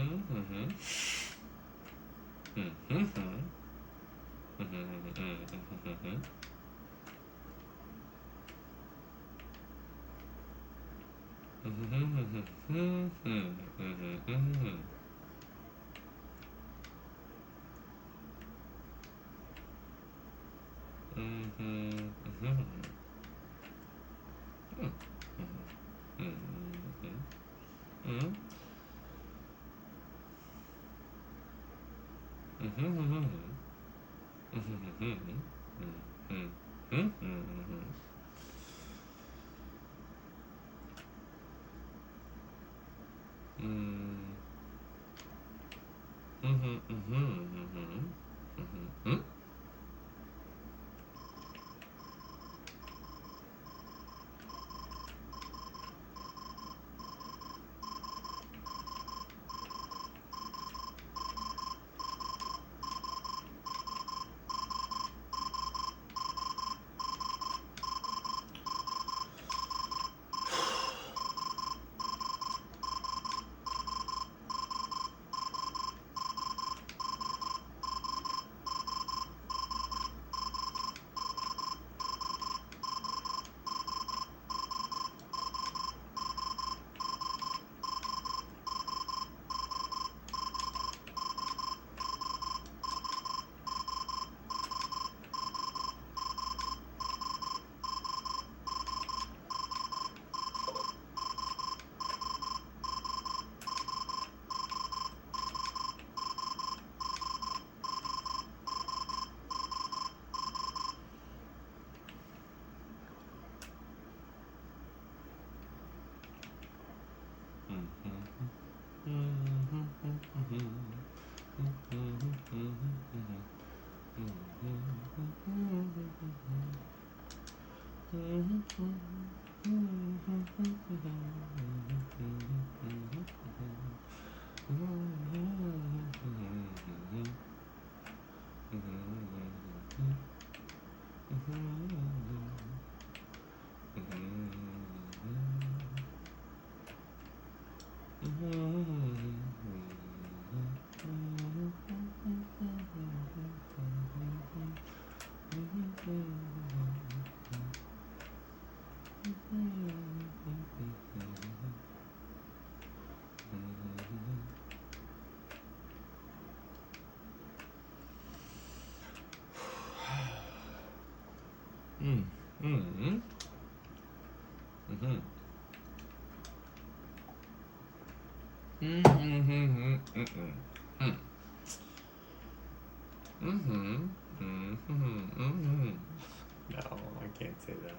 I can't say that.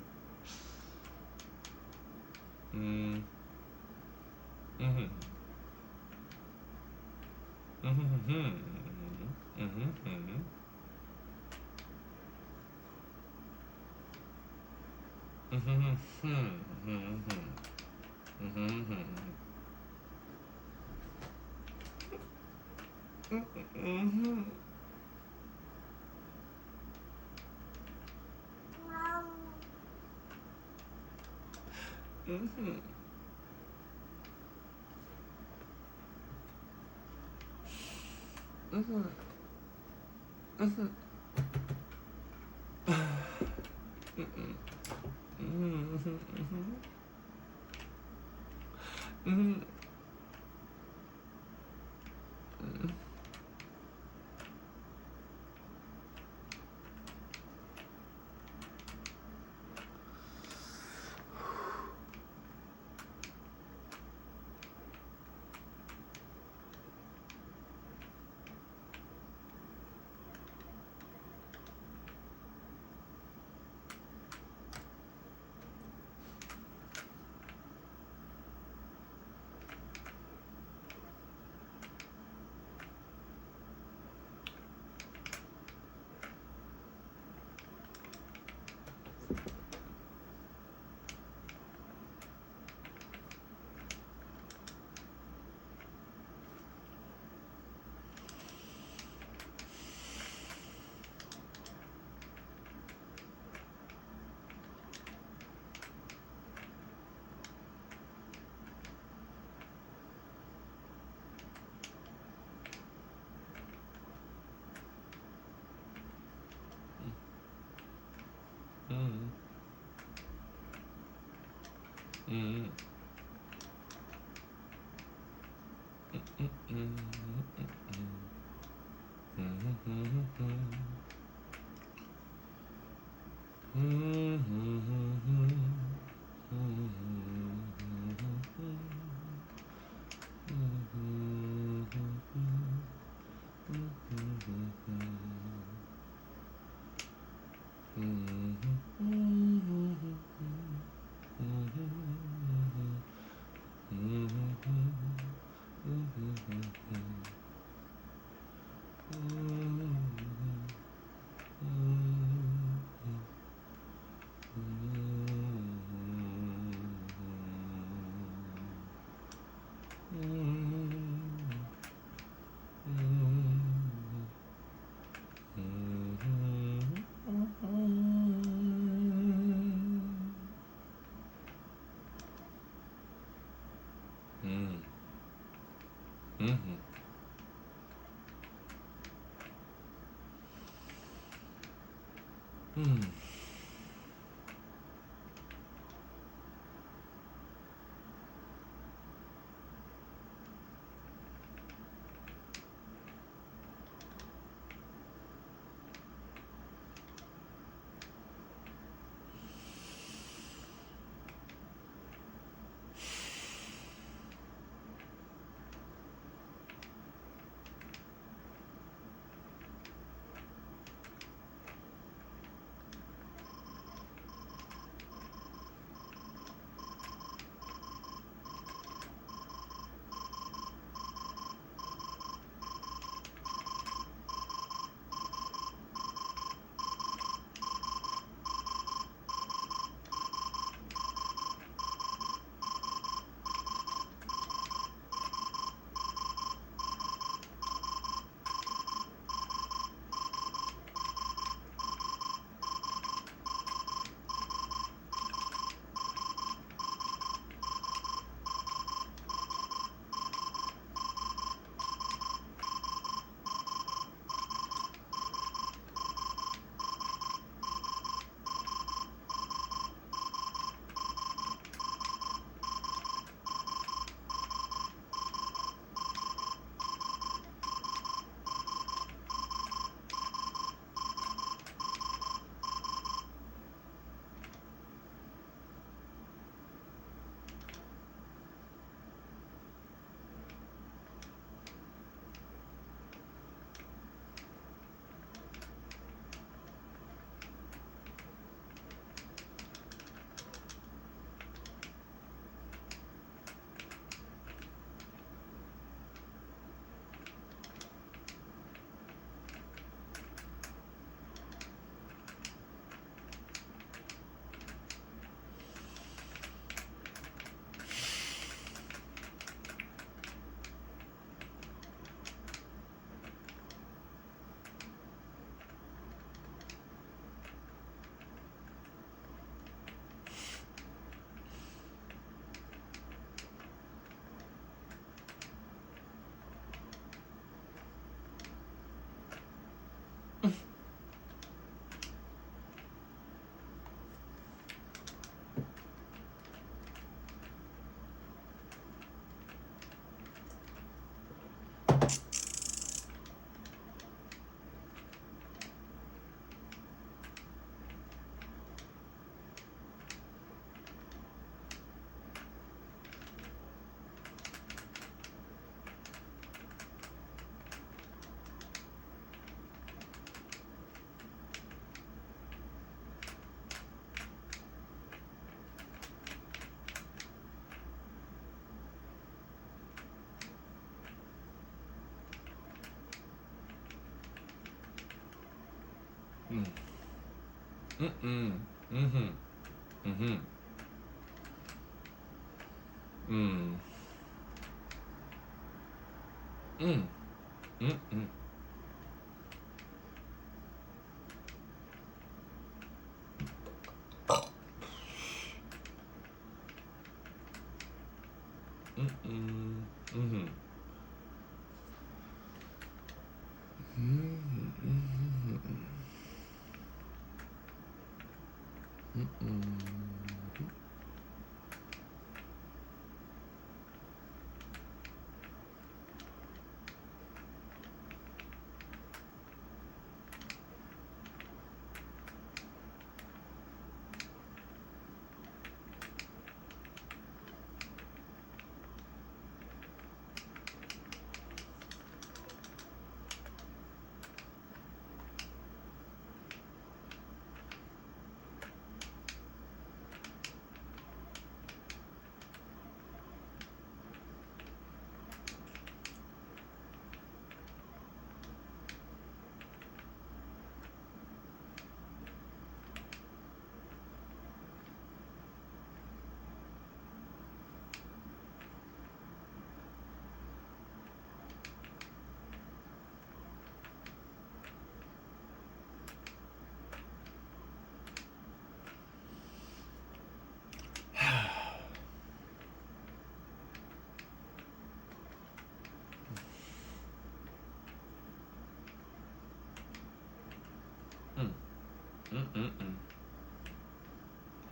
Mm-mm-mm.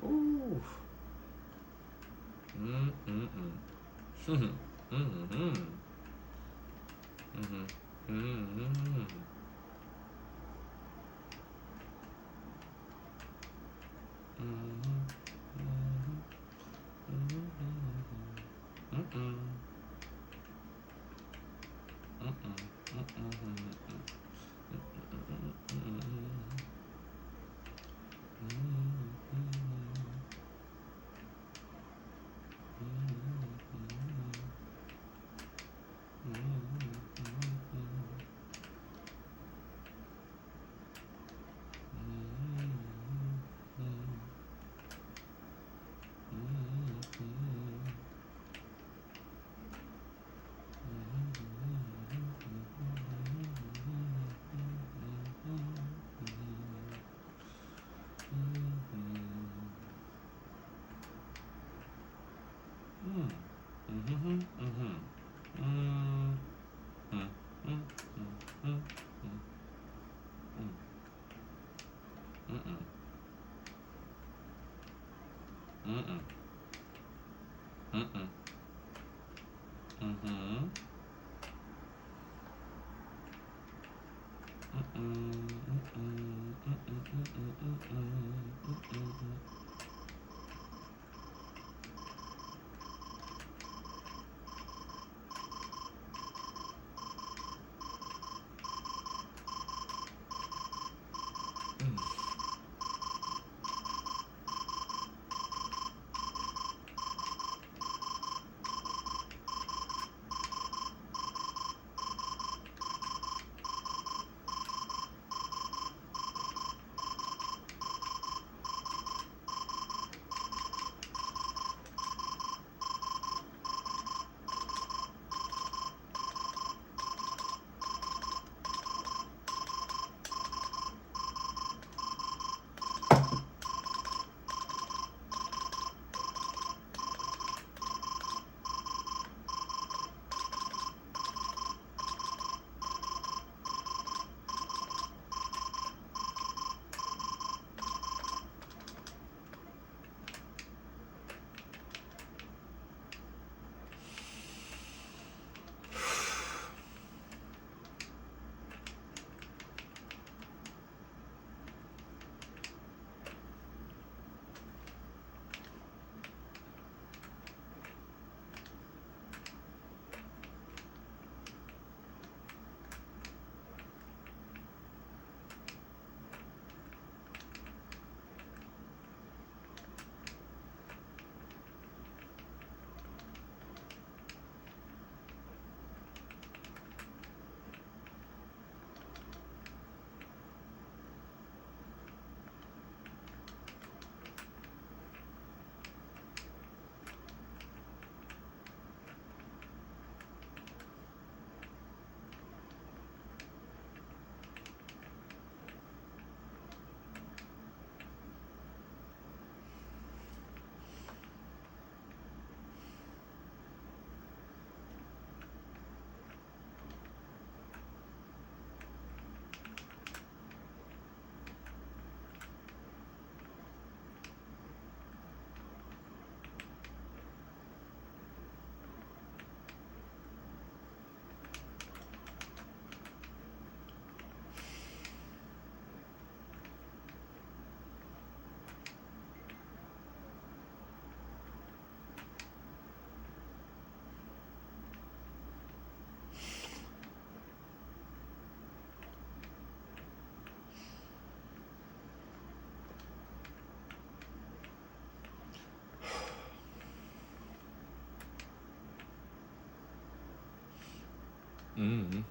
Ooh. Mm-mm-mm. Mm-hmm. Mm-hmm. Mm-hmm. Mm-hmm. Mm.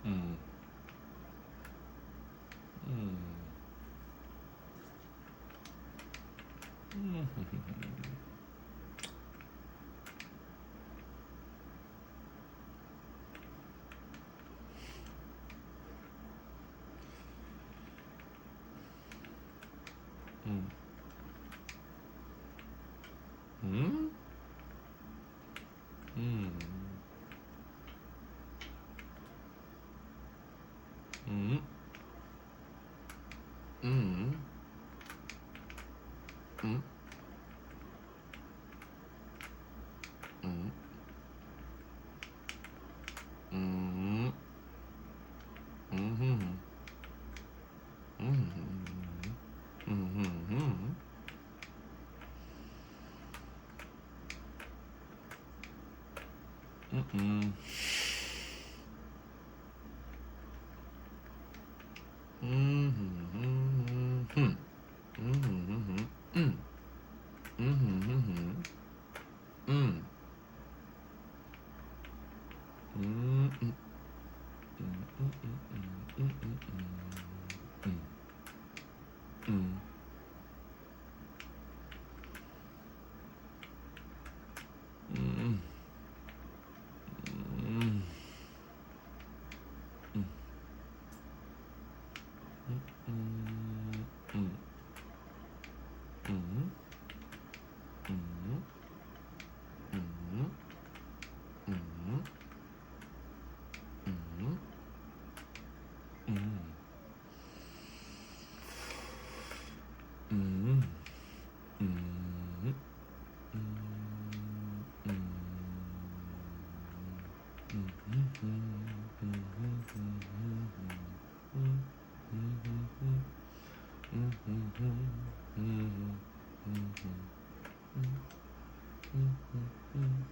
Mm. Mm. Mm. Mm. Mm. Mm. Mm. Mm. Mm. Mm. Mm. Mhm. Mhm. Mhm. Mm-mm. Mhm. Mhm. Mhm. Mm. Mhm. Mm.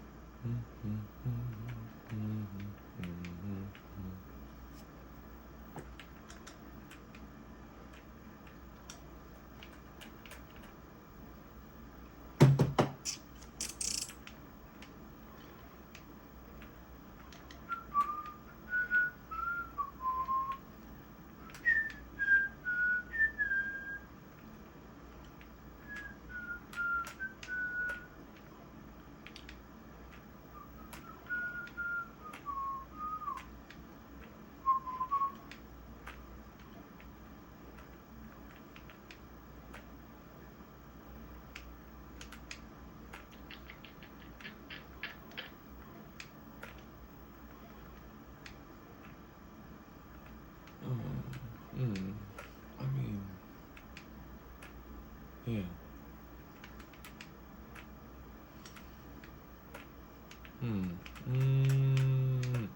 Mm. I mean, yeah. Mm. Mm.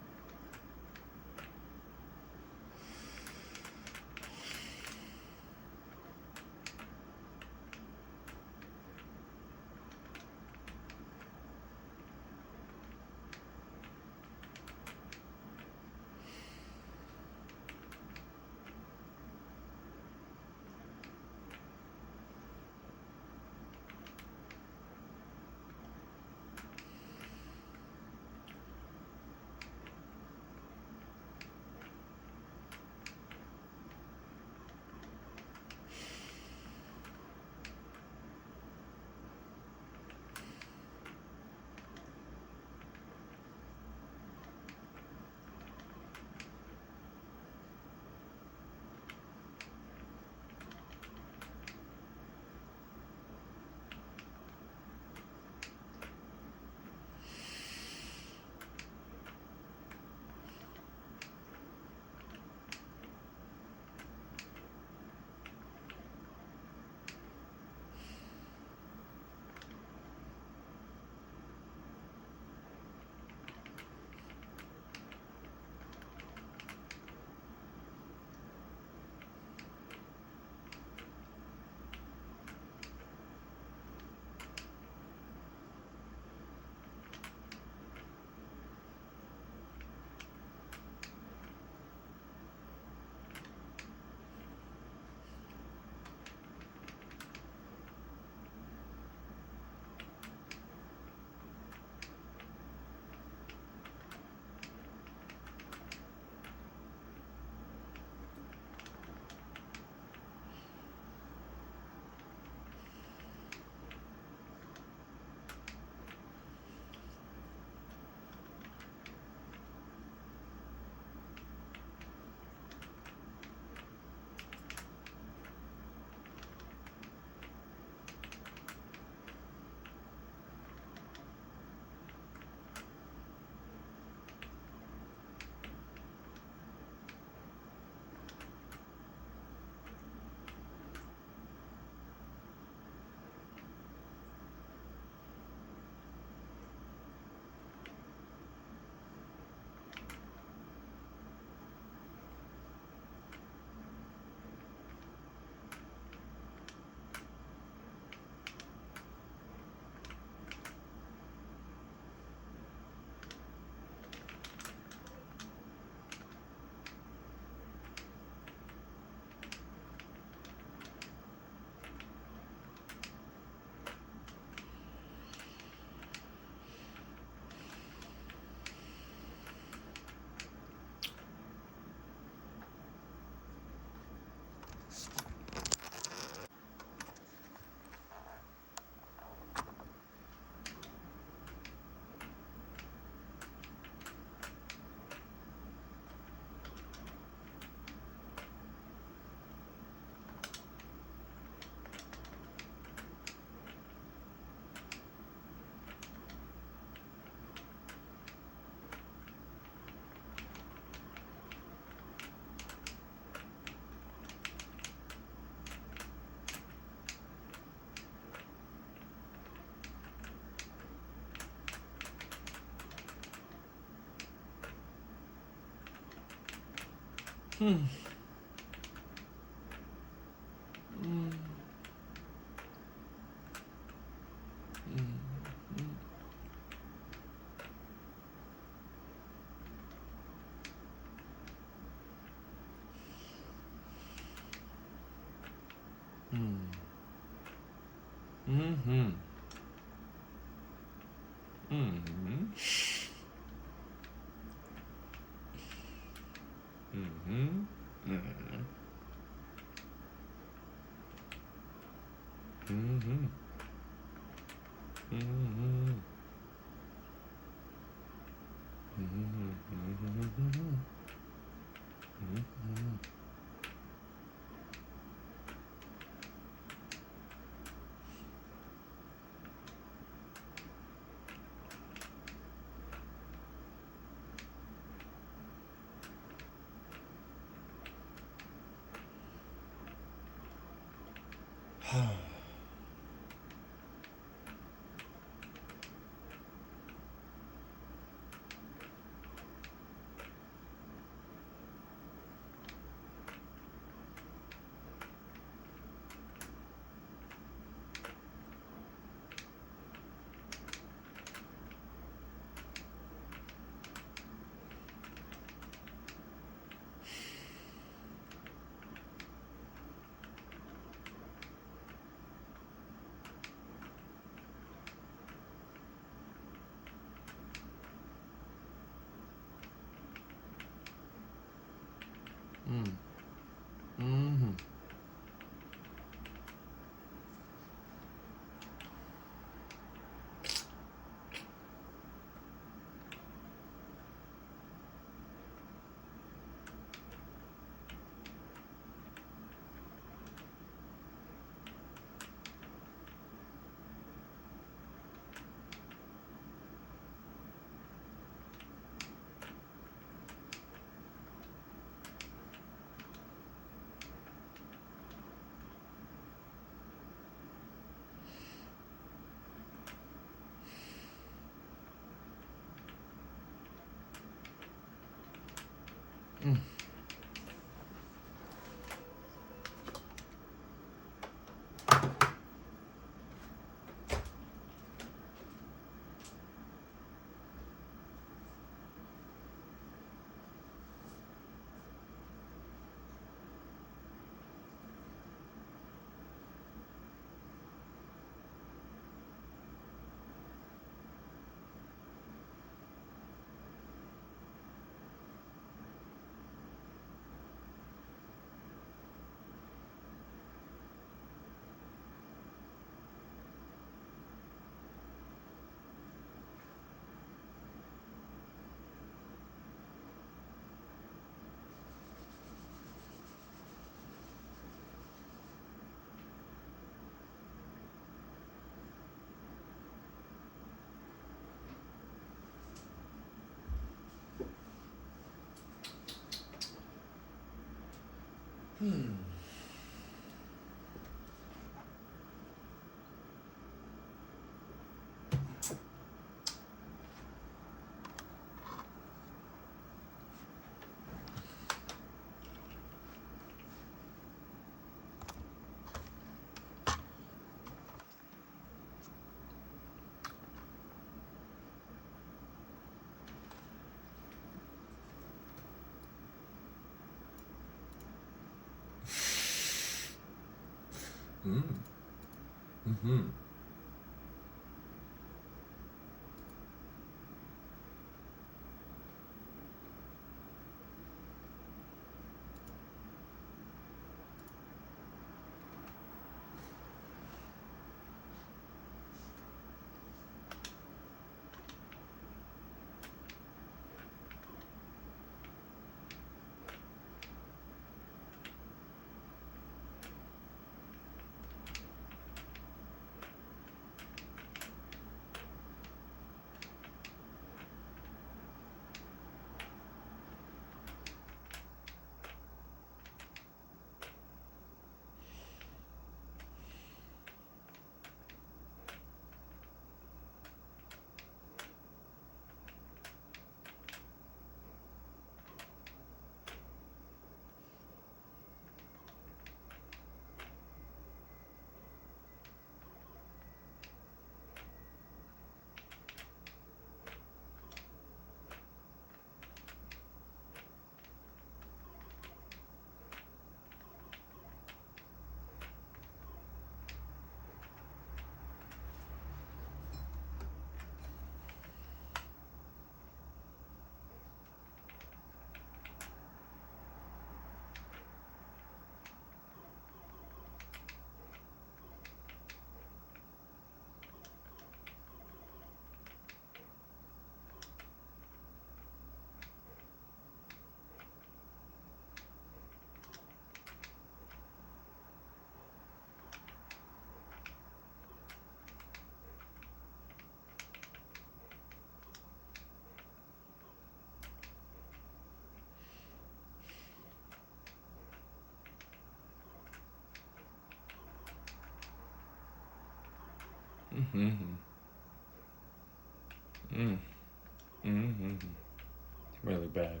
Really bad.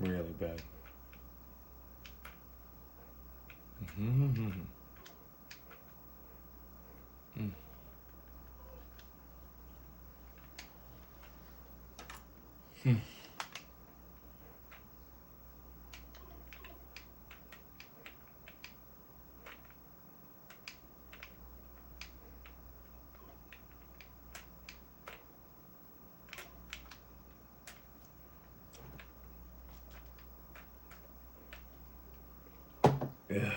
Really bad. Yeah.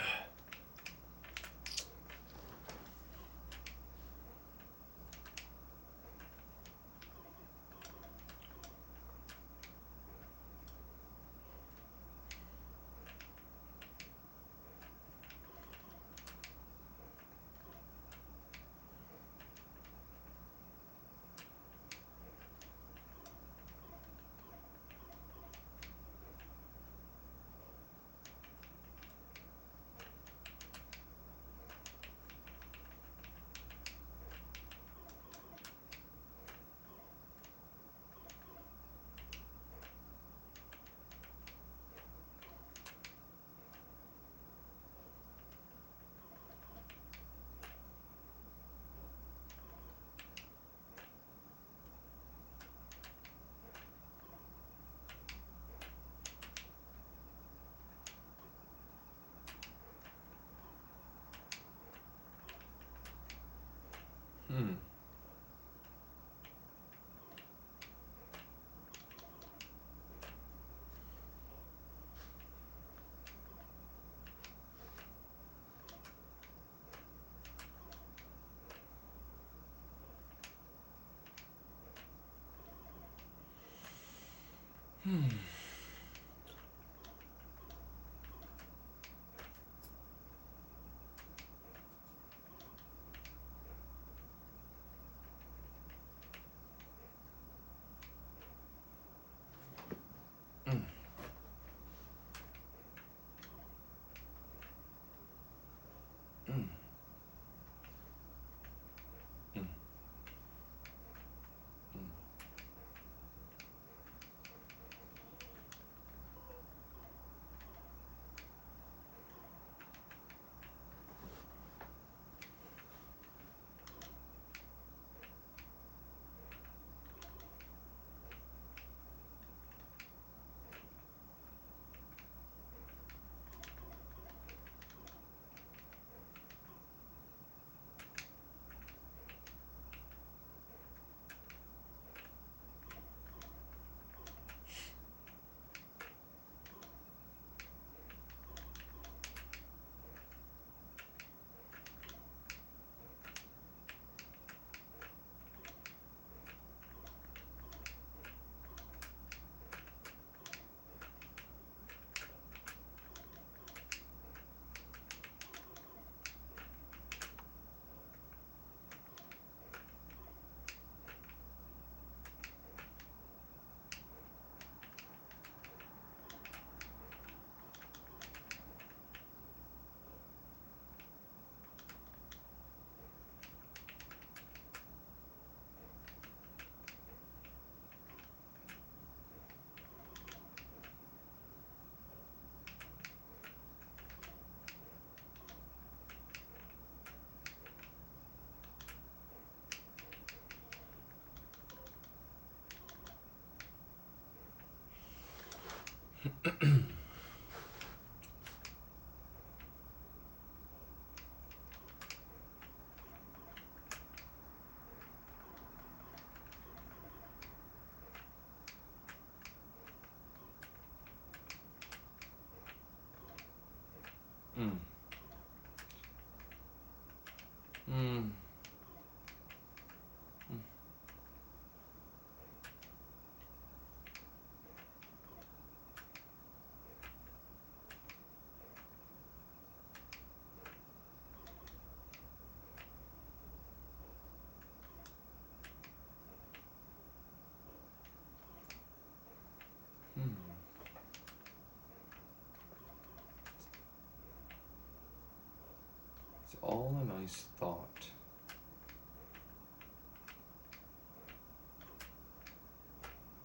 It's all a nice thought.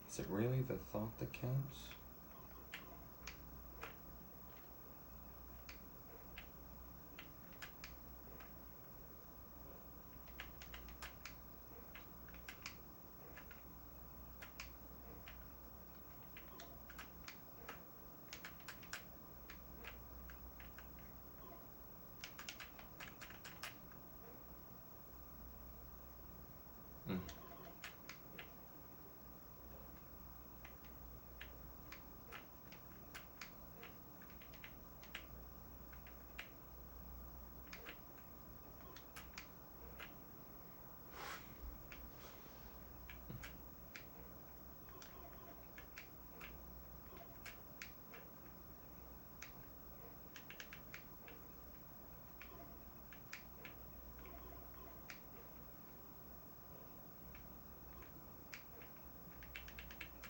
Is it really the thought that counts? Mm.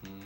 Mm.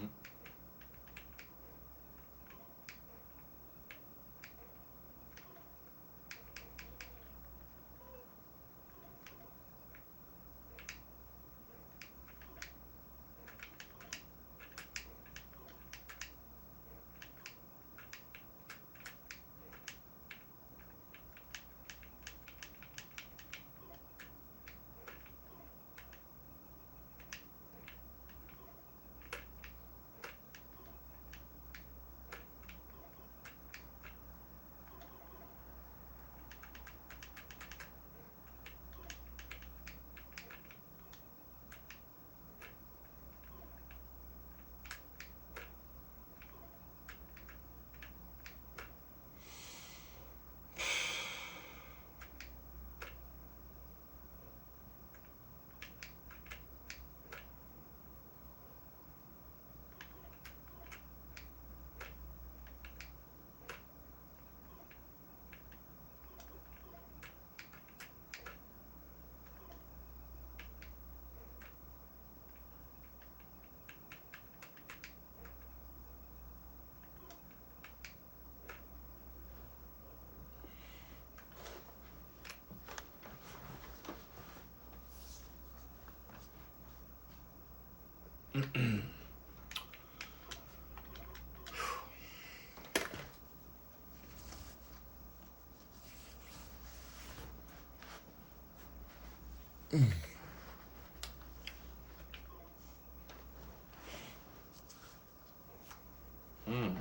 Mm.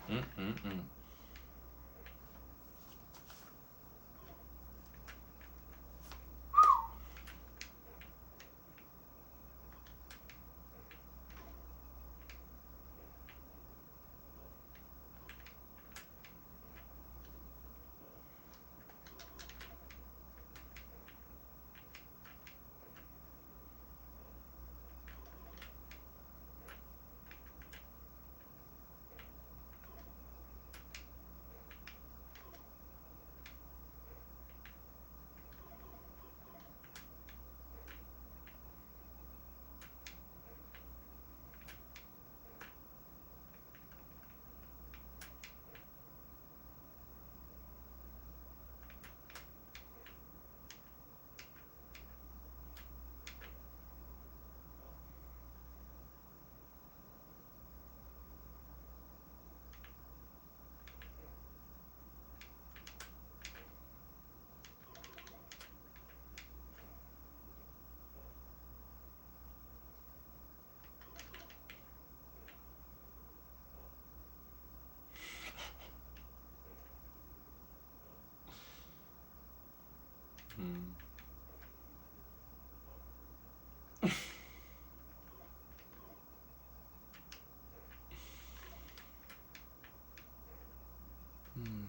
Mm-mm-mm. Mm. Mm.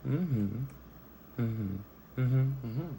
Mm-hmm. Mm-hmm. Mm-hmm. Mm-hmm.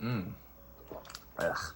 Ugh.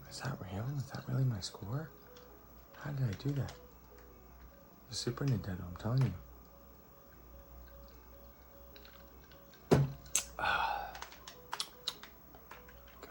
Is that real? Is that really my score? How did I do that? The Super Nintendo, I'm telling you. Go.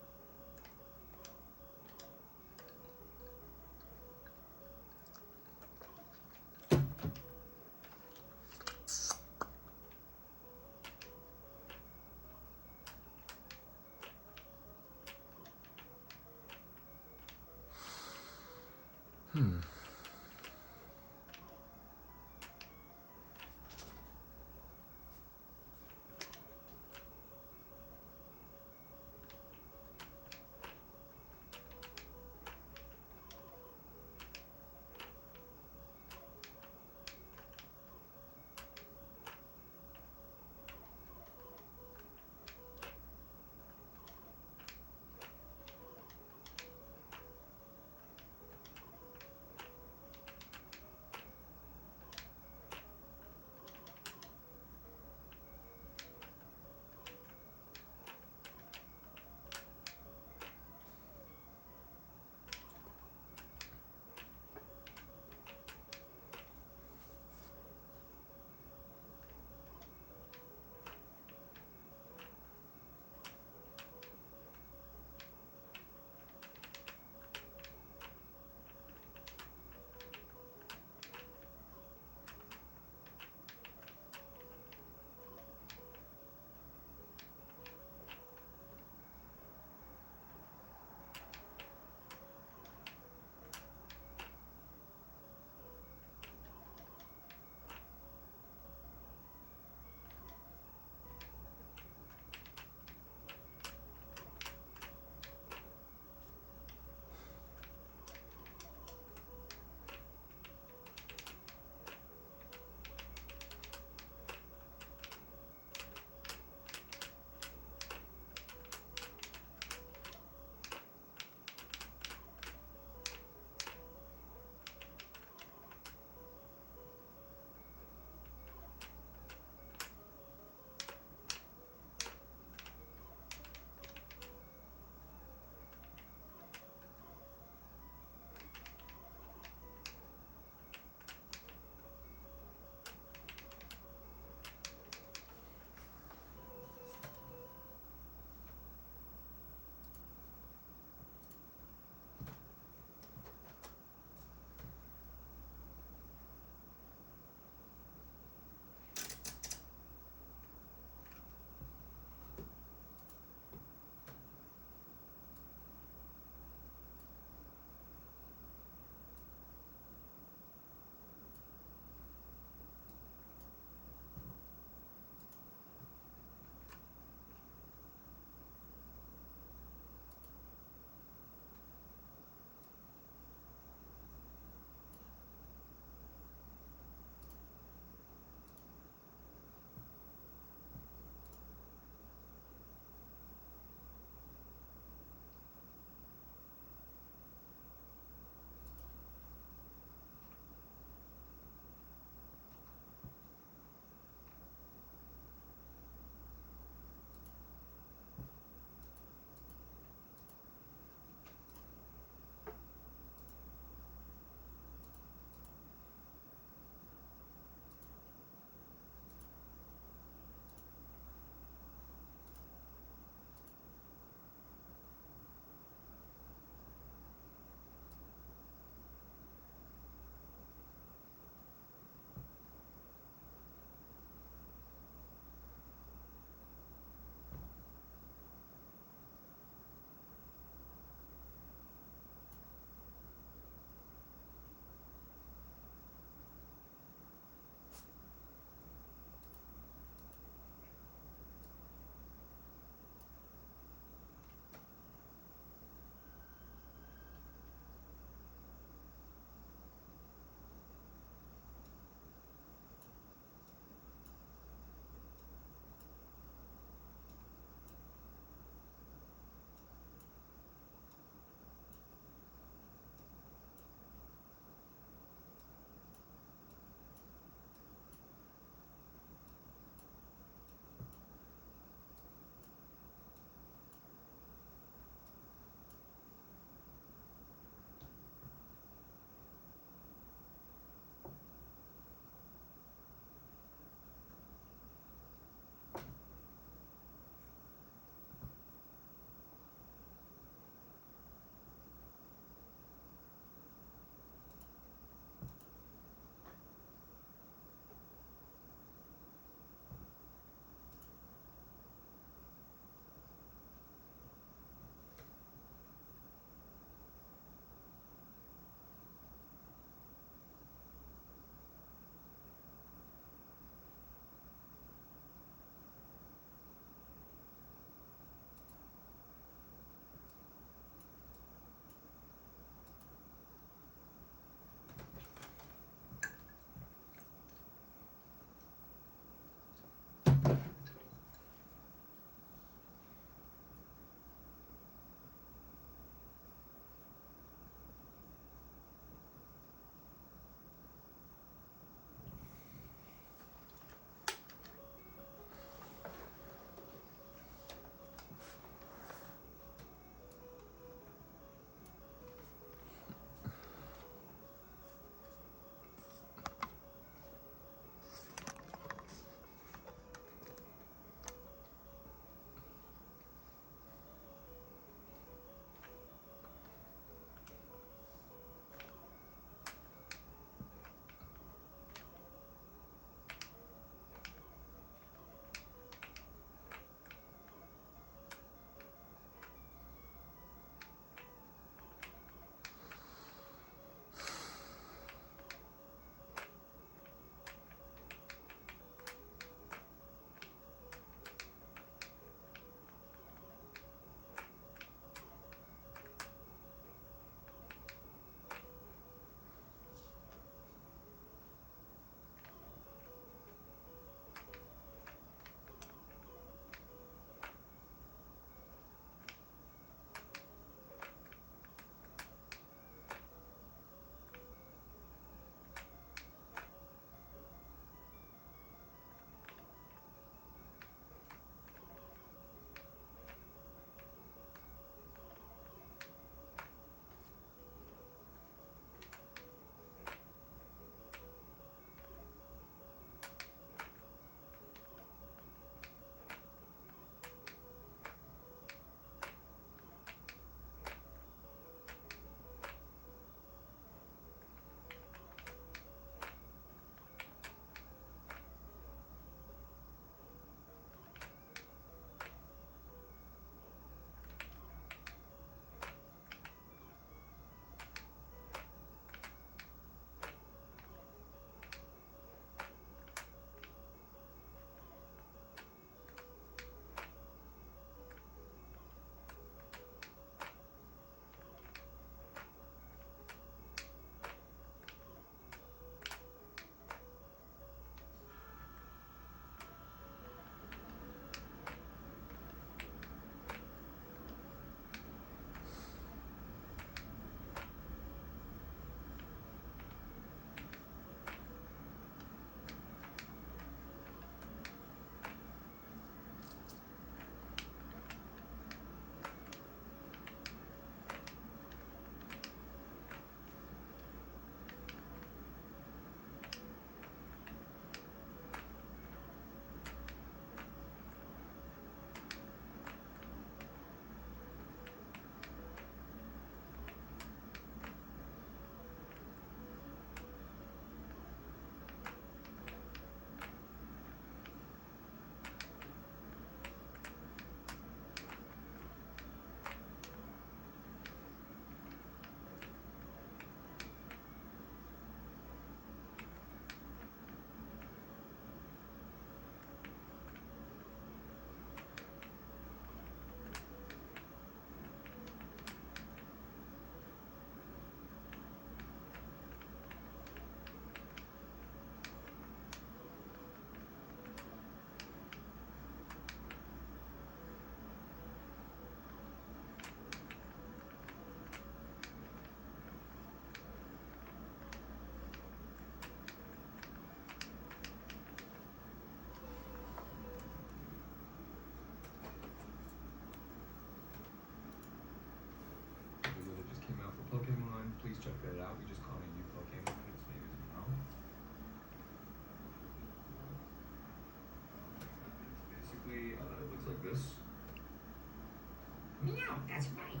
out. That's right.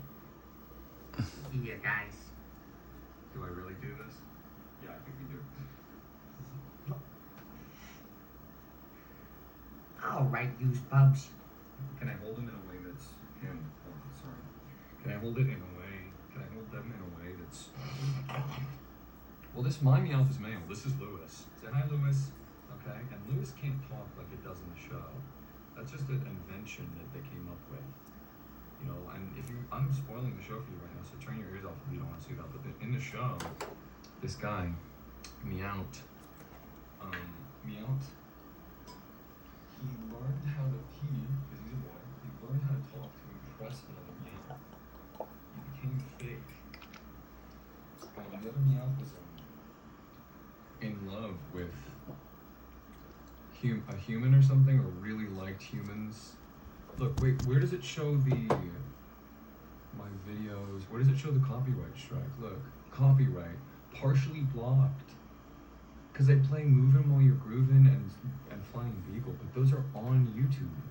Here, guys. Do I really do this? Yeah, I think we do. All right, use bubs. Can I hold him in a way that's him? Oh, sorry. Can I hold it in a way? Can I hold them in a way that's? Well, this my Meowth is male. This is Lewis. Say hi, Lewis. Okay, and Lewis can't talk like it does in the show. That's just an invention that they came up with. You know, and if you, I'm spoiling the show for you right now, so turn your ears off if you don't want to see that. But in the show, this guy, Meowth, Meowth, he learned how to pee, because he's a boy, he learned how to talk to impress another Meowth. He became fake. The other Meowth was in love with a human or something, or really liked humans. Look, wait, where does it show my videos? Where does it show the copyright strike? Look, copyright, partially blocked. Because they play Movin' While You're Groovin' and Flying Beagle, but those are on YouTube.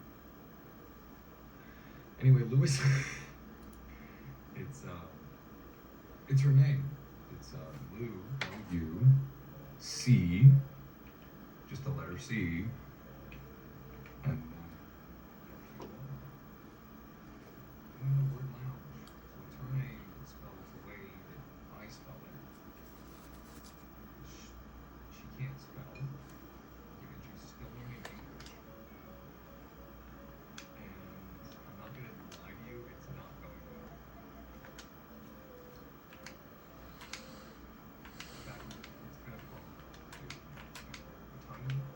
Anyway, Lewis, it's her name. It's Lou, L-U-C, just the letter C, and the word lounge. So it's her name, it's spelled the way that I spell it. She can't spell, because she's still learning English. And I'm not gonna lie to you, it's not going well. In fact, it's gonna fall. What time is it?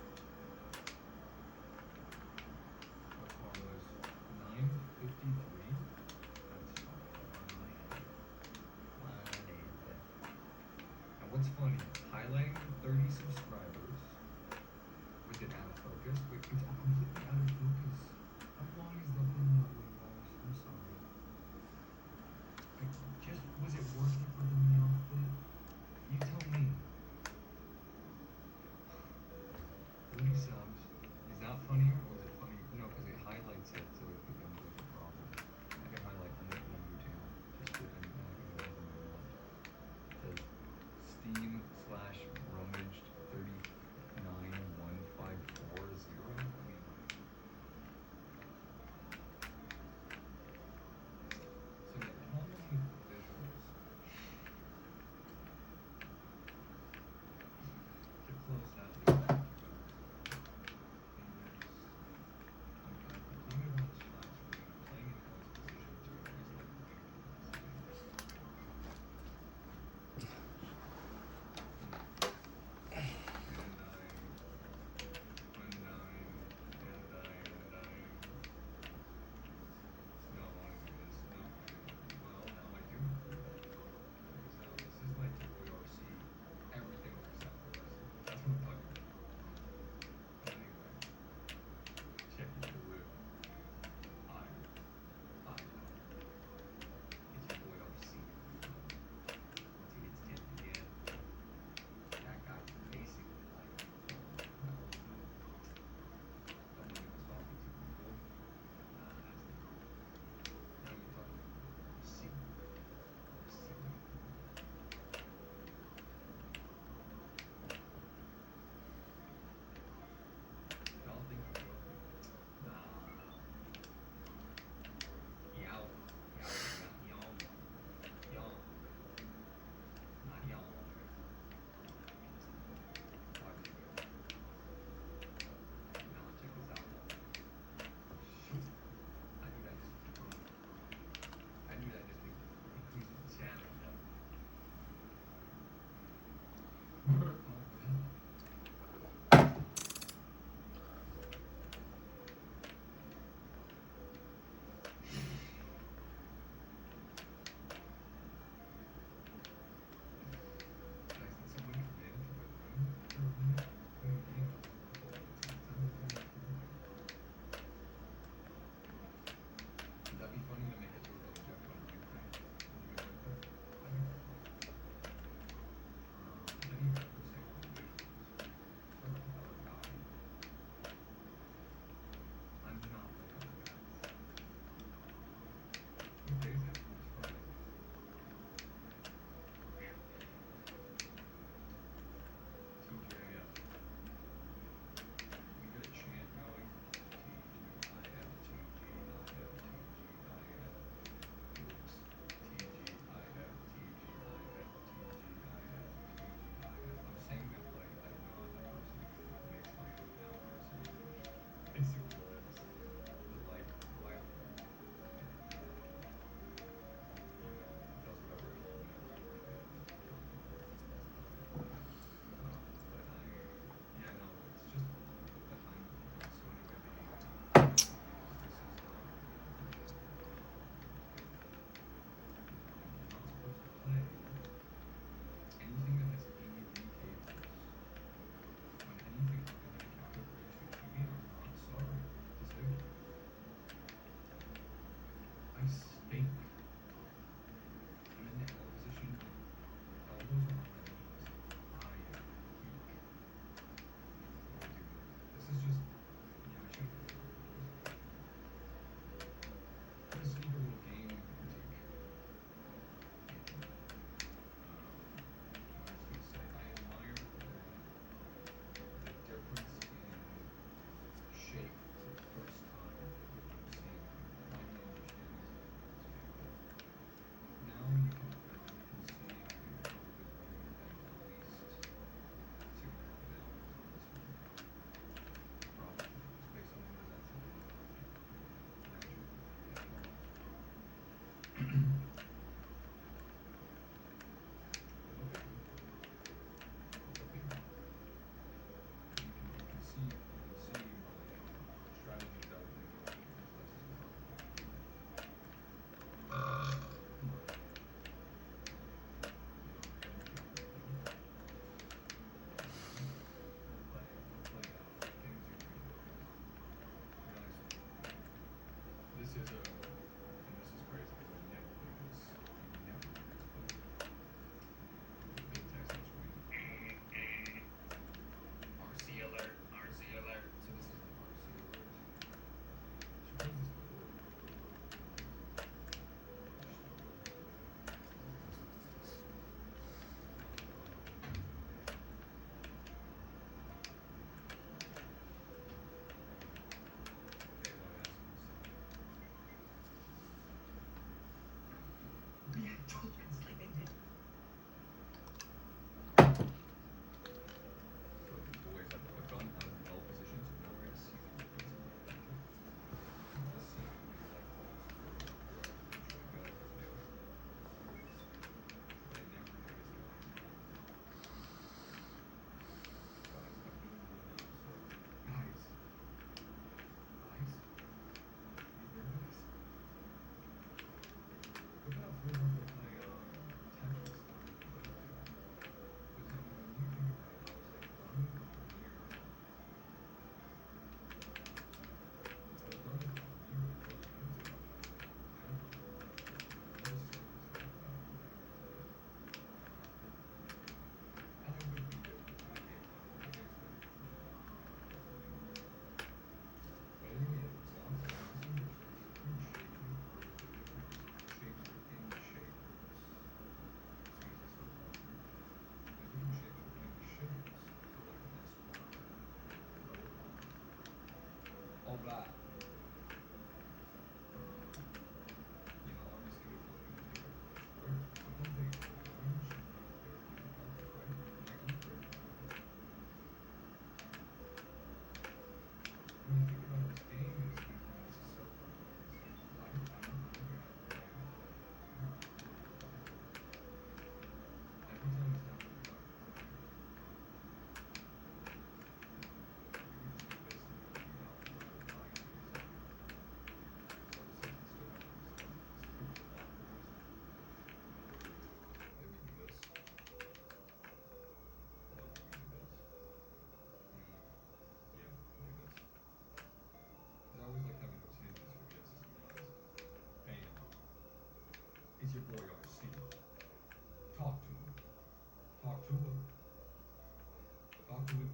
talking with.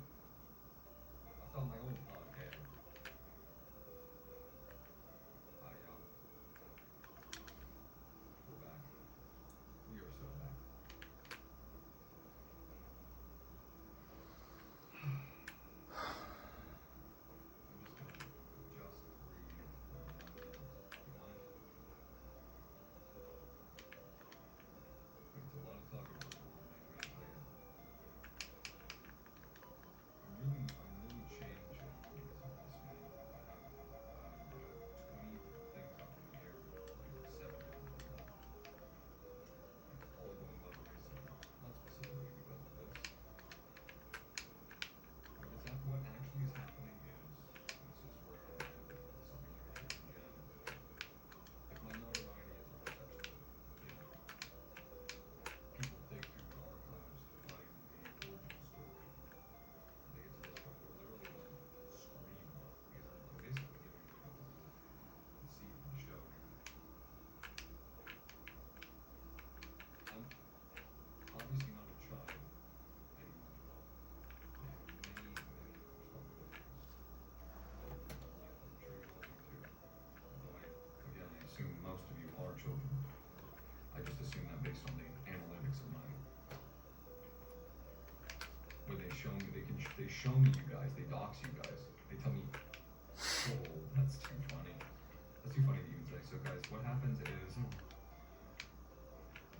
I saw my own podcast. Hi, y'all. We're back. We are so back. I'm just gonna just breathe for 1 minute. You mind? It's a lot of talking for one man, I gotta tell you. I'm really changing because of this, man. I have 20 things up in the air, like 7 different things up. It's all going left recently. Not specifically because of this. What actually is happening is, and this is where it's something like a hidden gem. If my notoriety is ever such that, you know, people dig through the archives to find the origin story, and they get to this point where literally just scream, because I'm basically giving people a seat in the show here. I'm obviously not a child anymore. I have many, many responsibilities in life, as I'm sure you all do too. Although again, I assume most of you are children. I just assume that based on the analytics of mine. Where they show me, they show me you guys, they dox you guys. They tell me, oh, that's too funny. That's too funny to even say. So guys, what happens is,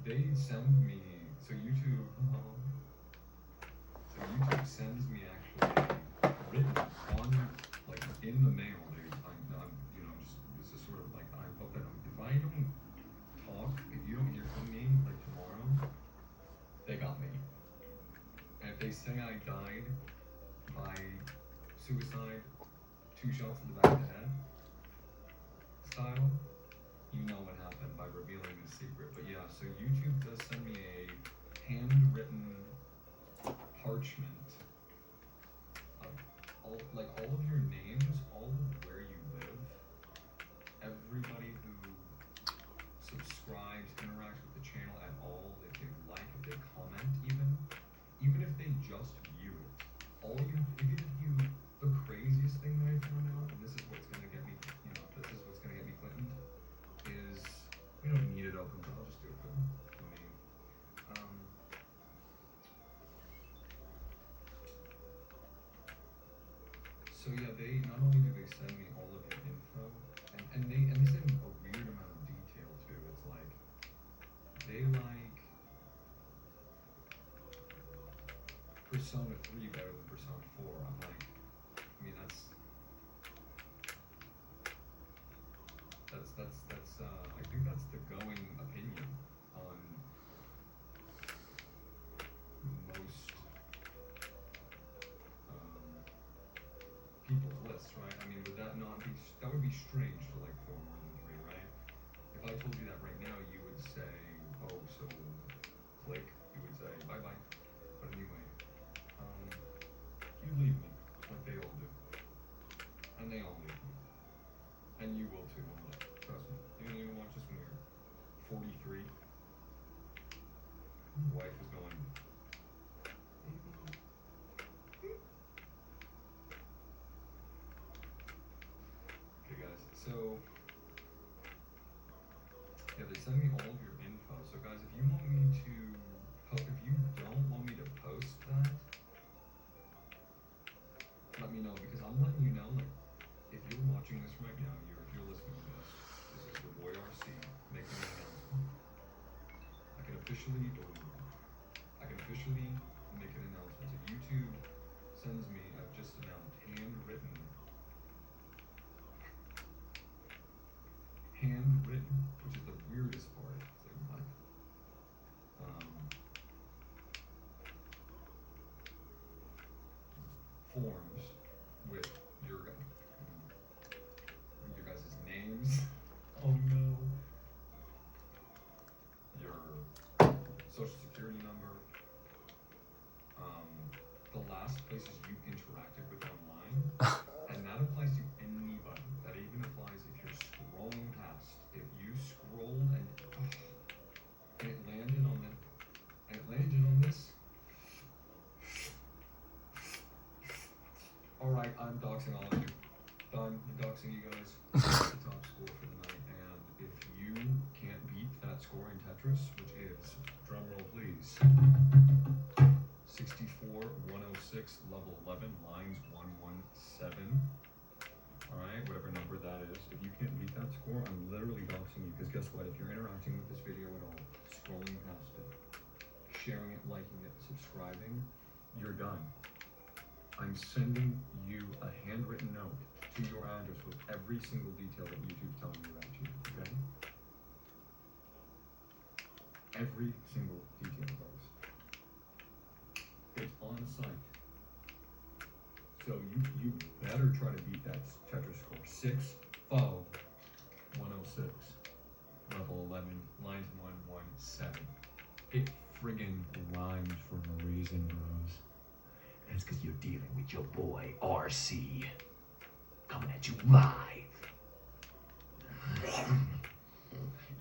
they send me, so YouTube sends me actually written on, like, in the mail, dude. I'm you know, just, this is sort of like, I hope that if I don't talk, if you don't hear from me, like, tomorrow, they got me. And if they say I died by suicide, 2 shots in the back of the head style, you know what happened by revealing this secret. But yeah, so YouTube does send me a handwritten parchment of all of your names, all of where you live, everybody who subscribes, interacts with the channel at all, if they like, if they comment even if they just view it. The craziest thing that I found out, and this is what's gonna get me, you know, this is what's gonna get me Clinton, is, we don't need it open, but I'll just do it for me. So yeah, they not only do they send me all of your info, and they send a weird amount of detail too. It's like they like Persona 3 better than Persona 4. I'm like, I mean that's I think that's the going opinion on most people's lists, right? I mean, would that not be, that would be strange to like 4 more than 3, right? If I told you that right now, you would say, oh, so click, you would say bye bye. But anyway, you'd leave me like they all do, and they all leave me, and you will too one day. Trust me. You don't even watch this when you're 43. Your wife is going, baby. Okay, guys. So yeah, they send me all of your info. So guys, if you want me to, if you don't want me to post that, let me know, because I'm letting you know, like, if you're watching this right now, if you're listening to this, this is your boy RC making an announcement. I can officially make an announcement. So YouTube sends me, I've just announced, handwritten, which is the weirdest part. It's like, what? Forms with your guys' names. Oh no. Your social security number. The last places you've interacted with online. And that applies to anybody. That even applies if you're scrolling past. If you scrolled and it landed on this. Alright, I'm doxing all of you. Done. I'm doxing you guys. That's the top score for the night. And if you can't beat that score in Tetris, which is, drumroll please, 64, 106, level 11, lines 117. Alright, whatever number that is. If you can't beat that score, I'm literally doxing you. Because guess what? If you're interacting with this video at all, scrolling past it, sharing it, liking it, subscribing, you're done. I'm sending you a handwritten note to your address with every single detail that YouTube's telling me about you, okay? Every single detail of those. It's on site. So you better try to beat that Tetris score. 6, 106, level 11, lines 117. It friggin' rhymes for a reason, bros. And it's because you're dealing with your boy, RC. Coming at you live.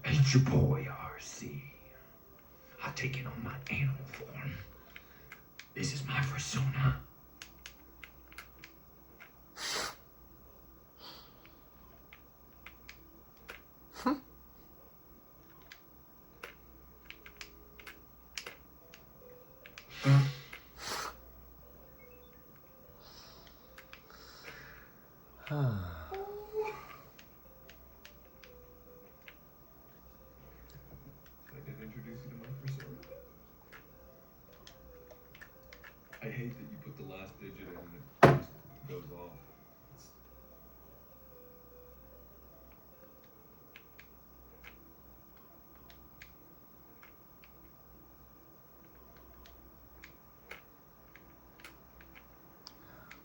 It's your boy, RC. I've taken on my animal form. This is my persona. I did introduce you to my persona. I hate that you put the last digit in and it just goes off.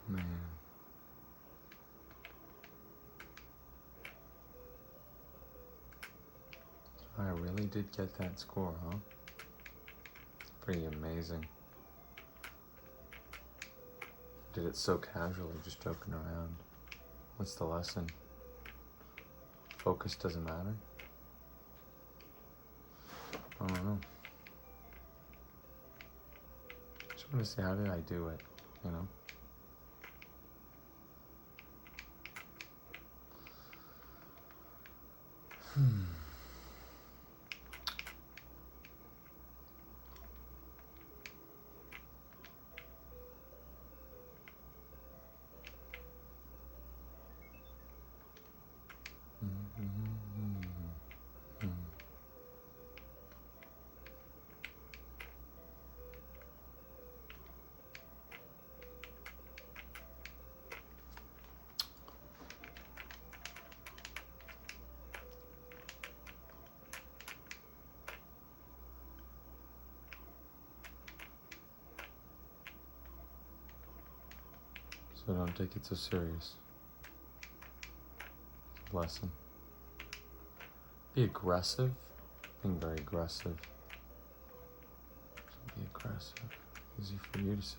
Man. I really did get that score, huh? Pretty amazing. Did it so casually, just joking around. What's the lesson? Focus doesn't matter? I don't know. Just want to see, how did I do it, you know? So don't take it so serious. It's a lesson. Be aggressive. Being very aggressive. So be aggressive. Easy for you to say.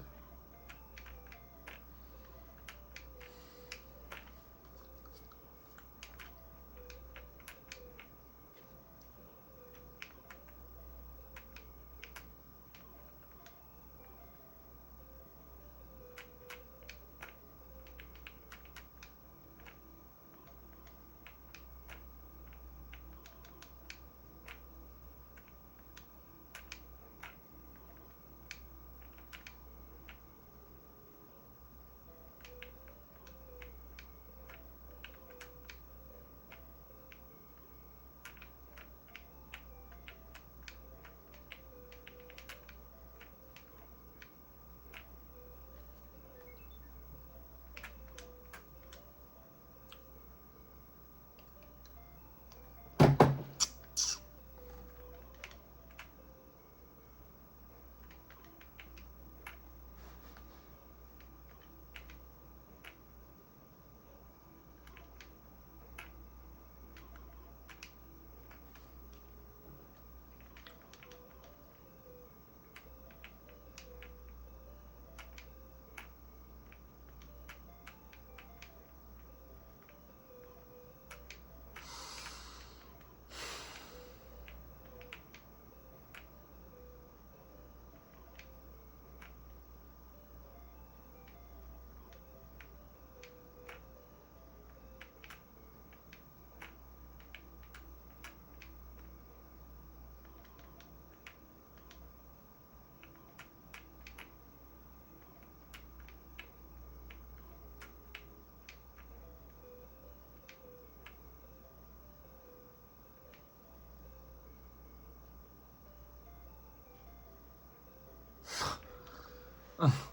Oops.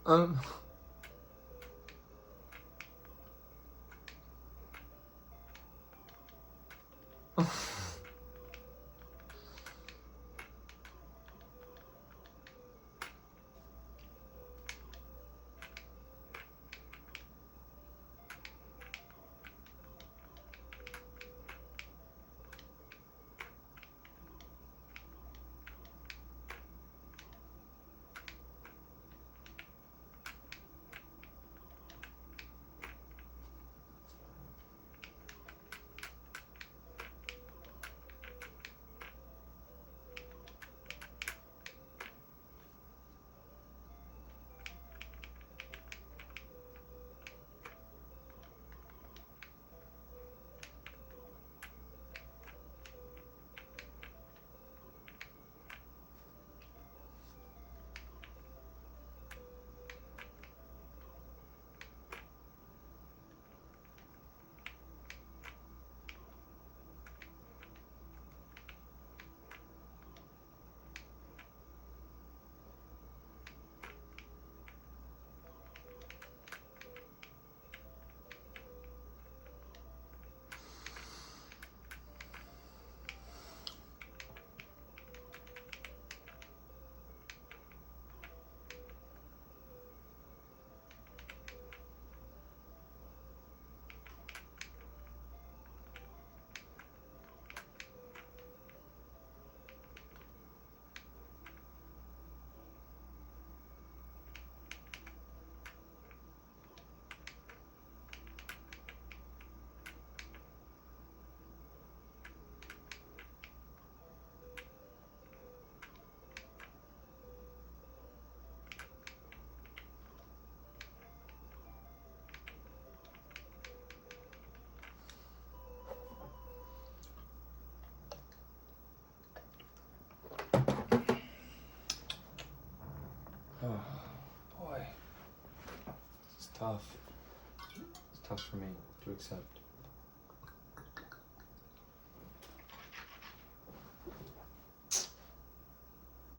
Um. tough for me to accept.